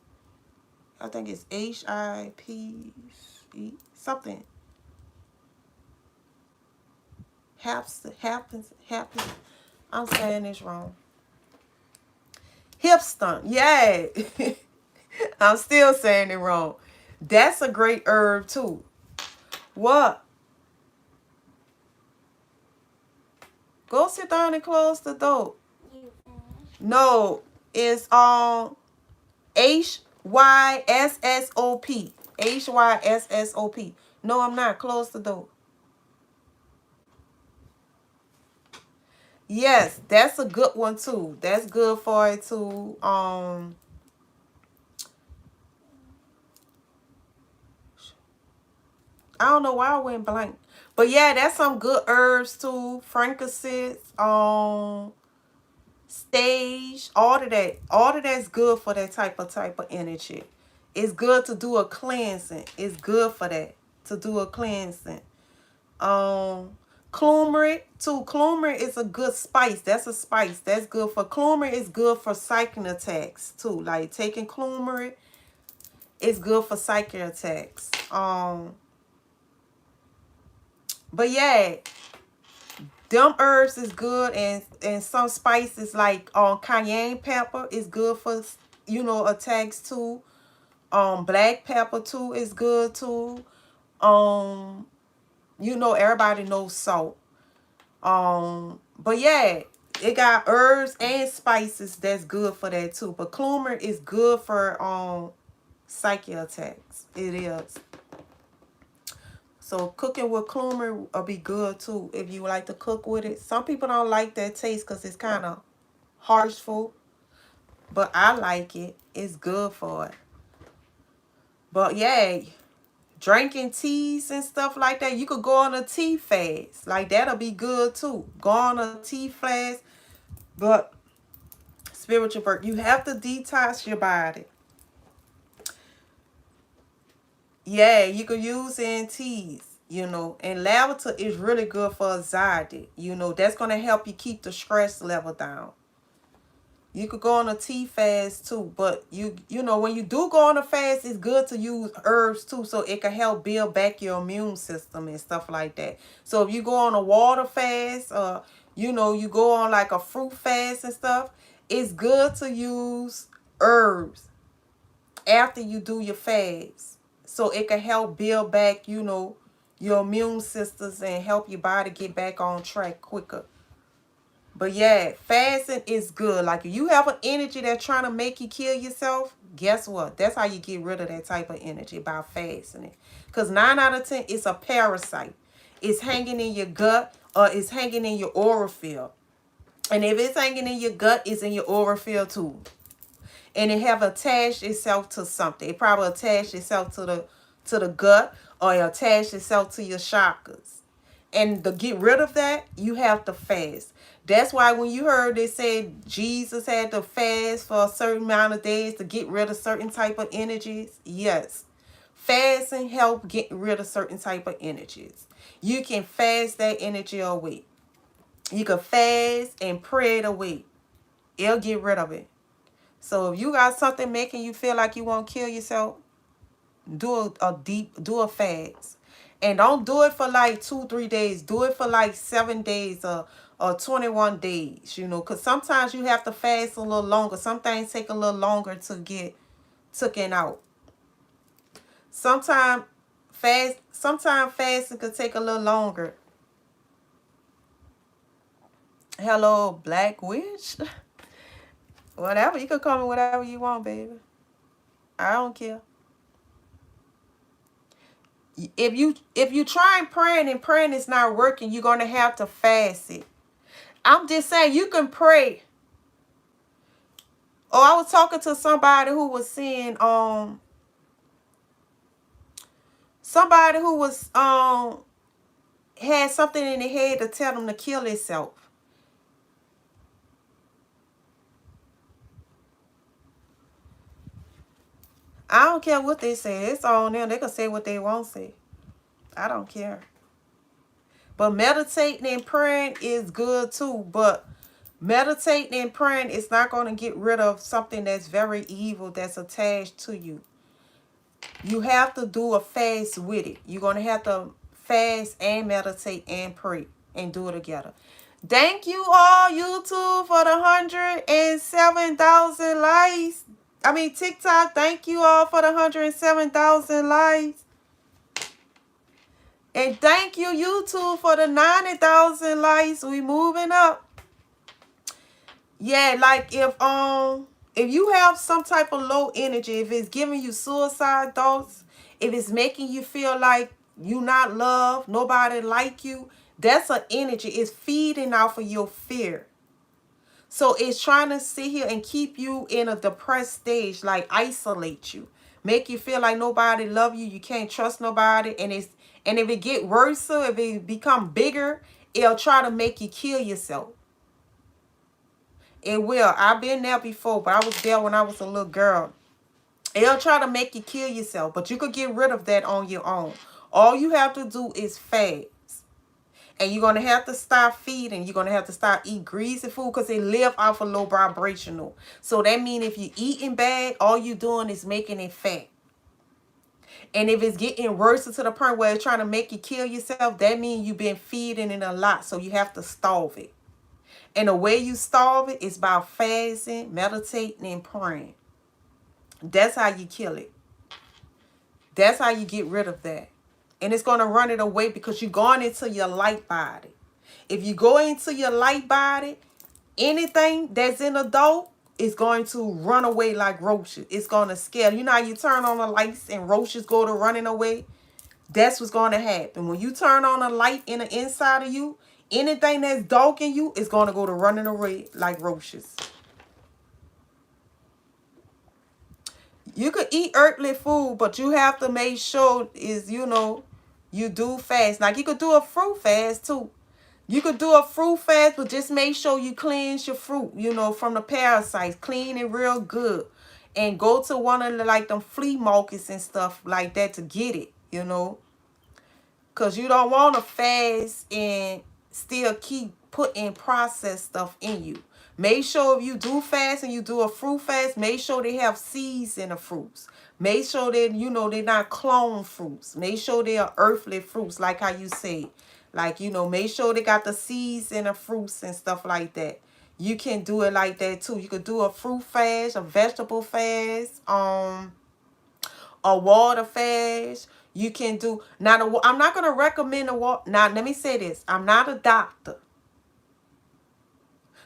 I think it's HIP something. Happens. I'm saying this wrong. Hipston. Yeah. I'm still saying it wrong. That's a great herb too. What? Go sit down and close the door. You finished? No, it's HYSSOP. HYSSOP. No, I'm not. Close the door. Yes, that's a good one too. That's good for it too. I don't know why I went blank. But yeah, that's some good herbs too. Frankincense, sage, all of that. All of that's good for that type of energy. It's good to do a cleansing. It's good for that. To do a cleansing. Turmeric too. Turmeric is a good spice. That's a spice. That's good for turmeric is good for psychic attacks too. Like taking turmeric is good for psychic attacks. But yeah, them herbs is good, and some spices like cayenne pepper is good for attacks too. Black pepper too is good too. Everybody knows salt. But yeah, it got herbs and spices that's good for that too. But turmeric is good for psychic attacks. It is. So cooking with turmeric will be good too if you like to cook with it. Some people don't like that taste because it's kind of harshful, but I like it. It's good for it. But yeah, drinking teas and stuff like that. You could go on a tea fast. Like, that'll be good too. Go on a tea fast. But spiritual birth, you have to detox your body. Yeah, you could use it in teas, and lavender is really good for anxiety. That's going to help you keep the stress level down. You could go on a tea fast too, but when you do go on a fast, it's good to use herbs too, so it can help build back your immune system and stuff like that. So if you go on a water fast, or you go on like a fruit fast and stuff, it's good to use herbs after you do your fast, so it can help build back, your immune systems and help your body get back on track quicker. But yeah, fasting is good. Like, if you have an energy that's trying to make you kill yourself, guess what? That's how you get rid of that type of energy, by fasting it. Because 9 out of 10, it's a parasite. It's hanging in your gut, or it's hanging in your oral field. And if it's hanging in your gut, it's in your oral field too. And it have attached itself to something. It probably attached itself to the gut, or it attached itself to your chakras. And to get rid of that, you have to fast. That's why when you heard they said Jesus had to fast for a certain amount of days to get rid of certain type of energies, yes. Fasting help get rid of certain type of energies. You can fast that energy away. You can fast and pray it away. It'll get rid of it. So if you got something making you feel like you won't kill yourself, do a fast. And don't do it for like 2-3 days. Do it for like 7 days, or 21 days, because sometimes you have to fast a little longer. Some things take a little longer to get taken out. Sometimes fasting could take a little longer. Hello, Black Witch. Whatever, you can call me whatever you want, baby. I don't care. If you try praying and praying is not working, you're gonna have to fast it. I'm just saying, you can pray. Oh, I was talking to somebody who was saying, somebody who was had something in their head to tell them to kill itself. I don't care what they say. It's on them. They can say what they want to say. I don't care. But meditating and praying is good too. But meditating and praying is not going to get rid of something that's very evil that's attached to you. You have to do a fast with it. You're going to have to fast and meditate and pray and do it together. Thank you all, YouTube, for the 107,000 likes. I mean, TikTok, thank you all for the 107,000 likes. And thank you, YouTube, for the 90,000 likes. We moving up. Yeah, like if you have some type of low energy, if it's giving you suicide thoughts, if it's making you feel like you not loved, nobody like you, that's an energy. It's feeding off of your fear. So it's trying to sit here and keep you in a depressed stage, like isolate you, make you feel like nobody love you, you can't trust nobody, and if it get worse, so if it become bigger, it'll try to make you kill yourself. It will. I've been there before, but I was there when I was a little girl. It'll try to make you kill yourself, but you could get rid of that on your own. All you have to do is fast. And you're going to have to stop feeding. You're going to have to stop eating greasy food because they live off of low vibrational. So that means if you're eating bad, all you're doing is making it fat. And if it's getting worse to the point where it's trying to make you kill yourself, that means you've been feeding it a lot. So you have to starve it. And the way you starve it is by fasting, meditating, and praying. That's how you kill it. That's how you get rid of that. And it's going to run it away because you're going into your light body. If you go into your light body, anything that's in the dark is going to run away like roaches. It's going to scare. You know how you turn on the lights and roaches go to running away? That's what's going to happen. When you turn on a light in the inside of you, anything that's dark in you is going to go to running away like roaches. You could eat earthly food, but you have to make sure is, you do fast. Like you could do a fruit fast too. You could do a fruit fast, but just make sure you cleanse your fruit, from the parasites. Clean it real good. And go to one of the, like, them flea markets and stuff like that to get it. Because you don't want to fast and still keep putting processed stuff in you. Make sure if you do fast and you do a fruit fast, make sure they have seeds in the fruits. Make sure that, they're not clone fruits. Make sure they are earthly fruits, like how you say. Like, make sure they got the seeds in the fruits and stuff like that. You can do it like that too. You could do a fruit fast, a vegetable fast, a water fast. You can do now. I'm not gonna recommend a water. Now let me say this: I'm not a doctor,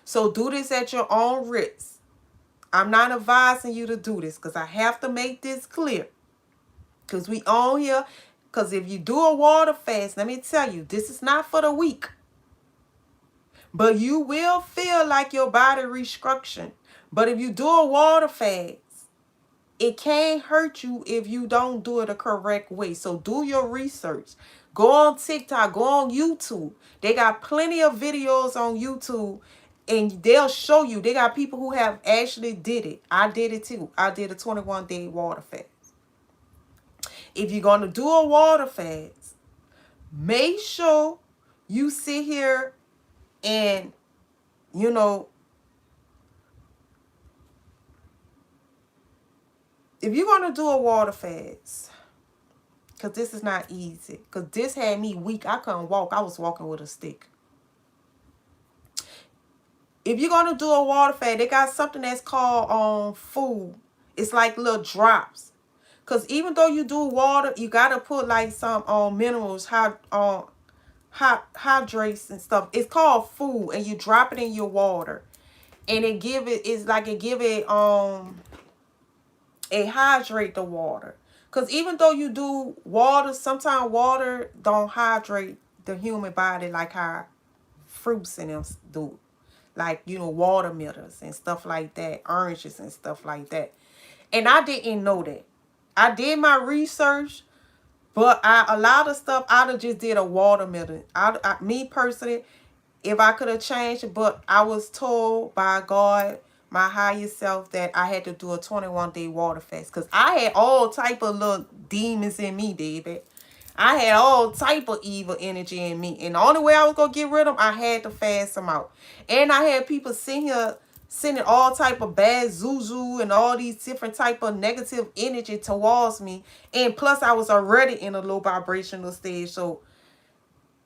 so do this at your own risk. I'm not advising you to do this because I have to make this clear. Because we on here. Because if you do a water fast, let me tell you, this is not for the weak. But you will feel like your body restructuring. But if you do a water fast, it can't hurt you if you don't do it the correct way. So do your research. Go on TikTok. Go on YouTube. They got plenty of videos on YouTube. And they'll show you. They got people who have actually did it. I did it too. I did a 21-day water fast. If you're going to do a water fast, make sure you sit here and, if you're going to do a water fast, because this is not easy, because this had me weak. I couldn't walk. I was walking with a stick. If you're going to do a water fast, they got something that's called food. It's like little drops. Because even though you do water, you got to put like some minerals, hydrates and stuff. It's called food, and you drop it in your water. And it hydrate the water. Because even though you do water, sometimes water don't hydrate the human body like how fruits and them do. Like, watermelons and stuff like that. Oranges and stuff like that. And I didn't know that. I did my research, but a lot of stuff, I'd have just did a watermelon. Me personally, if I could have changed it, but I was told by God, my higher self, that I had to do a 21-day water fast. Because I had all type of little demons in me, baby. I had all type of evil energy in me. And the only way I was going to get rid of them, I had to fast them out. And I had people sitting here sending all type of bad zuzu and all these different type of negative energy towards me. And plus, I was already in a low vibrational stage. So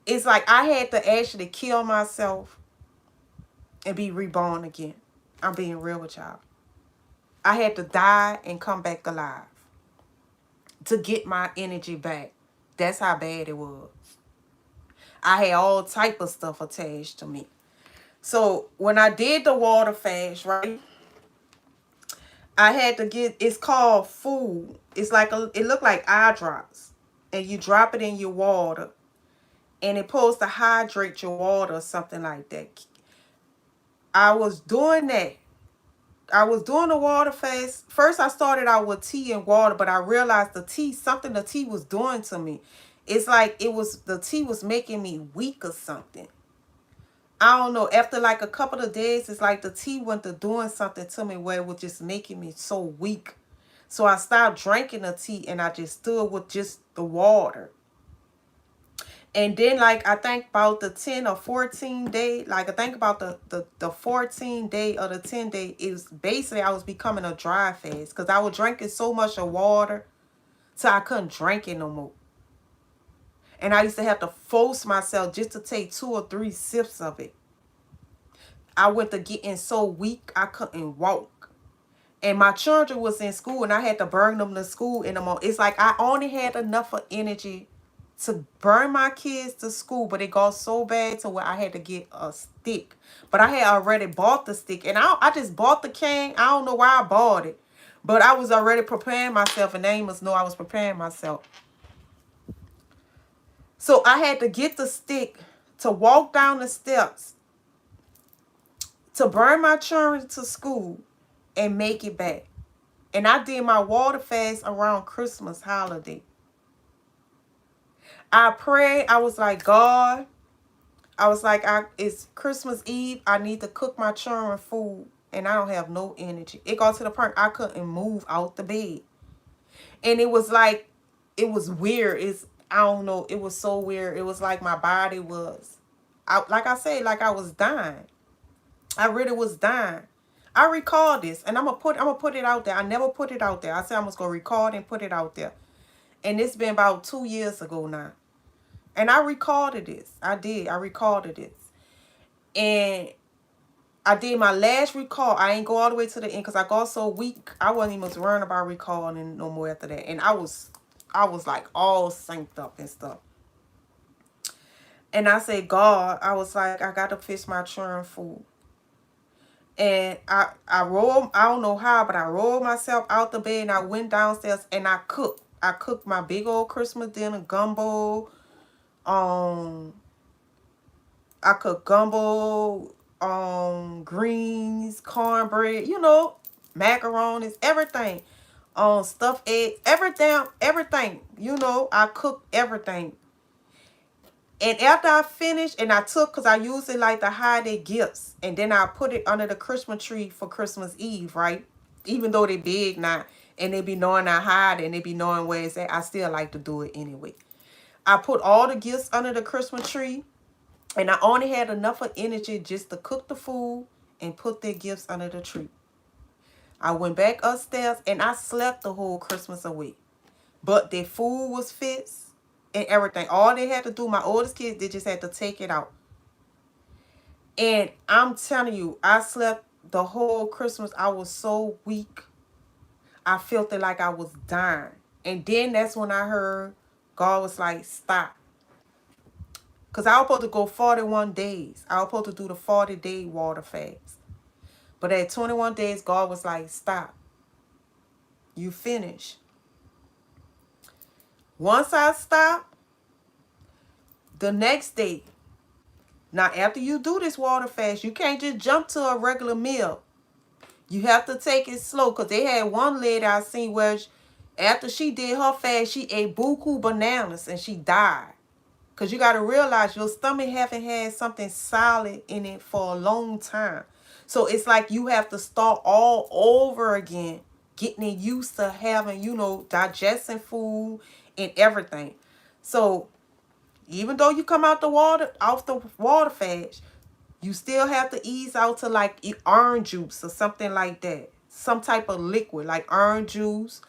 it's like I had to actually kill myself and be reborn again. I'm being real with y'all. I had to die and come back alive to get my energy back. That's how bad it was. I had all type of stuff attached to me. So when I did the water fast, right, I had to get, it's called food. It's like, it looked like eye drops. And you drop it in your water. And it's supposed to hydrate your water or something like that. I was doing that. I was doing the water fast. First, I started out with tea and water, but I realized something the tea was doing to me. It's like the tea was making me weak or something. I don't know. After like a couple of days, it's like the tea went to doing something to me where it was just making me so weak. So I stopped drinking the tea and I just stood with just the water. And then, like, I think about the 10 or 14 day, like, I think about the 14 day or the 10 day, it was basically, I was becoming a dry fast. Because I was drinking so much of water, so I couldn't drink it no more. And I used to have to force myself just to take 2 or 3 sips of it. I went to getting so weak, I couldn't walk. And my children was in school, and I had to burn them to school in the morning. It's like I only had enough of energy to burn my kids to school, but it got so bad to where I had to get a stick. But I had already bought the stick, and I just bought the can. I don't know why I bought it, but I was already preparing myself, and they must know I was preparing myself. So I had to get the stick to walk down the steps to burn my children to school and make it back. And I did my water fast around Christmas holiday. I prayed. I was like, God, I was like, it's Christmas Eve. I need to cook my children food. And I don't have no energy. It got to the point I couldn't move out the bed. And it was like, it was weird. I don't know. It was so weird. It was like my body was, like I said, like I was dying. I really was dying. I recall this, and I'm gonna put it out there. I never put it out there. I said I was gonna record and put it out there. And it's been about 2 years ago now. And I recorded this. I did. I recorded this. And I did my last recall. I ain't go all the way to the end because I got so weak. I wasn't even worrying about recalling no more after that. And I was like all synced up and stuff. And I said, God, I was like, I got to fix my children food. And I rolled, I don't know how, but I rolled myself out the bed and I went downstairs and I cooked. I cooked my big old Christmas dinner, gumbo. I cooked gumbo, greens, cornbread, macaronis, everything. Stuffed eggs, everything. I cooked everything. And after I finished, and I took, because I usually like to hide their gifts, and then I put it under the Christmas tree for Christmas Eve, right? Even though they big now, and they be knowing I hide it, and they be knowing where it's at, I still like to do it anyway. I put all the gifts under the Christmas tree, and I only had enough of energy just to cook the food and put their gifts under the tree. I went back upstairs, and I slept the whole Christmas away. But their food was fixed. And everything. All they had to do, my oldest kids, they just had to take it out. And I'm telling you, I slept the whole Christmas. I was so weak. I felt it like I was dying. And then that's when I heard God was like, stop. Because I was supposed to go 41 days. I was supposed to do the 40-day water fast. But at 21 days, God was like, stop. You finish. Once I stopped, the next day, now after you do this water fast, you can't just jump to a regular meal. You have to take it slow, because they had one lady I seen where after she did her fast, she ate buku bananas and she died. Because you got to realize your stomach haven't had something solid in it for a long time. So it's like you have to start all over again, getting it used to having, digesting food and everything. So even though you come out off the water fast, you still have to ease out to like orange juice or something like that. Some type of liquid like orange juice,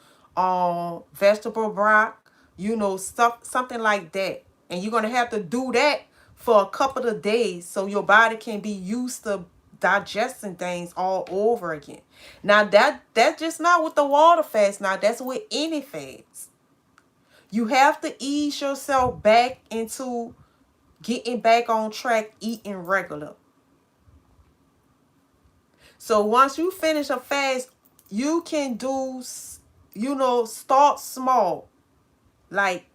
vegetable broth, something like that. And you're gonna have to do that for a couple of days so your body can be used to digesting things all over again. Now that's just not with the water fast. Now that's with any fast. You have to ease yourself back into getting back on track, eating regular. So once you finish a fast, you can do, start small. Like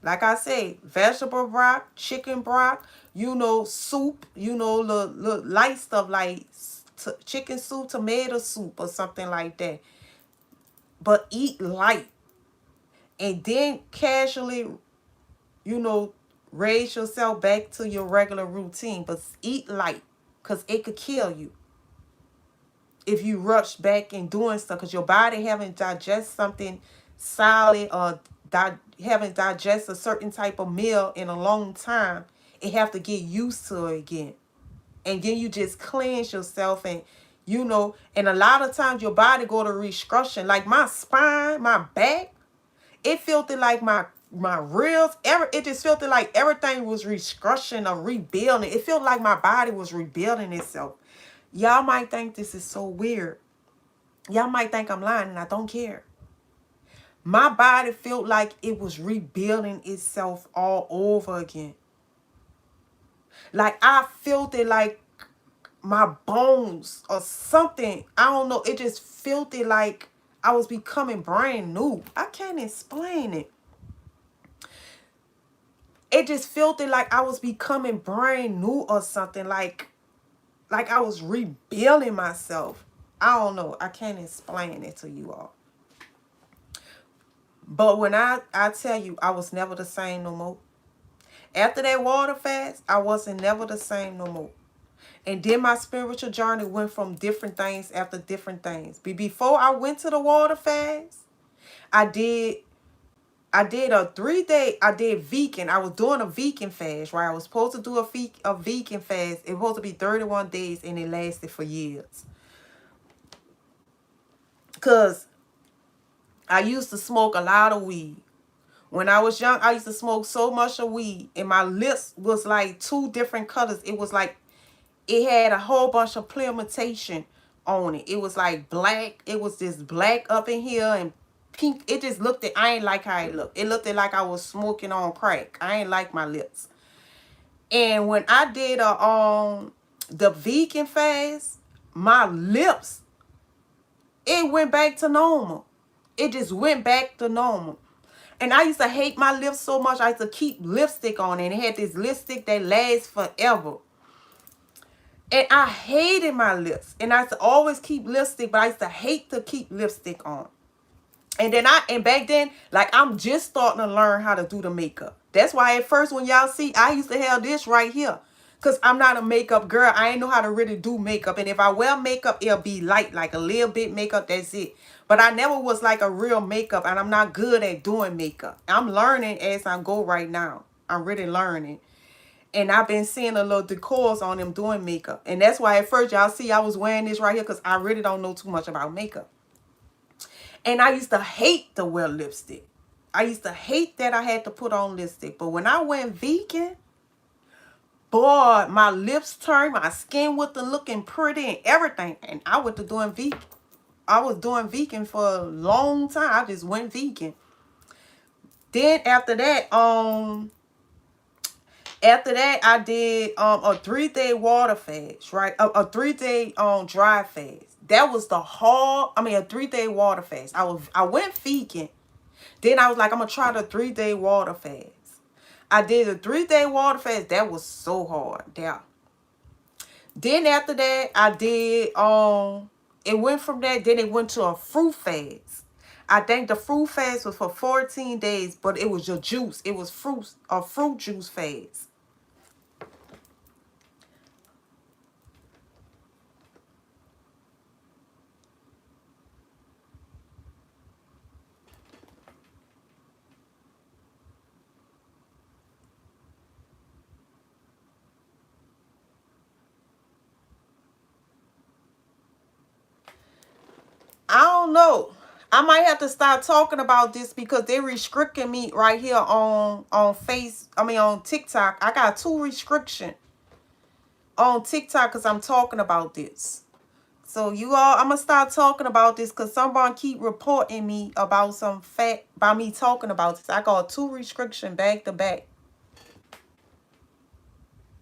I say, vegetable broth, chicken broth, soup, the light stuff like chicken soup, tomato soup or something like that. But eat light. And then casually, raise yourself back to your regular routine. But eat light, because it could kill you if you rush back and doing stuff, because your body haven't digested something solid or haven't digested a certain type of meal in a long time. It have to get used to it again. And then you just cleanse yourself, and and a lot of times your body go to restructuring. Like my spine, my back, it felt it like my ribs, it just felt it like everything was restructuring or rebuilding. It felt like my body was rebuilding itself. Y'all might think this is so weird. Y'all might think I'm lying, and I don't care. My body felt like it was rebuilding itself all over again. Like I felt it like my bones or something. I don't know. It just felt it like I was becoming brand new. I can't explain it. It just felt it like I was becoming brand new or something. Like I was rebuilding myself. I don't know. I can't explain it to you all. But when I tell you, I was never the same no more. After that water fast, I wasn't never the same no more. And then my spiritual journey went from different things after different things. Before I went to the water fast, I did a 3 day, I did vegan. I was doing a vegan fast, right? I was supposed to do a vegan fast. It was supposed to be 31 days and it lasted for years. Because I used to smoke a lot of weed. When I was young, I used to smoke so much of weed and my lips was like 2 different colors. It was like, it had a whole bunch of pigmentation on it. It was like black. It was just black up in here and pink. It just looked at, I ain't like how it looked. It looked like I was smoking on crack. I ain't like my lips. And when I did the vegan fast, my lips, it went back to normal. It just went back to normal. And I used to hate my lips so much. I used to keep lipstick on it. And it had this lipstick that lasts forever. And I hated my lips. And I used to always keep lipstick, but I used to hate to keep lipstick on. And back then, like, I'm just starting to learn how to do the makeup. That's why at first when y'all see, I used to have this right here. Because I'm not a makeup girl. I ain't know how to really do makeup. And if I wear makeup, it'll be light, like a little bit makeup, that's it. But I never was like a real makeup. And I'm not good at doing makeup. I'm learning as I go right now. I'm really learning. And I've been seeing a little decors on them doing makeup. And that's why at first y'all see I was wearing this right here. Because I really don't know too much about makeup. And I used to hate to wear lipstick. I used to hate that I had to put on lipstick. But when I went vegan, boy, my lips turned, my skin was looking pretty and everything. And I went to doing vegan. I was doing vegan for a long time. I just went vegan. Then after that, I did a 3-day water fast, right? A 3-day dry fast. That was a 3-day water fast. I went vegan. Then I was like, I'm gonna try the 3-day water fast. I did a 3-day water fast. That was so hard. Yeah. Then after that, I did it went from that, then it went to a fruit fast. I think the fruit fast was for 14 days, but it was your juice. It was a fruit juice fast. I don't know. I might have to start talking about this because they're restricting me right here on TikTok. I got 2 restriction on TikTok because I'm talking about this. So you all, I'm gonna start talking about this because someone keep reporting me about some fact by me talking about this. I got 2 restriction back to back.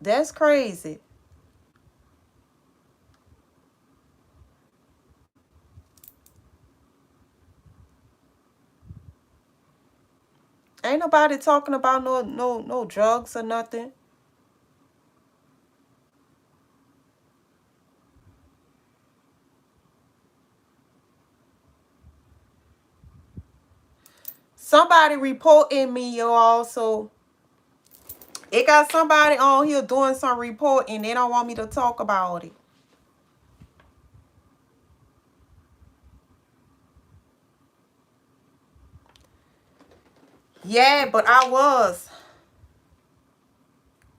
That's crazy. Ain't nobody talking about no drugs or nothing. Somebody reporting me, y'all. So it got somebody on here doing some reporting. They don't want me to talk about it. Yeah, but I was.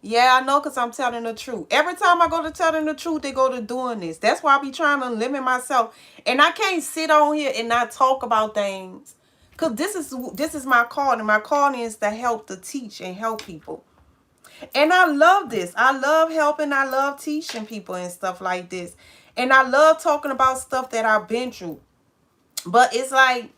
Yeah, I know because I'm telling the truth. Every time I go to telling the truth, they go to doing this. That's why I be trying to limit myself. And I can't sit on here and not talk about things. Because this is my calling. My calling is to help, to teach, and help people. And I love this. I love helping. I love teaching people and stuff like this. And I love talking about stuff that I've been through. But it's like,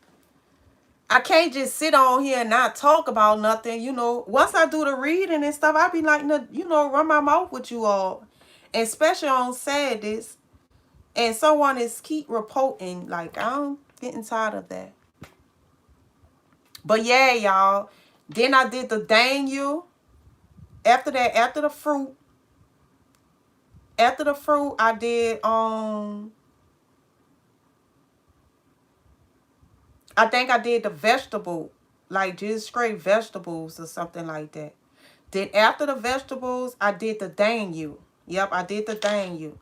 I can't just sit on here and not talk about nothing. You know, once I do the reading and stuff, I be like, you know, run my mouth with you all. And especially on Saturdays. And someone is keep reporting. Like, I'm getting tired of that. But yeah, y'all. Then I did the dang you. After that, after the fruit, I did I think I did the vegetable. like just straight vegetables or something like that. Then after the vegetables, I did the dang you. Yep, I did the dang you.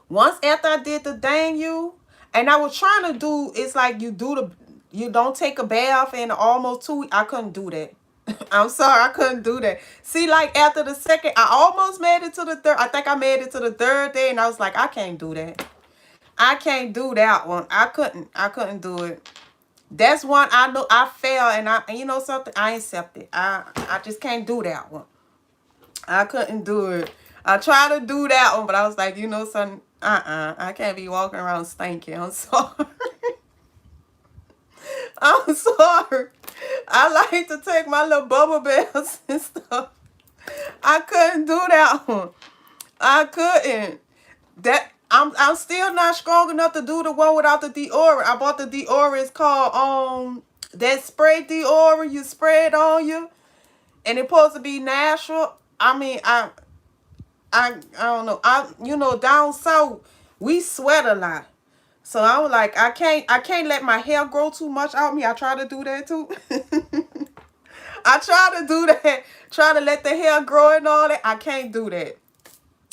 Once after I did the dang you, and I was trying to do, it's like you don't take a bath in almost 2 weeks. I couldn't do that. I'm sorry, I couldn't do that. See, like after the second, I almost made it to the third. I think I made it to the third day, and I was like, I can't do that. I can't do that one. I couldn't do it. That's one I know I failed, and you know something, I accept it. I just can't do that one. I couldn't do it. I tried to do that one, but I was like, you know something, I can't be walking around stinking. I'm sorry. I'm sorry. I like to take my little bubble baths and stuff. I couldn't do that one. I couldn't. I'm still not strong enough to do the one without the deodorant. I bought the deodorant. It's called that spray deodorant. You spray it on you, and it's supposed to be natural. I mean, I don't know. Down south we sweat a lot. So I was like, I can't let my hair grow too much out me. I try to do that too. I try to do that. Try to let the hair grow and all that. I can't do that.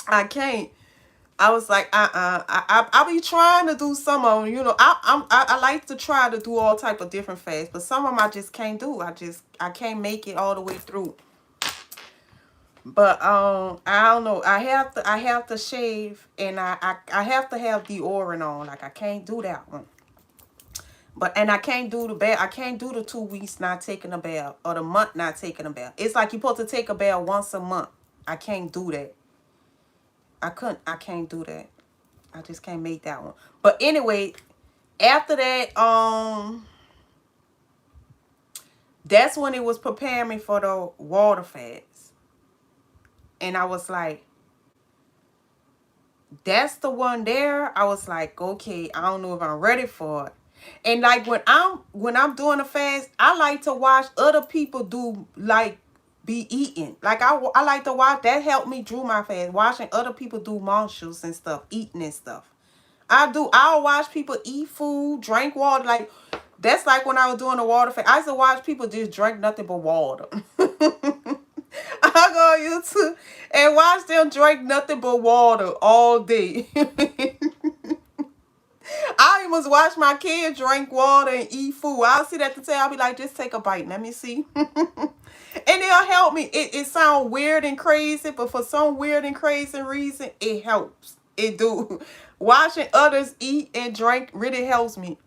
I can't. I was like, I be trying to do some of them. I like to try to do all type of different fasts, but some of them I just can't do. I can't make it all the way through. But I don't know. I have to shave, and I have to have deodorant on. Like I can't do that one. And I can't do the bath. I can't do the 2 weeks not taking a bath or the month not taking a bath. It's like you're supposed to take a bath once a month. I can't do that. I can't do that. I just can't make that one. But anyway, after that, that's when it was preparing me for the water fast. And I was like, that's the one there. I was like, okay, I don't know if I'm ready for it. And like when I'm doing a fast, I like to watch other people do, like, be eating. Like I like to watch. That helped me through my fast, watching other people do munchies and stuff, eating and stuff. I'll watch people eat food, drink water. Like that's like when I was doing the water fast. I used to watch people just drink nothing but water. I go on YouTube and watch them drink nothing but water all day. I even watch my kids drink water and eat food. I'll sit at the table. I'll be like, just take a bite. Let me see. And it'll help me. It sounds weird and crazy, but for some weird and crazy reason, it helps. It do. Watching others eat and drink really helps me.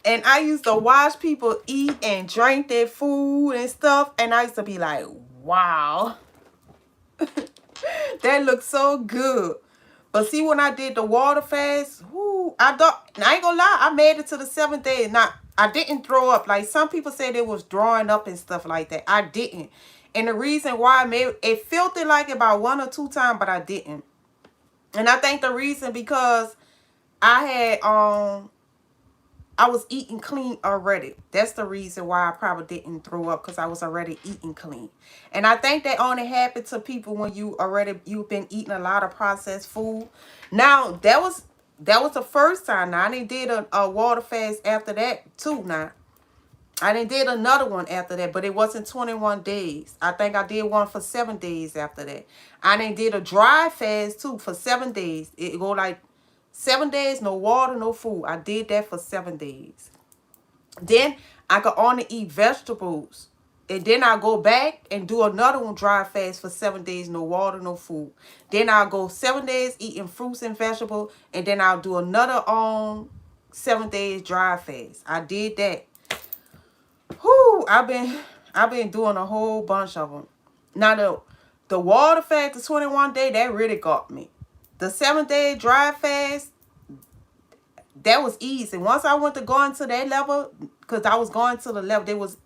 And I used to watch people eat and drink their food and stuff. And I used to be like, wow. That looks so good. But see, when I did the water fast, I ain't gonna lie, I made it to the 7th day. Now, I didn't throw up. Like some people said it was drawing up and stuff like that. I didn't. And the reason why it felt it like about 1 or 2 times, but I didn't. And I think the reason because I was eating clean already. That's the reason why I probably didn't throw up, because I was already eating clean. And I think that only happens to people when you've been eating a lot of processed food. Now, that was the first time. Now, I didn't did a water fast after that too now. I didn't did another one after that, but it wasn't 21 days. I think I did one for 7 days after that. I didn't did a dry fast too for 7 days. It go like 7 days, no water, no food. I did that for 7 days. Then I could only eat vegetables. And then I'll go back and do another one dry fast for 7 days, no water, no food. Then I'll go 7 days eating fruits and vegetables. And then I'll do another 7 days dry fast. I did that. Whoo, I've been doing a whole bunch of them. Now the water fast, the 21 day, that really got me. The 7 day dry fast, that was easy. Once I went to going to that level, because I was going to the level, they was,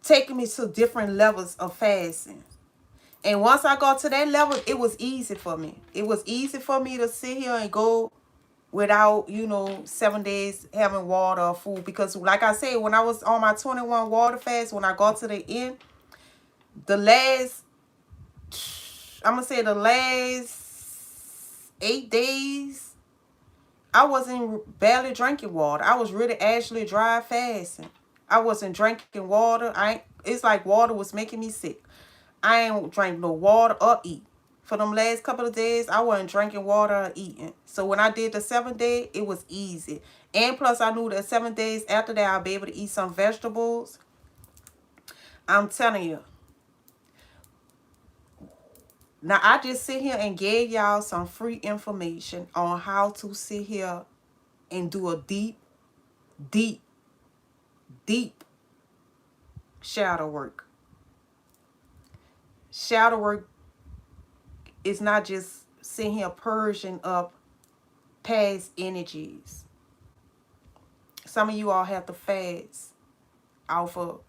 taking me to different levels of fasting. And once I got to that level, it was easy for me. It was easy for me to sit here and go without, 7 days having water or food. Because like I said, when I was on my 21 water fast, when I got to the end, the last 8 8 days, I wasn't barely drinking water. I was really actually dry fasting. I wasn't drinking water. It's like water was making me sick. I ain't drink no water or eat. For them last couple of days, I wasn't drinking water or eating. So when I did the 7th day, it was easy. And plus, I knew that 7 days after that, I'll be able to eat some vegetables. I'm telling you. Now, I just sit here and gave y'all some free information on how to sit here and do a deep, deep, deep shadow work. Shadow work is not just sitting here purging up past energies. Some of you all have to fast off of,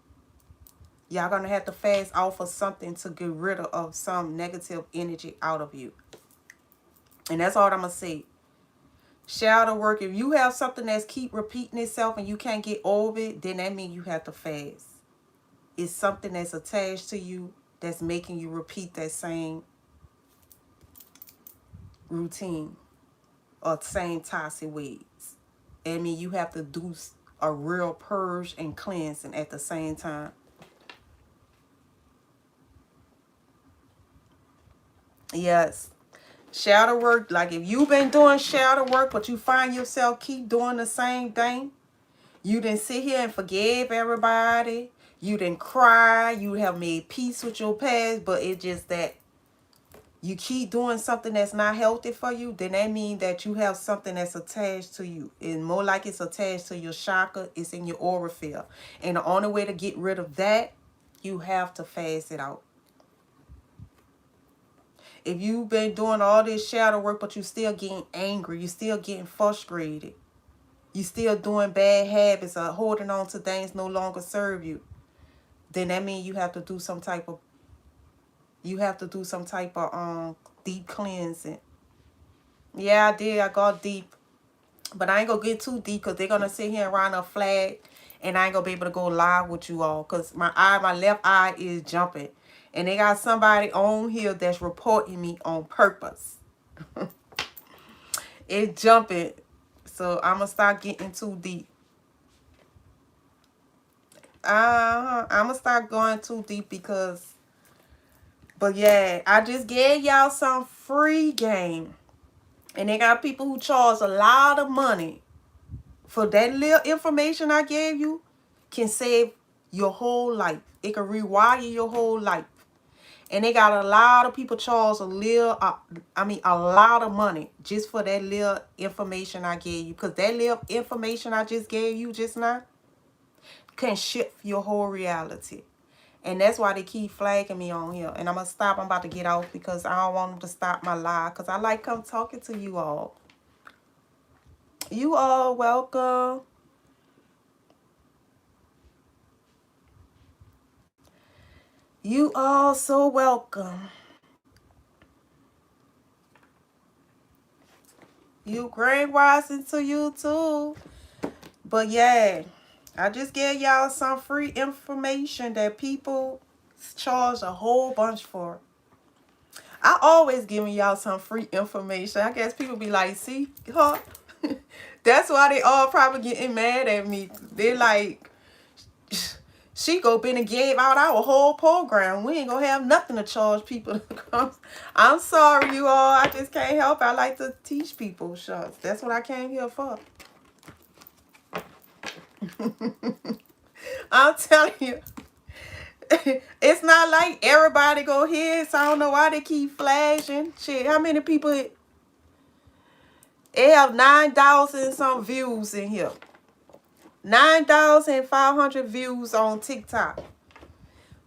y'all gonna have to fast off of something to get rid of some negative energy out of you. And that's all I'm gonna say. Shadow work, if you have something that's keep repeating itself and you can't get over it, then that means you have to fast. It's something that's attached to you that's making you repeat that same routine or same toxic ways. I mean, you have to do a real purge and cleansing at the same time. Yes. Shadow work, like if you've been doing shadow work, but you find yourself keep doing the same thing, you didn't sit here and forgive everybody, you didn't cry, you have made peace with your past, but it's just that you keep doing something that's not healthy for you, then that means that you have something that's attached to you. And more like it's attached to your chakra, it's in your aura field. And the only way to get rid of that, you have to fast it out. If you've been doing all this shadow work, but you still getting angry, you still getting frustrated, you still doing bad habits or holding on to things no longer serve you, then that means you have to do some type of deep cleansing. Yeah, I did. I got deep. But I ain't gonna get too deep because they're gonna sit here around a flag and I ain't gonna be able to go live with you all because my left eye is jumping. And they got somebody on here that's reporting me on purpose. It's jumping. So I'm going to start getting too deep. I'm going to start going too deep because... But yeah, I just gave y'all some free game. And they got people who charge a lot of money for that little information I gave you. Can save your whole life. It can rewire your whole life. And they got a lot of people charge a lot of money just for that little information I gave you. Because that little information I just gave you just now can shift your whole reality. And that's why they keep flagging me on here. And I'm going to stop. I'm about to get off because I don't want them to stop my live. Because I like come talking to you all. You all welcome. You all so welcome. You grand rising to you too. But yeah, I just gave y'all some free information that people charge a whole bunch for. I always giving y'all some free information. I guess people be like, see, huh? That's why they all probably getting mad at me. They're like, she go been and gave out our whole program. We ain't gonna have nothing to charge people to come. I'm sorry, you all. I just can't help it. I like to teach people. Shucks. That's what I came here for. I'm telling you. It's not like everybody go here, so I don't know why they keep flashing. Shit, how many people? They have 9,000 some views in here. 9,500 views on TikTok.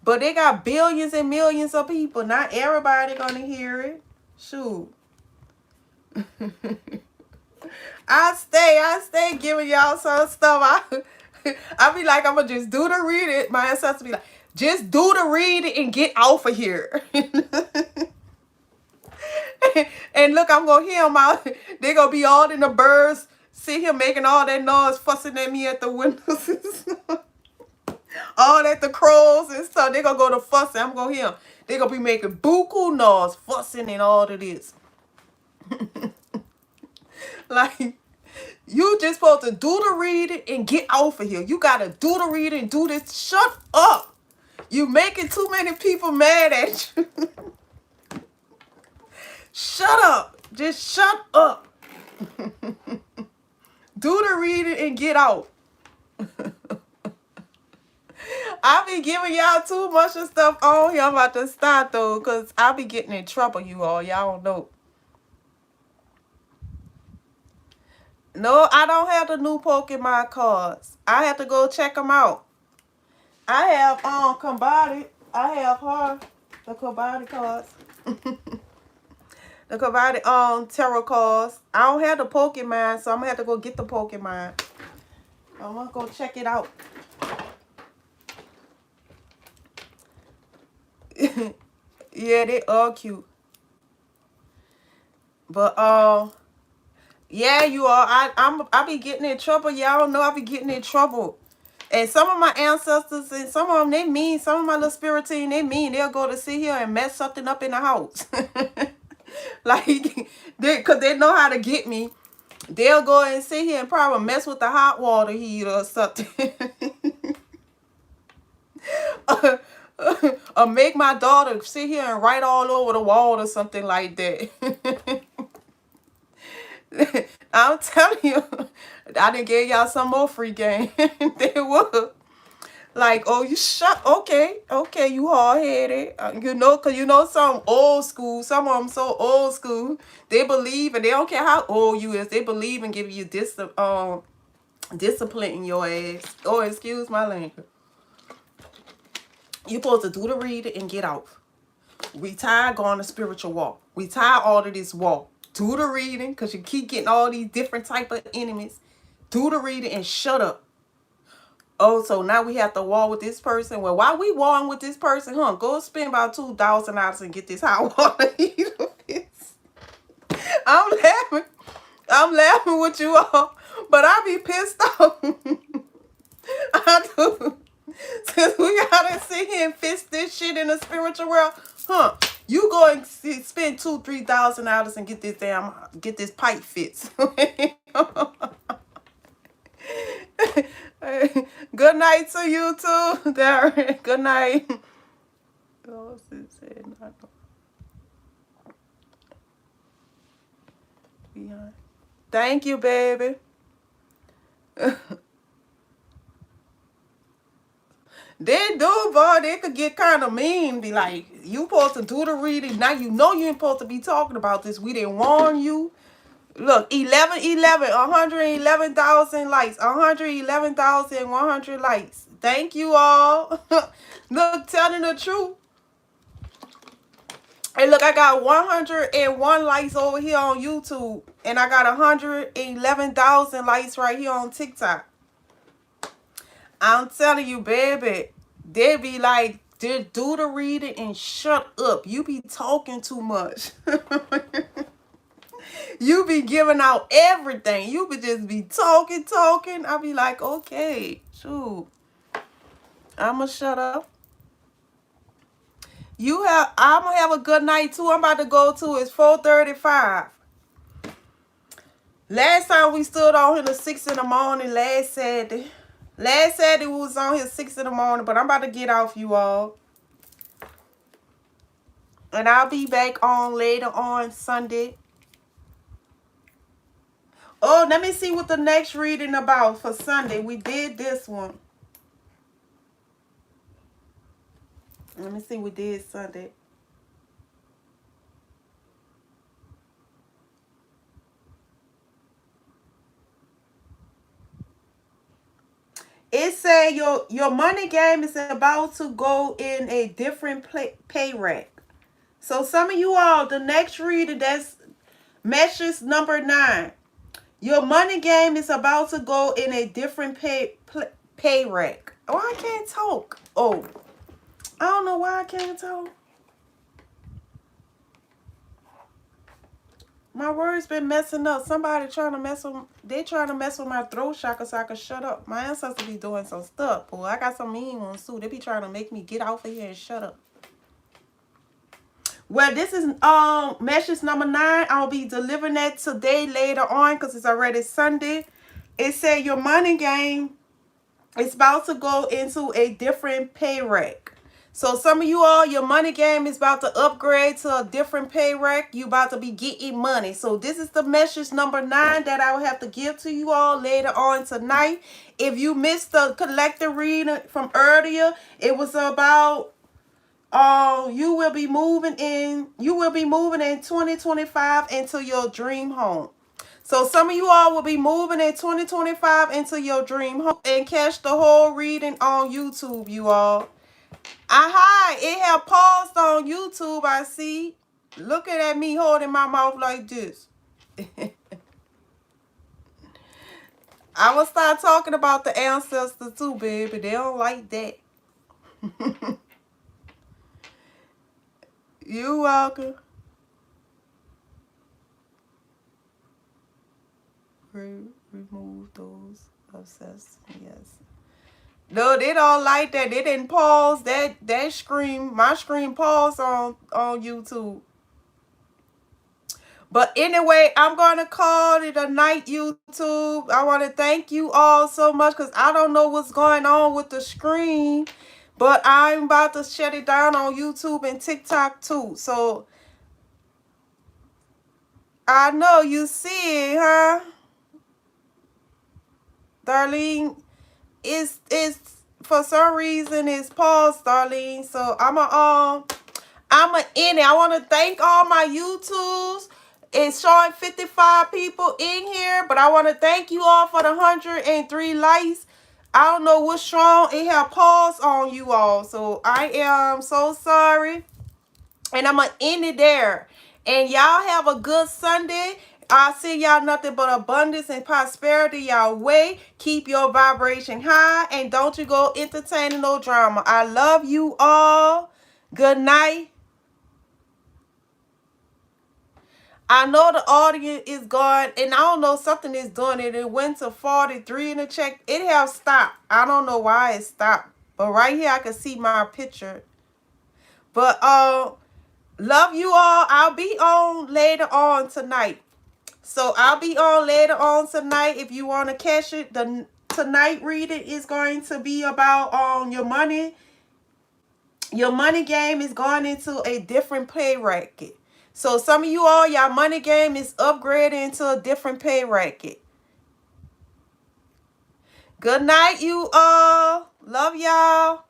But they got billions and millions of people. Not everybody gonna hear it. Shoot. I stay giving y'all some stuff. I be like, I'm gonna just do the read it. My ancestors be like, just do the read it and get off of here. And look, I'm gonna hear them out. They gonna be all in the birds, sit here making all that noise, fussing at me at the windows. All at the crows and stuff. They gonna go to fussing. I'm gonna hear them. They gonna be making buku noise, fussing and all of this. Like, you just supposed to do the reading and get off of here. You got to do the reading and do this. Shut up. You making too many people mad at you. Shut up. Just shut up. Do the reading and get out. I be giving y'all too much of stuff on here. I'm about to stop though, because I be getting in trouble, you all. Y'all don't know. No, I don't have the new Pokemon cards. I have to go check them out. I have Combati. I have her the Combati cards. The Combati tarot cards. I don't have the Pokemon, so I'm gonna have to go get the Pokemon. I'm gonna go check it out. Yeah, they are cute. But yeah, you are. I be getting in trouble. Y'all know I be getting in trouble. And some of my ancestors and some of them, they mean. Some of my little spirit team, they mean. They'll go to sit here and mess something up in the house. Like, because they know how to get me. They'll go and sit here and probably mess with the hot water heater or something. Or make my daughter sit here and write all over the wall or something like that. I'm telling you, I done gave y'all some more free game. They would. Like, oh, you shut, okay, you hard-headed. You know, because you know some old school, some of them so old school, they believe, and they don't care how old you is, they believe in giving you discipline in your ass. Oh, excuse my language. You supposed to do the reading and get out. We tired going a spiritual walk. We tired all of this walk. Do the reading, because you keep getting all these different type of enemies. Do the reading and shut up. Oh, so now we have to war with this person. Well, why we warring with this person? Go spend about $2,000 and get this hot water heater fixed. I'm laughing with you all, but I be pissed off. I do. Since we gotta sit here and fix this shit in the spiritual world, you go and spend $2,000-$3,000 and get this pipe fixed. Good night to you too, Darren. Good night. Thank you, baby. They do, boy. They could get kind of mean. Be like, you supposed to do the reading. Now you know you ain't supposed to be talking about this. We didn't warn you. Look, 111,000 likes. 111,100 likes. Thank you all. Look, telling the truth. Hey, look, I got 101 likes over here on YouTube. And I got 111,000 likes right here on TikTok. I'm telling you, baby. They be like, do the reading and shut up. You be talking too much. You be giving out everything. You be just be talking. I be like, okay, shoot. I'ma shut up. I'ma have a good night too. I'm about to go to, it's 4:35. Last time we stood on here at 6 in the morning, last Saturday. Last Saturday we was on here 6 in the morning, but I'm about to get off, you all. And I'll be back on later on Sunday. Oh, let me see what the next reading about for Sunday. We did this one. Let me see what we did Sunday. It said your money game is about to go in a different pay rack. So some of you all, the next reading, that's message number 9. Your money game is about to go in a different pay rack. Oh, I can't talk. Oh, I don't know why I can't talk. My words been messing up. Somebody trying to mess with my throat chakra so I can shut up. My ancestors be doing some stuff, boy. I got some mean ones too. They be trying to make me get off of here and shut up. Well, this is message number 9. I'll be delivering that today later on because it's already Sunday. It said your money game is about to go into a different pay rack. So some of you all, your money game is about to upgrade to a different pay rack. You about to be getting money. So this is the message number 9 that I will have to give to you all later on tonight. If you missed the collective reading from earlier, it was about you will be moving in 2025 into your dream home. So some of you all will be moving in 2025 into your dream home and catch the whole reading on YouTube, you all. Aha, it have paused on YouTube, I see. Looking at me holding my mouth like this. I will start talking about the ancestors too, baby. They don't like that. You welcome. Remove those obsessed. Yes. No, they don't like that. They didn't pause that screen. My screen paused on YouTube. But anyway, I'm going to call it a night, YouTube. I want to thank you all so much because I don't know what's going on with the screen. But I'm about to shut it down on YouTube and TikTok too. So I know you see it, huh? Darlene, it's for some reason it's paused, Darlene. So I'm in it. I want to thank all my YouTubes. It's showing 55 people in here, but I want to thank you all for the 103 likes. I don't know what's wrong. It have paused on you all. So I am so sorry. And I'm going to end it there. And y'all have a good Sunday. I see y'all nothing but abundance and prosperity y'all way. Keep your vibration high. And don't you go entertaining no drama. I love you all. Good night. I know the audience is gone, and I don't know, something is doing it. It went to 43 in the check. It have stopped. I don't know why it stopped. But right here, I can see my picture. But love you all. I'll be on later on tonight. So I'll be on later on tonight. If you want to catch it, the tonight reading is going to be about your money. Your money game is going into a different pay racket. So some of you all, y'all money game is upgrading into a different pay racket. Good night, you all. Love y'all.